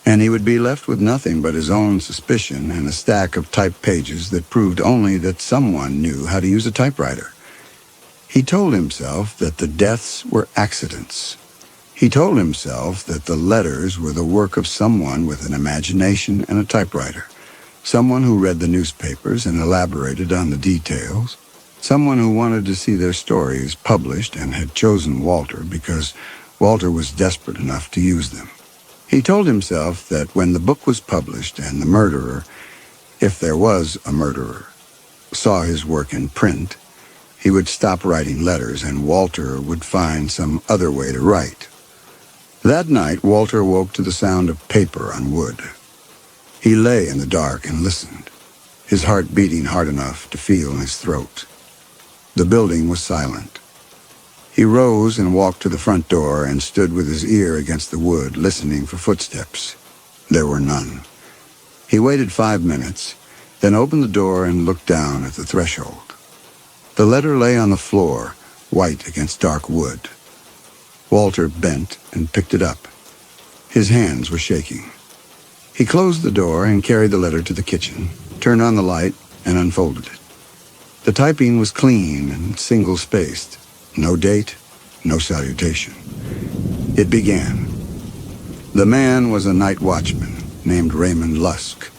and he would be left with nothing but his own suspicion and a stack of typed pages that proved only that someone knew how to use a typewriter. He told himself that the deaths were accidents. He told himself that the letters were the work of someone with an imagination and a typewriter, someone who read the newspapers and elaborated on the details, someone who wanted to see their stories published and had chosen Walter because Walter was desperate enough to use them. He told himself that when the book was published and the murderer, if there was a murderer, saw his work in print, he would stop writing letters and Walter would find some other way to write. That night, Walter woke to the sound of paper on wood. He lay in the dark and listened, his heart beating hard enough to feel in his throat. The building was silent. He rose and walked to the front door and stood with his ear against the wood, listening for footsteps. There were none. He waited 5 minutes, then opened the door and looked down at the threshold. The letter lay on the floor, white against dark wood. Walter bent and picked it up. His hands were shaking. He closed the door and carried the letter to the kitchen, turned on the light, and unfolded it. The typing was clean and single-spaced. No date, no salutation. It began. The man was a night watchman named Raymond Lusk.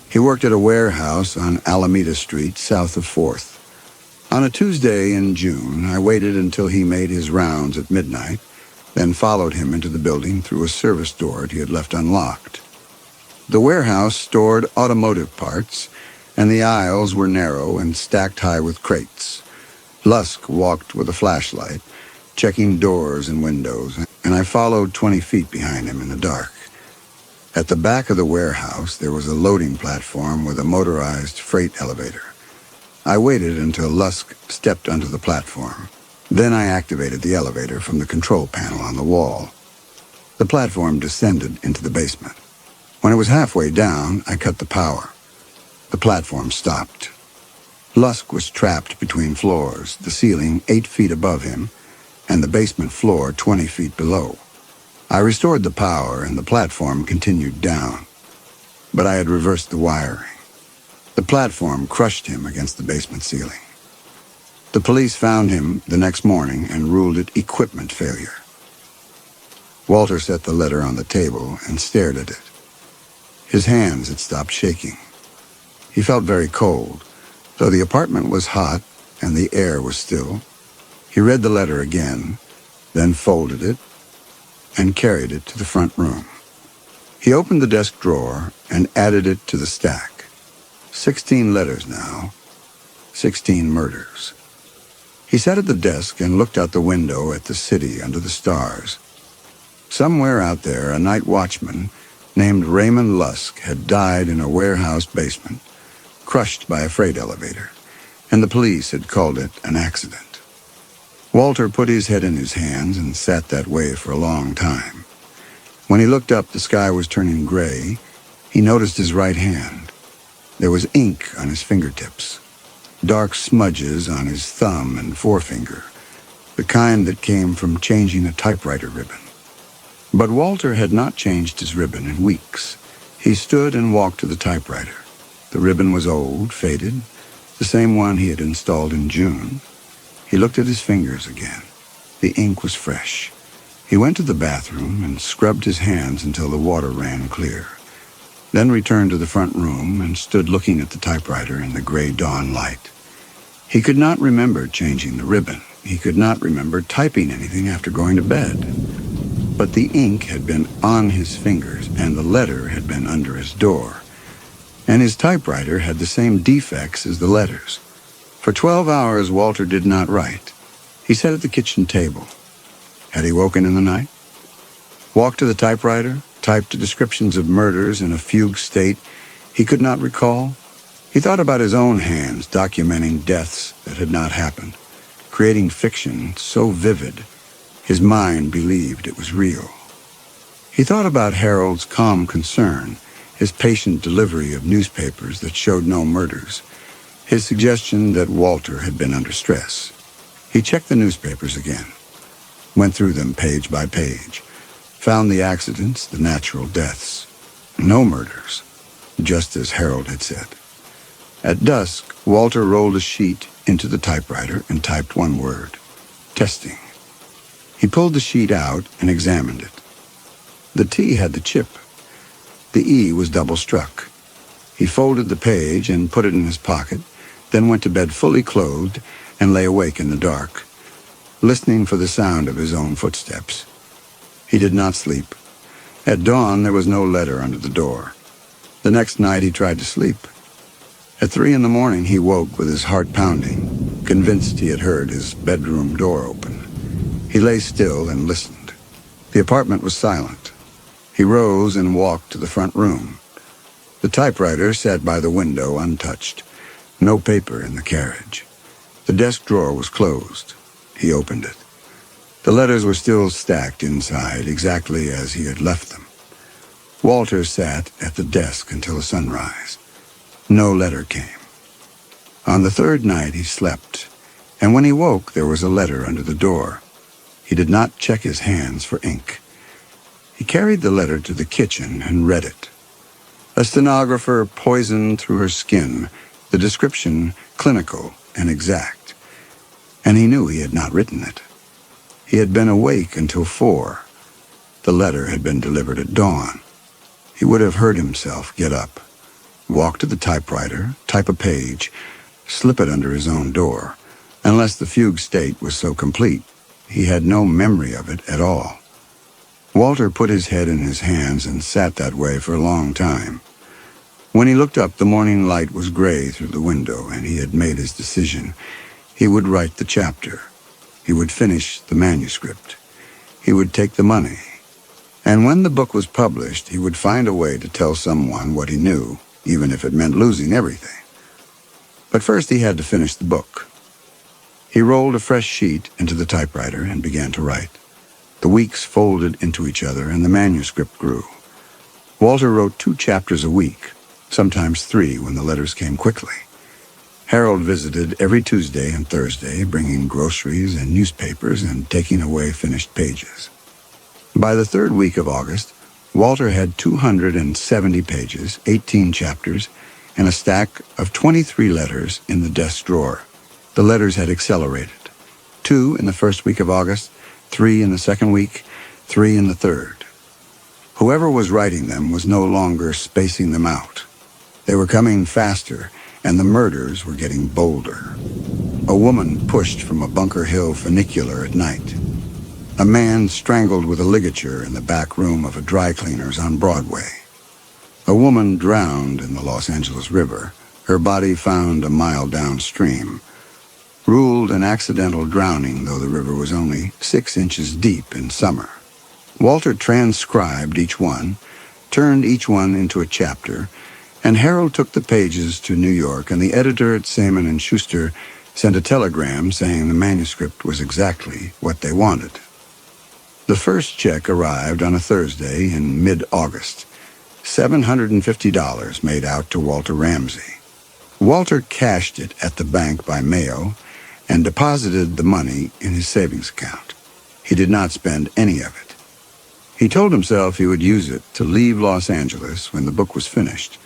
He worked at a warehouse on Alameda Street, south of 4th. On a Tuesday in June, I waited until he made his rounds at midnight, then followed him into the building through a service door he had left unlocked. The warehouse stored automotive parts, and the aisles were narrow and stacked high with crates. Lusk walked with a flashlight, checking doors and windows, and I followed 20 feet behind him in the dark. At the back of the warehouse, there was a loading platform with a motorized freight elevator. I waited until Lusk stepped onto the platform. Then I activated the elevator from the control panel on the wall. The platform descended into the basement. When it was halfway down, I cut the power. The platform stopped. Lusk was trapped between floors, the ceiling 8 feet above him, and the basement floor 20 feet below. I restored the power, and the platform continued down. But I had reversed the wiring. The platform crushed him against the basement ceiling. The police found him the next morning and ruled it equipment failure. Walter set the letter on the table and stared at it. His hands had stopped shaking. He felt very cold. Though the apartment was hot and the air was still, he read the letter again, then folded it and carried it to the front room. He opened the desk drawer and added it to the stack. 16 letters now, 16 murders. He sat at the desk and looked out the window at the city under the stars. Somewhere out there, a night watchman named Raymond Lusk had died in a warehouse basement, crushed by a freight elevator, and the police had called it an accident. Walter put his head in his hands and sat that way for a long time. When he looked up, the sky was turning gray. He noticed his right hand. There was ink on his fingertips, dark smudges on his thumb and forefinger, the kind that came from changing a typewriter ribbon. But Walter had not changed his ribbon in weeks. He stood and walked to the typewriter. The ribbon was old, faded, the same one he had installed in June. He looked at his fingers again. The ink was fresh. He went to the bathroom and scrubbed his hands until the water ran clear. then returned to the front room and stood looking at the typewriter in the gray dawn light. He could not remember changing the ribbon. He could not remember typing anything after going to bed. But the ink had been on his fingers, and the letter had been under his door. And his typewriter had the same defects as the letters. For 12 hours, Walter did not write. He sat at the kitchen table. Had he woken in the night? Walked to the typewriter, typed descriptions of murders in a fugue state he could not recall. He thought about his own hands documenting deaths that had not happened, creating fiction so vivid his mind believed it was real. He thought about Harold's calm concern, his patient delivery of newspapers that showed no murders, his suggestion that Walter had been under stress. He checked the newspapers again, went through them page by page, found the accidents, the natural deaths. No murders, just as Harold had said. At dusk, Walter rolled a sheet into the typewriter and typed one word: testing. He pulled the sheet out and examined it. The T had the chip. The E was double-struck. He folded the page and put it in his pocket, then went to bed fully clothed and lay awake in the dark, listening for the sound of his own footsteps. He did not sleep. At dawn, there was no letter under the door. The next night, he tried to sleep. At 3 a.m, he woke with his heart pounding, convinced he had heard his bedroom door open. He lay still and listened. The apartment was silent. He rose and walked to the front room. The typewriter sat by the window untouched. No paper in the carriage. The desk drawer was closed. He opened it. The letters were still stacked inside, exactly as he had left them. Walter sat at the desk until the sunrise. No letter came. On the third night he slept, and when he woke there was a letter under the door. He did not check his hands for ink. He carried the letter to the kitchen and read it. A stenographer poisoned through her skin, the description clinical and exact. And he knew he had not written it. He had been awake until 4. The letter had been delivered at dawn. He would have heard himself get up, walk to the typewriter, type a page, slip it under his own door, unless the fugue state was so complete. He had no memory of it at all. Walter put his head in his hands and sat that way for a long time. When he looked up, the morning light was gray through the window, and he had made his decision. He would write the chapter. He would finish the manuscript. He would take the money. And when the book was published, he would find a way to tell someone what he knew, even if it meant losing everything. But first he had to finish the book. He rolled a fresh sheet into the typewriter and began to write. The weeks folded into each other, and the manuscript grew. Walter wrote 2 chapters a week, sometimes 3 when the letters came quickly. Harold visited every Tuesday and Thursday, bringing groceries and newspapers and taking away finished pages. By the 3rd week of August, Walter had 270 pages, 18 chapters, and a stack of 23 letters in the desk drawer. The letters had accelerated. 2 in the 1st week of August, 3 in the 2nd week, 3 in the 3rd. Whoever was writing them was no longer spacing them out. They were coming faster, and the murders were getting bolder. A woman pushed from a Bunker Hill funicular at night. A man strangled with a ligature in the back room of a dry cleaner's on Broadway. A woman drowned in the Los Angeles River, her body found a mile downstream. Ruled an accidental drowning, though the river was only 6 inches deep in summer. Walter transcribed each one, turned each one into a chapter, and Harold took the pages to New York, and the editor at Simon & Schuster sent a telegram saying the manuscript was exactly what they wanted. The first check arrived on a Thursday in mid-August. $750 made out to Walter Ramsey. Walter cashed it at the bank by mail and deposited the money in his savings account. He did not spend any of it. He told himself he would use it to leave Los Angeles when the book was finished,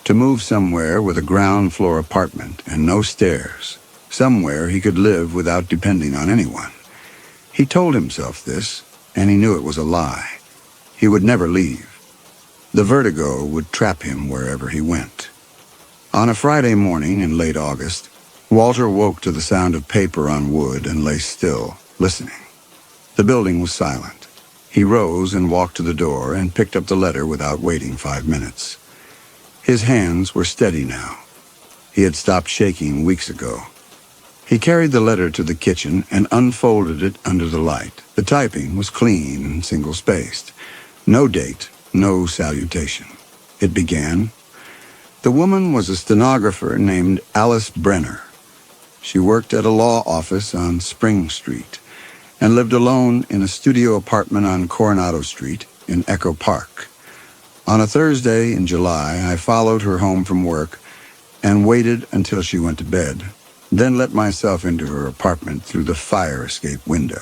to move somewhere with a ground-floor apartment and no stairs, somewhere he could live without depending on anyone. He told himself this, and he knew it was a lie. He would never leave. The vertigo would trap him wherever he went. On a Friday morning in late August, Walter woke to the sound of paper on wood and lay still, listening. The building was silent. He rose and walked to the door and picked up the letter without waiting 5 minutes. His hands were steady now. He had stopped shaking weeks ago. He carried the letter to the kitchen and unfolded it under the light. The typing was clean and single-spaced. No date, no salutation. It began, "The woman was a stenographer named Alice Brenner. She worked at a law office on Spring Street and lived alone in a studio apartment on Coronado Street in Echo Park. On a Thursday in July, I followed her home from work and waited until she went to bed, then let myself into her apartment through the fire escape window.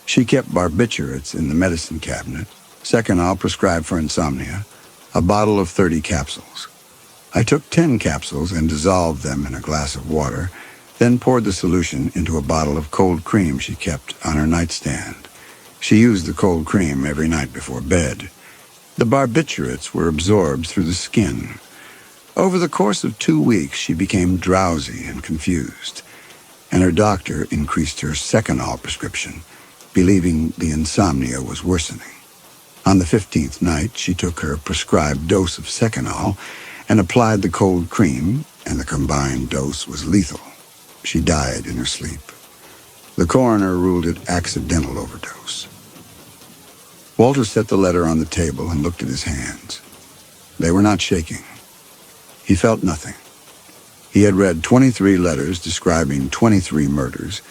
She kept barbiturates in the medicine cabinet, Seconal prescribed for insomnia, a bottle of 30 capsules. I took 10 capsules and dissolved them in a glass of water, then poured the solution into a bottle of cold cream she kept on her nightstand. She used the cold cream every night before bed. The barbiturates were absorbed through the skin. Over the course of 2 weeks, she became drowsy and confused, and her doctor increased her Seconal prescription, believing the insomnia was worsening. On the 15th night, she took her prescribed dose of Seconal and applied the cold cream, and the combined dose was lethal. She died in her sleep. The coroner ruled it accidental overdose. Walter set the letter on the table and looked at his hands. They were not shaking. He felt nothing. He had read 23 letters describing 23 murders,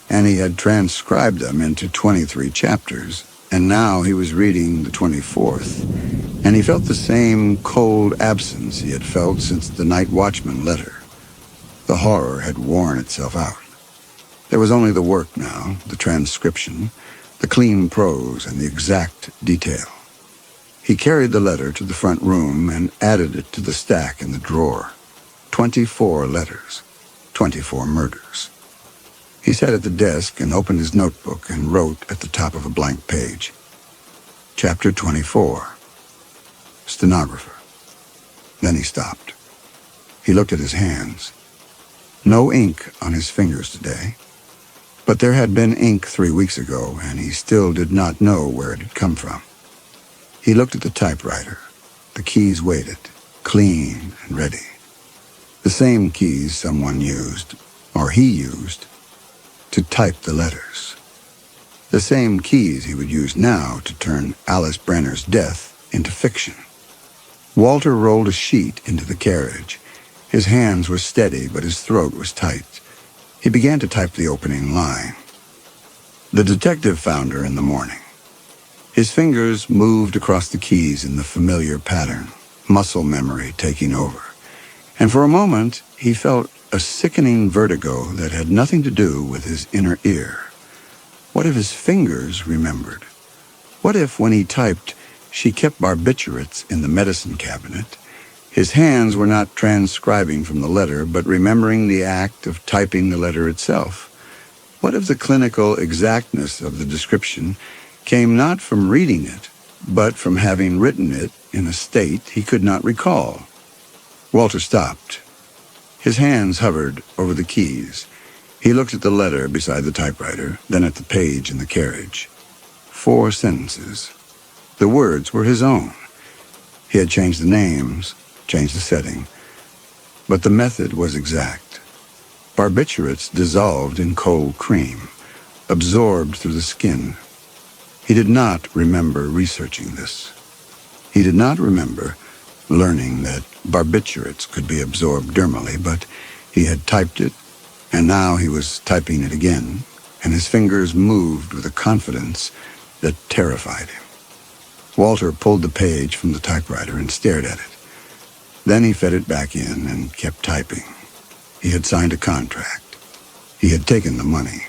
and he had transcribed them into 23 chapters, and now he was reading the 24th, and he felt the same cold absence he had felt since the night watchman letter. The horror had worn itself out. There was only the work now, the transcription, the clean prose, and the exact detail. He carried the letter to the front room and added it to the stack in the drawer. 24 letters, 24 murders. He sat at the desk and opened his notebook and wrote at the top of a blank page. Chapter 24. Stenographer. Then he stopped. He looked at his hands. No ink on his fingers today. But there had been ink 3 weeks ago, and he still did not know where it had come from. He looked at the typewriter. The keys waited, clean and ready. The same keys someone used, or he used, to type the letters. The same keys he would use now to turn Alice Brenner's death into fiction. Walter rolled a sheet into the carriage. His hands were steady, but his throat was tight. He began to type the opening line. The detective found her in the morning. His fingers moved across the keys in the familiar pattern, muscle memory taking over. And for a moment, he felt a sickening vertigo that had nothing to do with his inner ear. What if his fingers remembered? What if, when he typed, she kept barbiturates in the medicine cabinet, his hands were not transcribing from the letter, but remembering the act of typing the letter itself? What if the clinical exactness of the description came not from reading it, but from having written it in a state he could not recall? Walter stopped. His hands hovered over the keys. He looked at the letter beside the typewriter, then at the page in the carriage. 4 sentences. The words were his own. He had changed the names, changed the setting, but the method was exact. Barbiturates dissolved in cold cream, absorbed through the skin. He did not remember researching this. He did not remember learning that barbiturates could be absorbed dermally, but he had typed it, and now he was typing it again, and his fingers moved with a confidence that terrified him. Walter pulled the page from the typewriter and stared at it. Then he fed it back in and kept typing. He had signed a contract. He had taken the money,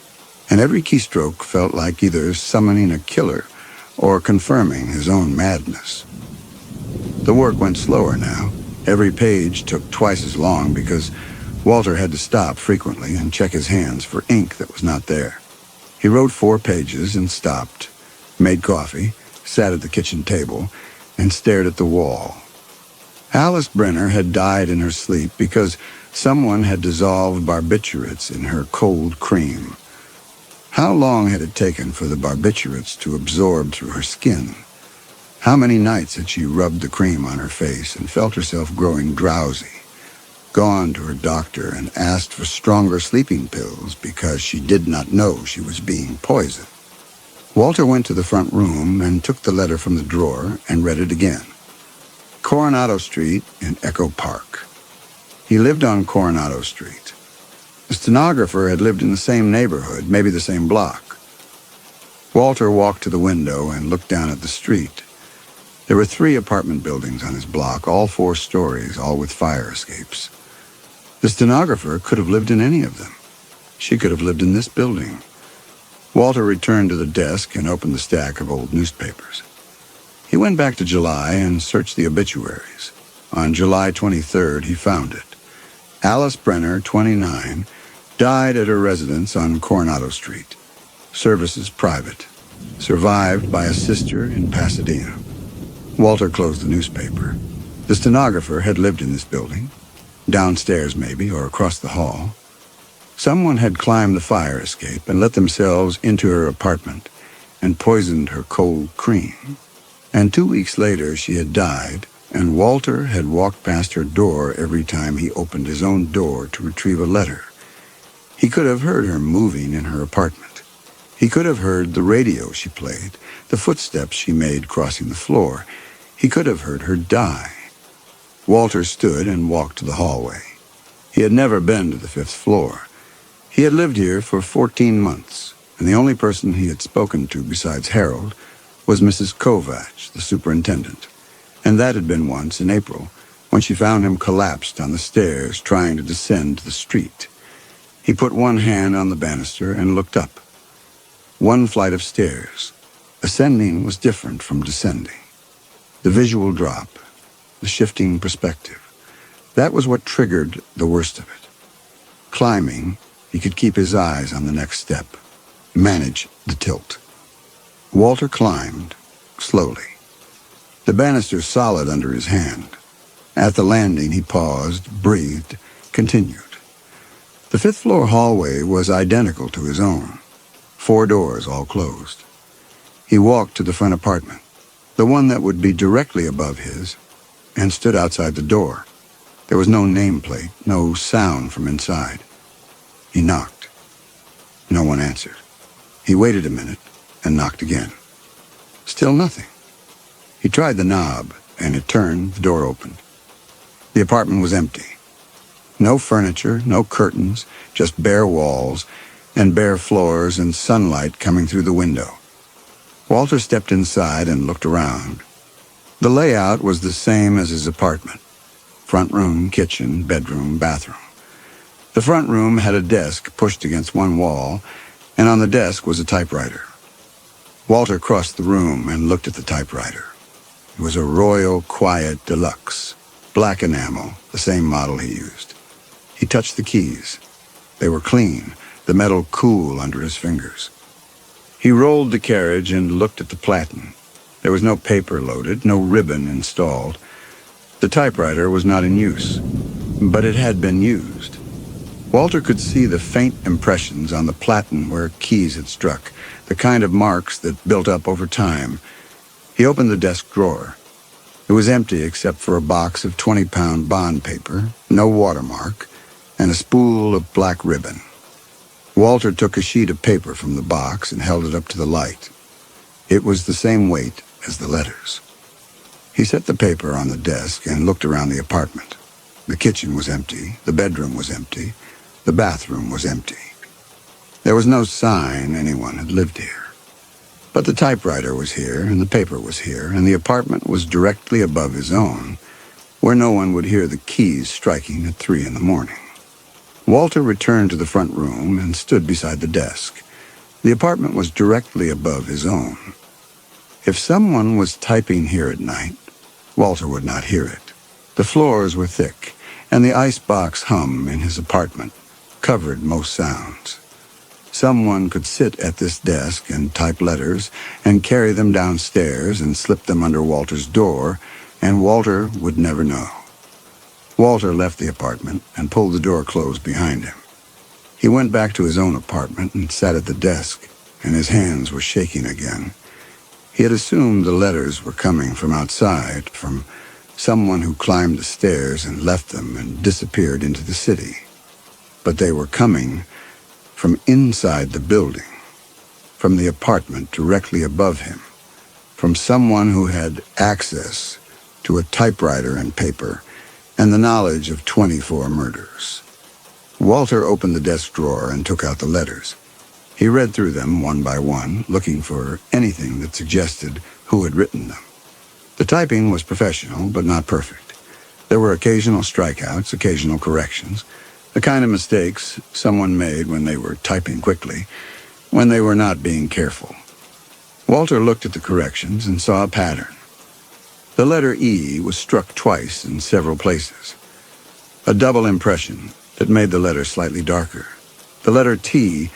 and every keystroke felt like either summoning a killer or confirming his own madness. The work went slower now. Every page took twice as long because Walter had to stop frequently and check his hands for ink that was not there. He wrote 4 pages and stopped, made coffee, sat at the kitchen table, and stared at the wall. Alice Brenner had died in her sleep because someone had dissolved barbiturates in her cold cream. How long had it taken for the barbiturates to absorb through her skin? How many nights had she rubbed the cream on her face and felt herself growing drowsy, gone to her doctor and asked for stronger sleeping pills because she did not know she was being poisoned? Walter went to the front room and took the letter from the drawer and read it again. Coronado Street in Echo Park. He lived on Coronado Street. The stenographer had lived in the same neighborhood, maybe the same block. Walter walked to the window and looked down at the street. There were 3 apartment buildings on his block, all 4 stories, all with fire escapes. The stenographer could have lived in any of them. She could have lived in this building. Walter returned to the desk and opened the stack of old newspapers. He went back to July and searched the obituaries. On July 23rd, he found it. Alice Brenner, 29, died at her residence on Coronado Street. Services private. Survived by a sister in Pasadena. Walter closed the newspaper. The stenographer had lived in this building. Downstairs, maybe, or across the hall. Someone had climbed the fire escape and let themselves into her apartment and poisoned her cold cream. And 2 weeks later, she had died, and Walter had walked past her door every time he opened his own door to retrieve a letter. He could have heard her moving in her apartment. He could have heard the radio she played, the footsteps she made crossing the floor. He could have heard her die. Walter stood and walked to the hallway. He had never been to the 5th floor. He had lived here for 14 months, and the only person he had spoken to besides Harold was Mrs. Kovach, the superintendent. And that had been once in April, when she found him collapsed on the stairs trying to descend to the street. He put one hand on the banister and looked up. 1 flight of stairs. Ascending was different from descending. The visual drop, the shifting perspective. That was what triggered the worst of it. Climbing, he could keep his eyes on the next step, manage the tilt. Walter climbed, slowly. The banister solid under his hand. At the landing, he paused, breathed, continued. The 5th floor hallway was identical to his own. 4 doors, all closed. He walked to the front apartment, the one that would be directly above his, and stood outside the door. There was no nameplate, no sound from inside. He knocked. No one answered. He waited a minute and knocked again. Still nothing. He tried the knob, and it turned, the door opened. The apartment was empty. No furniture, no curtains, just bare walls and bare floors and sunlight coming through the window. Walter stepped inside and looked around. The layout was the same as his apartment. Front room, kitchen, bedroom, bathroom. The front room had a desk pushed against one wall, and on the desk was a typewriter. Walter crossed the room and looked at the typewriter. It was a Royal Quiet Deluxe, black enamel, the same model he used. He touched the keys. They were clean, the metal cool under his fingers. He rolled the carriage and looked at the platen. There was no paper loaded, no ribbon installed. The typewriter was not in use, but it had been used. Walter could see the faint impressions on the platen where keys had struck, the kind of marks that built up over time. He opened the desk drawer. It was empty except for a box of 20-pound bond paper, no watermark, and a spool of black ribbon. Walter took a sheet of paper from the box and held it up to the light. It was the same weight as the letters. He set the paper on the desk and looked around the apartment. The kitchen was empty, the bedroom was empty, the bathroom was empty. There was no sign anyone had lived here. But the typewriter was here, and the paper was here, and the apartment was directly above his own, where no one would hear the keys striking at 3 a.m. Walter returned to the front room and stood beside the desk. The apartment was directly above his own. If someone was typing here at night, Walter would not hear it. The floors were thick, and the icebox hum in his apartment covered most sounds. Someone could sit at this desk and type letters and carry them downstairs and slip them under Walter's door, and Walter would never know. Walter left the apartment and pulled the door closed behind him. He went back to his own apartment and sat at the desk, and his hands were shaking again. He had assumed the letters were coming from outside, from someone who climbed the stairs and left them and disappeared into the city. But they were coming from inside the building, from the apartment directly above him, from someone who had access to a typewriter and paper and the knowledge of 24 murders. Walter opened the desk drawer and took out the letters. He read through them one by one, looking for anything that suggested who had written them. The typing was professional, but not perfect. There were occasional strikeouts, occasional corrections, the kind of mistakes someone made when they were typing quickly, when they were not being careful. Walter looked at the corrections and saw a pattern. The letter E was struck twice in several places. A double impression that made the letter slightly darker. The letter T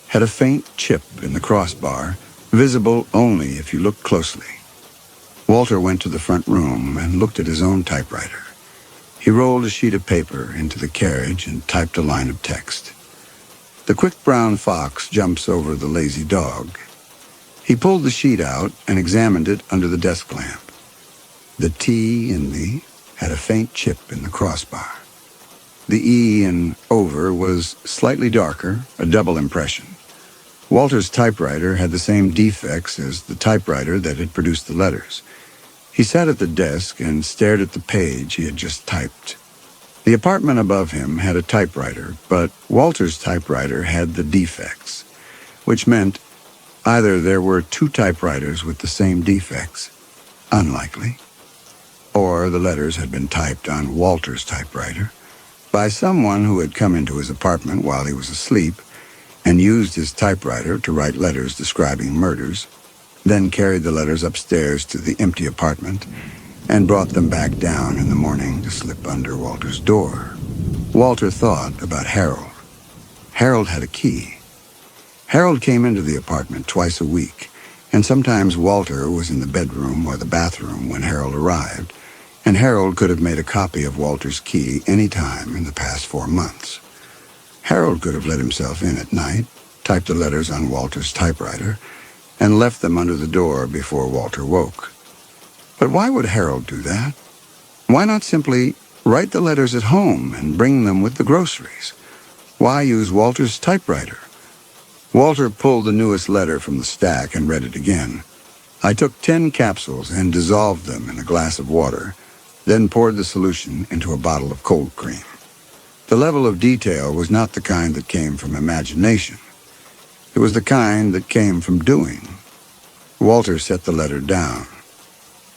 had a faint chip in the crossbar, visible only if you looked closely. Walter went to the front room and looked at his own typewriter. He rolled a sheet of paper into the carriage and typed a line of text. The quick brown fox jumps over the lazy dog. He pulled the sheet out and examined it under the desk lamp. The T in the had a faint chip in the crossbar. The E in over was slightly darker, a double impression. Walter's typewriter had the same defects as the typewriter that had produced the letters. He sat at the desk and stared at the page he had just typed. The apartment above him had a typewriter, but Walter's typewriter had the defects, which meant either there were two typewriters with the same defects, unlikely, or the letters had been typed on Walter's typewriter by someone who had come into his apartment while he was asleep and used his typewriter to write letters describing murders, then carried the letters upstairs to the empty apartment and brought them back down in the morning to slip under Walter's door. Walter thought about Harold. Harold had a key. Harold came into the apartment twice a week, and sometimes Walter was in the bedroom or the bathroom when Harold arrived, and Harold could have made a copy of Walter's key any time in the past 4 months. Harold could have let himself in at night, typed the letters on Walter's typewriter, and left them under the door before Walter woke. But why would Harold do that? Why not simply write the letters at home and bring them with the groceries? Why use Walter's typewriter? Walter pulled the newest letter from the stack and read it again. I took 10 capsules and dissolved them in a glass of water, then poured the solution into a bottle of cold cream. The level of detail was not the kind that came from imagination. It was the kind that came from doing. Walter set the letter down.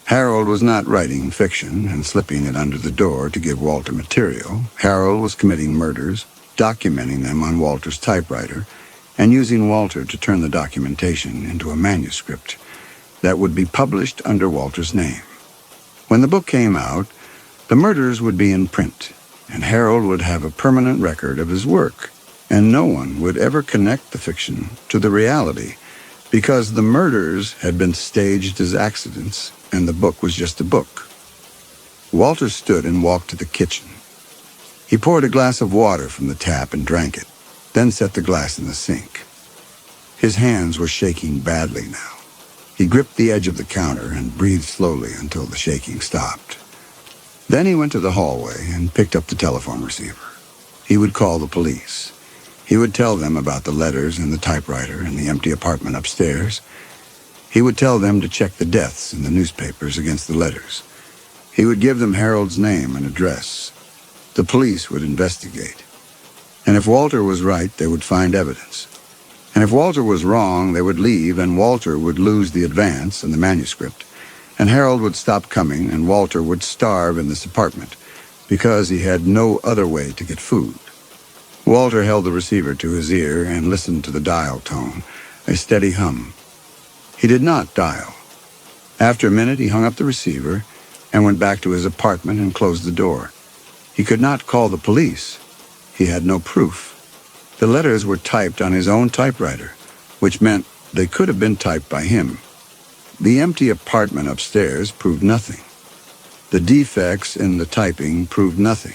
Harold was not writing fiction and slipping it under the door to give Walter material. Harold was committing murders, documenting them on Walter's typewriter, and using Walter to turn the documentation into a manuscript that would be published under Walter's name. When the book came out, the murders would be in print, and Harold would have a permanent record of his work, and no one would ever connect the fiction to the reality because the murders had been staged as accidents and the book was just a book. Walter stood and walked to the kitchen. He poured a glass of water from the tap and drank it, then set the glass in the sink. His hands were shaking badly now. He gripped the edge of the counter and breathed slowly until the shaking stopped. Then he went to the hallway and picked up the telephone receiver. He would call the police. He would tell them about the letters and the typewriter and the empty apartment upstairs. He would tell them to check the deaths in the newspapers against the letters. He would give them Harold's name and address. The police would investigate. And if Walter was right, they would find evidence. And if Walter was wrong, they would leave, and Walter would lose the advance and the manuscript. And Harold would stop coming, and Walter would starve in this apartment because he had no other way to get food. Walter held the receiver to his ear and listened to the dial tone, a steady hum. He did not dial. After a minute, he hung up the receiver and went back to his apartment and closed the door. He could not call the police. He had no proof. The letters were typed on his own typewriter, which meant they could have been typed by him. The empty apartment upstairs proved nothing. The defects in the typing proved nothing.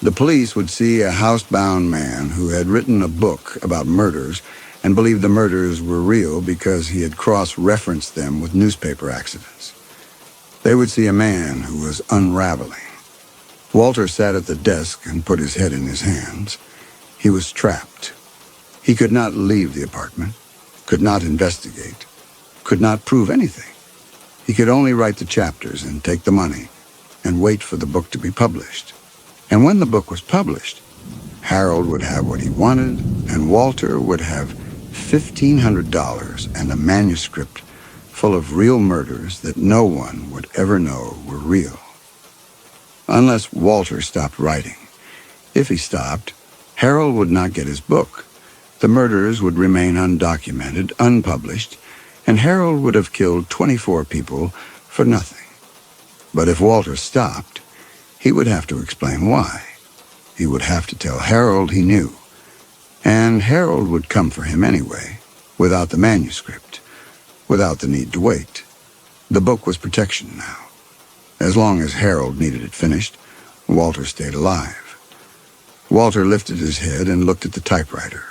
The police would see a housebound man who had written a book about murders and believed the murders were real because he had cross-referenced them with newspaper accidents. They would see a man who was unraveling. Walter sat at the desk and put his head in his hands. He was trapped. He could not leave the apartment, could not investigate, could not prove anything. He could only write the chapters and take the money and wait for the book to be published. And when the book was published, Harold would have what he wanted, and Walter would have $1,500 and a manuscript full of real murders that no one would ever know were real. Unless Walter stopped writing. If he stopped, Harold would not get his book. The murders would remain undocumented, unpublished, and Harold would have killed 24 people for nothing. But if Walter stopped, he would have to explain why. He would have to tell Harold he knew. And Harold would come for him anyway, without the manuscript, without the need to wait. The book was protection now. As long as Harold needed it finished, Walter stayed alive. Walter lifted his head and looked at the typewriter.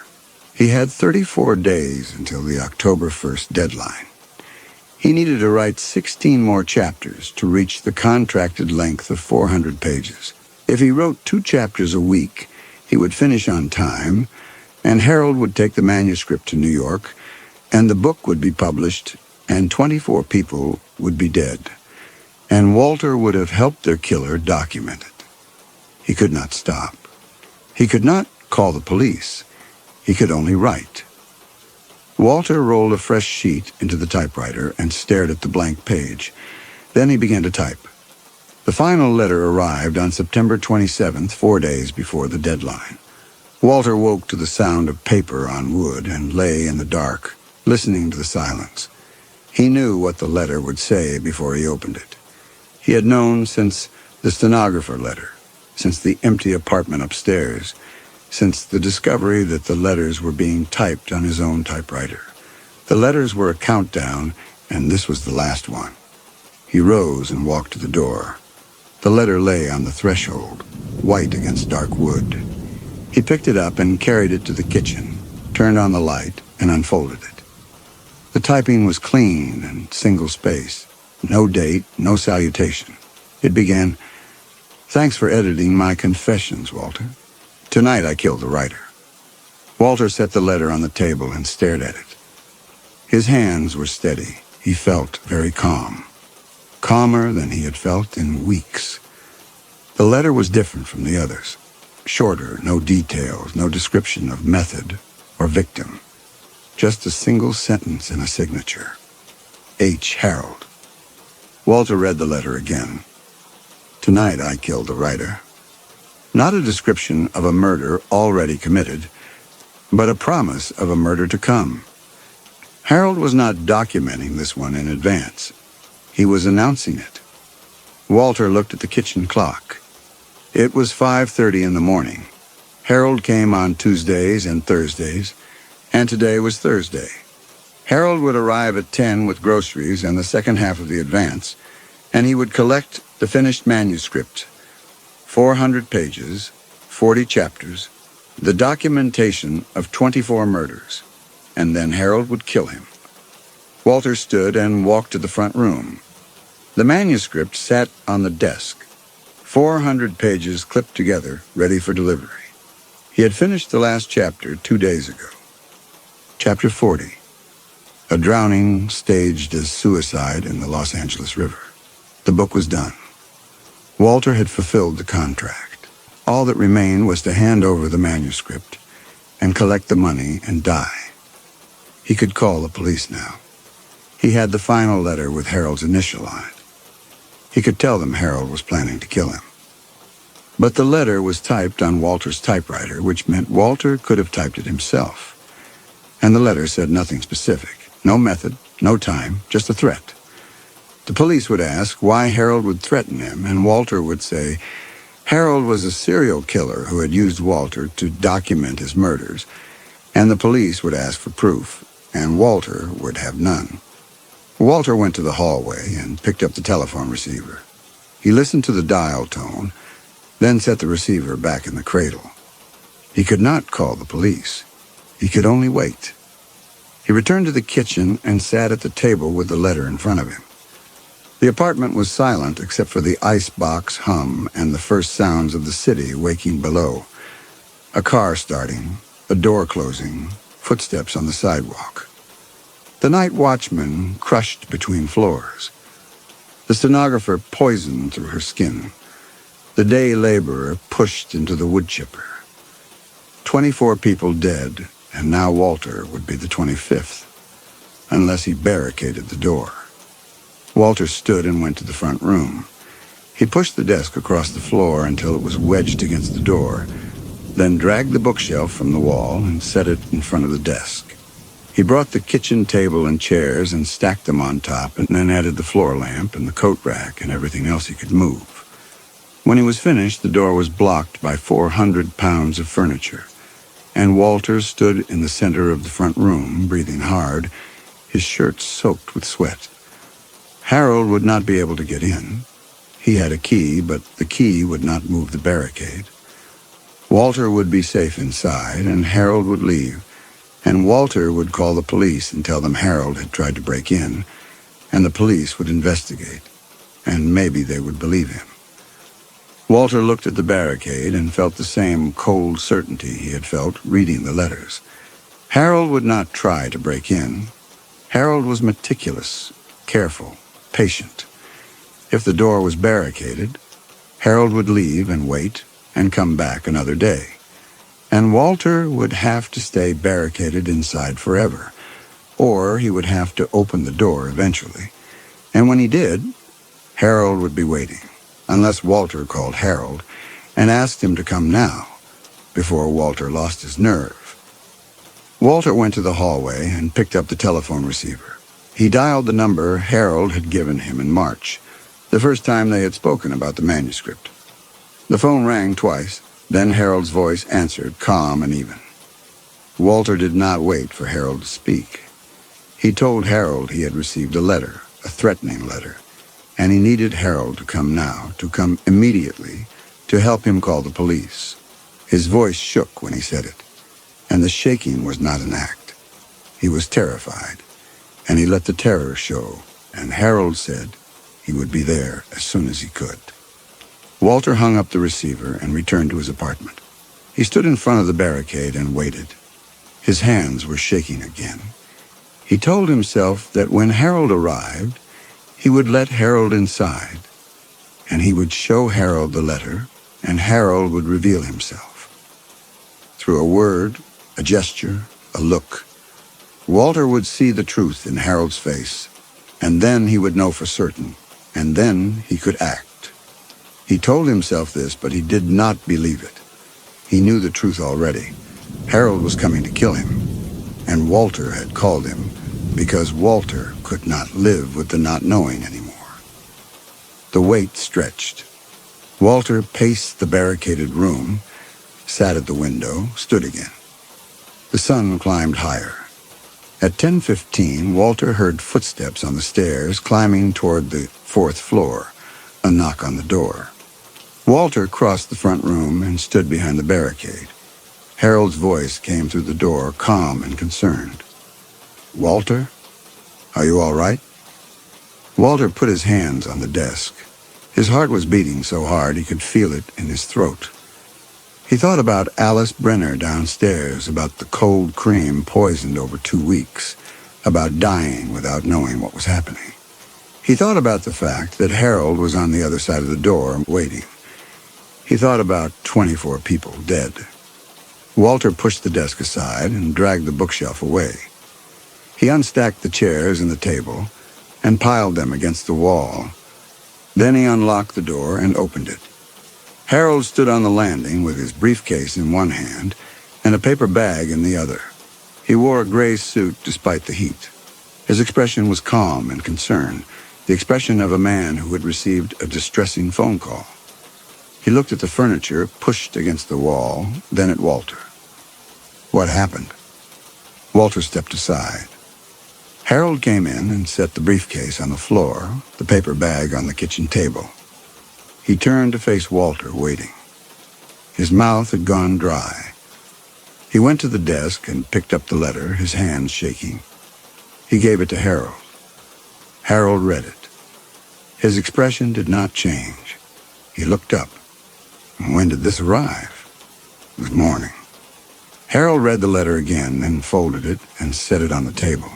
He had 34 days until the October 1st deadline. He needed to write 16 more chapters to reach the contracted length of 400 pages. If he wrote 2 chapters a week, he would finish on time, and Harold would take the manuscript to New York, and the book would be published, and 24 people would be dead. And Walter would have helped their killer document it. He could not stop. He could not call the police. He could only write. Walter rolled a fresh sheet into the typewriter and stared at the blank page. Then he began to type. The final letter arrived on September 27th, 4 days before the deadline. Walter woke to the sound of paper on wood and lay in the dark, listening to the silence. He knew what the letter would say before he opened it. He had known since the stenographer letter, since the empty apartment upstairs, since the discovery that the letters were being typed on his own typewriter. The letters were a countdown, and this was the last one. He rose and walked to the door. The letter lay on the threshold, white against dark wood. He picked it up and carried it to the kitchen, turned on the light, and unfolded it. The typing was clean and single-spaced. No date, no salutation. It began, "Thanks for editing my confessions, Walter. Tonight I killed the writer." Walter set the letter on the table and stared at it. His hands were steady. He felt very calm. Calmer than he had felt in weeks. The letter was different from the others. Shorter, no details, no description of method or victim. Just a single sentence and a signature. H. Harold. Walter read the letter again. "Tonight I killed the writer." Not a description of a murder already committed, but a promise of a murder to come. Harold was not documenting this one in advance. He was announcing it. Walter looked at the kitchen clock. It was 5:30 in the morning. Harold came on Tuesdays and Thursdays, and today was Thursday. Harold would arrive at 10 with groceries and the second half of the advance, and he would collect the finished manuscript, 400 pages, 40 chapters, the documentation of 24 murders, and then Harold would kill him. Walter stood and walked to the front room. The manuscript sat on the desk, 400 pages clipped together, ready for delivery. He had finished the last chapter 2 days ago. Chapter 40. A drowning staged as suicide in the Los Angeles River. The book was done. Walter had fulfilled the contract. All that remained was to hand over the manuscript and collect the money and die. He could call the police now. He had the final letter with Harold's initial on it. He could tell them Harold was planning to kill him. But the letter was typed on Walter's typewriter, which meant Walter could have typed it himself. And the letter said nothing specific. No method, no time, just a threat. The police would ask why Harold would threaten him, and Walter would say, Harold was a serial killer who had used Walter to document his murders, and the police would ask for proof, and Walter would have none. Walter went to the hallway and picked up the telephone receiver. He listened to the dial tone, then set the receiver back in the cradle. He could not call the police. He could only wait. He returned to the kitchen and sat at the table with the letter in front of him. The apartment was silent except for the icebox hum and the first sounds of the city waking below. A car starting, a door closing, footsteps on the sidewalk. The night watchman crushed between floors. The stenographer poisoned through her skin. The day laborer pushed into the wood chipper. 24 people dead, and now Walter would be the 25th, unless he barricaded the door. Walter stood and went to the front room. He pushed the desk across the floor until it was wedged against the door, then dragged the bookshelf from the wall and set it in front of the desk. He brought the kitchen table and chairs and stacked them on top, and then added the floor lamp and the coat rack and everything else he could move. When he was finished, the door was blocked by 400 pounds of furniture, and Walter stood in the center of the front room, breathing hard, his shirt soaked with sweat. Harold would not be able to get in. He had a key, but the key would not move the barricade. Walter would be safe inside, and Harold would leave, and Walter would call the police and tell them Harold had tried to break in, and the police would investigate, and maybe they would believe him. Walter looked at the barricade and felt the same cold certainty he had felt reading the letters. Harold would not try to break in. Harold was meticulous, careful, patient. If the door was barricaded, Harold would leave and wait and come back another day. And Walter would have to stay barricaded inside forever, or he would have to open the door eventually. And when he did, Harold would be waiting, unless Walter called Harold and asked him to come now, before Walter lost his nerve. Walter went to the hallway and picked up the telephone receiver. He dialed the number Harold had given him in March, the first time they had spoken about the manuscript. The phone rang twice, then Harold's voice answered, calm and even. Walter did not wait for Harold to speak. He told Harold he had received a letter, a threatening letter, and he needed Harold to come now, to come immediately, to help him call the police. His voice shook when he said it, and the shaking was not an act. He was terrified, and he let the terror show, and Harold said he would be there as soon as he could. Walter hung up the receiver and returned to his apartment. He stood in front of the barricade and waited. His hands were shaking again. He told himself that when Harold arrived, he would let Harold inside, and he would show Harold the letter, and Harold would reveal himself. Through a word, a gesture, a look, Walter would see the truth in Harold's face, and then he would know for certain, and then he could act. He told himself this, but he did not believe it. He knew the truth already. Harold was coming to kill him, and Walter had called him because Walter could not live with the not knowing anymore. The wait stretched. Walter paced the barricaded room, sat at the window, stood again. The sun climbed higher. At 10:15, Walter heard footsteps on the stairs climbing toward the 4th floor, a knock on the door. Walter crossed the front room and stood behind the barricade. Harold's voice came through the door, calm and concerned. Walter, are you all right? Walter put his hands on the desk. His heart was beating so hard he could feel it in his throat. He thought about Alice Brenner downstairs, about the cold cream poisoned over 2 weeks, about dying without knowing what was happening. He thought about the fact that Harold was on the other side of the door waiting. He thought about 24 people dead. Walter pushed the desk aside and dragged the bookshelf away. He unstacked the chairs and the table and piled them against the wall. Then he unlocked the door and opened it. Harold stood on the landing with his briefcase in one hand and a paper bag in the other. He wore a gray suit despite the heat. His expression was calm and concerned, the expression of a man who had received a distressing phone call. He looked at the furniture pushed against the wall, then at Walter. What happened? Walter stepped aside. Harold came in and set the briefcase on the floor, the paper bag on the kitchen table. He turned to face Walter, waiting. His mouth had gone dry. He went to the desk and picked up the letter, his hands shaking. He gave it to Harold. Harold read it. His expression did not change. He looked up. When did this arrive? It was morning. Harold read the letter again, then folded it and set it on the table.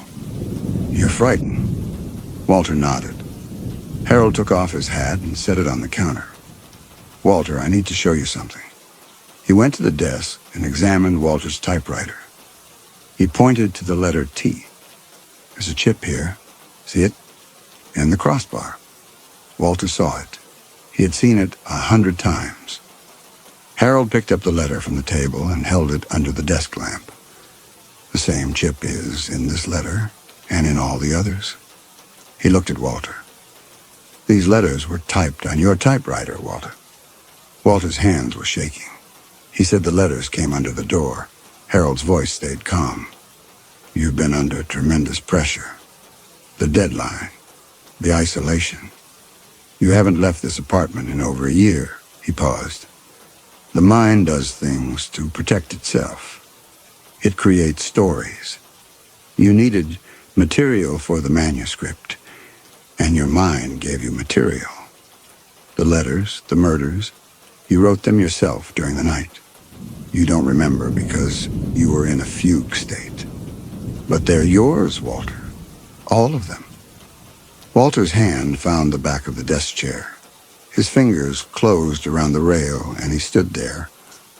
You're frightened. Walter nodded. Harold took off his hat and set it on the counter. Walter, I need to show you something. He went to the desk and examined Walter's typewriter. He pointed to the letter T. There's a chip here. See it? And the crossbar. Walter saw it. He had seen it 100 times. Harold picked up the letter from the table and held it under the desk lamp. The same chip is in this letter and in all the others. He looked at Walter. These letters were typed on your typewriter, Walter. Walter's hands were shaking. He said the letters came under the door. Harold's voice stayed calm. You've been under tremendous pressure. The deadline. The isolation. You haven't left this apartment in over a year. He paused. The mind does things to protect itself. It creates stories. You needed material for the manuscript, and your mind gave you material. The letters, the murders, you wrote them yourself during the night. You don't remember because you were in a fugue state. But they're yours, Walter. All of them. Walter's hand found the back of the desk chair. His fingers closed around the rail, and he stood there,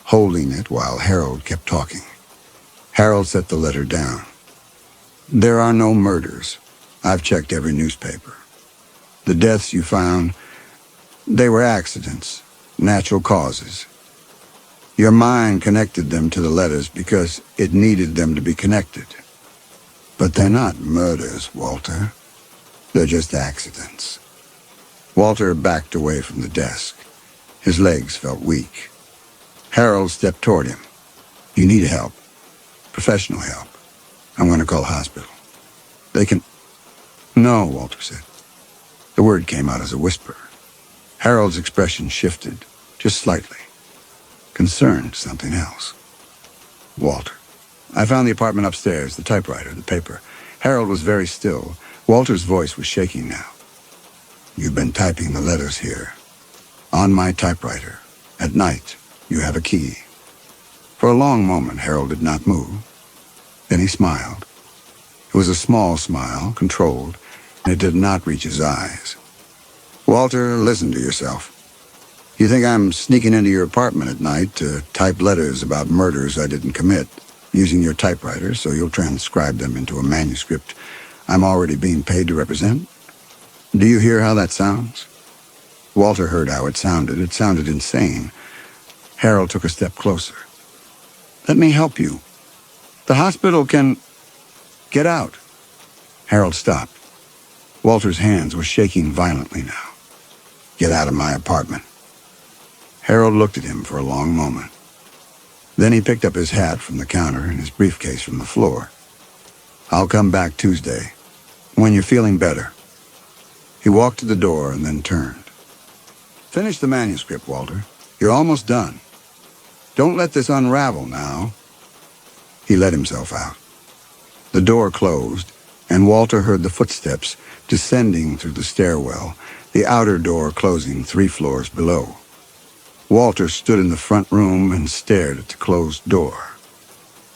holding it while Harold kept talking. Harold set the letter down. There are no murders. I've checked every newspaper. The deaths you found, they were accidents, natural causes. Your mind connected them to the letters because it needed them to be connected. But they're not murders, Walter. They're just accidents. Walter backed away from the desk. His legs felt weak. Harold stepped toward him. You need help. Professional help. I'm going to call a hospital. They can... No, Walter said. The word came out as a whisper. Harold's expression shifted, just slightly. Concerned something else. Walter. I found the apartment upstairs, the typewriter, the paper. Harold was very still. Walter's voice was shaking now. You've been typing the letters here. On my typewriter. At night, you have a key. For a long moment, Harold did not move. Then he smiled. It was a small smile, controlled, and it did not reach his eyes. Walter, listen to yourself. You think I'm sneaking into your apartment at night to type letters about murders I didn't commit, using your typewriter so you'll transcribe them into a manuscript I'm already being paid to represent? Do you hear how that sounds? Walter heard how it sounded. It sounded insane. Harold took a step closer. Let me help you. The hospital can... Get out. Harold stopped. Walter's hands were shaking violently now. Get out of my apartment. Harold looked at him for a long moment. Then he picked up his hat from the counter and his briefcase from the floor. I'll come back Tuesday, when you're feeling better. He walked to the door and then turned. Finish the manuscript, Walter. You're almost done. Don't let this unravel now. He let himself out. The door closed, and Walter heard the footsteps descending through the stairwell, the outer door closing 3 floors below. Walter stood in the front room and stared at the closed door.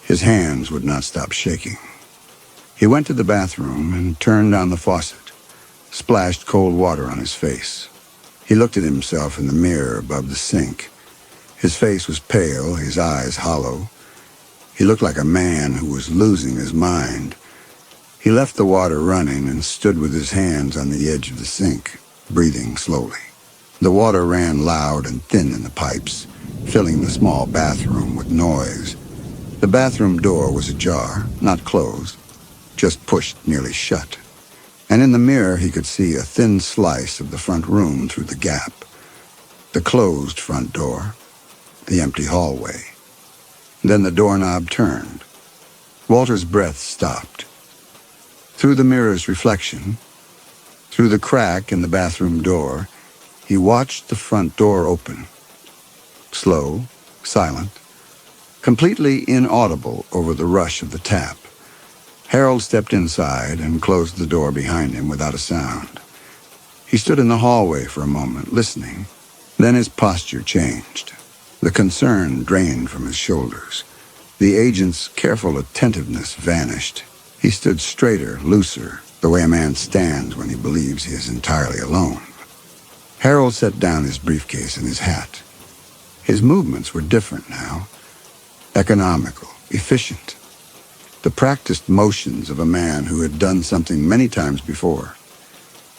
His hands would not stop shaking. He went to the bathroom and turned on the faucet, splashed cold water on his face. He looked at himself in the mirror above the sink. His face was pale, his eyes hollow. He looked like a man who was losing his mind. He left the water running and stood with his hands on the edge of the sink, breathing slowly. The water ran loud and thin in the pipes, filling the small bathroom with noise. The bathroom door was ajar, not closed, just pushed nearly shut. And in the mirror he could see a thin slice of the front room through the gap. the closed front door, the empty hallway. Then the doorknob turned. Walter's breath stopped. Through the mirror's reflection, through the crack in the bathroom door, he watched the front door open. Slow, silent, completely inaudible over the rush of the tap. Harold stepped inside and closed the door behind him without a sound. He stood in the hallway for a moment, listening. Then his posture changed. The concern drained from his shoulders. The agent's careful attentiveness vanished. He stood straighter, looser, the way a man stands when he believes he is entirely alone. Harold set down his briefcase and his hat. His movements were different now. Economical, efficient. The practiced motions of a man who had done something many times before.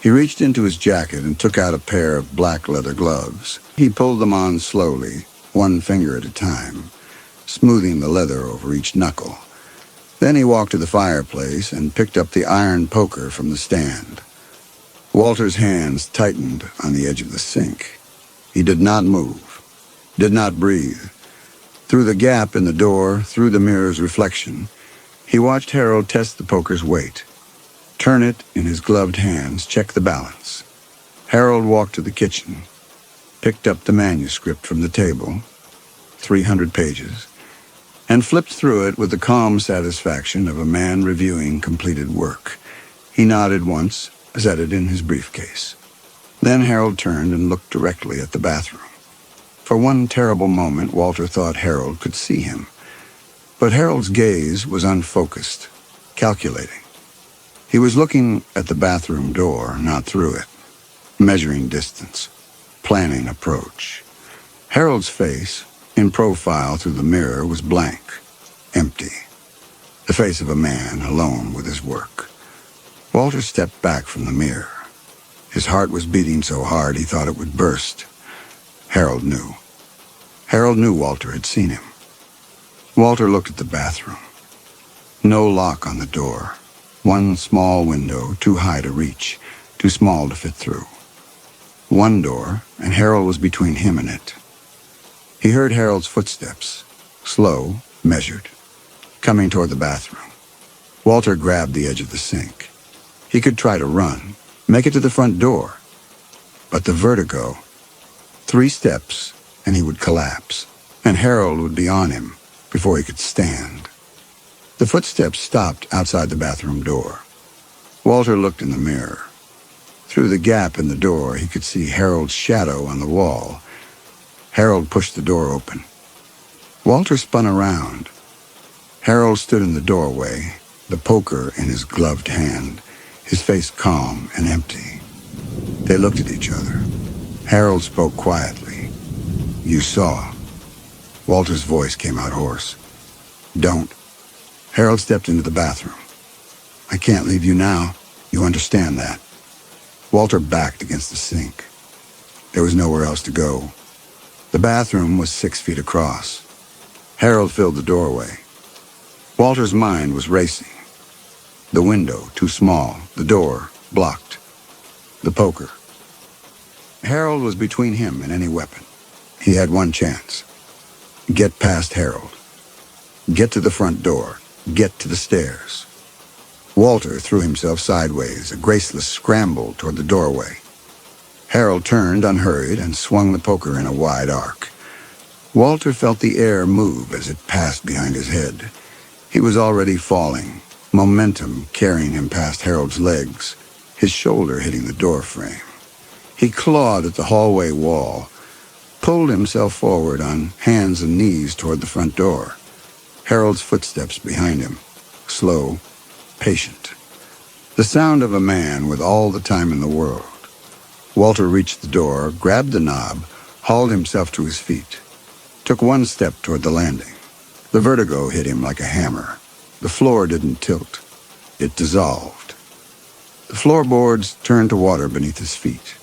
He reached into his jacket and took out a pair of black leather gloves. He pulled them on slowly, one finger at a time, smoothing the leather over each knuckle. Then he walked to the fireplace and picked up the iron poker from the stand. Walter's hands tightened on the edge of the sink. He did not move, did not breathe. Through the gap in the door, through the mirror's reflection, he watched Harold test the poker's weight. Turn it in his gloved hands, check the balance. Harold walked to the kitchen, picked up the manuscript from the table, 300 pages, and flipped through it with the calm satisfaction of a man reviewing completed work. He nodded once, set it in his briefcase. Then Harold turned and looked directly at the bathroom. For one terrible moment, Walter thought Harold could see him. But Harold's gaze was unfocused, calculating. He was looking at the bathroom door, not through it, measuring distance, planning approach. Harold's face, in profile through the mirror, was blank, empty. The face of a man alone with his work. Walter stepped back from the mirror. His heart was beating so hard he thought it would burst. Harold knew. Harold knew Walter had seen him. Walter looked at the bathroom. No lock on the door. One small window, too high to reach, too small to fit through. One door, and Harold was between him and it. He heard Harold's footsteps, slow, measured, coming toward the bathroom. Walter grabbed the edge of the sink. He could try to run, make it to the front door. But the vertigo, 3 steps, and he would collapse, and Harold would be on him before he could stand. The footsteps stopped outside the bathroom door. Walter looked in the mirror. Through the gap in the door, he could see Harold's shadow on the wall. Harold pushed the door open. Walter spun around. Harold stood in the doorway, the poker in his gloved hand, his face calm and empty. They looked at each other. Harold spoke quietly. "You saw." Walter's voice came out hoarse. "Don't." Harold stepped into the bathroom. "I can't leave you now. You understand that." Walter backed against the sink. There was nowhere else to go. The bathroom was 6 feet across. Harold filled the doorway. Walter's mind was racing. The window, too small. The door, blocked. The poker. Harold was between him and any weapon. He had one chance. Get past Harold. Get to the front door. Get to the stairs. Walter threw himself sideways, a graceless scramble toward the doorway. Harold turned unhurried and swung the poker in a wide arc. Walter felt the air move as it passed behind his head. He was already falling, momentum carrying him past Harold's legs, his shoulder hitting the door frame. He clawed at the hallway wall, pulled himself forward on hands and knees toward the front door. Harold's footsteps behind him, slow, patient. The sound of a man with all the time in the world. Walter reached the door, grabbed the knob, hauled himself to his feet, took one step toward the landing. The vertigo hit him like a hammer. The floor didn't tilt. It dissolved. The floorboards turned to water beneath his feet.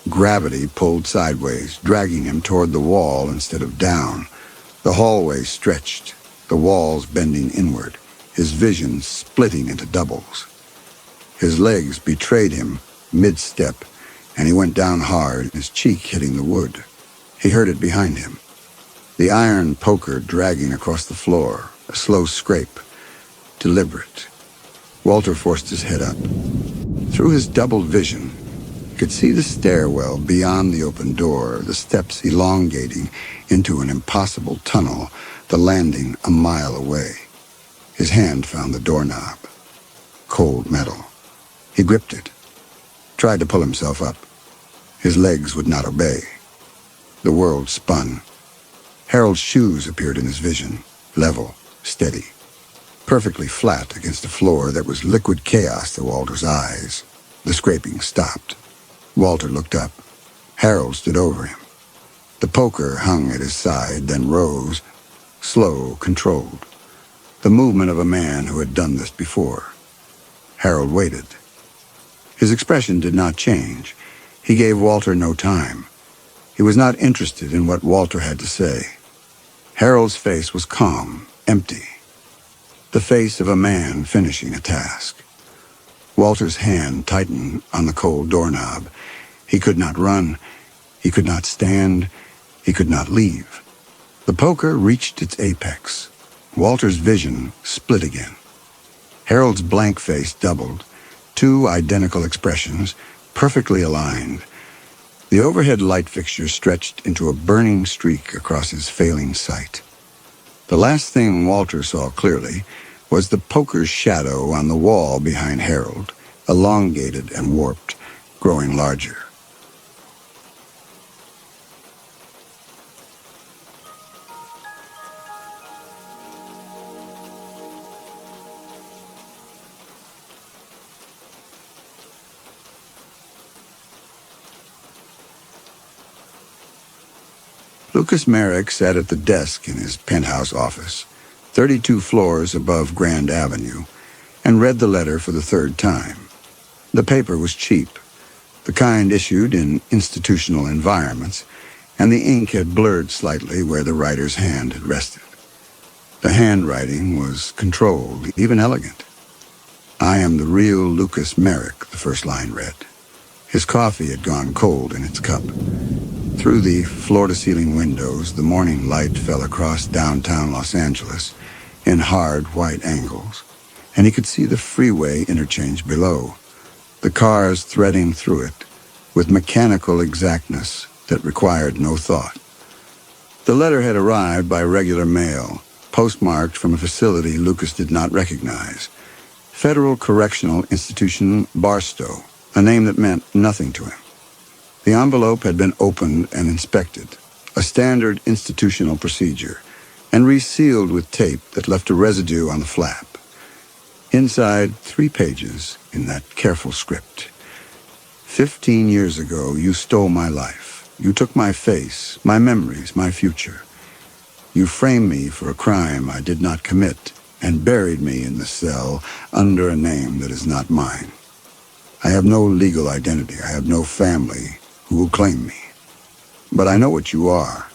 Gravity pulled sideways, dragging him toward the wall instead of down. The hallway stretched, the walls bending inward, his vision splitting into doubles. His legs betrayed him mid-step, and he went down hard, his cheek hitting the wood. He heard it behind him, the iron poker dragging across the floor, a slow scrape, deliberate. Walter forced his head up. Through his doubled vision, he could see the stairwell beyond the open door, the steps elongating into an impossible tunnel, the landing a mile away. His hand found the doorknob. Cold metal. He gripped it, tried to pull himself up. His legs would not obey. The world spun. Harold's shoes appeared in his vision, level, steady, perfectly flat against a floor that was liquid chaos to Walter's eyes. The scraping stopped. Walter looked up. Harold stood over him. The poker hung at his side, then rose, slow, controlled. The movement of a man who had done this before. Harold waited. His expression did not change. He gave Walter no time. He was not interested in what Walter had to say. Harold's face was calm, empty. The face of a man finishing a task. Walter's hand tightened on the cold doorknob. He could not run. He could not stand. He could not leave. The poker reached its apex. Walter's vision split again. Harold's blank face doubled. Two identical expressions, perfectly aligned. The overhead light fixture stretched into a burning streak across his failing sight. The last thing Walter saw clearly was the poker's shadow on the wall behind Harold, elongated and warped, growing larger. Lucas Merrick sat at the desk in his penthouse office, 32 floors above Grand Avenue, and read the letter for the third time. The paper was cheap, the kind issued in institutional environments, and the ink had blurred slightly where the writer's hand had rested. The handwriting was controlled, even elegant. "I am the real Lucas Merrick," the first line read. His coffee had gone cold in its cup. Through the floor-to-ceiling windows, the morning light fell across downtown Los Angeles in hard white angles, and he could see the freeway interchange below, the cars threading through it with mechanical exactness that required no thought. The letter had arrived by regular mail, postmarked from a facility Lucas did not recognize. Federal Correctional Institution Barstow, a name that meant nothing to him. The envelope had been opened and inspected, a standard institutional procedure, and resealed with tape that left a residue on the flap. Inside, 3 pages in that careful script. 15 years ago, you stole my life. You took my face, my memories, my future. You framed me for a crime I did not commit and buried me in the cell under a name that is not mine. I have no legal identity. I have no family who will claim me. But I know what you are.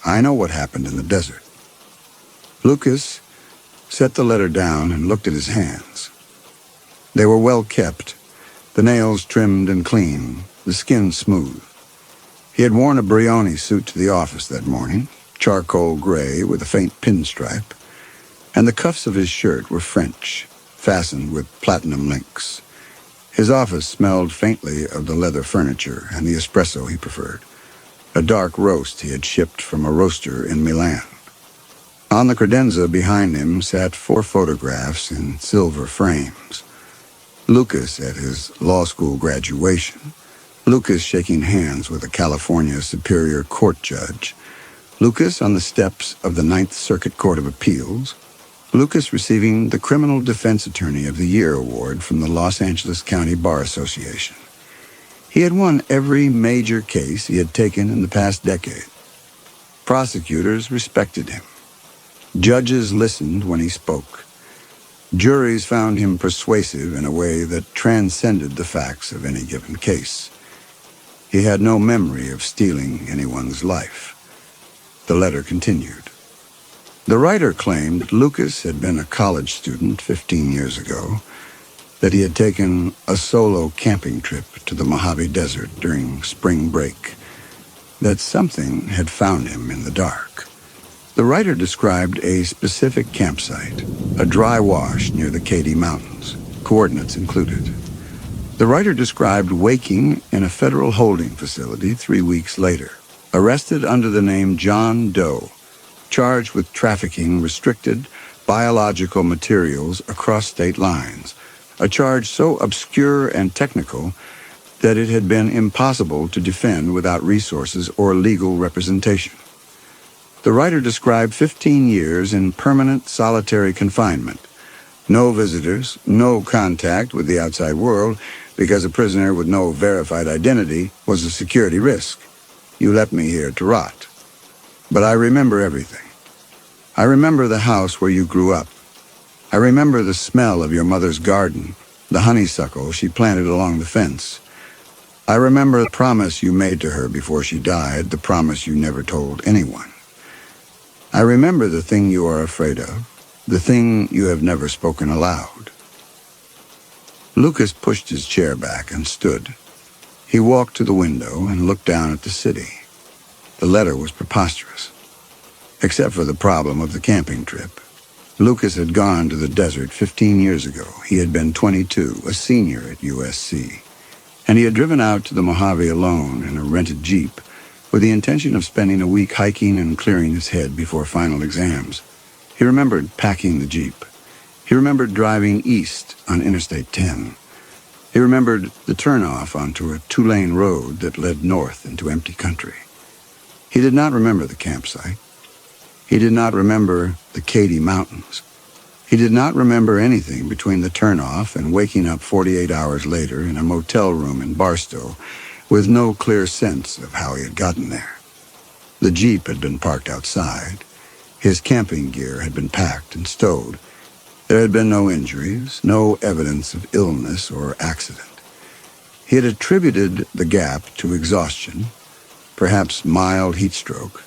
I know what happened in the desert. Lucas set the letter down and looked at his hands. They were well kept, the nails trimmed and clean, the skin smooth. He had worn a Brioni suit to the office that morning, charcoal gray with a faint pinstripe, and the cuffs of his shirt were French, fastened with platinum links. His office smelled faintly of the leather furniture and the espresso he preferred, a dark roast he had shipped from a roaster in Milan. On the credenza behind him sat 4 photographs in silver frames. Lucas at his law school graduation, Lucas shaking hands with a California Superior Court judge, Lucas on the steps of the Ninth Circuit Court of Appeals, Lucas receiving the Criminal Defense Attorney of the Year award from the Los Angeles County Bar Association. He had won every major case he had taken in the past decade. Prosecutors respected him. Judges listened when he spoke. Juries found him persuasive in a way that transcended the facts of any given case. He had no memory of stealing anyone's life. The letter continued. The writer claimed that Lucas had been a college student 15 years ago, that he had taken a solo camping trip to the Mojave Desert during spring break. that something had found him in the dark. The writer described a specific campsite, a dry wash near the Katy Mountains, coordinates included. The writer described waking in a federal holding facility 3 weeks later, arrested under the name John Doe, charged with trafficking restricted biological materials across state lines, a charge so obscure and technical that it had been impossible to defend without resources or legal representation. The writer described 15 years in permanent solitary confinement. No visitors, no contact with the outside world, because a prisoner with no verified identity was a security risk. You left me here to rot. But I remember everything. I remember the house where you grew up. I remember the smell of your mother's garden, the honeysuckle she planted along the fence. I remember the promise you made to her before she died, the promise you never told anyone. I remember the thing you are afraid of, the thing you have never spoken aloud. Lucas pushed his chair back and stood. He walked to the window and looked down at the city. The letter was preposterous, except for the problem of the camping trip. Lucas had gone to the desert 15 years ago. He had been 22, a senior at USC, and he had driven out to the Mojave alone in a rented Jeep with the intention of spending a week hiking and clearing his head before final exams. He remembered packing the Jeep. He remembered driving east on Interstate 10. He remembered the turnoff onto a 2-lane road that led north into empty country. He did not remember the campsite. He did not remember the Katy Mountains. He did not remember anything between the turnoff and waking up 48 hours later in a motel room in Barstow with no clear sense of how he had gotten there. The Jeep had been parked outside. His camping gear had been packed and stowed. There had been no injuries, no evidence of illness or accident. He had attributed the gap to exhaustion, perhaps mild heat stroke,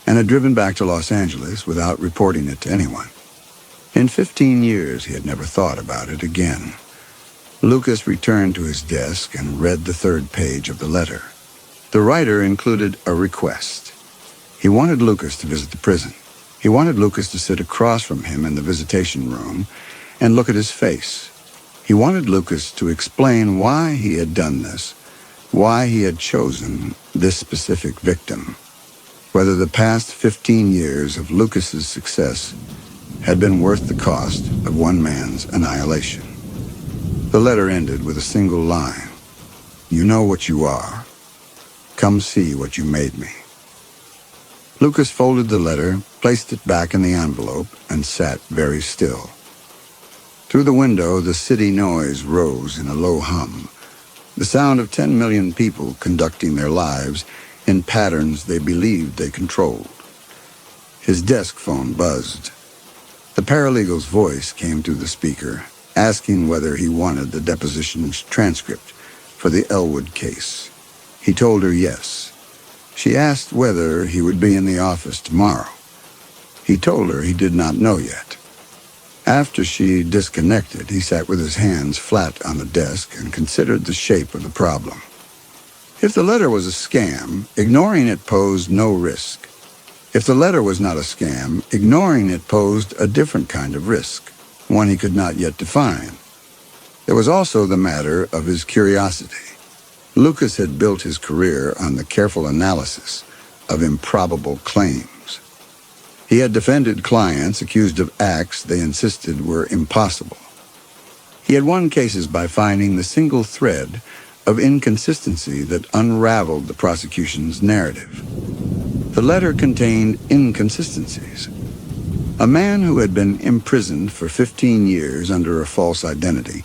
and had driven back to Los Angeles without reporting it to anyone. In 15 years, he had never thought about it again. Lucas returned to his desk and read the 3rd page of the letter. The writer included a request. He wanted Lucas to visit the prison. He wanted Lucas to sit across from him in the visitation room and look at his face. He wanted Lucas to explain why he had done this, why he had chosen this specific victim, whether the past 15 years of Lucas's success had been worth the cost of one man's annihilation. The letter ended with a single line. You know what you are. Come see what you made me. Lucas folded the letter, placed it back in the envelope, and sat very still. Through the window, the city noise rose in a low hum, the sound of 10 million people conducting their lives in patterns they believed they controlled. His desk phone buzzed. The paralegal's voice came through the speaker, asking whether he wanted the deposition's transcript for the Elwood case. He told her yes. She asked whether he would be in the office tomorrow. He told her he did not know yet. After she disconnected, he sat with his hands flat on the desk and considered the shape of the problem. If the letter was a scam, ignoring it posed no risk. If the letter was not a scam, ignoring it posed a different kind of risk, one he could not yet define. There was also the matter of his curiosity. Lucas had built his career on the careful analysis of improbable claims. He had defended clients accused of acts they insisted were impossible. He had won cases by finding the single thread of inconsistency that unraveled the prosecution's narrative. The letter contained inconsistencies. A man who had been imprisoned for 15 years under a false identity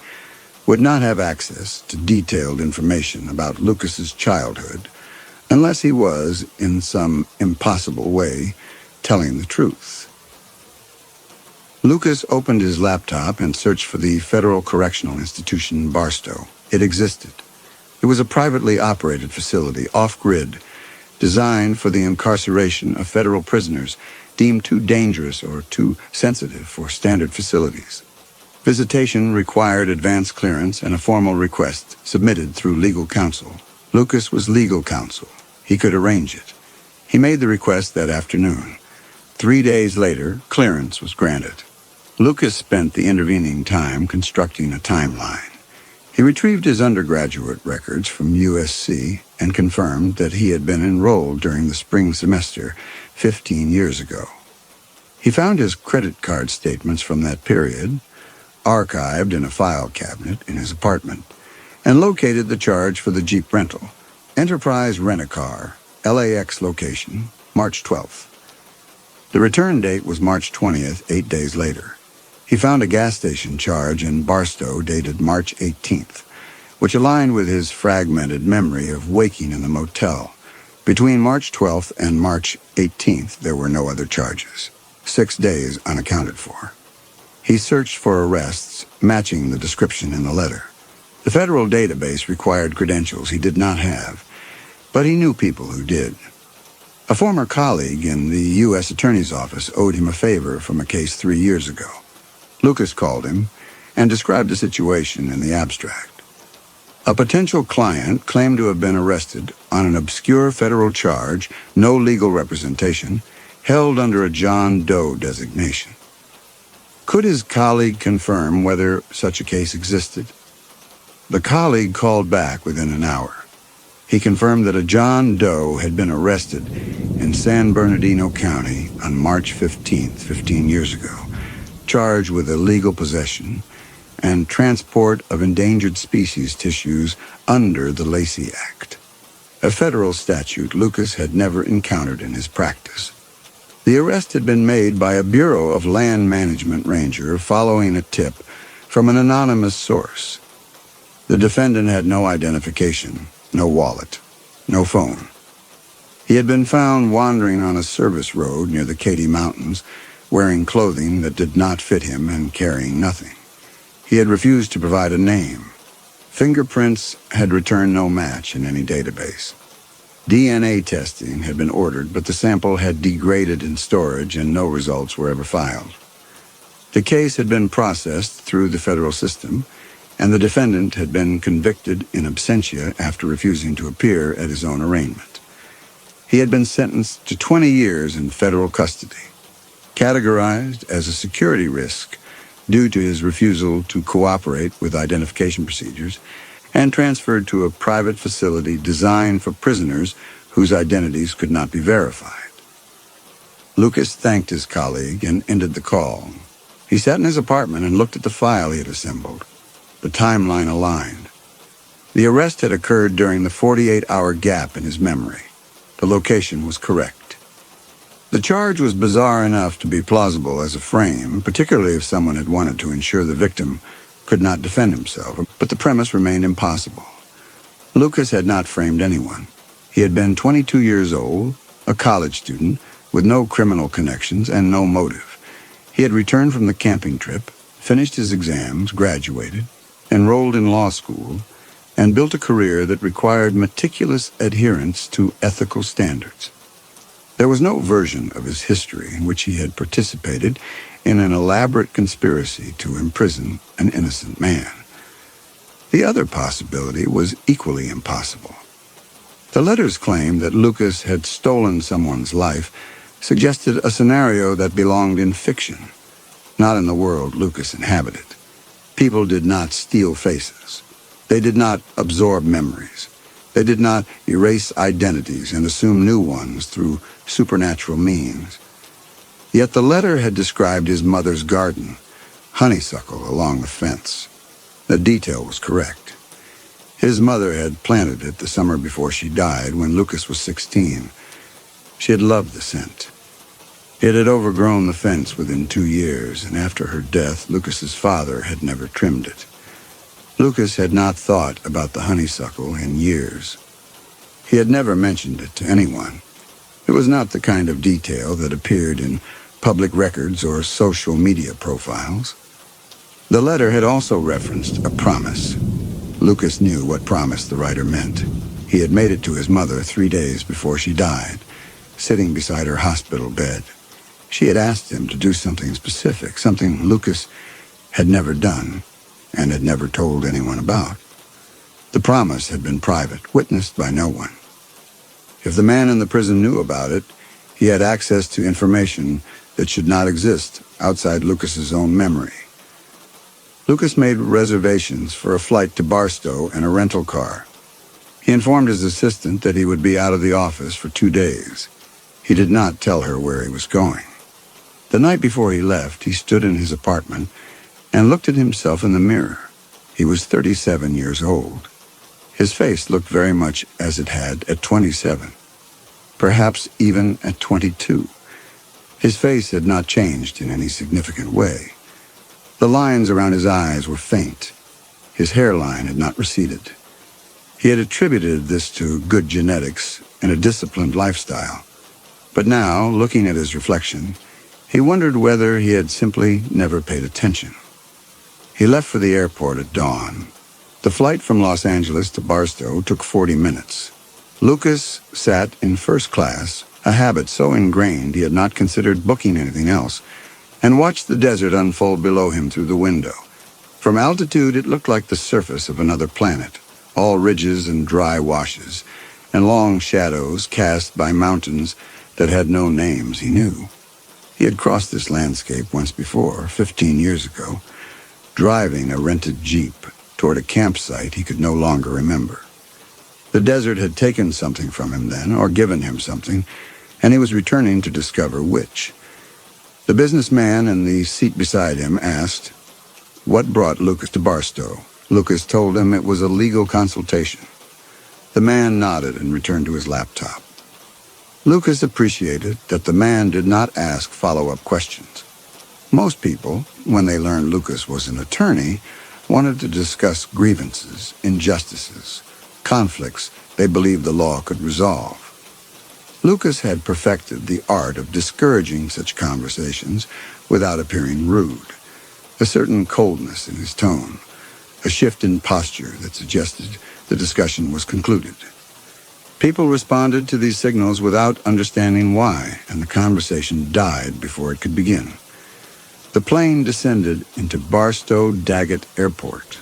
would not have access to detailed information about Lucas's childhood unless he was, in some impossible way, telling the truth. Lucas opened his laptop and searched for the Federal Correctional Institution in Barstow. It existed. It was a privately operated facility, off-grid, designed for the incarceration of federal prisoners deemed too dangerous or too sensitive for standard facilities. Visitation required advance clearance and a formal request submitted through legal counsel. Lucas was legal counsel. He could arrange it. He made the request that afternoon. 3 days later, clearance was granted. Lucas spent the intervening time constructing a timeline. He retrieved his undergraduate records from USC and confirmed that he had been enrolled during the spring semester 15 years ago. He found his credit card statements from that period, archived in a file cabinet in his apartment, and located the charge for the Jeep rental. Enterprise Rent-A-Car, LAX location, March 12th. The return date was March 20th, 8 days later. He found a gas station charge in Barstow dated March 18th, which aligned with his fragmented memory of waking in the motel. Between March 12th and March 18th, there were no other charges. 6 days unaccounted for. He searched for arrests matching the description in the letter. The federal database required credentials he did not have, but he knew people who did. A former colleague in the U.S. Attorney's Office owed him a favor from a case 3 years ago. Lucas called him and described the situation in the abstract. A potential client claimed to have been arrested on an obscure federal charge, no legal representation, held under a John Doe designation. Could his colleague confirm whether such a case existed? The colleague called back within an hour. He confirmed that a John Doe had been arrested in San Bernardino County on March 15th, 15 years ago, charged with illegal possession and transport of endangered species tissues under the Lacey Act, a federal statute Lucas had never encountered in his practice. The arrest had been made by a Bureau of Land Management ranger following a tip from an anonymous source. The defendant had no identification, no wallet, no phone. He had been found wandering on a service road near the Katy Mountains, wearing clothing that did not fit him and carrying nothing. He had refused to provide a name. Fingerprints had returned no match in any database. DNA testing had been ordered, but the sample had degraded in storage and no results were ever filed. The case had been processed through the federal system, and the defendant had been convicted in absentia after refusing to appear at his own arraignment. He had been sentenced to 20 years in federal custody, categorized as a security risk due to his refusal to cooperate with identification procedures, and transferred to a private facility designed for prisoners whose identities could not be verified. Lucas thanked his colleague and ended the call. He sat in his apartment and looked at the file he had assembled. The timeline aligned. The arrest had occurred during the 48-hour gap in his memory. The location was correct. The charge was bizarre enough to be plausible as a frame, particularly if someone had wanted to ensure the victim could not defend himself, but the premise remained impossible. Lucas had not framed anyone. He had been 22 years old, a college student, with no criminal connections and no motive. He had returned from the camping trip, finished his exams, graduated, enrolled in law school, and built a career that required meticulous adherence to ethical standards. There was no version of his history in which he had participated in an elaborate conspiracy to imprison an innocent man. The other possibility was equally impossible. The letters claimed that Lucas had stolen someone's life suggested a scenario that belonged in fiction, not in the world Lucas inhabited. People did not steal faces. They did not absorb memories. They did not erase identities and assume new ones through supernatural means. Yet the letter had described his mother's garden, honeysuckle along the fence. The detail was correct. His mother had planted it the summer before she died when Lucas was 16. She had loved the scent. It had overgrown the fence within 2 years, and after her death, Lucas's father had never trimmed it. Lucas had not thought about the honeysuckle in years. He had never mentioned it to anyone. It was not the kind of detail that appeared in public records or social media profiles. The letter had also referenced a promise. Lucas knew what promise the writer meant. He had made it to his mother 3 days before she died, sitting beside her hospital bed. She had asked him to do something specific, something Lucas had never done and had never told anyone about. The promise had been private, witnessed by no one. If the man in the prison knew about it, he had access to information that should not exist outside Lucas's own memory. Lucas made reservations for a flight to Barstow and a rental car. He informed his assistant that he would be out of the office for 2 days. He did not tell her where he was going. The night before he left, he stood in his apartment and looked at himself in the mirror. He was 37 years old. His face looked very much as it had at 27, perhaps even at 22. His face had not changed in any significant way. The lines around his eyes were faint. His hairline had not receded. He had attributed this to good genetics and a disciplined lifestyle. But now, looking at his reflection, he wondered whether he had simply never paid attention. He left for the airport at dawn. The flight from Los Angeles to Barstow took 40 minutes. Lucas sat in first class, a habit so ingrained he had not considered booking anything else, and watched the desert unfold below him through the window. From altitude, it looked like the surface of another planet, all ridges and dry washes, and long shadows cast by mountains that had no names he knew. He had crossed this landscape once before, 15 years ago, driving a rented Jeep toward a campsite he could no longer remember. The desert had taken something from him then, or given him something, and he was returning to discover which. The businessman in the seat beside him asked, what brought Lucas to Barstow? Lucas told him it was a legal consultation. The man nodded and returned to his laptop. Lucas appreciated that the man did not ask follow-up questions. Most people, when they learned Lucas was an attorney, wanted to discuss grievances, injustices, conflicts they believed the law could resolve. Lucas had perfected the art of discouraging such conversations without appearing rude, a certain coldness in his tone, a shift in posture that suggested the discussion was concluded. People responded to these signals without understanding why, and the conversation died before it could begin. The plane descended into Barstow-Daggett Airport,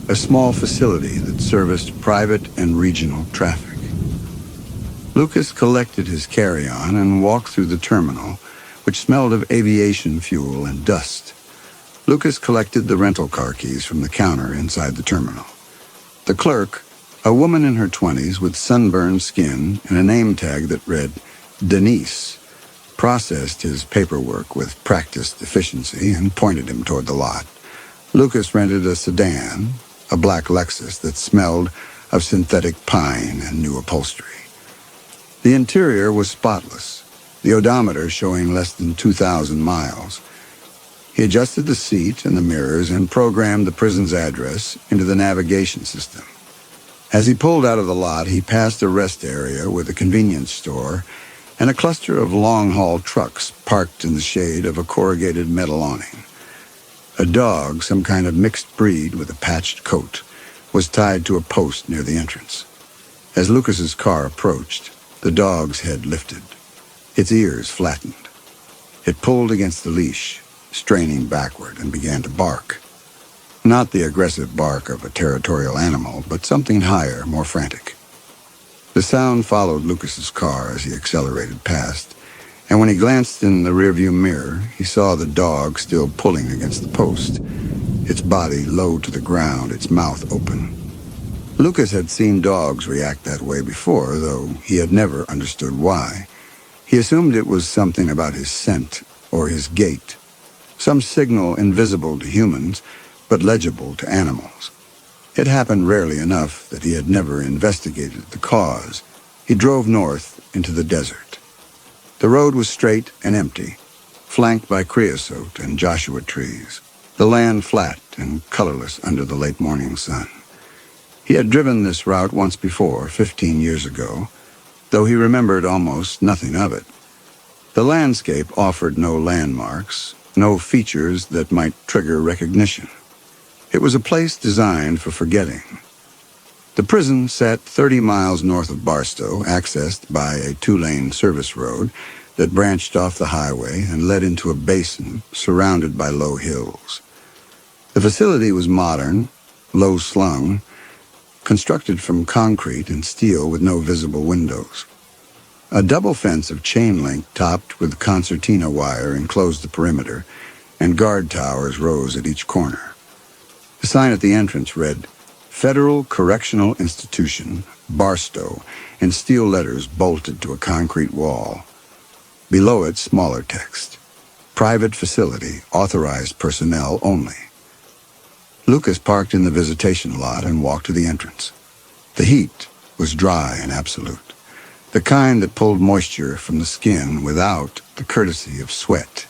a small facility that serviced private and regional traffic. Lucas collected his carry-on and walked through the terminal, which smelled of aviation fuel and dust. Lucas collected the rental car keys from the counter inside the terminal. The clerk, a woman in her 20s with sunburned skin and a name tag that read Denise, processed his paperwork with practiced efficiency and pointed him toward the lot. Lucas rented a sedan, a black Lexus that smelled of synthetic pine and new upholstery. The interior was spotless, the odometer showing less than 2,000 miles. He adjusted the seat and the mirrors and programmed the prison's address into the navigation system. As he pulled out of the lot, he passed a rest area with a convenience store and a cluster of long-haul trucks parked in the shade of a corrugated metal awning. A dog, some kind of mixed breed with a patched coat, was tied to a post near the entrance. As Lucas's car approached, the dog's head lifted, its ears flattened. It pulled against the leash, straining backward, and began to bark. Not the aggressive bark of a territorial animal, but something higher, more frantic. The sound followed Lucas's car as he accelerated past, and when he glanced in the rearview mirror, he saw the dog still pulling against the post, its body low to the ground, its mouth open. Lucas had seen dogs react that way before, though he had never understood why. He assumed it was something about his scent or his gait, some signal invisible to humans, but legible to animals. It happened rarely enough that he had never investigated the cause. He drove north into the desert. The road was straight and empty, flanked by creosote and Joshua trees, the land flat and colorless under the late morning sun. He had driven this route once before, 15 years ago, though he remembered almost nothing of it. The landscape offered no landmarks, no features that might trigger recognition. It was a place designed for forgetting. The prison sat 30 miles north of Barstow, accessed by a 2-lane service road that branched off the highway and led into a basin surrounded by low hills. The facility was modern, low-slung, constructed from concrete and steel with no visible windows. A double fence of chain link topped with concertina wire enclosed the perimeter, and guard towers rose at each corner. The sign at the entrance read, Federal Correctional Institution, Barstow, in steel letters bolted to a concrete wall. Below it, smaller text, Private Facility, Authorized Personnel Only. Lucas parked in the visitation lot and walked to the entrance. The heat was dry and absolute, the kind that pulled moisture from the skin without the courtesy of sweat.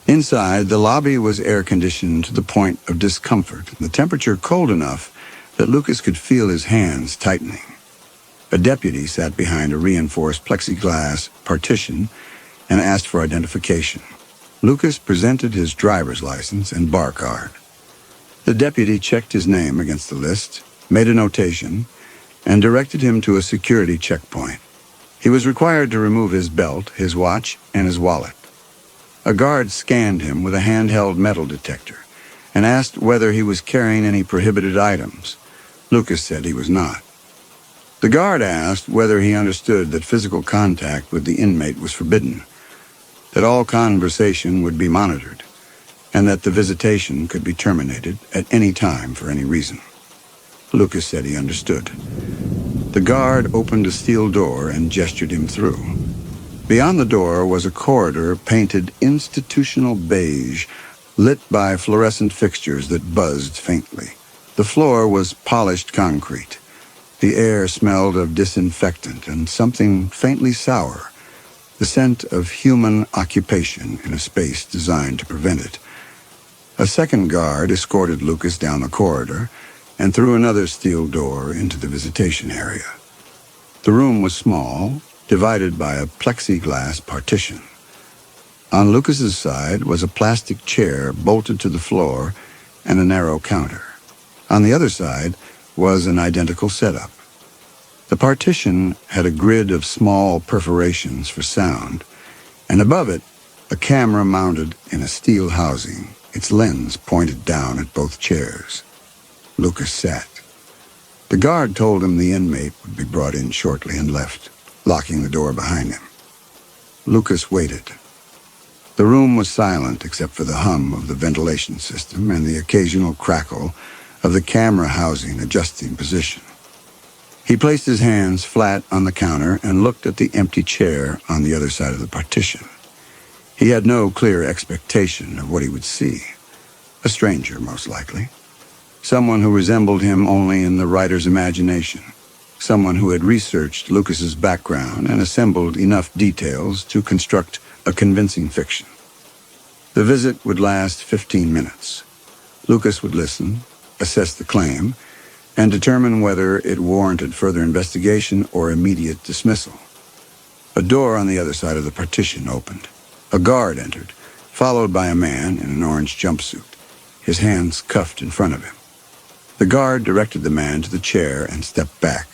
Inside, the lobby was air-conditioned to the point of discomfort, and the temperature cold enough that Lucas could feel his hands tightening. A deputy sat behind a reinforced plexiglass partition and asked for identification. Lucas presented his driver's license and bar card. The deputy checked his name against the list, made a notation, and directed him to a security checkpoint. He was required to remove his belt, his watch, and his wallet. A guard scanned him with a handheld metal detector and asked whether he was carrying any prohibited items. Lucas said he was not. The guard asked whether he understood that physical contact with the inmate was forbidden, that all conversation would be monitored, and that the visitation could be terminated at any time for any reason. Lucas said he understood. The guard opened a steel door and gestured him through. Beyond the door was a corridor painted institutional beige, lit by fluorescent fixtures that buzzed faintly. The floor was polished concrete. The air smelled of disinfectant and something faintly sour, the scent of human occupation in a space designed to prevent it. A second guard escorted Lucas down the corridor and through another steel door into the visitation area. The room was small, divided by a plexiglass partition. On Lucas's side was a plastic chair bolted to the floor and a narrow counter. On the other side was an identical setup. The partition had a grid of small perforations for sound, and above it, a camera mounted in a steel housing, its lens pointed down at both chairs. Lucas sat. The guard told him the inmate would be brought in shortly and left, locking the door behind him. Lucas waited. The room was silent except for the hum of the ventilation system and the occasional crackle of the camera housing adjusting position. He placed his hands flat on the counter and looked at the empty chair on the other side of the partition. He had no clear expectation of what he would see. A stranger, most likely. Someone who resembled him only in the writer's imagination. Someone who had researched Lucas's background and assembled enough details to construct a convincing fiction. The visit would last 15 minutes. Lucas would listen, assess the claim, and determine whether it warranted further investigation or immediate dismissal. A door on the other side of the partition opened. A guard entered, followed by a man in an orange jumpsuit, his hands cuffed in front of him. The guard directed the man to the chair and stepped back,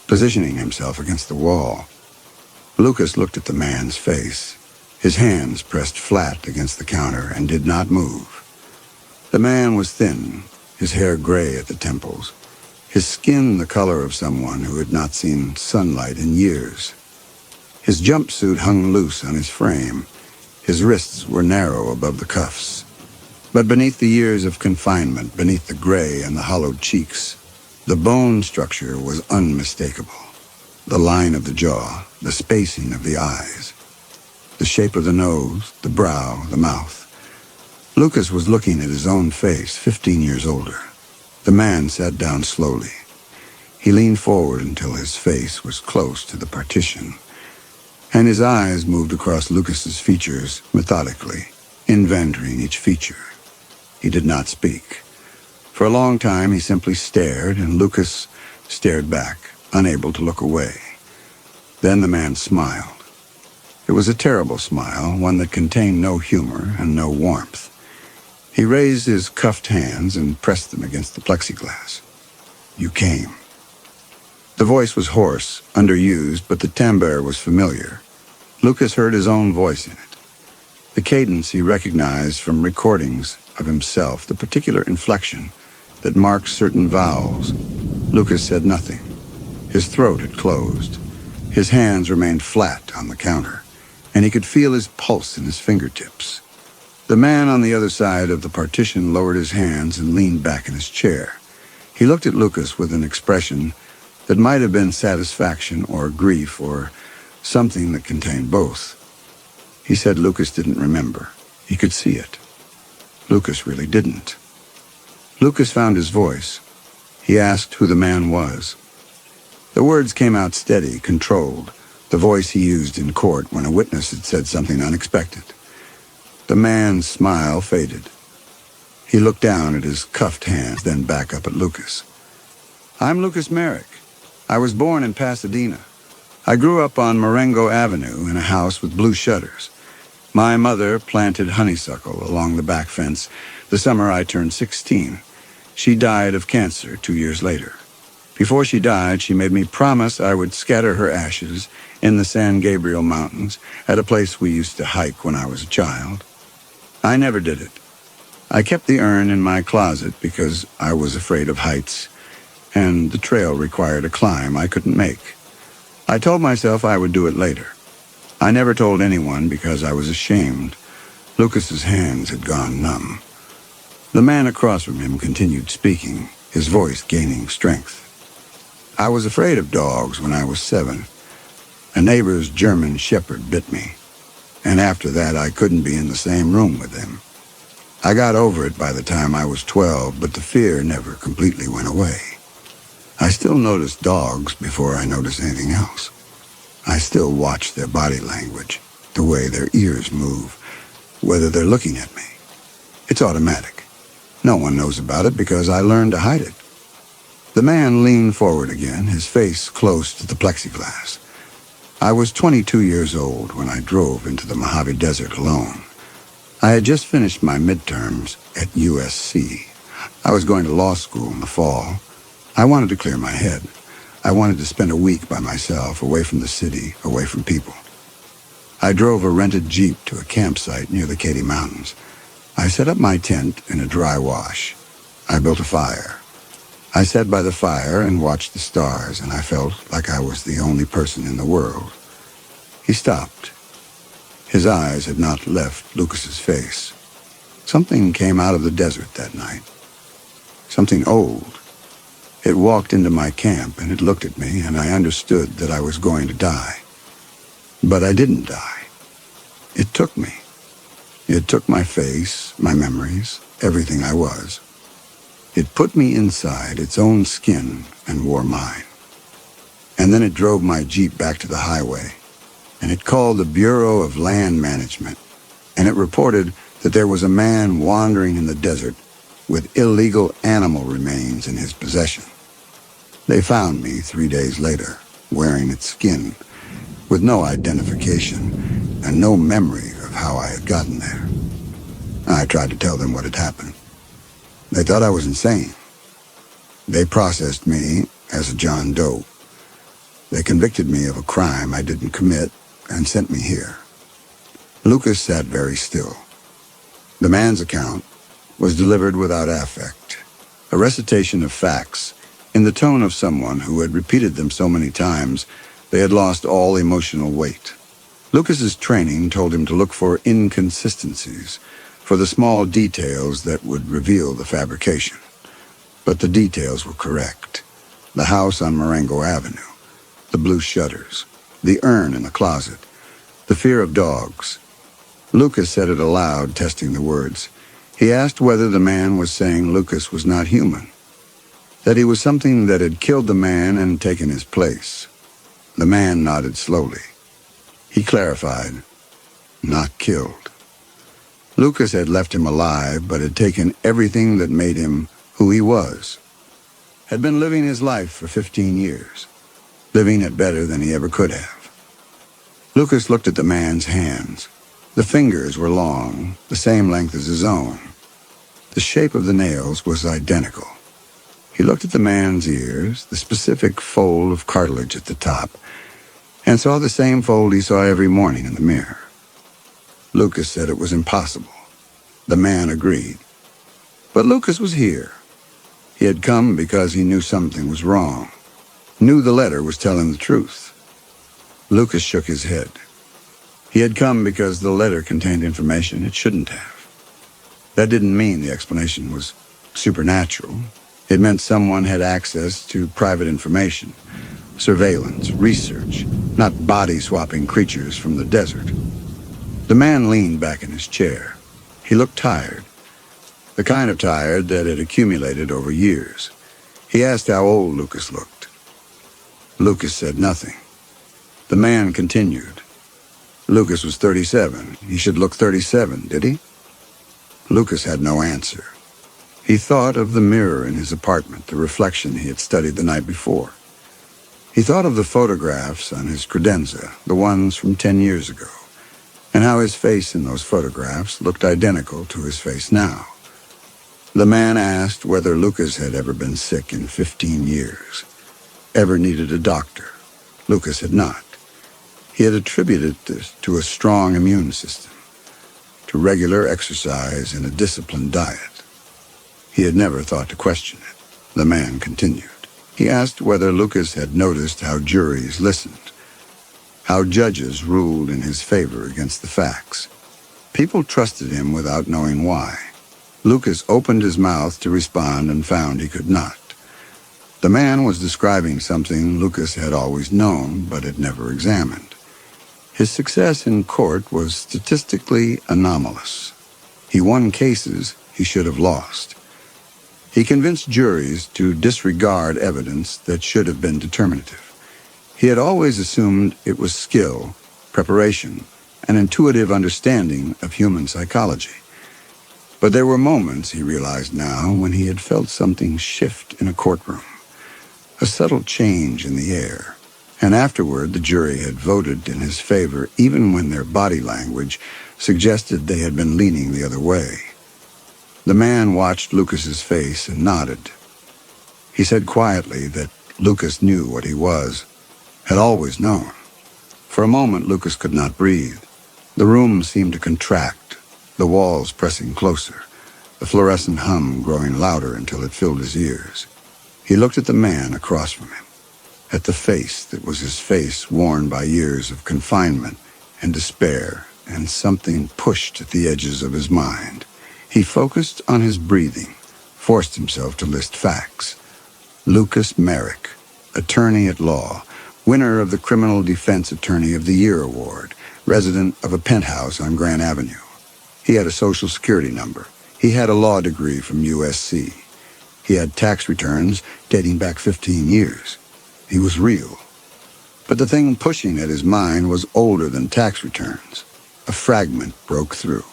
positioning himself against the wall. Lucas looked at the man's face. His hands pressed flat against the counter and did not move. The man was thin, his hair gray at the temples, his skin the color of someone who had not seen sunlight in years. His jumpsuit hung loose on his frame. His wrists were narrow above the cuffs. But beneath the years of confinement, beneath the gray and the hollowed cheeks, the bone structure was unmistakable. The line of the jaw, the spacing of the eyes, the shape of the nose, the brow, the mouth. Lucas was looking at his own face, 15 years older. The man sat down slowly. He leaned forward until his face was close to the partition, and his eyes moved across Lucas's features methodically, inventorying each feature. He did not speak. For a long time he simply stared, and Lucas stared back, unable to look away. Then the man smiled. It was a terrible smile, one that contained no humor and no warmth. He raised his cuffed hands and pressed them against the plexiglass. "You came." The voice was hoarse, underused, but the timbre was familiar. Lucas heard his own voice in it. The cadence he recognized from recordings of himself, the particular inflection that marked certain vowels. Lucas said nothing. His throat had closed. His hands remained flat on the counter, and he could feel his pulse in his fingertips. The man on the other side of the partition lowered his hands and leaned back in his chair. He looked at Lucas with an expression that might have been satisfaction or grief or something that contained both. He said Lucas didn't remember. He could see it. Lucas really didn't. Lucas found his voice. He asked who the man was. The words came out steady, controlled, the voice he used in court when a witness had said something unexpected. The man's smile faded. He looked down at his cuffed hands, then back up at Lucas. I'm Lucas Merrick. I was born in Pasadena. I grew up on Marengo Avenue in a house with blue shutters. My mother planted honeysuckle along the back fence the summer I turned 16. She died of cancer 2 years later. Before she died, she made me promise I would scatter her ashes in the San Gabriel Mountains at a place we used to hike when I was a child. I never did it. I kept the urn in my closet because I was afraid of heights, and the trail required a climb I couldn't make. I told myself I would do it later. I never told anyone because I was ashamed. Lucas's hands had gone numb. The man across from him continued speaking, his voice gaining strength. I was afraid of dogs when I was 7. A neighbor's German shepherd bit me, and after that I couldn't be in the same room with him. I got over it by the time I was 12, but the fear never completely went away. I still noticed dogs before I noticed anything else. I still watch their body language, the way their ears move, whether they're looking at me. It's automatic. No one knows about it because I learned to hide it. The man leaned forward again, his face close to the plexiglass. I was 22 years old when I drove into the Mojave Desert alone. I had just finished my midterms at USC. I was going to law school in the fall. I wanted to clear my head. I wanted to spend a week by myself, away from the city, away from people. I drove a rented Jeep to a campsite near the Katy Mountains. I set up my tent in a dry wash. I built a fire. I sat by the fire and watched the stars, and I felt like I was the only person in the world. He stopped. His eyes had not left Lucas's face. Something came out of the desert that night. Something old. It walked into my camp, and it looked at me, and I understood that I was going to die. But I didn't die. It took me. It took my face, my memories, everything I was. It put me inside its own skin and wore mine. And then it drove my Jeep back to the highway, and it called the Bureau of Land Management, and it reported that there was a man wandering in the desert with illegal animal remains in his possession. They found me 3 days later, wearing its skin, with no identification and no memory of how I had gotten there. I tried to tell them what had happened. They thought I was insane. They processed me as a John Doe. They convicted me of a crime I didn't commit and sent me here. Lucas sat very still. The man's account was delivered without affect, a recitation of facts in the tone of someone who had repeated them so many times they had lost all emotional weight. Lucas's training told him to look for inconsistencies, for the small details that would reveal the fabrication. But the details were correct. The house on Marengo Avenue, the blue shutters, the urn in the closet, the fear of dogs. Lucas said it aloud, testing the words. He asked whether the man was saying Lucas was not human, that he was something that had killed the man and taken his place. The man nodded slowly. He clarified, not killed. Lucas had left him alive, but had taken everything that made him who he was. Had been living his life for 15 years, living it better than he ever could have. Lucas looked at the man's hands. The fingers were long, the same length as his own. The shape of the nails was identical. He looked at the man's ears, the specific fold of cartilage at the top, and saw the same fold he saw every morning in the mirror. Lucas said it was impossible. The man agreed. But Lucas was here. He had come because he knew something was wrong, knew the letter was telling the truth. Lucas shook his head. He had come because the letter contained information it shouldn't have. That didn't mean the explanation was supernatural. It meant someone had access to private information, surveillance, research, not body-swapping creatures from the desert. The man leaned back in his chair. He looked tired, the kind of tired that had accumulated over years. He asked how old Lucas looked. Lucas said nothing. The man continued. Lucas was 37. He should look 37, did he? Lucas had no answer. He thought of the mirror in his apartment, the reflection he had studied the night before. He thought of the photographs on his credenza, the ones from 10 years ago, and how his face in those photographs looked identical to his face now. The man asked whether Lucas had ever been sick in 15 years, ever needed a doctor. Lucas had not. He had attributed this to a strong immune system, to regular exercise and a disciplined diet. He had never thought to question it. The man continued. He asked whether Lucas had noticed how juries listened, how judges ruled in his favor against the facts. People trusted him without knowing why. Lucas opened his mouth to respond and found he could not. The man was describing something Lucas had always known but had never examined. His success in court was statistically anomalous. He won cases he should have lost. He convinced juries to disregard evidence that should have been determinative. He had always assumed it was skill, preparation, and intuitive understanding of human psychology. But there were moments, he realized now, when he had felt something shift in a courtroom, a subtle change in the air. And afterward, the jury had voted in his favor, even when their body language suggested they had been leaning the other way. The man watched Lucas's face and nodded. He said quietly that Lucas knew what he was, had always known. For a moment, Lucas could not breathe. The room seemed to contract, the walls pressing closer, the fluorescent hum growing louder until it filled his ears. He looked at the man across from him, at the face that was his face worn by years of confinement and despair, and something pushed at the edges of his mind. He focused on his breathing, forced himself to list facts. Lucas Merrick, attorney at law, winner of the Criminal Defense Attorney of the Year Award, resident of a penthouse on Grand Avenue. He had a Social Security number. He had a law degree from USC. He had tax returns dating back 15 years. He was real. But the thing pushing at his mind was older than tax returns. A fragment broke through.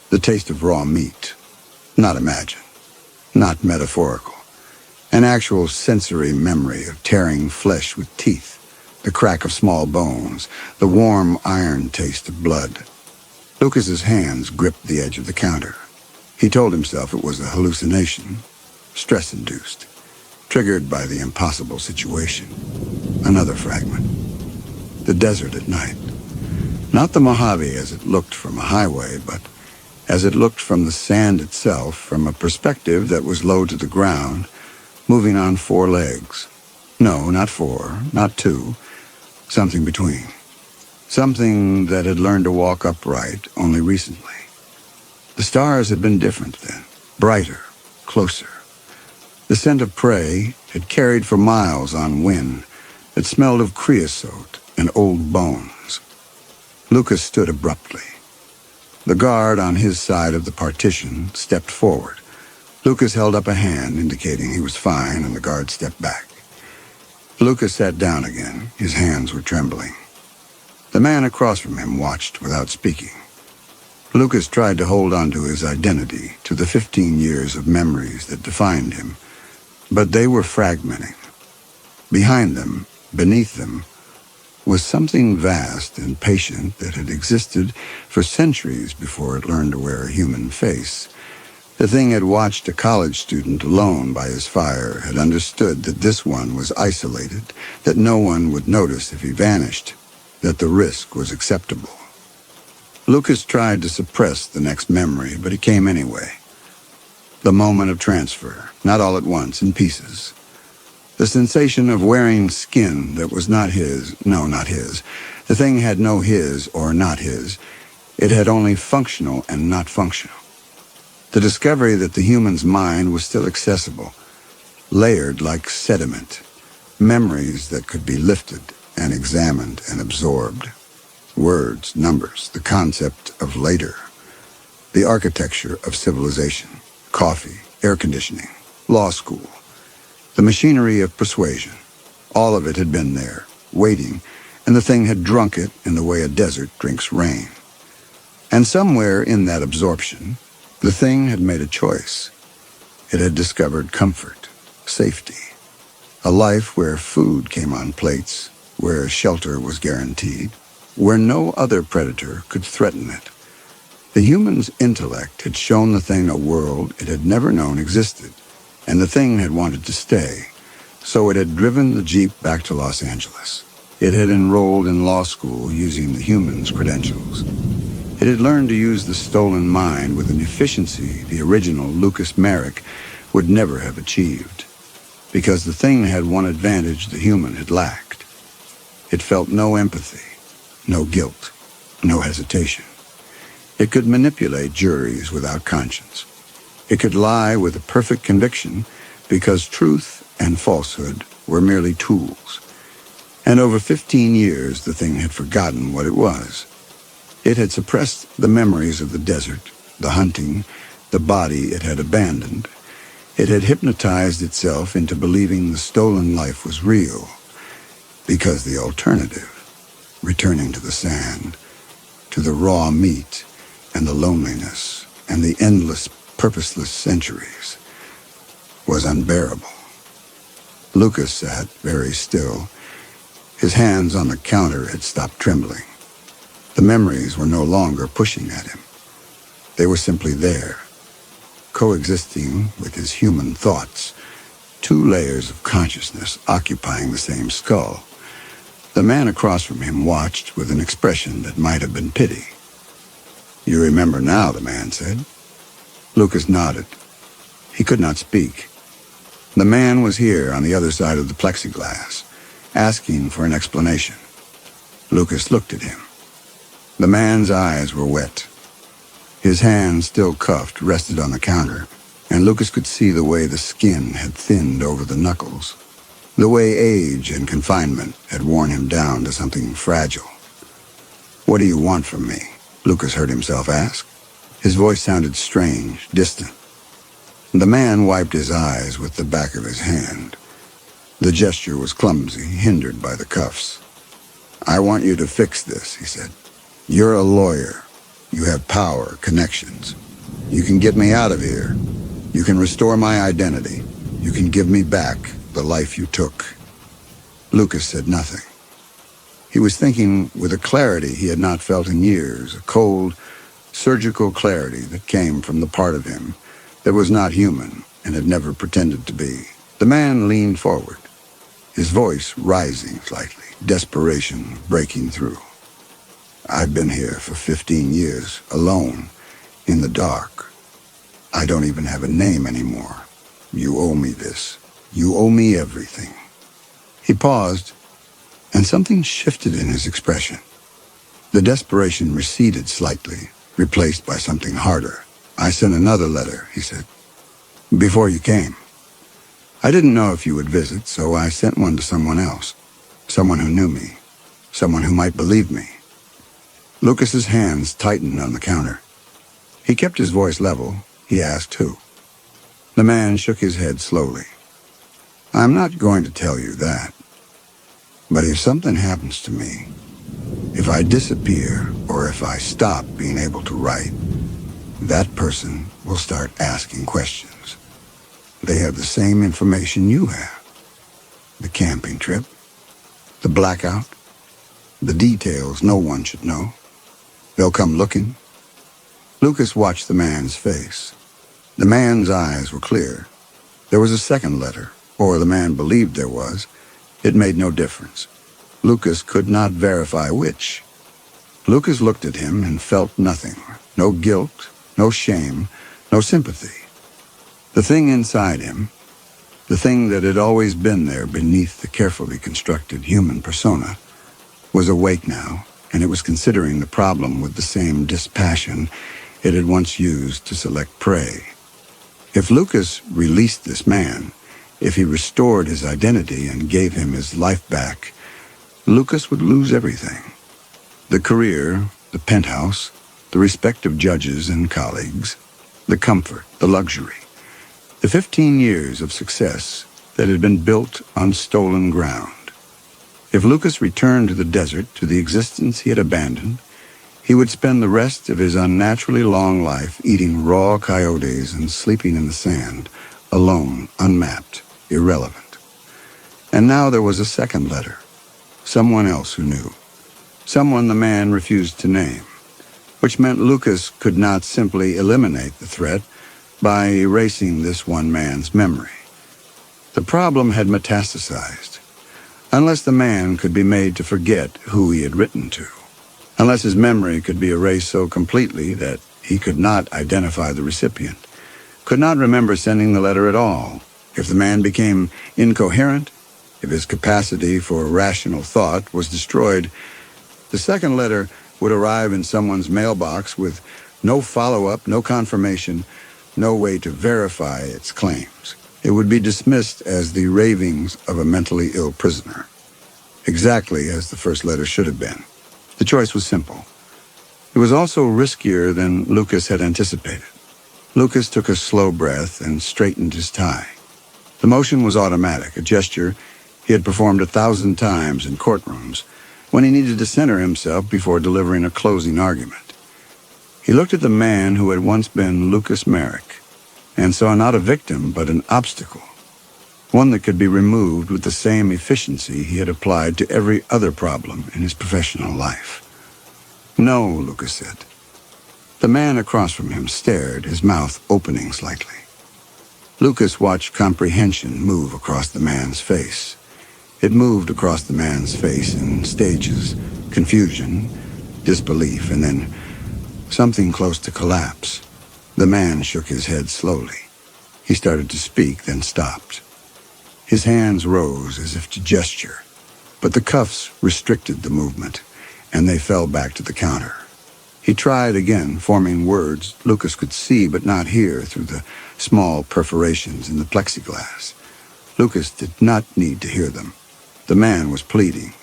The taste of raw meat. Not imagined. Not metaphorical. An actual sensory memory of tearing flesh with teeth. The crack of small bones. The warm iron taste of blood. Lucas's hands gripped the edge of the counter. He told himself it was a hallucination. Stress-induced. Triggered by the impossible situation. Another fragment. The desert at night. Not the Mojave as it looked from a highway, but as it looked from the sand itself, from a perspective that was low to the ground, moving on 4 legs. No, not 4, not 2, something between. Something that had learned to walk upright only recently. The stars had been different then, brighter, closer. The scent of prey had carried for miles on wind that smelled of creosote and old bones. Lucas stood abruptly. The guard on his side of the partition stepped forward. Lucas held up a hand indicating he was fine, and the guard stepped back. Lucas sat down again. His hands were trembling. The man across from him watched without speaking. Lucas tried to hold on to his identity, to the 15 years of memories that defined him. But they were fragmenting. Behind them, beneath them, was something vast and patient that had existed for centuries before it learned to wear a human face. The thing had watched a college student alone by his fire, had understood that this one was isolated, that no one would notice if he vanished, that the risk was acceptable. Lucas tried to suppress the next memory, but it came anyway. The moment of transfer, not all at once, in pieces. The sensation of wearing skin that was not his, no, not his. The thing had no his or not his. It had only functional and not functional. The discovery that the human's mind was still accessible, layered like sediment, memories that could be lifted and examined and absorbed. Words, numbers, the concept of later, the architecture of civilization, coffee, air conditioning, law school, the machinery of persuasion. All of it had been there, waiting, and the thing had drunk it in the way a desert drinks rain. And somewhere in that absorption, the thing had made a choice. It had discovered comfort, safety, a life where food came on plates, where shelter was guaranteed, where no other predator could threaten it. The human's intellect had shown the thing a world it had never known existed, and the thing had wanted to stay, so it had driven the Jeep back to Los Angeles. It had enrolled in law school using the human's credentials. It had learned to use the stolen mind with an efficiency the original Lucas Merrick would never have achieved, because the thing had one advantage the human had lacked. It felt no empathy, no guilt, no hesitation. It could manipulate juries without conscience. It could lie with a perfect conviction because truth and falsehood were merely tools. And over 15 years, the thing had forgotten what it was. It had suppressed the memories of the desert, the hunting, the body it had abandoned. It had hypnotized itself into believing the stolen life was real, because the alternative, returning to the sand, to the raw meat and the loneliness and the endless, purposeless centuries, was unbearable. Lucas sat very still. His hands on the counter had stopped trembling. The memories were no longer pushing at him. They were simply there, coexisting with his human thoughts, two layers of consciousness occupying the same skull. The man across from him watched with an expression that might have been pity. "You remember now," the man said. Lucas nodded. He could not speak. The man was here on the other side of the plexiglass, asking for an explanation. Lucas looked at him. The man's eyes were wet. His hands, still cuffed, rested on the counter, and Lucas could see the way the skin had thinned over the knuckles, the way age and confinement had worn him down to something fragile. "What do you want from me?" Lucas heard himself ask. His voice sounded strange, distant. The man wiped his eyes with the back of his hand. The gesture was clumsy, hindered by the cuffs. "I want you to fix this," he said. "You're a lawyer. You have power, connections. You can get me out of here. You can restore my identity. You can give me back the life you took." Lucas said nothing. He was thinking with a clarity he had not felt in years, a cold, surgical clarity that came from the part of him that was not human and had never pretended to be. The man leaned forward, his voice rising slightly, desperation breaking through. "I've been here for 15 years, alone, in the dark. I don't even have a name anymore. You owe me this. You owe me everything." He paused, and something shifted in his expression. The desperation receded slightly, replaced by something harder. "I sent another letter," he said, "before you came. I didn't know if you would visit, so I sent one to someone else, someone who knew me, someone who might believe me." Lucas's hands tightened on the counter. He kept his voice level. He asked who. The man shook his head slowly. "I'm not going to tell you that. But if something happens to me, if I disappear or if I stop being able to write, that person will start asking questions. They have the same information you have. The camping trip, the blackout, the details no one should know. They'll come looking." Lucas watched the man's face. The man's eyes were clear. There was a second letter, or the man believed there was. It made no difference. Lucas could not verify which. Lucas looked at him and felt nothing. No guilt, no shame, no sympathy. The thing inside him, The thing that had always been there beneath the carefully constructed human persona was awake now, and it was considering the problem with the same dispassion it had once used to select prey. If Lucas released this man, if he restored his identity and gave him his life back, Lucas would lose everything. The career, the penthouse, the respect of judges and colleagues, the comfort, the luxury, the 15 years of success that had been built on stolen ground. If Lucas returned to the desert, to the existence he had abandoned, he would spend the rest of his unnaturally long life eating raw coyotes and sleeping in the sand, alone, unmapped, irrelevant. And now there was a second letter. Someone else who knew. Someone the man refused to name, which meant Lucas could not simply eliminate the threat by erasing this one man's memory. The problem had metastasized. Unless the man could be made to forget who he had written to, unless his memory could be erased so completely that he could not identify the recipient, could not remember sending the letter at all, if the man became incoherent, if his capacity for rational thought was destroyed, the second letter would arrive in someone's mailbox with no follow-up, no confirmation, no way to verify its claims. It would be dismissed as the ravings of a mentally ill prisoner, exactly as the first letter should have been. The choice was simple. It was also riskier than Lucas had anticipated. Lucas took a slow breath and straightened his tie. The motion was automatic, a gesture he had performed 1,000 times in courtrooms when he needed to center himself before delivering a closing argument. He looked at the man who had once been Lucas Merrick and saw not a victim but an obstacle, one that could be removed with the same efficiency he had applied to every other problem in his professional life. "No," Lucas said. The man across from him stared, his mouth opening slightly. Lucas watched comprehension move across the man's face. It moved across the man's face in stages: confusion, disbelief, and then something close to collapse. The man shook his head slowly. He started to speak, then stopped. His hands rose as if to gesture, but the cuffs restricted the movement, and they fell back to the counter. He tried again, forming words Lucas could see but not hear through the small perforations in the plexiglass. Lucas did not need to hear them. The man was pleading.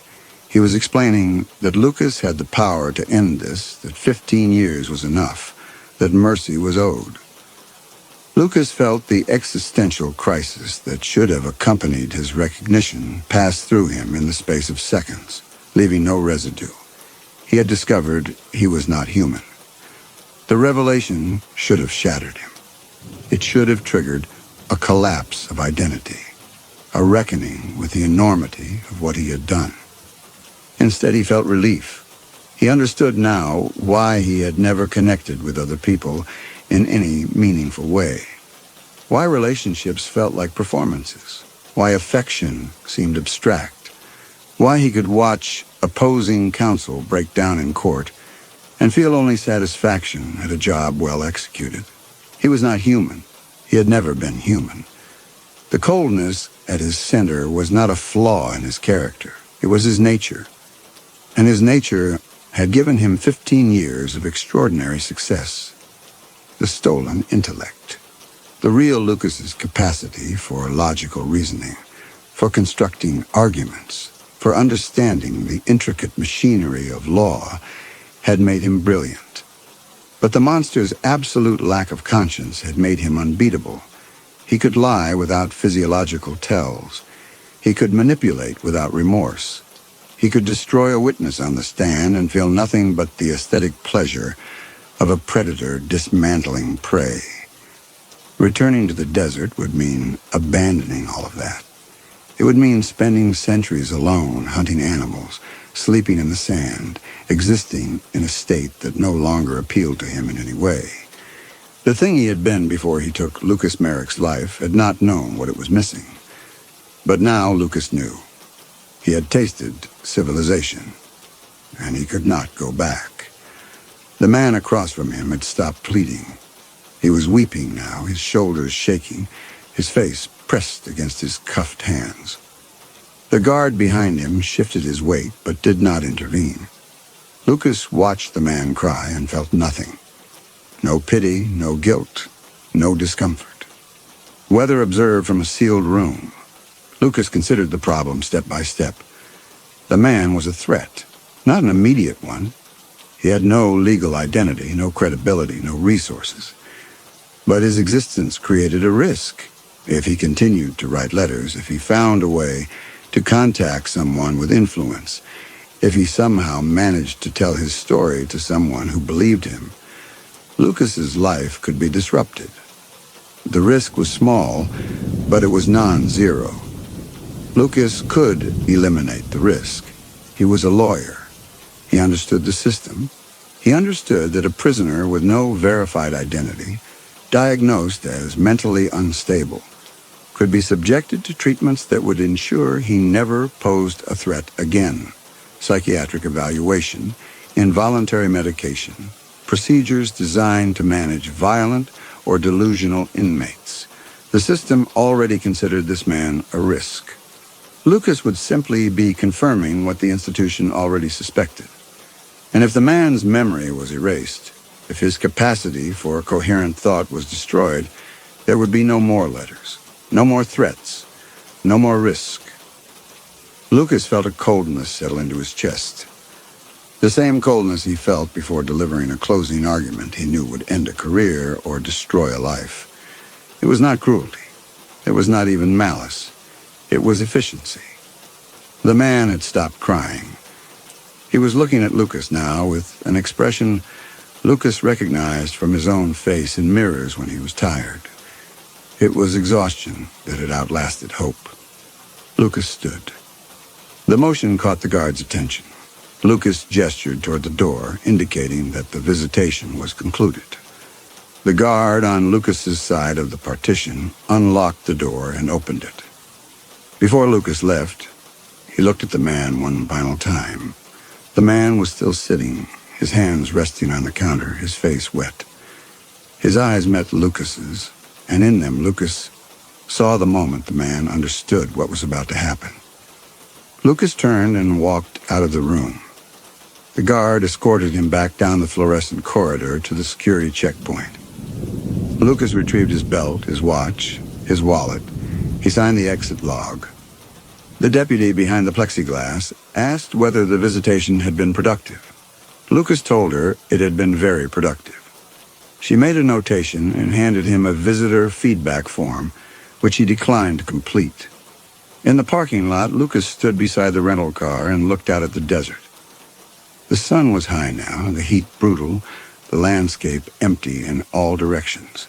He was explaining that Lucas had the power to end this, that 15 years was enough, that mercy was owed. Lucas felt the existential crisis that should have accompanied his recognition pass through him in the space of seconds, leaving no residue. He had discovered he was not human. The revelation should have shattered him. It should have triggered a collapse of identity, a reckoning with the enormity of what he had done. Instead, he felt relief. He understood now why he had never connected with other people in any meaningful way, why relationships felt like performances, why affection seemed abstract, why he could watch opposing counsel break down in court and feel only satisfaction at a job well executed. He was not human. He had never been human. The coldness at his center was not a flaw in his character. It was his nature. And his nature had given him 15 years of extraordinary success. The stolen intellect. The real Lucas's capacity for logical reasoning, for constructing arguments, for understanding the intricate machinery of law had made him brilliant. But the monster's absolute lack of conscience had made him unbeatable. He could lie without physiological tells. He could manipulate without remorse. He could destroy a witness on the stand and feel nothing but the aesthetic pleasure of a predator dismantling prey. Returning to the desert would mean abandoning all of that. It would mean spending centuries alone, hunting animals, sleeping in the sand, existing in a state that no longer appealed to him in any way. The thing he had been before he took Lucas Merrick's life had not known what it was missing. But now Lucas knew. He had tasted civilization, and he could not go back. The man across from him had stopped pleading. He was weeping now, his shoulders shaking, his face pressed against his cuffed hands. The guard behind him shifted his weight but did not intervene. Lucas watched the man cry and felt nothing. No pity, no guilt, no discomfort. Whether observed from a sealed room, Lucas considered the problem step by step. The man was a threat, not an immediate one. He had no legal identity, no credibility, no resources. But his existence created a risk. If he continued to write letters, if he found a way to contact someone with influence, if he somehow managed to tell his story to someone who believed him, Lucas's life could be disrupted. The risk was small, but it was non-zero. Lucas could eliminate the risk. He was a lawyer. He understood the system. He understood that a prisoner with no verified identity, diagnosed as mentally unstable, could be subjected to treatments that would ensure he never posed a threat again. Psychiatric evaluation, involuntary medication, procedures designed to manage violent or delusional inmates. The system already considered this man a risk. Lucas would simply be confirming what the institution already suspected. And if the man's memory was erased, if his capacity for coherent thought was destroyed, there would be no more letters, no more threats, no more risk. Lucas felt a coldness settle into his chest. The same coldness he felt before delivering a closing argument he knew would end a career or destroy a life. It was not cruelty. It was not even malice. It was efficiency. The man had stopped crying. He was looking at Lucas now with an expression Lucas recognized from his own face in mirrors when he was tired. It was exhaustion that had outlasted hope. Lucas stood. The motion caught the guard's attention. Lucas gestured toward the door, indicating that the visitation was concluded. The guard on Lucas's side of the partition unlocked the door and opened it. Before Lucas left, he looked at the man one final time. The man was still sitting, his hands resting on the counter, his face wet. His eyes met Lucas's, and in them Lucas saw the moment the man understood what was about to happen. Lucas turned and walked out of the room. The guard escorted him back down the fluorescent corridor to the security checkpoint. Lucas retrieved his belt, his watch, his wallet. He signed the exit log. The deputy behind the plexiglass asked whether the visitation had been productive. Lucas told her it had been very productive. She made a notation and handed him a visitor feedback form, which he declined to complete. In the parking lot, Lucas stood beside the rental car and looked out at the desert. The sun was high now, the heat brutal, the landscape empty in all directions.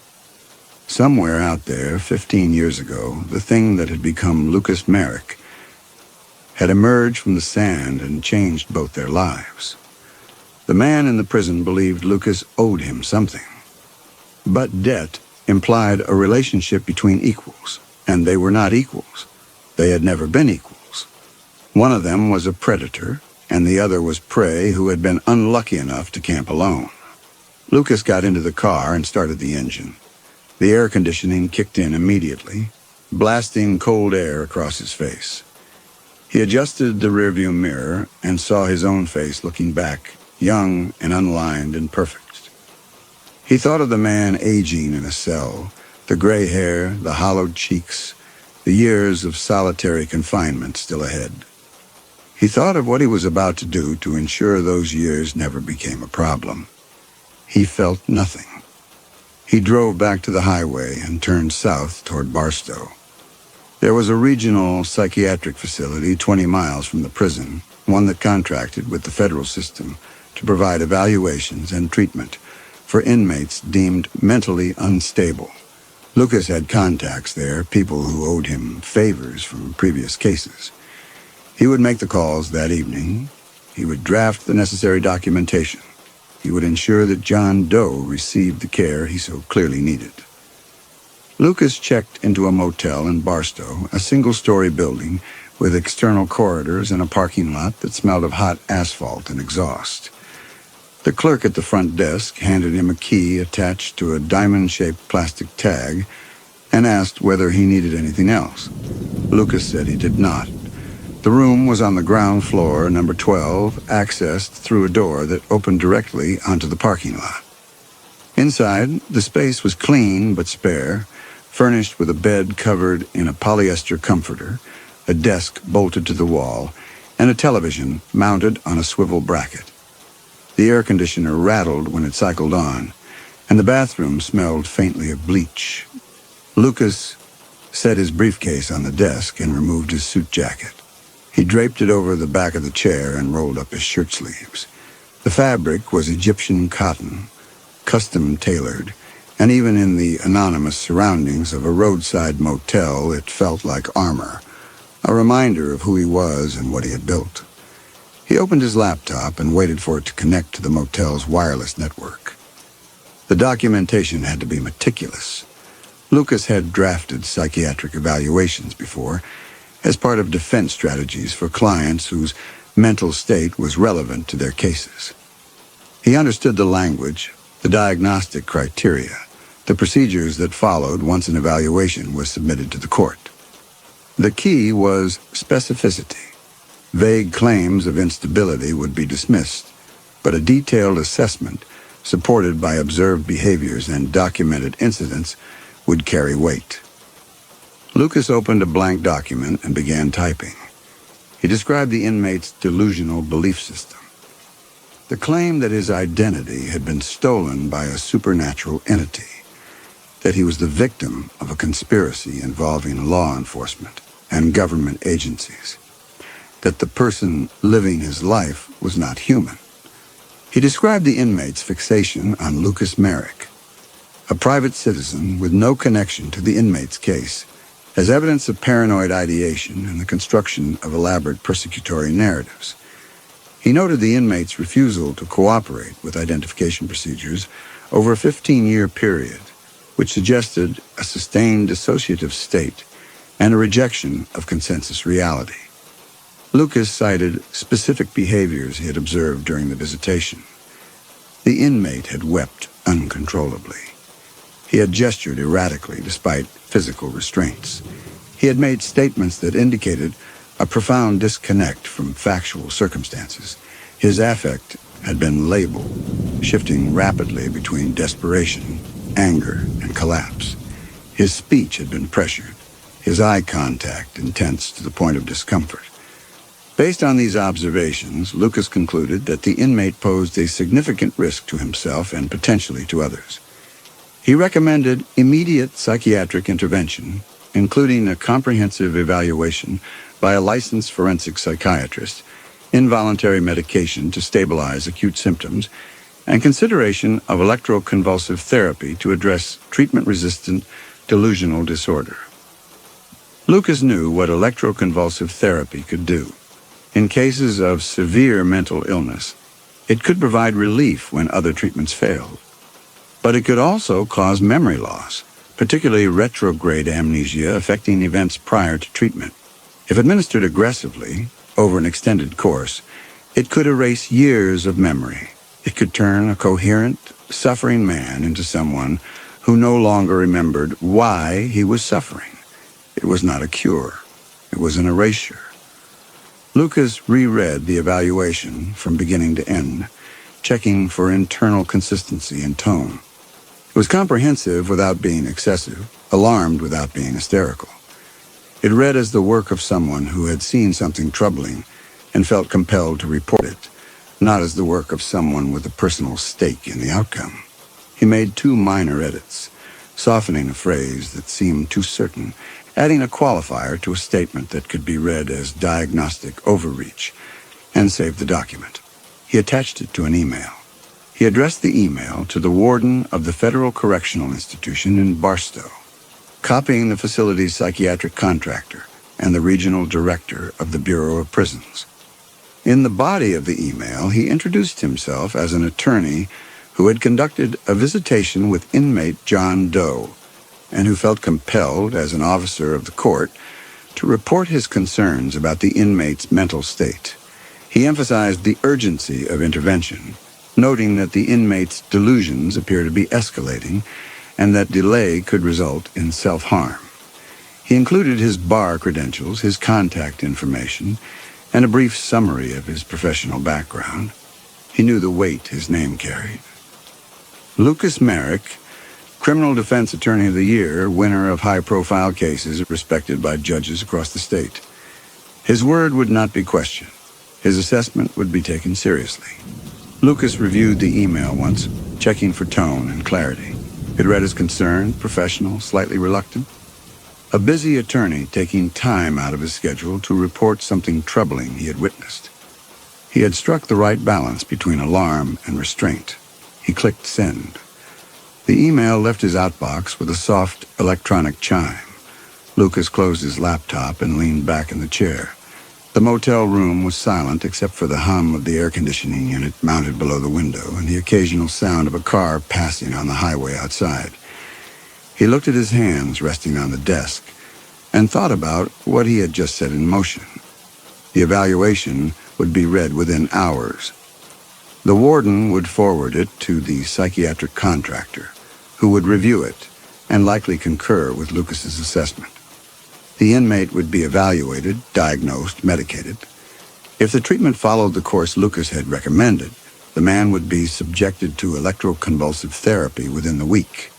Somewhere out there, 15 years ago, the thing that had become Lucas Merrick had emerged from the sand and changed both their lives. The man in the prison believed Lucas owed him something. But debt implied a relationship between equals, and they were not equals. They had never been equals. One of them was a predator, and the other was prey who had been unlucky enough to camp alone. Lucas got into the car and started the engine. The air conditioning kicked in immediately, blasting cold air across his face. He adjusted the rearview mirror and saw his own face looking back, young and unlined and perfect. He thought of the man aging in a cell, the gray hair, the hollowed cheeks, the years of solitary confinement still ahead. He thought of what he was about to do to ensure those years never became a problem. He felt nothing. He drove back to the highway and turned south toward Barstow. There was a regional psychiatric facility 20 miles from the prison, one that contracted with the federal system to provide evaluations and treatment for inmates deemed mentally unstable. Lucas had contacts there, people who owed him favors from previous cases. He would make the calls that evening. He would draft the necessary documentation. He would ensure that John Doe received the care he so clearly needed. Lucas checked into a motel in Barstow, a single-story building with external corridors and a parking lot that smelled of hot asphalt and exhaust. The clerk at the front desk handed him a key attached to a diamond-shaped plastic tag and asked whether he needed anything else. Lucas said he did not. The room was on the ground floor, number 12, accessed through a door that opened directly onto the parking lot. Inside, the space was clean but spare, furnished with a bed covered in a polyester comforter, a desk bolted to the wall, and a television mounted on a swivel bracket. The air conditioner rattled when it cycled on, and the bathroom smelled faintly of bleach. Lucas set his briefcase on the desk and removed his suit jacket. He draped it over the back of the chair and rolled up his shirt sleeves. The fabric was Egyptian cotton, custom tailored, and even in the anonymous surroundings of a roadside motel, it felt like armor, a reminder of who he was and what he had built. He opened his laptop and waited for it to connect to the motel's wireless network. The documentation had to be meticulous. Lucas had drafted psychiatric evaluations before, as part of defense strategies for clients whose mental state was relevant to their cases. He understood the language, the diagnostic criteria, the procedures that followed once an evaluation was submitted to the court. The key was specificity. Vague claims of instability would be dismissed, but a detailed assessment, supported by observed behaviors and documented incidents, would carry weight. Lucas opened a blank document and began typing. He described the inmate's delusional belief system. The claim that his identity had been stolen by a supernatural entity, that he was the victim of a conspiracy involving law enforcement and government agencies, that the person living his life was not human. He described the inmate's fixation on Lucas Merrick, a private citizen with no connection to the inmate's case, as evidence of paranoid ideation and the construction of elaborate persecutory narratives. He noted the inmate's refusal to cooperate with identification procedures over a 15-year period, which suggested a sustained dissociative state and a rejection of consensus reality. Lucas cited specific behaviors he had observed during the visitation. The inmate had wept uncontrollably. He had gestured erratically despite physical restraints. He had made statements that indicated a profound disconnect from factual circumstances. His affect had been labeled, shifting rapidly between desperation, anger, and collapse. His speech had been pressured, his eye contact intense to the point of discomfort. Based on these observations, Lucas concluded that the inmate posed a significant risk to himself and potentially to others. He recommended immediate psychiatric intervention, including a comprehensive evaluation by a licensed forensic psychiatrist, involuntary medication to stabilize acute symptoms, and consideration of electroconvulsive therapy to address treatment-resistant delusional disorder. Lucas knew what electroconvulsive therapy could do. In cases of severe mental illness, it could provide relief when other treatments failed. But it could also cause memory loss, particularly retrograde amnesia affecting events prior to treatment. If administered aggressively, over an extended course, it could erase years of memory. It could turn a coherent, suffering man into someone who no longer remembered why he was suffering. It was not a cure. It was an erasure. Lucas reread the evaluation from beginning to end, checking for internal consistency and tone. It was comprehensive without being excessive, alarmed without being hysterical. It read as the work of someone who had seen something troubling and felt compelled to report it, not as the work of someone with a personal stake in the outcome. He made 2 minor edits, softening a phrase that seemed too certain, adding a qualifier to a statement that could be read as diagnostic overreach, and saved the document. He attached it to an email. He addressed the email to the warden of the Federal Correctional Institution in Barstow, copying the facility's psychiatric contractor and the regional director of the Bureau of Prisons. In the body of the email, he introduced himself as an attorney who had conducted a visitation with inmate John Doe, and who felt compelled, as an officer of the court, to report his concerns about the inmate's mental state. He emphasized the urgency of intervention, noting that the inmate's delusions appear to be escalating, and that delay could result in self-harm. He included his bar credentials, his contact information, and a brief summary of his professional background. He knew the weight his name carried. Lucas Merrick, Criminal Defense Attorney of the Year, winner of high-profile cases respected by judges across the state. His word would not be questioned. His assessment would be taken seriously. Lucas reviewed the email once, checking for tone and clarity. It read as concerned, professional, slightly reluctant. A busy attorney taking time out of his schedule to report something troubling he had witnessed. He had struck the right balance between alarm and restraint. He clicked send. The email left his outbox with a soft electronic chime. Lucas closed his laptop and leaned back in the chair. The motel room was silent except for the hum of the air conditioning unit mounted below the window and the occasional sound of a car passing on the highway outside. He looked at his hands resting on the desk and thought about what he had just set in motion. The evaluation would be read within hours. The warden would forward it to the psychiatric contractor, who would review it and likely concur with Lucas's assessment. The inmate would be evaluated, diagnosed, medicated. If the treatment followed the course Lucas had recommended, the man would be subjected to electroconvulsive therapy within the week.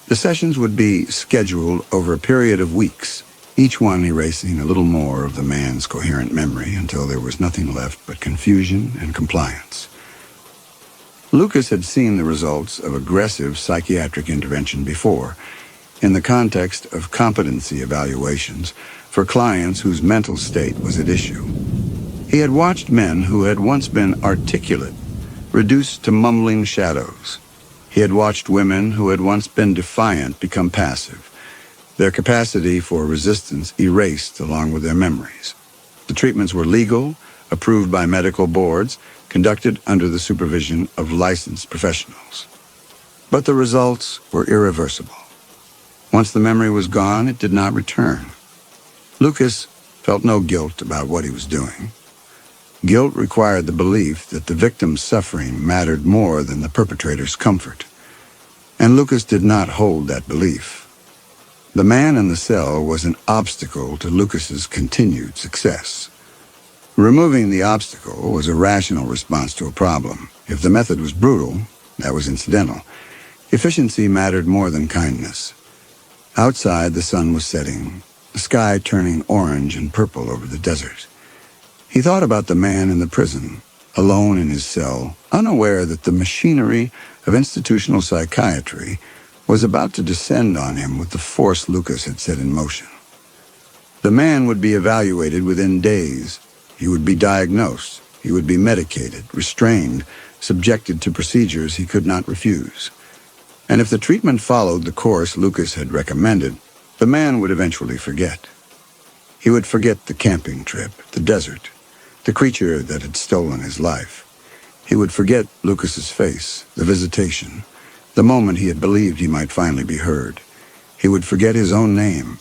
The sessions would be scheduled over a period of weeks, each one erasing a little more of the man's coherent memory until there was nothing left but confusion and compliance. Lucas had seen the results of aggressive psychiatric intervention before, in the context of competency evaluations for clients whose mental state was at issue. He had watched men who had once been articulate reduced to mumbling shadows. He had watched women who had once been defiant become passive, their capacity for resistance erased along with their memories. The treatments were legal, approved by medical boards, conducted under the supervision of licensed professionals. But the results were irreversible. Once the memory was gone, it did not return. Lucas felt no guilt about what he was doing. Guilt required the belief that the victim's suffering mattered more than the perpetrator's comfort. And Lucas did not hold that belief. The man in the cell was an obstacle to Lucas's continued success. Removing the obstacle was a rational response to a problem. If the method was brutal, that was incidental. Efficiency mattered more than kindness. Outside, the sun was setting, the sky turning orange and purple over the desert. He thought about the man in the prison, alone in his cell, unaware that the machinery of institutional psychiatry was about to descend on him with the force Lucas had set in motion. The man would be evaluated within days. He would be diagnosed. He would be medicated, restrained, subjected to procedures he could not refuse. And if the treatment followed the course Lucas had recommended, the man would eventually forget. He would forget the camping trip, the desert, the creature that had stolen his life. He would forget Lucas's face, the visitation, the moment he had believed he might finally be heard. He would forget his own name,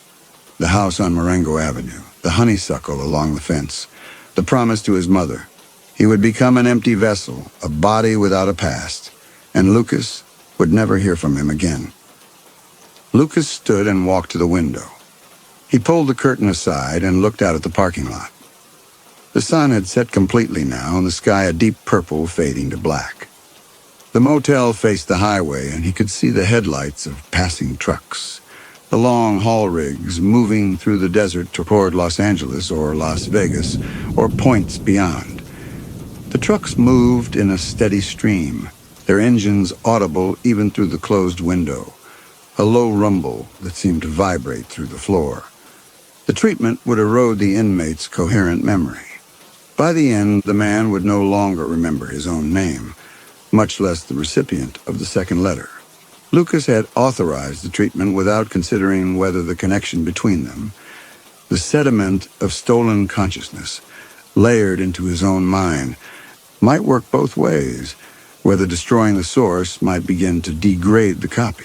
the house on Marengo Avenue, the honeysuckle along the fence, the promise to his mother. He would become an empty vessel, a body without a past, and Lucas would never hear from him again. Lucas stood and walked to the window. He pulled the curtain aside and looked out at the parking lot. The sun had set completely now, and the sky a deep purple fading to black. The motel faced the highway, and he could see the headlights of passing trucks, the long haul rigs moving through the desert toward Los Angeles or Las Vegas or points beyond. The trucks moved in a steady stream, their engines audible even through the closed window, a low rumble that seemed to vibrate through the floor. The treatment would erode the inmate's coherent memory. By the end, the man would no longer remember his own name, much less the recipient of the second letter. Lucas had authorized the treatment without considering whether the connection between them, the sediment of stolen consciousness, layered into his own mind, might work both ways, whether destroying the source might begin to degrade the copy.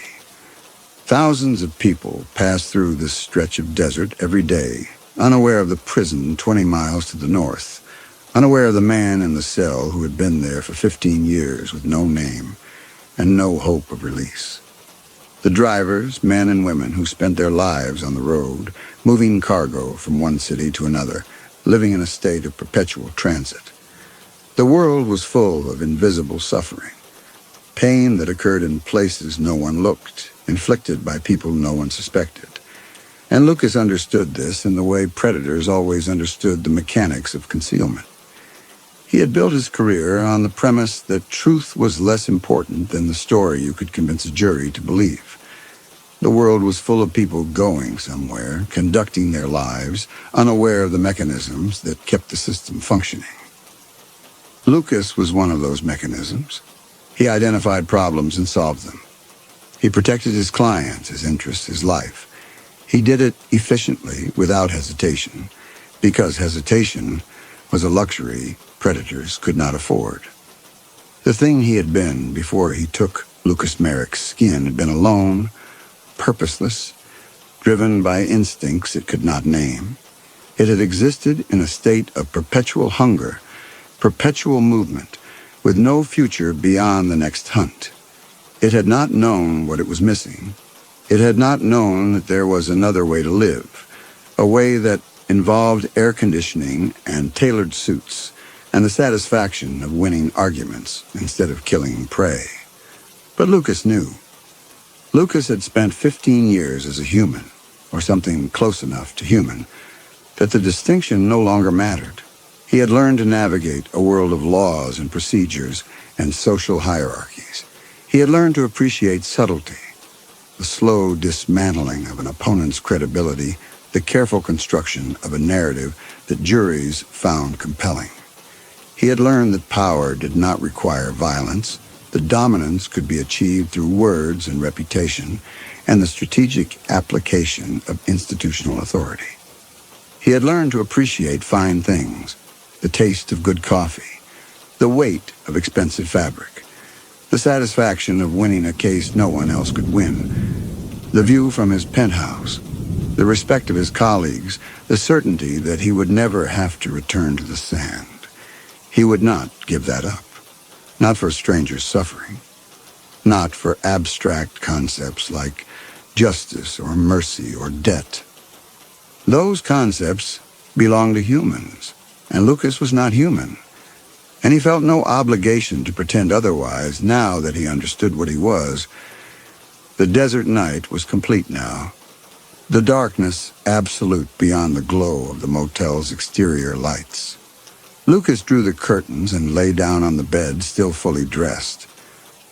Thousands of people pass through this stretch of desert every day, unaware of the prison 20 miles to the north, unaware of the man in the cell who had been there for 15 years with no name and no hope of release. The drivers, men and women who spent their lives on the road, moving cargo from one city to another, living in a state of perpetual transit. The world was full of invisible suffering, pain that occurred in places no one looked, inflicted by people no one suspected. And Lucas understood this in the way predators always understood the mechanics of concealment. He had built his career on the premise that truth was less important than the story you could convince a jury to believe. The world was full of people going somewhere, conducting their lives, unaware of the mechanisms that kept the system functioning. Lucas was one of those mechanisms. He identified problems and solved them. He protected his clients, his interests, his life. He did it efficiently, without hesitation, because hesitation was a luxury predators could not afford. The thing he had been before he took Lucas Merrick's skin had been alone, purposeless, driven by instincts it could not name. It had existed in a state of perpetual hunger, perpetual movement, with no future beyond the next hunt. It had not known what it was missing. It had not known that there was another way to live, a way that involved air conditioning and tailored suits, and the satisfaction of winning arguments instead of killing prey. But Lucas knew. Lucas had spent 15 years as a human, or something close enough to human, that the distinction no longer mattered. He had learned to navigate a world of laws and procedures and social hierarchies. He had learned to appreciate subtlety, the slow dismantling of an opponent's credibility, the careful construction of a narrative that juries found compelling. He had learned that power did not require violence, that dominance could be achieved through words and reputation, and the strategic application of institutional authority. He had learned to appreciate fine things, the taste of good coffee, the weight of expensive fabric, the satisfaction of winning a case no one else could win, the view from his penthouse, the respect of his colleagues, the certainty that he would never have to return to the sand. He would not give that up, not for strangers' suffering, not for abstract concepts like justice or mercy or debt. Those concepts belonged to humans, and Lucas was not human, and he felt no obligation to pretend otherwise now that he understood what he was. The desert night was complete now, the darkness absolute beyond the glow of the motel's exterior lights. Lucas drew the curtains and lay down on the bed, still fully dressed.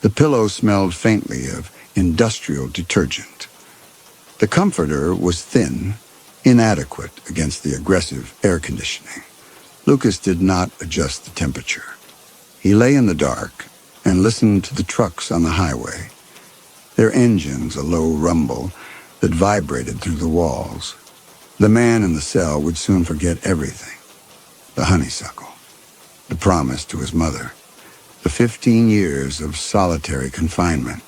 The pillow smelled faintly of industrial detergent. The comforter was thin, inadequate against the aggressive air conditioning. Lucas did not adjust the temperature. He lay in the dark and listened to the trucks on the highway, their engines a low rumble that vibrated through the walls. The man in the cell would soon forget everything. The honeysuckle, the promise to his mother, the 15 years of solitary confinement,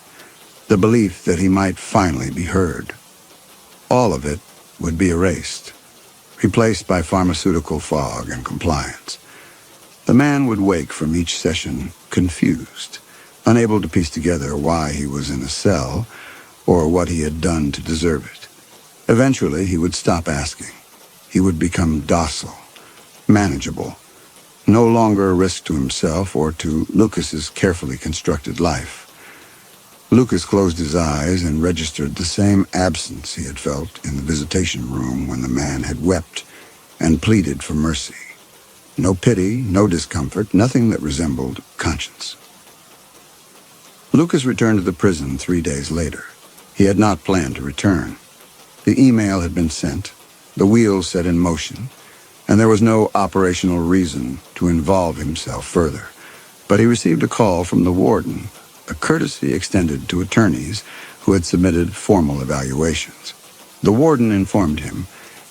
the belief that he might finally be heard. All of it would be erased, replaced by pharmaceutical fog and compliance. The man would wake from each session confused, unable to piece together why he was in a cell or what he had done to deserve it. Eventually, he would stop asking. He would become docile, manageable, no longer a risk to himself or to Lucas's carefully constructed life. Lucas closed his eyes and registered the same absence he had felt in the visitation room when the man had wept and pleaded for mercy. No pity, no discomfort, nothing that resembled conscience. Lucas returned to the prison 3 days later. He had not planned to return. The email had been sent, the wheels set in motion, and there was no operational reason to involve himself further. But he received a call from the warden, a courtesy extended to attorneys who had submitted formal evaluations. The warden informed him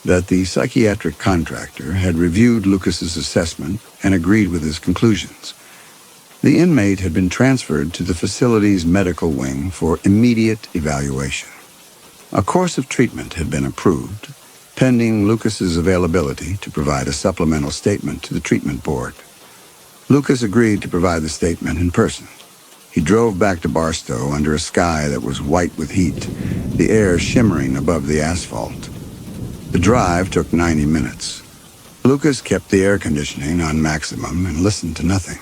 that the psychiatric contractor had reviewed Lucas's assessment and agreed with his conclusions. The inmate had been transferred to the facility's medical wing for immediate evaluation. A course of treatment had been approved, pending Lucas's availability to provide a supplemental statement to the treatment board. Lucas agreed to provide the statement in person. He drove back to Barstow under a sky that was white with heat, the air shimmering above the asphalt. The drive took 90 minutes. Lucas kept the air conditioning on maximum and listened to nothing,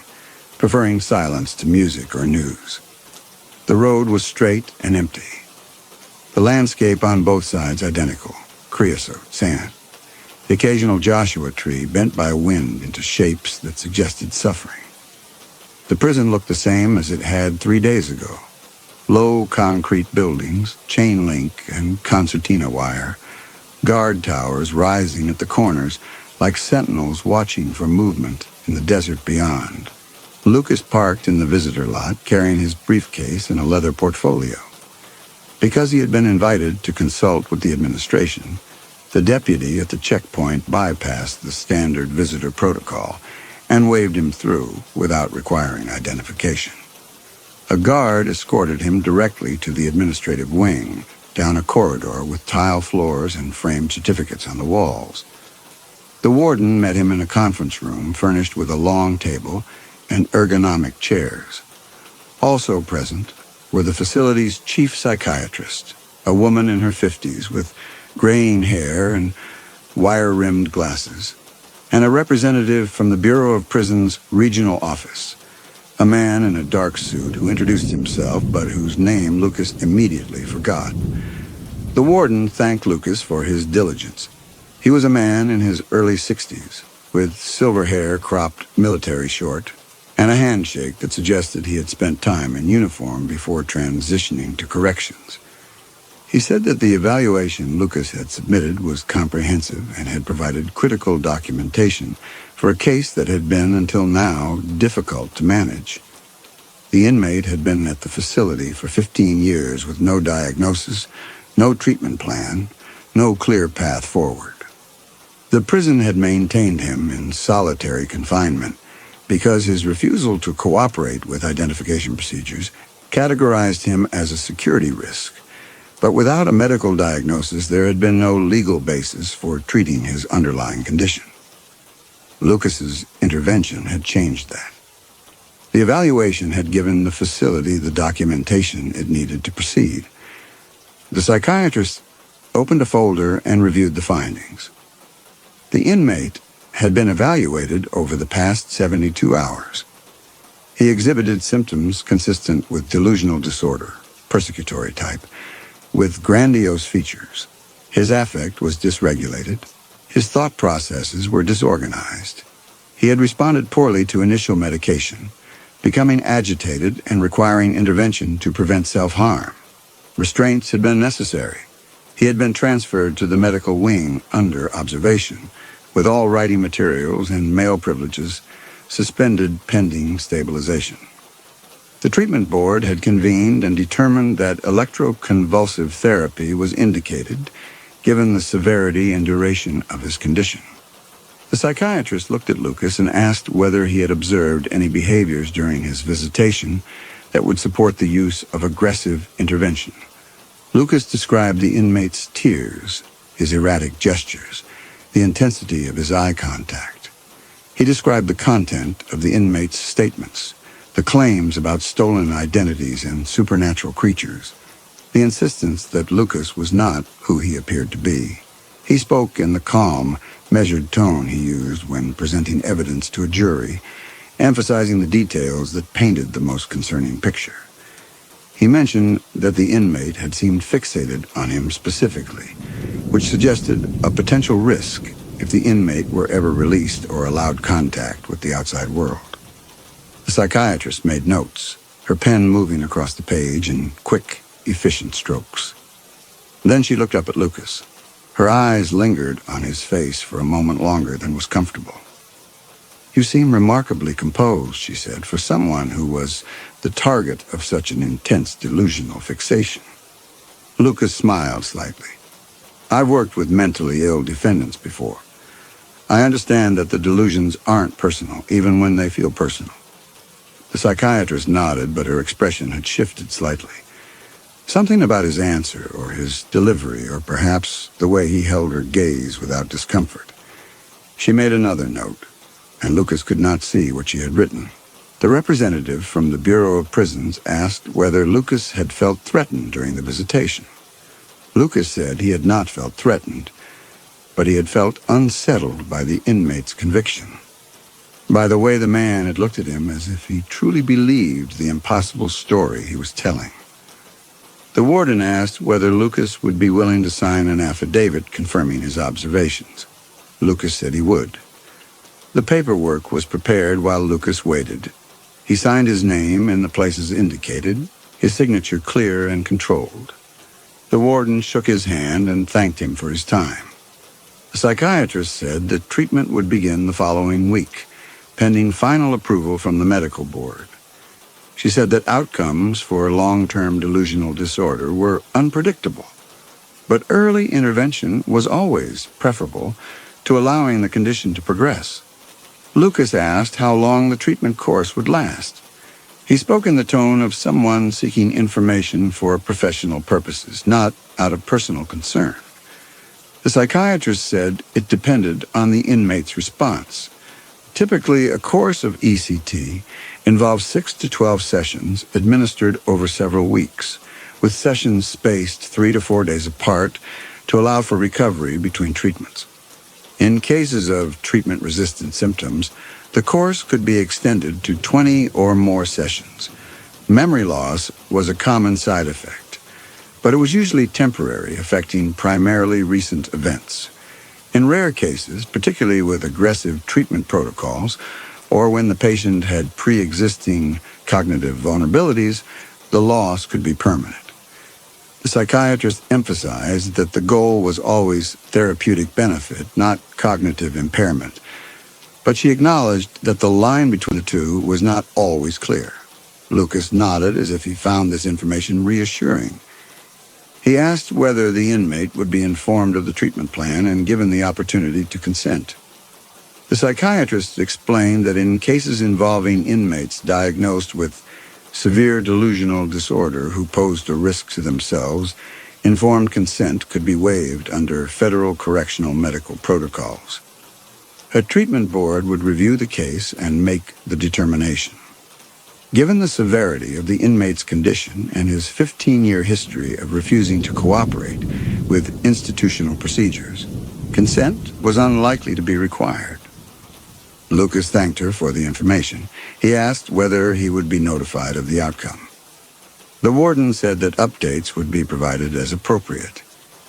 preferring silence to music or news. The road was straight and empty. The landscape on both sides identical, creosote, sand. The occasional Joshua tree bent by wind into shapes that suggested suffering. The prison looked the same as it had 3 days ago. Low concrete buildings, chain link and concertina wire, guard towers rising at the corners like sentinels watching for movement in the desert beyond. Lucas parked in the visitor lot, carrying his briefcase and a leather portfolio. Because he had been invited to consult with the administration, the deputy at the checkpoint bypassed the standard visitor protocol and waved him through without requiring identification. A guard escorted him directly to the administrative wing, down a corridor with tile floors and framed certificates on the walls. The warden met him in a conference room furnished with a long table and ergonomic chairs. Also present were the facility's chief psychiatrist, a woman in her 50s with graying hair and wire-rimmed glasses, and a representative from the Bureau of Prisons regional office, a man in a dark suit who introduced himself but whose name Lucas immediately forgot. The warden thanked Lucas for his diligence. He was a man in his early 60s, with silver hair cropped military short, and a handshake that suggested he had spent time in uniform before transitioning to corrections. He said that the evaluation Lucas had submitted was comprehensive and had provided critical documentation for a case that had been, until now, difficult to manage. The inmate had been at the facility for 15 years with no diagnosis, no treatment plan, no clear path forward. The prison had maintained him in solitary confinement because his refusal to cooperate with identification procedures categorized him as a security risk. But without a medical diagnosis, there had been no legal basis for treating his underlying condition. Lucas's intervention had changed that. The evaluation had given the facility the documentation it needed to proceed. The psychiatrist opened a folder and reviewed the findings. The inmate had been evaluated over the past 72 hours. He exhibited symptoms consistent with delusional disorder, persecutory type, with grandiose features. His affect was dysregulated. His thought processes were disorganized. He had responded poorly to initial medication, becoming agitated and requiring intervention to prevent self-harm. Restraints had been necessary. He had been transferred to the medical wing under observation, with all writing materials and mail privileges suspended pending stabilization. The treatment board had convened and determined that electroconvulsive therapy was indicated, given the severity and duration of his condition. The psychiatrist looked at Lucas and asked whether he had observed any behaviors during his visitation that would support the use of aggressive intervention. Lucas described the inmate's tears, his erratic gestures, the intensity of his eye contact. He described the content of the inmate's statements, the claims about stolen identities and supernatural creatures, the insistence that Lucas was not who he appeared to be. He spoke in the calm, measured tone he used when presenting evidence to a jury, emphasizing the details that painted the most concerning picture. He mentioned that the inmate had seemed fixated on him specifically, which suggested a potential risk if the inmate were ever released or allowed contact with the outside world. The psychiatrist made notes, her pen moving across the page in quick, efficient strokes. Then she looked up at Lucas. Her eyes lingered on his face for a moment longer than was comfortable. "You seem remarkably composed," she said, "for someone who was the target of such an intense delusional fixation." Lucas smiled slightly. "I've worked with mentally ill defendants before. I understand that the delusions aren't personal, even when they feel personal." The psychiatrist nodded, but her expression had shifted slightly. Something about his answer, or his delivery, or perhaps the way he held her gaze without discomfort. She made another note, and Lucas could not see what she had written. The representative from the Bureau of Prisons asked whether Lucas had felt threatened during the visitation. Lucas said he had not felt threatened, but he had felt unsettled by the inmate's conviction, by the way the man had looked at him as if he truly believed the impossible story he was telling. The warden asked whether Lucas would be willing to sign an affidavit confirming his observations. Lucas said he would. The paperwork was prepared while Lucas waited. He signed his name in the places indicated, his signature clear and controlled. The warden shook his hand and thanked him for his time. The psychiatrist said that treatment would begin the following week, pending final approval from the medical board. She said that outcomes for long-term delusional disorder were unpredictable, but early intervention was always preferable to allowing the condition to progress. Lucas asked how long the treatment course would last. He spoke in the tone of someone seeking information for professional purposes, not out of personal concern. The psychiatrist said it depended on the inmate's response. Typically, a course of ECT involves 6 to 12 sessions administered over several weeks, with sessions spaced 3 to 4 days apart to allow for recovery between treatments. In cases of treatment-resistant symptoms, the course could be extended to 20 or more sessions. Memory loss was a common side effect, but it was usually temporary, affecting primarily recent events. In rare cases, particularly with aggressive treatment protocols, or when the patient had pre-existing cognitive vulnerabilities, the loss could be permanent. The psychiatrist emphasized that the goal was always therapeutic benefit, not cognitive impairment, but she acknowledged that the line between the two was not always clear. Lucas nodded as if he found this information reassuring. He asked whether the inmate would be informed of the treatment plan and given the opportunity to consent. The psychiatrist explained that in cases involving inmates diagnosed with severe delusional disorder who posed a risk to themselves, informed consent could be waived under federal correctional medical protocols. A treatment board would review the case and make the determination. Given the severity of the inmate's condition and his 15-year history of refusing to cooperate with institutional procedures, consent was unlikely to be required. Lucas thanked her for the information. He asked whether he would be notified of the outcome. The warden said that updates would be provided as appropriate,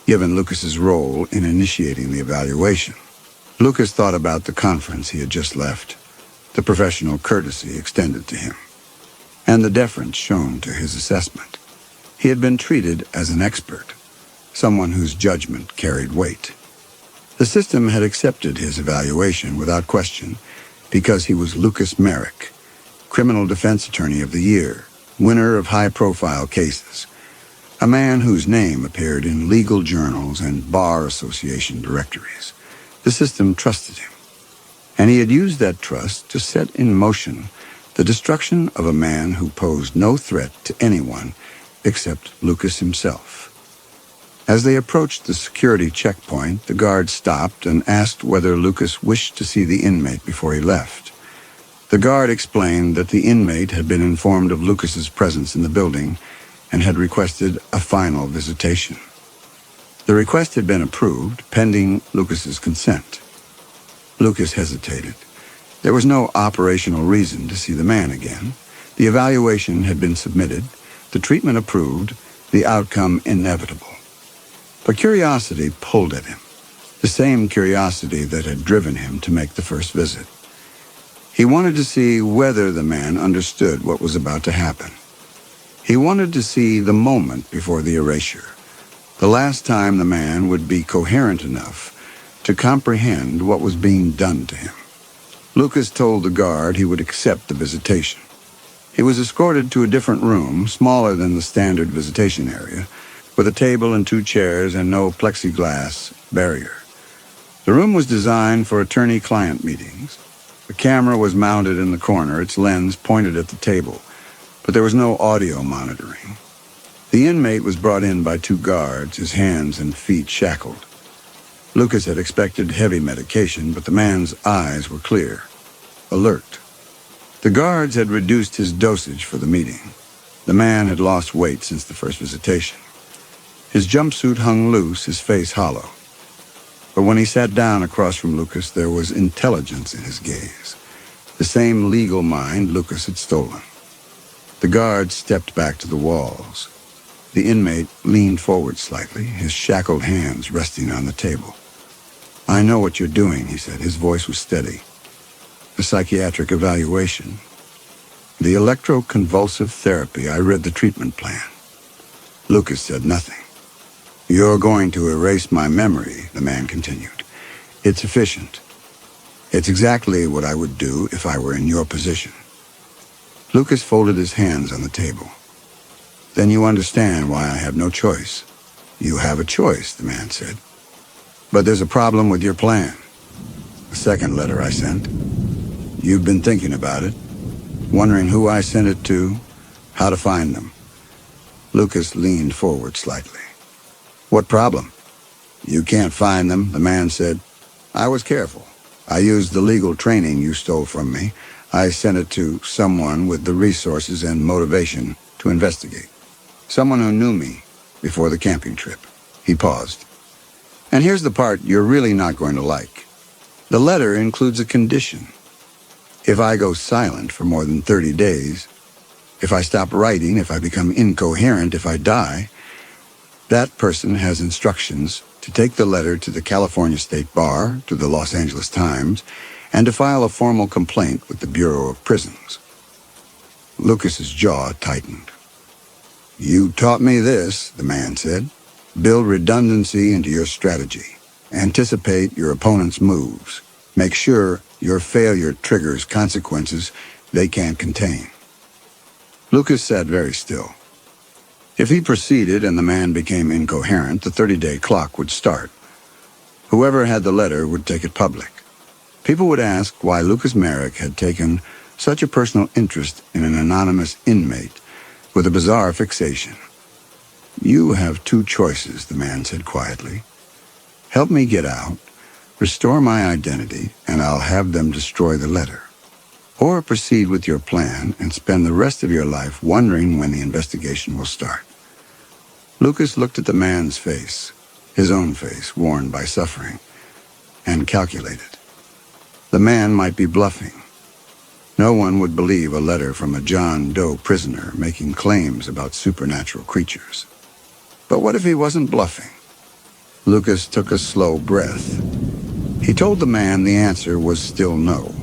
given Lucas's role in initiating the evaluation. Lucas thought about the conference he had just left, the professional courtesy extended to him, and the deference shown to his assessment. He had been treated as an expert, someone whose judgment carried weight. The system had accepted his evaluation without question because he was Lucas Merrick, Criminal Defense Attorney of the Year, winner of high-profile cases, a man whose name appeared in legal journals and Bar Association directories. The system trusted him, and he had used that trust to set in motion the destruction of a man who posed no threat to anyone except Lucas himself. As they approached the security checkpoint, the guard stopped and asked whether Lucas wished to see the inmate before he left. The guard explained that the inmate had been informed of Lucas's presence in the building and had requested a final visitation. The request had been approved, pending Lucas's consent. Lucas hesitated. There was no operational reason to see the man again. The evaluation had been submitted, the treatment approved, the outcome inevitable. But curiosity pulled at him, the same curiosity that had driven him to make the first visit. He wanted to see whether the man understood what was about to happen. He wanted to see the moment before the erasure, the last time the man would be coherent enough to comprehend what was being done to him. Lucas told the guard he would accept the visitation. He was escorted to a different room, smaller than the standard visitation area, with a table and 2 chairs and no plexiglass barrier. The room was designed for attorney-client meetings. The camera was mounted in the corner, its lens pointed at the table, but there was no audio monitoring. The inmate was brought in by 2 guards, his hands and feet shackled. Lucas had expected heavy medication, but the man's eyes were clear, alert. The guards had reduced his dosage for the meeting. The man had lost weight since the first visitation. His jumpsuit hung loose, his face hollow. But when he sat down across from Lucas, there was intelligence in his gaze. The same legal mind Lucas had stolen. The guards stepped back to the walls. The inmate leaned forward slightly, his shackled hands resting on the table. "I know what you're doing," he said. His voice was steady. "The psychiatric evaluation. The electroconvulsive therapy. I read the treatment plan." Lucas said nothing. "You're going to erase my memory," the man continued. "It's efficient. It's exactly what I would do if I were in your position." Lucas folded his hands on the table. "Then you understand why I have no choice." "You have a choice," the man said. "But there's a problem with your plan. The second letter I sent. You've been thinking about it, wondering who I sent it to, how to find them." Lucas leaned forward slightly. "What problem?" "You can't find them," the man said. "I was careful. I used the legal training you stole from me. I sent it to someone with the resources and motivation to investigate. Someone who knew me before the camping trip." He paused. "And here's the part you're really not going to like. The letter includes a condition. If I go silent for more than 30 days, if I stop writing, if I become incoherent, if I die, that person has instructions to take the letter to the California State Bar, to the Los Angeles Times, and to file a formal complaint with the Bureau of Prisons." Lucas's jaw tightened. "You taught me this," the man said. "Build redundancy into your strategy. Anticipate your opponent's moves. Make sure your failure triggers consequences they can't contain." Lucas sat very still. If he proceeded and the man became incoherent, the 30-day clock would start. Whoever had the letter would take it public. People would ask why Lucas Merrick had taken such a personal interest in an anonymous inmate with a bizarre fixation. "You have two choices," the man said quietly. "Help me get out, restore my identity, and I'll have them destroy the letter. Or proceed with your plan and spend the rest of your life wondering when the investigation will start." Lucas looked at the man's face, his own face worn by suffering, and calculated. The man might be bluffing. No one would believe a letter from a John Doe prisoner making claims about supernatural creatures. But what if he wasn't bluffing? Lucas took a slow breath. He told the man the answer was still no.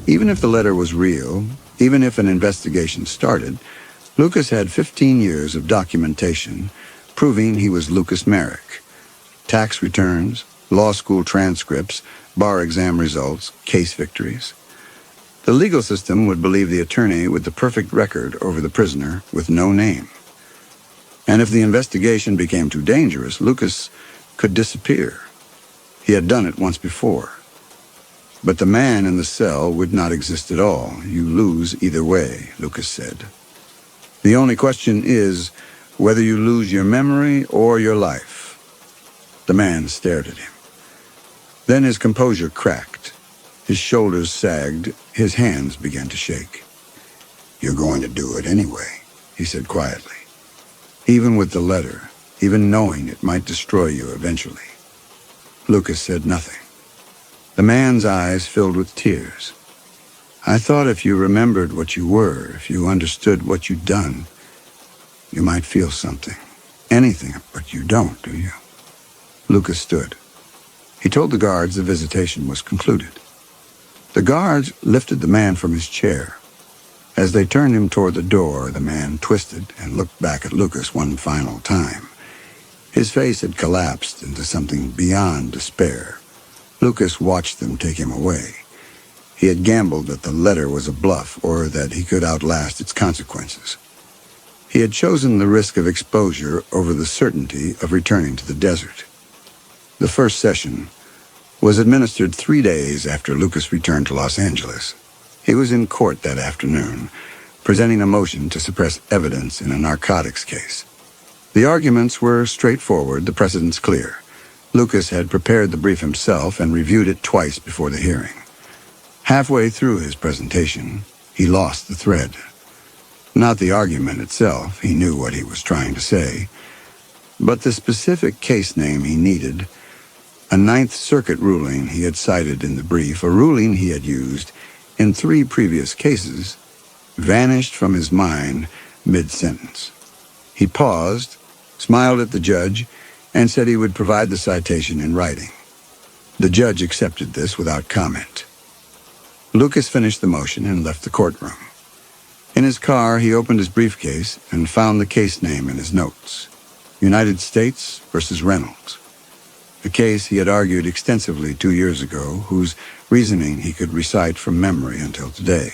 Even if the letter was real, even if an investigation started, Lucas had 15 years of documentation proving he was Lucas Merrick. Tax returns, law school transcripts, bar exam results, case victories. The legal system would believe the attorney with the perfect record over the prisoner with no name. And if the investigation became too dangerous, Lucas could disappear. He had done it once before. But the man in the cell would not exist at all. You lose either way, Lucas said. The only question is whether you lose your memory or your life. The man stared at him. Then his composure cracked. His shoulders sagged. His hands began to shake. "You're going to do it anyway," he said quietly. "Even with the letter, even knowing it might destroy you eventually." Lucas said nothing. The man's eyes filled with tears. "I thought if you remembered what you were, if you understood what you'd done, you might feel something. Anything, but you don't, do you?" Lucas stood. He told the guards the visitation was concluded. The guards lifted the man from his chair. As they turned him toward the door, the man twisted and looked back at Lucas one final time. His face had collapsed into something beyond despair. Lucas watched them take him away. He had gambled that the letter was a bluff or that he could outlast its consequences. He had chosen the risk of exposure over the certainty of returning to the desert. The first session was administered 3 days after Lucas returned to Los Angeles. He was in court that afternoon, presenting a motion to suppress evidence in a narcotics case. The arguments were straightforward, the precedents clear. Lucas had prepared the brief himself and reviewed it twice before the hearing. Halfway through his presentation, He lost the thread. Not the argument itself, he knew what he was trying to say, but the specific case name he needed, a Ninth Circuit ruling he had cited in the brief, a ruling he had used in 3 previous cases, vanished from his mind mid-sentence. He paused, smiled at the judge, and said he would provide the citation in writing. The judge accepted this without comment. Lucas finished the motion and left the courtroom. In his car, he opened his briefcase and found the case name in his notes. United States versus Reynolds. A case he had argued extensively 2 years ago, whose reasoning he could recite from memory until today.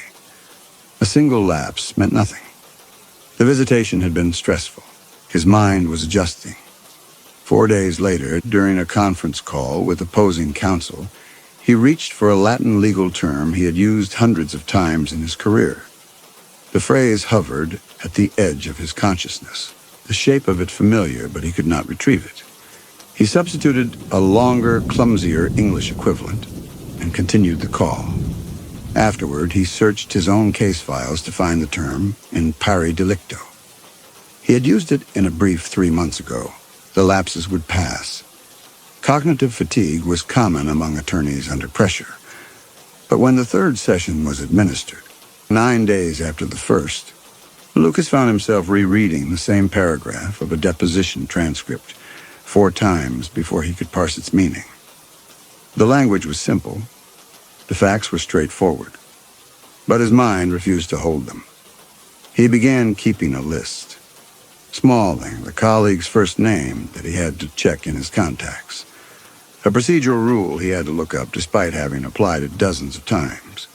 A single lapse meant nothing. The visitation had been stressful. His mind was adjusting. 4 days later, during a conference call with opposing counsel, he reached for a Latin legal term he had used hundreds of times in his career. The phrase hovered at the edge of his consciousness, the shape of it familiar, but he could not retrieve it. He substituted a longer, clumsier English equivalent and continued the call. Afterward, he searched his own case files to find the term in pari delicto. He had used it in a brief 3 months ago. The lapses would pass. Cognitive fatigue was common among attorneys under pressure. But when the 3rd session was administered, 9 days after the first, Lucas found himself rereading the same paragraph of a deposition transcript 4 times before he could parse its meaning. The language was simple. The facts were straightforward. But his mind refused to hold them. He began keeping a list. Smalling, the colleague's first name that he had to check in his contacts. A procedural rule he had to look up despite having applied it dozens of times.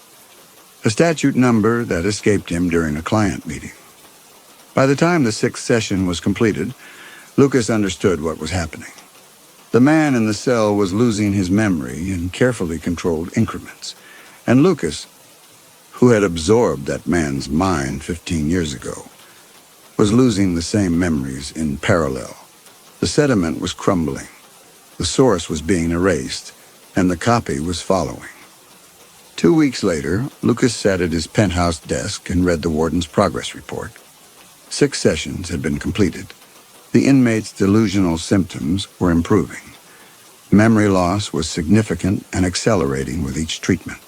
A statute number that escaped him during a client meeting. By the time the 6th session was completed, Lucas understood what was happening. The man in the cell was losing his memory in carefully controlled increments, and Lucas, who had absorbed that man's mind 15 years ago, was losing the same memories in parallel. The sediment was crumbling. The source was being erased, and the copy was following. 2 weeks later, Lucas sat at his penthouse desk and read the warden's progress report. 6 sessions had been completed. The inmate's delusional symptoms were improving. Memory loss was significant and accelerating with each treatment.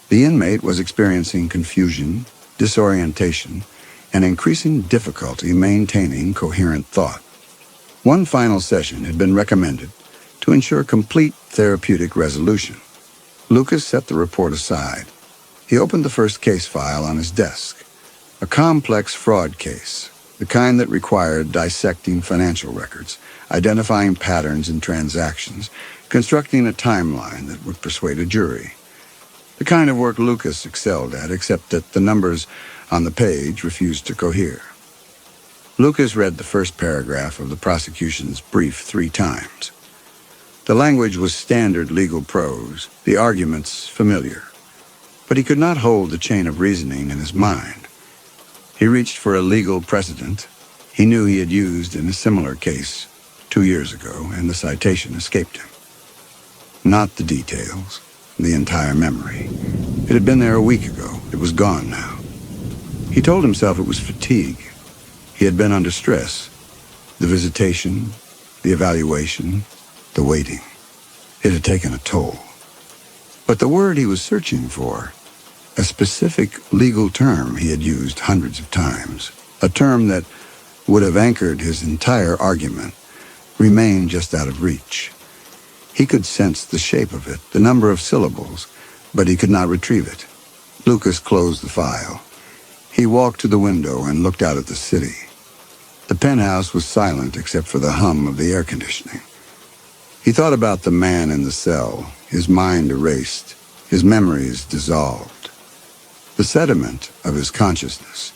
The inmate was experiencing confusion, disorientation, and increasing difficulty maintaining coherent thought. One final session had been recommended to ensure complete therapeutic resolution. Lucas set the report aside. He opened the first case file on his desk. A complex fraud case, the kind that required dissecting financial records, identifying patterns in transactions, constructing a timeline that would persuade a jury. The kind of work Lucas excelled at, except that the numbers on the page refused to cohere. Lucas read the first paragraph of the prosecution's brief 3 times. The language was standard legal prose, the arguments familiar. But he could not hold the chain of reasoning in his mind. He reached for a legal precedent he knew he had used in a similar case 2 years ago, and the citation escaped him. Not the details, the entire memory. It had been there a week ago. It was gone now. He told himself it was fatigue. He had been under stress. The visitation, the evaluation, the waiting. It had taken a toll. But the word he was searching for, a specific legal term he had used hundreds of times, a term that would have anchored his entire argument, remained just out of reach. He could sense the shape of it, the number of syllables, but he could not retrieve it. Lucas closed the file. He walked to the window and looked out at the city. The penthouse was silent except for the hum of the air conditioning. He thought about the man in the cell, his mind erased, his memories dissolved. The sediment of his consciousness,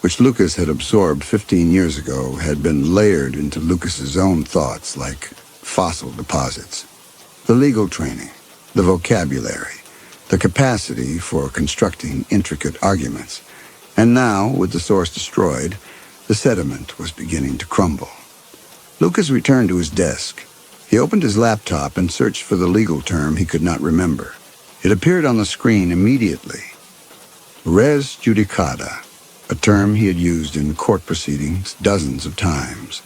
which Lucas had absorbed 15 years ago, had been layered into Lucas's own thoughts like fossil deposits. The legal training, the vocabulary, the capacity for constructing intricate arguments. And now, with the source destroyed, the sediment was beginning to crumble. Lucas returned to his desk. He opened his laptop and searched for the legal term he could not remember. It appeared on the screen immediately. res judicata, a term he had used in court proceedings dozens of times.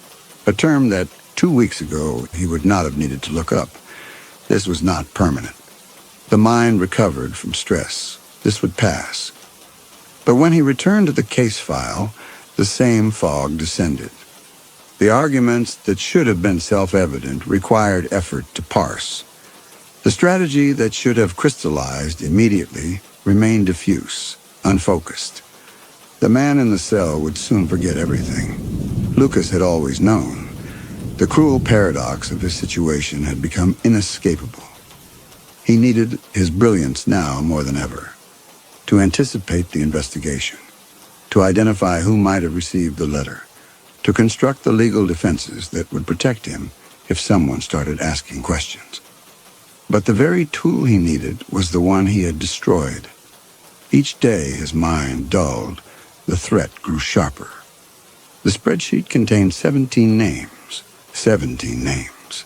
A term that 2 weeks ago he would not have needed to look up. This was not permanent. The mind recovered from stress. This would pass. But when he returned to the case file, the same fog descended. The arguments that should have been self-evident required effort to parse. The strategy that should have crystallized immediately remained diffuse, unfocused. The man in the cell would soon forget everything. Lucas had always known. The cruel paradox of his situation had become inescapable. He needed his brilliance now more than ever, to anticipate the investigation, to identify who might have received the letter, to construct the legal defenses that would protect him if someone started asking questions. But the very tool he needed was the one he had destroyed. Each day his mind dulled, the threat grew sharper. The spreadsheet contained 17 names. 17 names.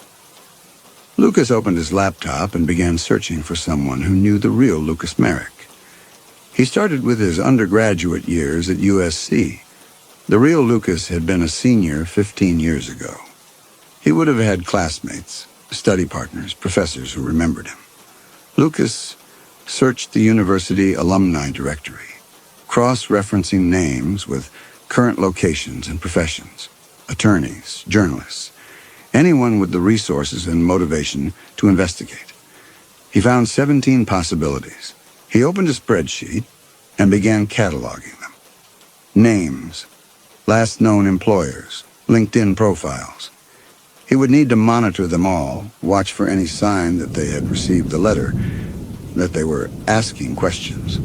Lucas opened his laptop and began searching for someone who knew the real Lucas Merrick. He started with his undergraduate years at USC. The real Lucas had been a senior 15 years ago. He would have had classmates, study partners, professors who remembered him. Lucas searched the university alumni directory, cross-referencing names with current locations and professions, attorneys, journalists, anyone with the resources and motivation to investigate. He found 17 possibilities. He opened a spreadsheet and began cataloging them. Names, last known employers, LinkedIn profiles. He would need to monitor them all, watch for any sign that they had received the letter, that they were asking questions.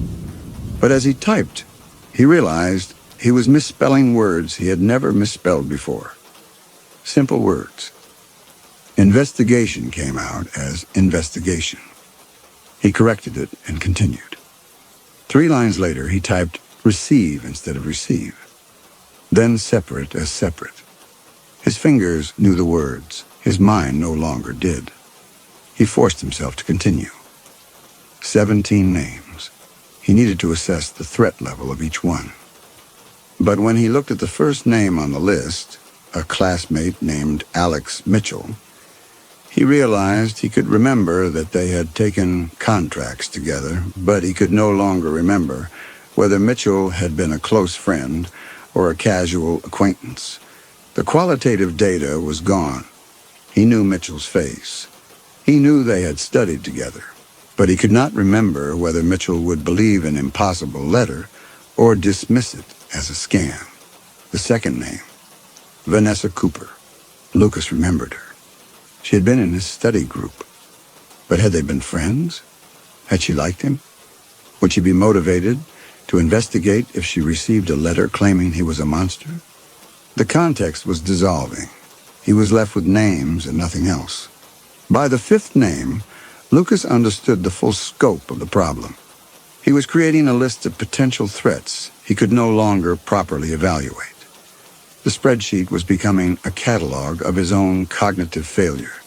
But as he typed, he realized he was misspelling words he had never misspelled before. Simple words. Investigation came out as investigation. He corrected it and continued. 3 lines later, he typed receive instead of receive, then separate as separate. His fingers knew the words. His mind no longer did. He forced himself to continue. 17 names. He needed to assess the threat level of each one. But when he looked at the first name on the list, a classmate named Alex Mitchell, he realized he could remember that they had taken contracts together, but he could no longer remember whether Mitchell had been a close friend or a casual acquaintance. The qualitative data was gone. He knew Mitchell's face. He knew they had studied together, but he could not remember whether Mitchell would believe an impossible letter or dismiss it as a scam. The second name, Vanessa Cooper. Lucas remembered her. She had been in his study group. But had they been friends? Had she liked him? Would she be motivated to investigate if she received a letter claiming he was a monster? The context was dissolving. He was left with names and nothing else. By the 5th name, Lucas understood the full scope of the problem. He was creating a list of potential threats he could no longer properly evaluate. The spreadsheet was becoming a catalog of his own cognitive failure.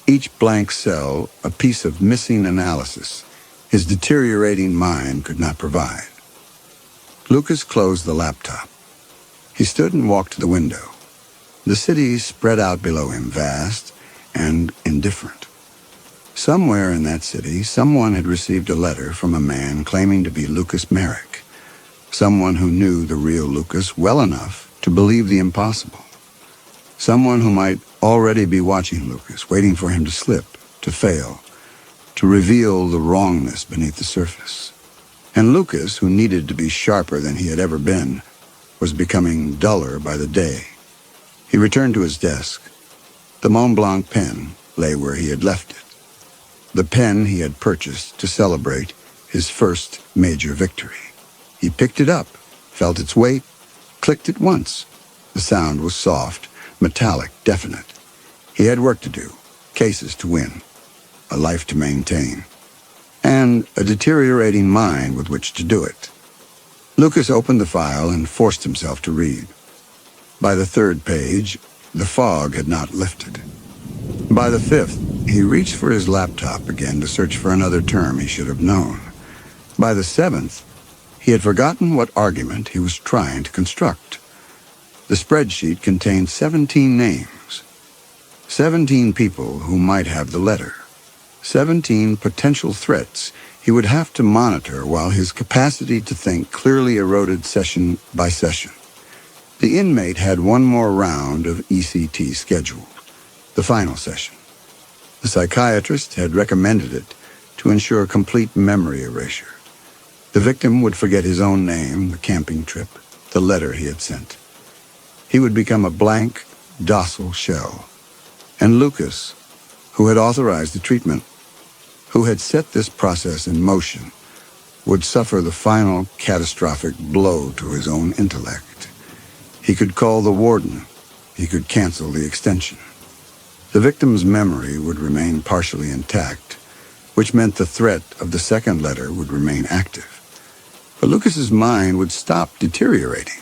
Each blank cell, a piece of missing analysis his deteriorating mind could not provide. Lucas closed the laptop. He stood and walked to the window. The city spread out below him, vast and indifferent. Somewhere in that city, someone had received a letter from a man claiming to be Lucas Merrick, someone who knew the real Lucas well enough to believe the impossible, someone who might already be watching Lucas, waiting for him to slip, to fail, to reveal the wrongness beneath the surface. And Lucas, who needed to be sharper than he had ever been, was becoming duller by the day. He returned to his desk. The Mont Blanc pen lay where he had left it, the pen he had purchased to celebrate his first major victory. He picked it up, felt its weight, clicked it once. The sound was soft, metallic, definite. He had work to do, cases to win, a life to maintain, and a deteriorating mind with which to do it. Lucas opened the file and forced himself to read. By the 3rd page, the fog had not lifted. By the 5th, he reached for his laptop again to search for another term he should have known. By the 7th, He had forgotten what argument he was trying to construct. The spreadsheet contained 17 names, 17 people who might have the letter, 17 potential threats he would have to monitor while his capacity to think clearly eroded session by session. The inmate had one more round of ECT scheduled, the final session. The psychiatrist had recommended it to ensure complete memory erasure. The victim would forget his own name, the camping trip, the letter he had sent. He would become a blank, docile shell. And Lucas, who had authorized the treatment, who had set this process in motion, would suffer the final catastrophic blow to his own intellect. He could call the warden. He could cancel the extension. The victim's memory would remain partially intact, which meant the threat of the second letter would remain active. But Lucas's mind would stop deteriorating.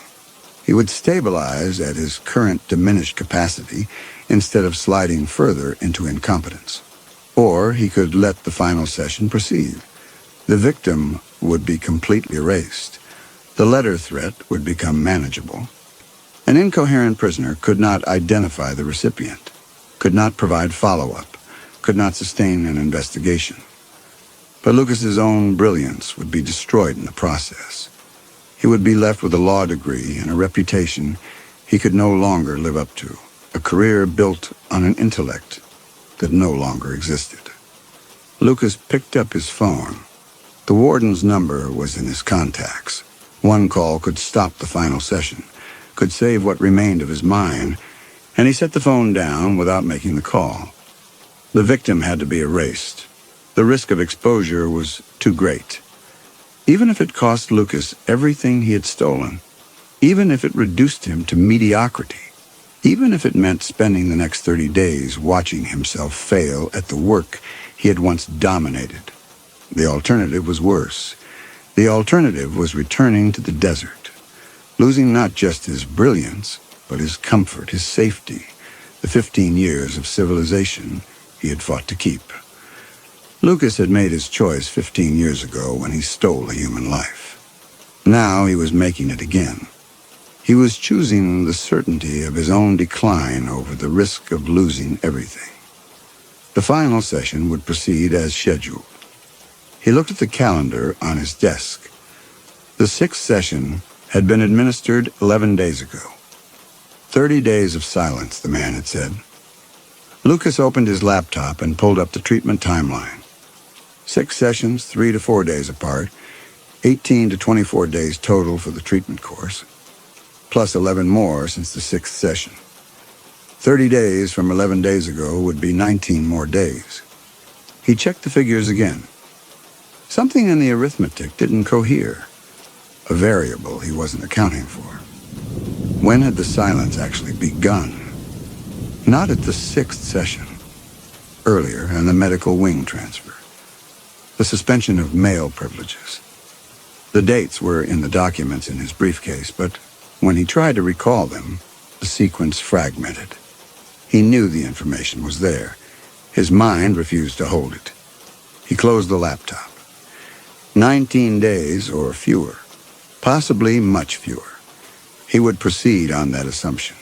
He would stabilize at his current diminished capacity instead of sliding further into incompetence. Or he could let the final session proceed. The victim would be completely erased. The letter threat would become manageable. An incoherent prisoner could not identify the recipient, could not provide follow-up, could not sustain an investigation. But Lucas's own brilliance would be destroyed in the process. He would be left with a law degree and a reputation he could no longer live up to, a career built on an intellect that no longer existed. Lucas picked up his phone. The warden's number was in his contacts. One call could stop the final session, could save what remained of his mind, and he set the phone down without making the call. The victim had to be erased. The risk of exposure was too great. Even if it cost Lucas everything he had stolen, even if it reduced him to mediocrity, even if it meant spending the next 30 days watching himself fail at the work he had once dominated, the alternative was worse. The alternative was returning to the desert, losing not just his brilliance, but his comfort, his safety, the 15 years of civilization he had fought to keep. Lucas had made his choice 15 years ago when he stole a human life. Now he was making it again. He was choosing the certainty of his own decline over the risk of losing everything. The final session would proceed as scheduled. He looked at the calendar on his desk. The sixth session had been administered 11 days ago. 30 days of silence, the man had said. Lucas opened his laptop and pulled up the treatment timeline. 6 sessions, 3 to 4 days apart, 18 to 24 days total for the treatment course, plus 11 more since the 6th session. 30 days from 11 days ago would be 19 more days. He checked the figures again. Something in the arithmetic didn't cohere, a variable he wasn't accounting for. When had the silence actually begun? Not at the 6th session. Earlier, in the medical wing transfer. The suspension of male privileges. The dates were in the documents in his briefcase, but when he tried to recall them, the sequence fragmented. He knew the information was there. His mind refused to hold it. He closed the laptop. 19 days or fewer, possibly much fewer. He would proceed on that assumption.